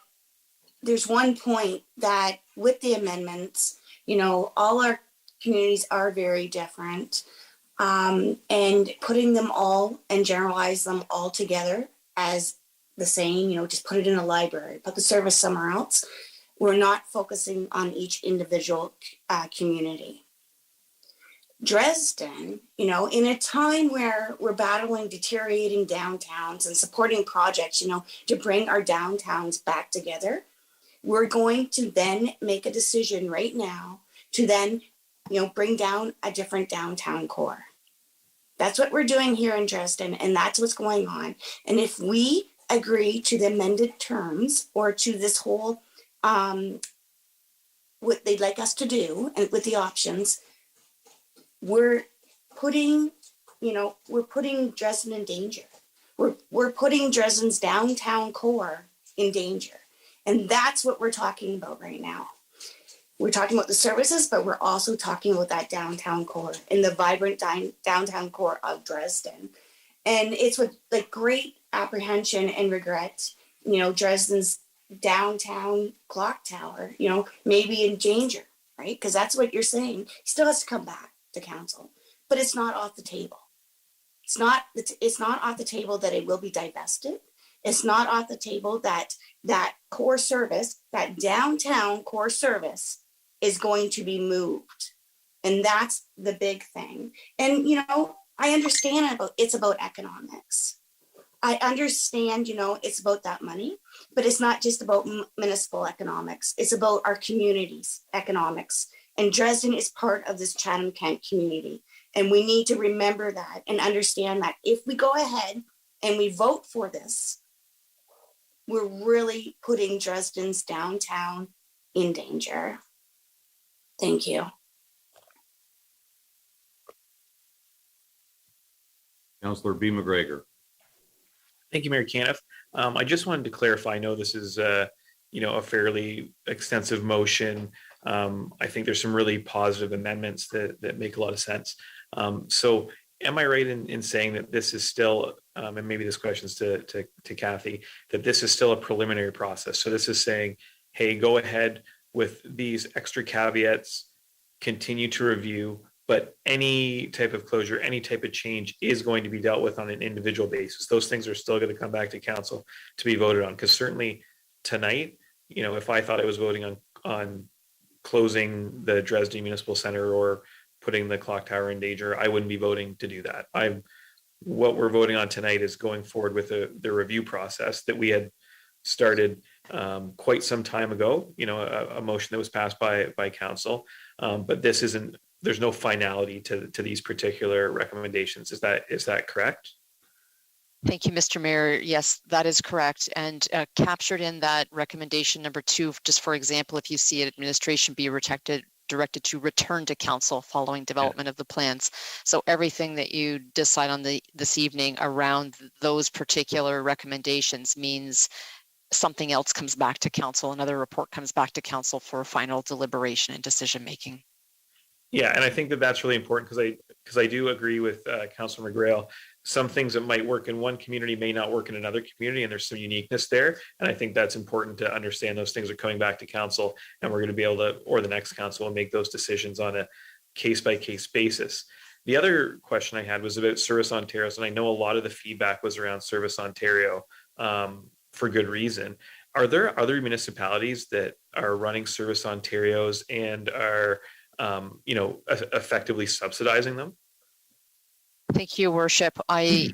there's one point that with the amendments, you know, all our communities are very different. And putting them all and generalize them all together as the same, you know, just put it in a library, put the service somewhere else. We're not focusing on each individual community. Dresden, you know, in a time where we're battling deteriorating downtowns and supporting projects, you know, to bring our downtowns back together, we're going to then make a decision right now to then, you know, bring down a different downtown core. That's what we're doing here in Dresden, and that's what's going on. And if we agree to the amended terms or to this whole, what they'd like us to do and with the options, we're putting, you know, we're putting Dresden in danger. We're putting Dresden's downtown core in danger. And that's what we're talking about right now. We're talking about the services, but we're also talking about that downtown core and the vibrant downtown core of Dresden. And it's with like great apprehension and regret, you know, Dresden's downtown clock tower, you know, maybe in danger, right? Because that's what you're saying. He still has to come back to council, but it's not off the table. It's not off the table that it will be divested. It's not off the table that that core service, that downtown core service is going to be moved. And that's the big thing. And, you know, I understand it's about economics. I understand, you know, it's about that money, but it's not just about municipal economics. It's about our community's economics. And Dresden is part of this Chatham-Kent community. And we need to remember that and understand that if we go ahead and we vote for this, we're really putting Dresden's downtown in danger. Thank you. Councillor B. McGregor. Thank you, Mayor Caniff. I just wanted to clarify. I know this is, a fairly extensive motion. I think there's some really positive amendments that make a lot of sense. So, am I right in saying that this is still, and maybe this question's to Kathy, that this is still a preliminary process? So this is saying, hey, go ahead with these extra caveats, continue to review, but any type of closure, any type of change is going to be dealt with on an individual basis. Those things are still going to come back to council to be voted on. Because certainly tonight, if I thought I was voting on closing the Dresden Municipal Center or putting the clock tower in danger, I wouldn't be voting to do that. What we're voting on tonight is going forward with the review process that we had started quite some time ago, a motion that was passed by council. But this isn't, there's no finality to these particular recommendations. Is that correct? Thank you, Mr. Mayor. Yes, that is correct. And captured in that recommendation number 2, just for example, if you see administration be directed to return to council following development of the plans. So everything that you decide on this evening around those particular recommendations means something else comes back to council, another report comes back to council for final deliberation and decision making. Yeah, and I think that's really important because I do agree with Councillor McGrail. Some things that might work in one community may not work in another community, and there's some uniqueness there. And I think that's important to understand. Those things are coming back to council, and we're going to be able to, or the next council will make those decisions on a case-by-case basis. The other question I had was about Service Ontario, and I know a lot of the feedback was around Service Ontario for good reason. Are there other municipalities that are running Service Ontarios and are effectively subsidizing them? Thank you, Worship. I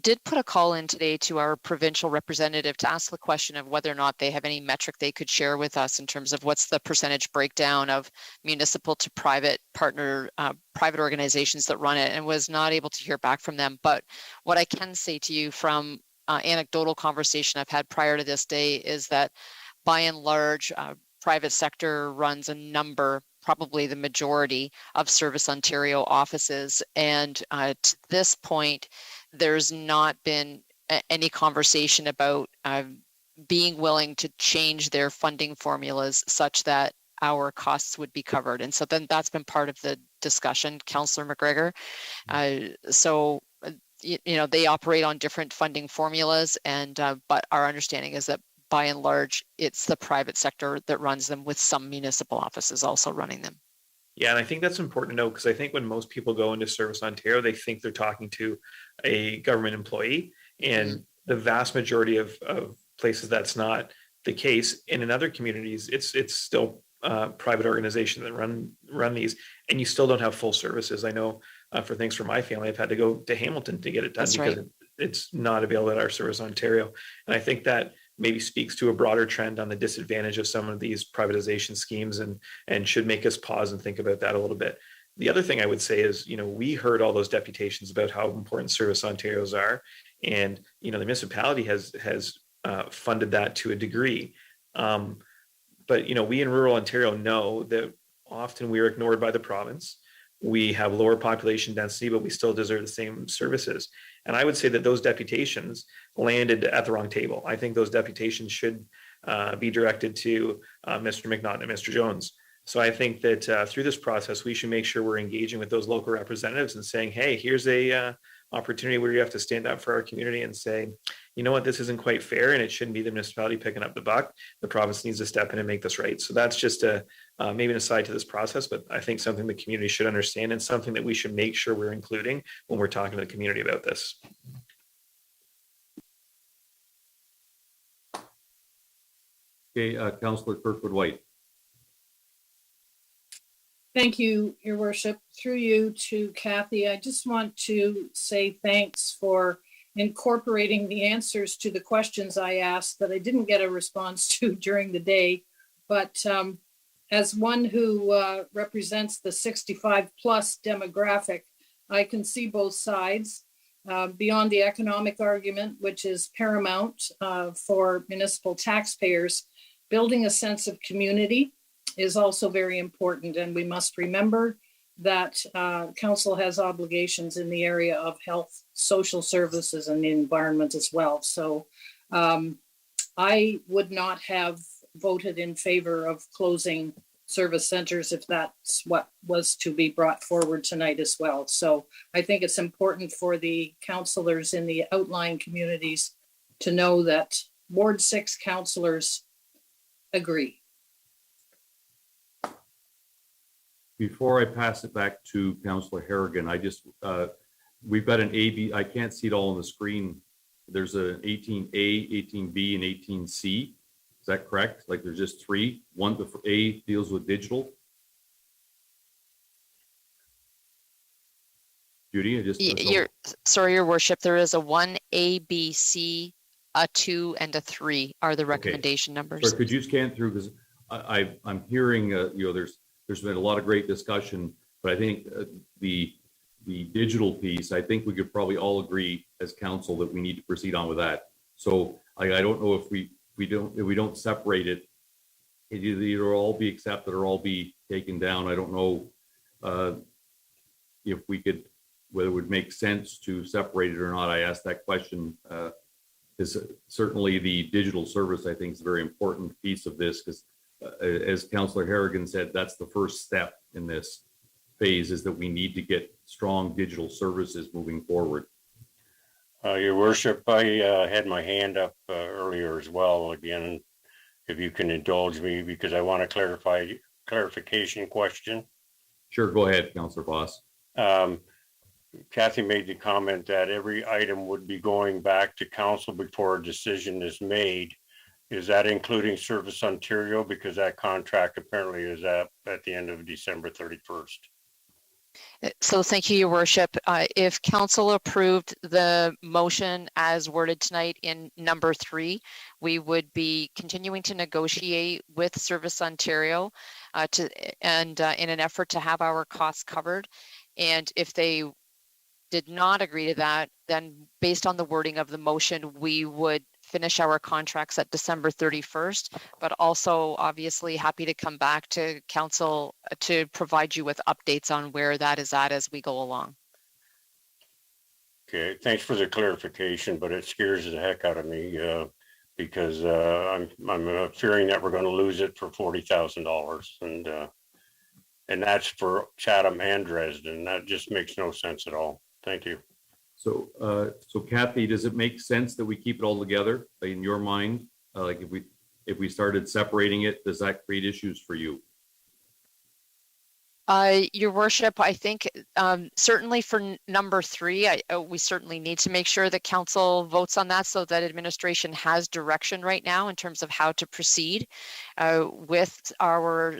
did put a call in today to our provincial representative to ask the question of whether or not they have any metric they could share with us in terms of what's the percentage breakdown of municipal to private partner, private organizations that run it, and was not able to hear back from them. But what I can say to you from anecdotal conversation I've had prior to this day is that by and large, private sector runs a number, probably the majority of Service Ontario offices. And to this point, there's not been any conversation about being willing to change their funding formulas such that our costs would be covered. And so then that's been part of the discussion, Councillor McGregor. So they operate on different funding formulas, and but our understanding is that by and large, it's the private sector that runs them, with some municipal offices also running them. Yeah, and I think that's important to know, because I think when most people go into Service Ontario, they think they're talking to a government employee, and the vast majority of places that's not the case. And in other communities, it's still private organizations that run these, and you still don't have full services. I know for things for my family, I've had to go to Hamilton to get it done. That's because right. It's not available at our Service Ontario. And I think that maybe speaks to a broader trend on the disadvantage of some of these privatization schemes, and should make us pause and think about that a little bit. The other thing I would say is, we heard all those deputations about how important Service Ontarios are, and the municipality has funded that to a degree. But we in rural Ontario know that often we are ignored by the province. We have lower population density, but we still deserve the same services. And I would say that those deputations landed at the wrong table. I think those deputations should be directed to Mr. McNaughton and Mr. Jones. So I think that through this process, we should make sure we're engaging with those local representatives and saying, hey, here's a opportunity where you have to stand up for our community and say, you know what, this isn't quite fair, and it shouldn't be the municipality picking up the buck. The province needs to step in and make this right. So that's just maybe an aside to this process, but I think something the community should understand, and something that we should make sure we're including when we're talking to the community about this. Okay, Councillor Kirkwood-White. Thank you, Your Worship. Through you to Kathy, I just want to say thanks for incorporating the answers to the questions I asked that I didn't get a response to during the day. But as one who represents the 65 plus demographic, I can see both sides. Beyond the economic argument, which is paramount for municipal taxpayers, building a sense of community is also very important. And we must remember that council has obligations in the area of health, social services, and the environment as well. So I would not have voted in favor of closing service centers if that's what was to be brought forward tonight as well. So I think it's important for the councillors in the outlying communities to know that Ward 6 councillors agree. Before I pass it back to Councillor Harrigan, I just, we've got an A, B, I can't see it all on the screen. There's an 18A, 18B, and 18C. Is that correct? Like there's just three. One, the A deals with digital. Judy, I just sorry, Your Worship. There is a 1A, B, C, a 2, and a 3 are the recommendation numbers. Sorry, could you scan through, because I'm hearing you know, there's been a lot of great discussion, but I think the digital piece, I think we could probably all agree as council that we need to proceed on with that. So I don't know if we don't separate it, it either all be accepted or all be taken down. I don't know if we could, whether it would make sense to separate it or not. I asked that question because certainly the digital service, I think, is a very important piece of this, because as Councillor Harrigan said, that's the first step in this phase, is that we need to get strong digital services moving forward. Your Worship, I had my hand up earlier as well. Again, if you can indulge me, because I want a clarification question. Sure, go ahead, Councillor Voss. Kathy made the comment that every item would be going back to council before a decision is made. Is that including Service Ontario? Because that contract apparently is at the end of December 31st. So thank you, Your Worship. If council approved the motion as worded tonight in number 3, we would be continuing to negotiate with Service Ontario in an effort to have our costs covered. And if they did not agree to that, then based on the wording of the motion, we would finish our contracts at December 31st, but also obviously happy to come back to council to provide you with updates on where that is at as we go along. Okay, thanks for the clarification, but it scares the heck out of me because I'm fearing that we're going to lose it for $40,000, and that's for Chatham and Dresden. That just makes no sense at all. Thank you. So, Kathy, does it make sense that we keep it all together in your mind? Like if we started separating it, does that create issues for you? Your Worship, I think certainly for number 3, we certainly need to make sure that council votes on that so that administration has direction right now in terms of how to proceed with our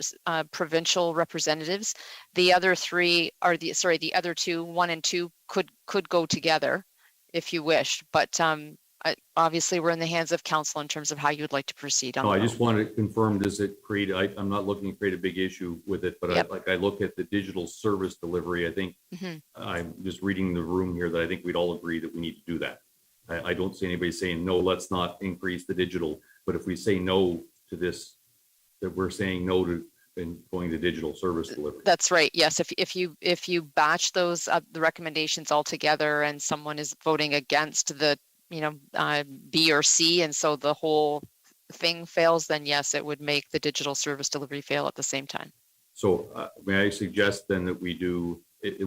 provincial representatives. The other 3 are the other 2, 1 and 2 could go together if you wish, but obviously we're in the hands of council in terms of how you'd like to proceed on. No, I just wanted to confirm, does it create, I'm not looking to create a big issue with it, but yep. I look at the digital service delivery, I think I'm just reading the room here that I think we'd all agree that we need to do that. I don't see anybody saying, no, let's not increase the digital, but if we say no to this, that we're saying no to going to digital service delivery. That's right. Yes. If you batch those the recommendations all together and someone is voting against the B or C, and so the whole thing fails, then yes, it would make the digital service delivery fail at the same time. So may I suggest then that we do, if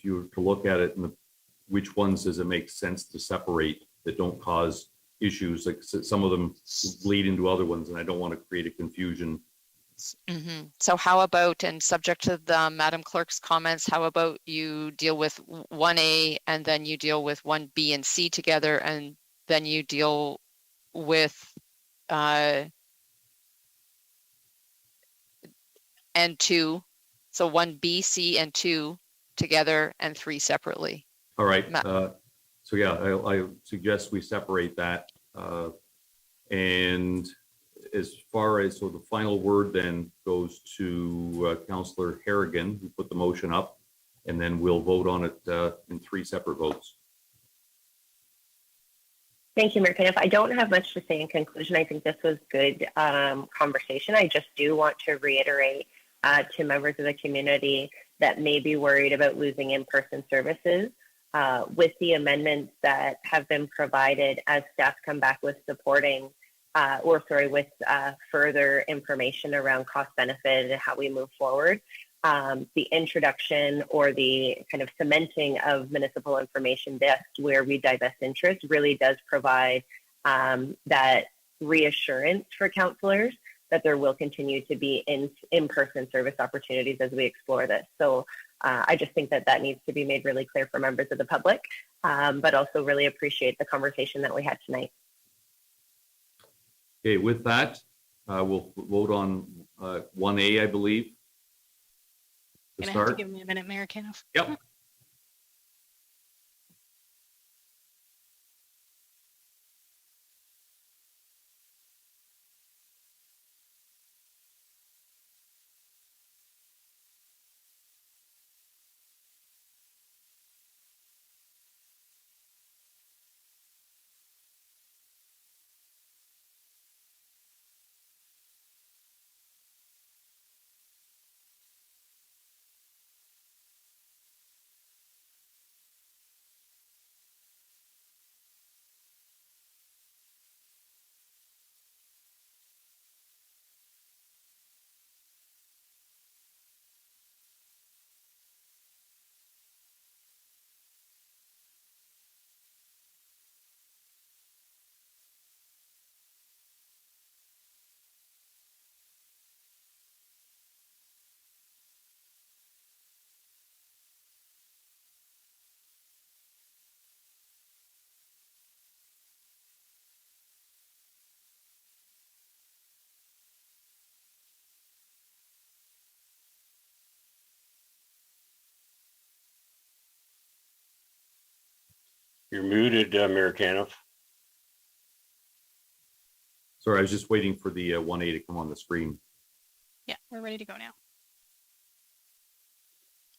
you were to look at it, which ones does it make sense to separate that don't cause issues? Like some of them bleed into other ones, and I don't want to create a confusion. So how about, and subject to the Madam Clerk's comments, how about you deal with 1A and then you deal with 1B and C together, and then you deal with and 2, so 1B, C, and 2 together, and 3 separately. All right. So yeah, I suggest we separate that. And as far as, so the final word then goes to Councillor Harrigan, who put the motion up, and then we'll vote on it in 3 separate votes. Thank you, Mayor Caniff. I don't have much to say in conclusion. I think this was good conversation. I just do want to reiterate to members of the community that may be worried about losing in-person services. With the amendments that have been provided as staff come back with with further information around cost benefit and how we move forward, the introduction or the kind of cementing of municipal information desk where we divest interest really does provide that reassurance for councillors that there will continue to be in-person service opportunities as we explore this. So I just think that that needs to be made really clear for members of the public, but also really appreciate the conversation that we had tonight. Okay, with that, we'll vote on 1A, I believe. To Gonna have to start. give me a minute, Mayor Caniff. Yep. You're muted, Mayor Caniff. Sorry, I was just waiting for the 1A to come on the screen. Yeah, we're ready to go now.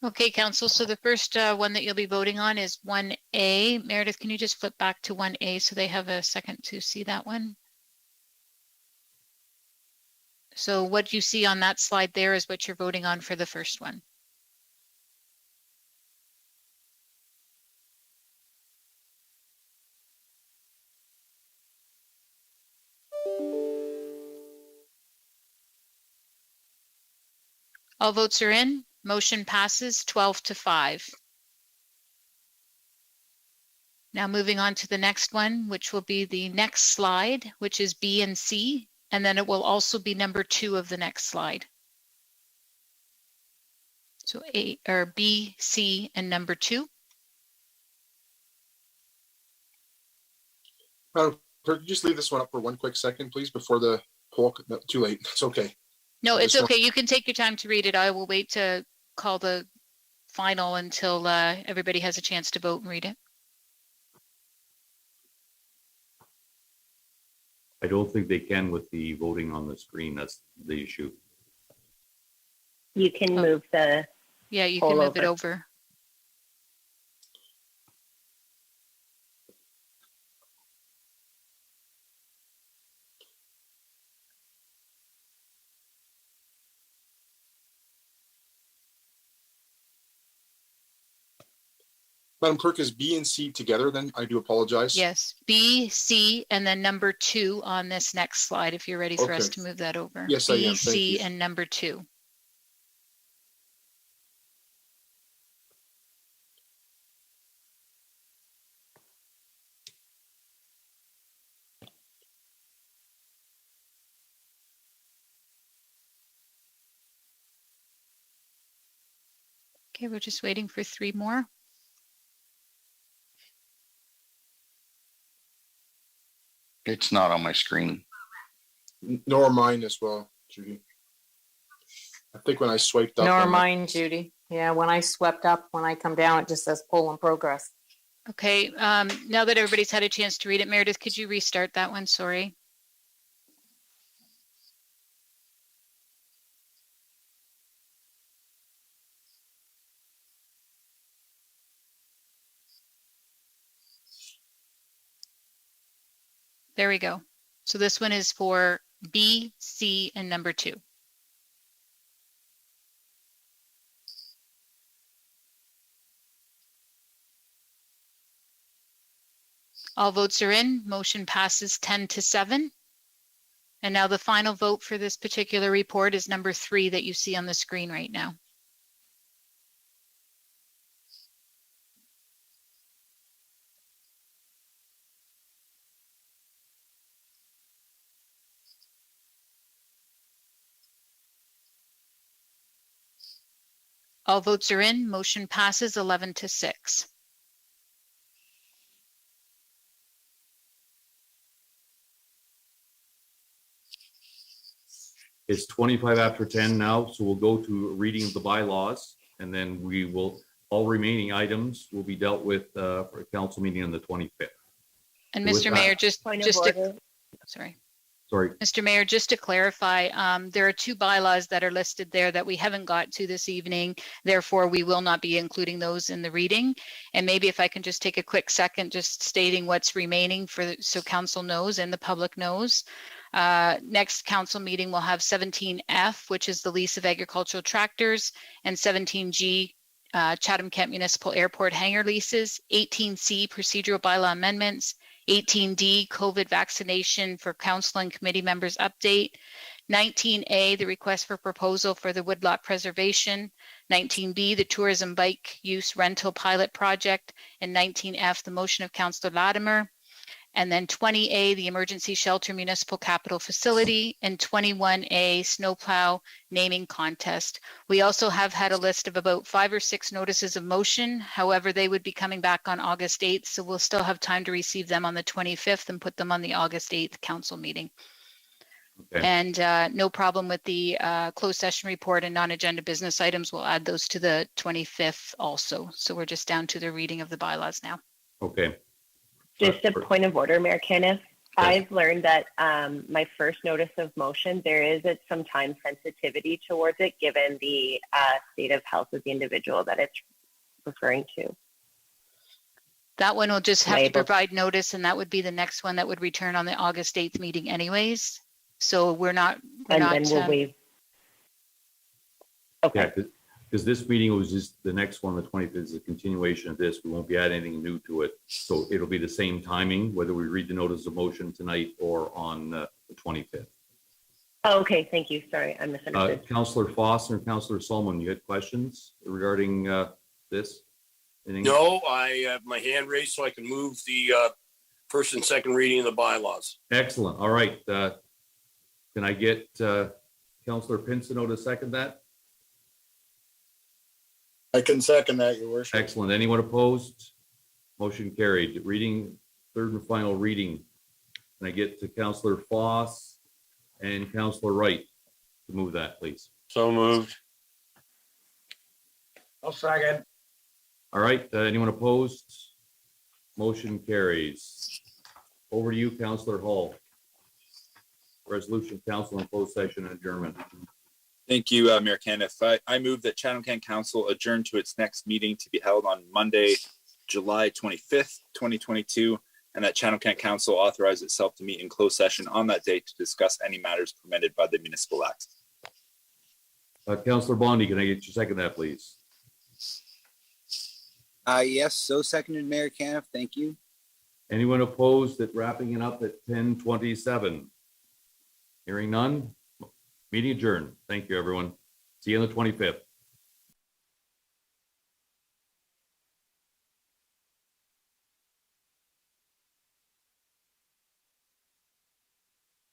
Okay, Council. So the first one that you'll be voting on is 1A. Meredith, can you just flip back to 1A so they have a second to see that one? So what you see on that slide there is what you're voting on for the first one. All votes are in. Motion passes 12-5. Now moving on to the next one, which will be the next slide, which is B and C, and then it will also be number 2 of the next slide. So A or B, C, and number 2. Clerk, just leave this one up for one quick second, please, before the poll. No, too late. It's okay. No, it's okay. You can take your time to read it. I will wait to call the final until everybody has a chance to vote and read it. I don't think they can with the voting on the screen. That's the issue. You can move the Yeah, you can move it over. Madam Clerk, is B and C together then? I do apologize. Yes, B, C, and then number 2 on this next slide, if you're ready for us to move that over. Yes, I am. B, Thank C, you. and number 2. Okay, we're just waiting for 3 more. It's not on my screen. Nor mine as well, Judy. I think when I swiped up. Nor mine, Judy. Yeah, when I swept up, when I come down, it just says poll in progress. Okay, now that everybody's had a chance to read it, Meredith, could you restart that one? Sorry. There we go. So this one is for B, C, and number 2. All votes are in. Motion passes 10-7. And now the final vote for this particular report is number 3 that you see on the screen right now. All votes are in. Motion passes 11-6. It's 25 after 10 now, so we'll go to reading of the bylaws, and then we will, all remaining items will be dealt with for a council meeting on the 25th. And With Mr. that- Mayor, just order. sorry. Sorry. Mr. Mayor, just to clarify, there are 2 bylaws that are listed there that we haven't got to this evening. Therefore, we will not be including those in the reading. And maybe if I can just take a quick second, just stating what's remaining so council knows and the public knows. Next council meeting will have 17F, which is the lease of agricultural tractors, and 17G, Chatham-Kent Municipal Airport hangar leases, 18C, procedural bylaw amendments, 18D, COVID vaccination for council and committee members update, 19A, the request for proposal for the woodlot preservation, 19B, the tourism bike use rental pilot project, and 19F, the motion of Councillor Latimer. And then 20A, the emergency shelter municipal capital facility, and 21A, snowplow naming contest. We also have had a list of about 5 or 6 notices of motion. However, they would be coming back on August 8th, so we'll still have time to receive them on the 25th and put them on the August 8th council meeting. Okay. And no problem with the closed session report and non-agenda business items. We'll add those to the 25th also. So we're just down to the reading of the bylaws now. Okay. Just a point of order, Mayor Kenneth. Yes. I've learned that my first notice of motion, there is some time sensitivity towards it, given the state of health of the individual that it's referring to. That one will just have to provide notice, and that would be the next one that would return on the August 8th meeting anyways. So we're not. Then we'll waive. Okay. Yeah, because this meeting was just the next one, the 25th is a continuation of this. We won't be adding anything new to it. So it'll be the same timing, whether we read the notice of motion tonight or on the 25th. Oh, okay, thank you. Sorry, I misunderstood. Councillor Foster and Councillor Solomon, you had questions regarding this? Anything? No, I have my hand raised so I can move the first and second reading of the bylaws. Excellent. All right. Can I get Councillor Pinsino to second that? I can second that, Your Worship. Excellent. Anyone opposed? Motion carried. Reading, third and final reading. Can I get to Councillor Foss and Councillor Wright to move that, please? So moved. I'll second. All right. Anyone opposed? Motion carries. Over to you, Councillor Hall. Resolution council in closed session and adjournment. Thank you, Mayor Kenneth. I move that Chatham-Kent-Council adjourn to its next meeting to be held on Monday, July 25th, 2022, and that Chatham-Kent-Council authorize itself to meet in closed session on that day to discuss any matters permitted by the Municipal Act. Councillor Bondi, can I get you second that, please? Yes, so seconded, Mayor Kenneth. Thank you. Anyone opposed at wrapping it up at 10:27? Hearing none. Meeting adjourned. Thank you, everyone. See you on the 25th.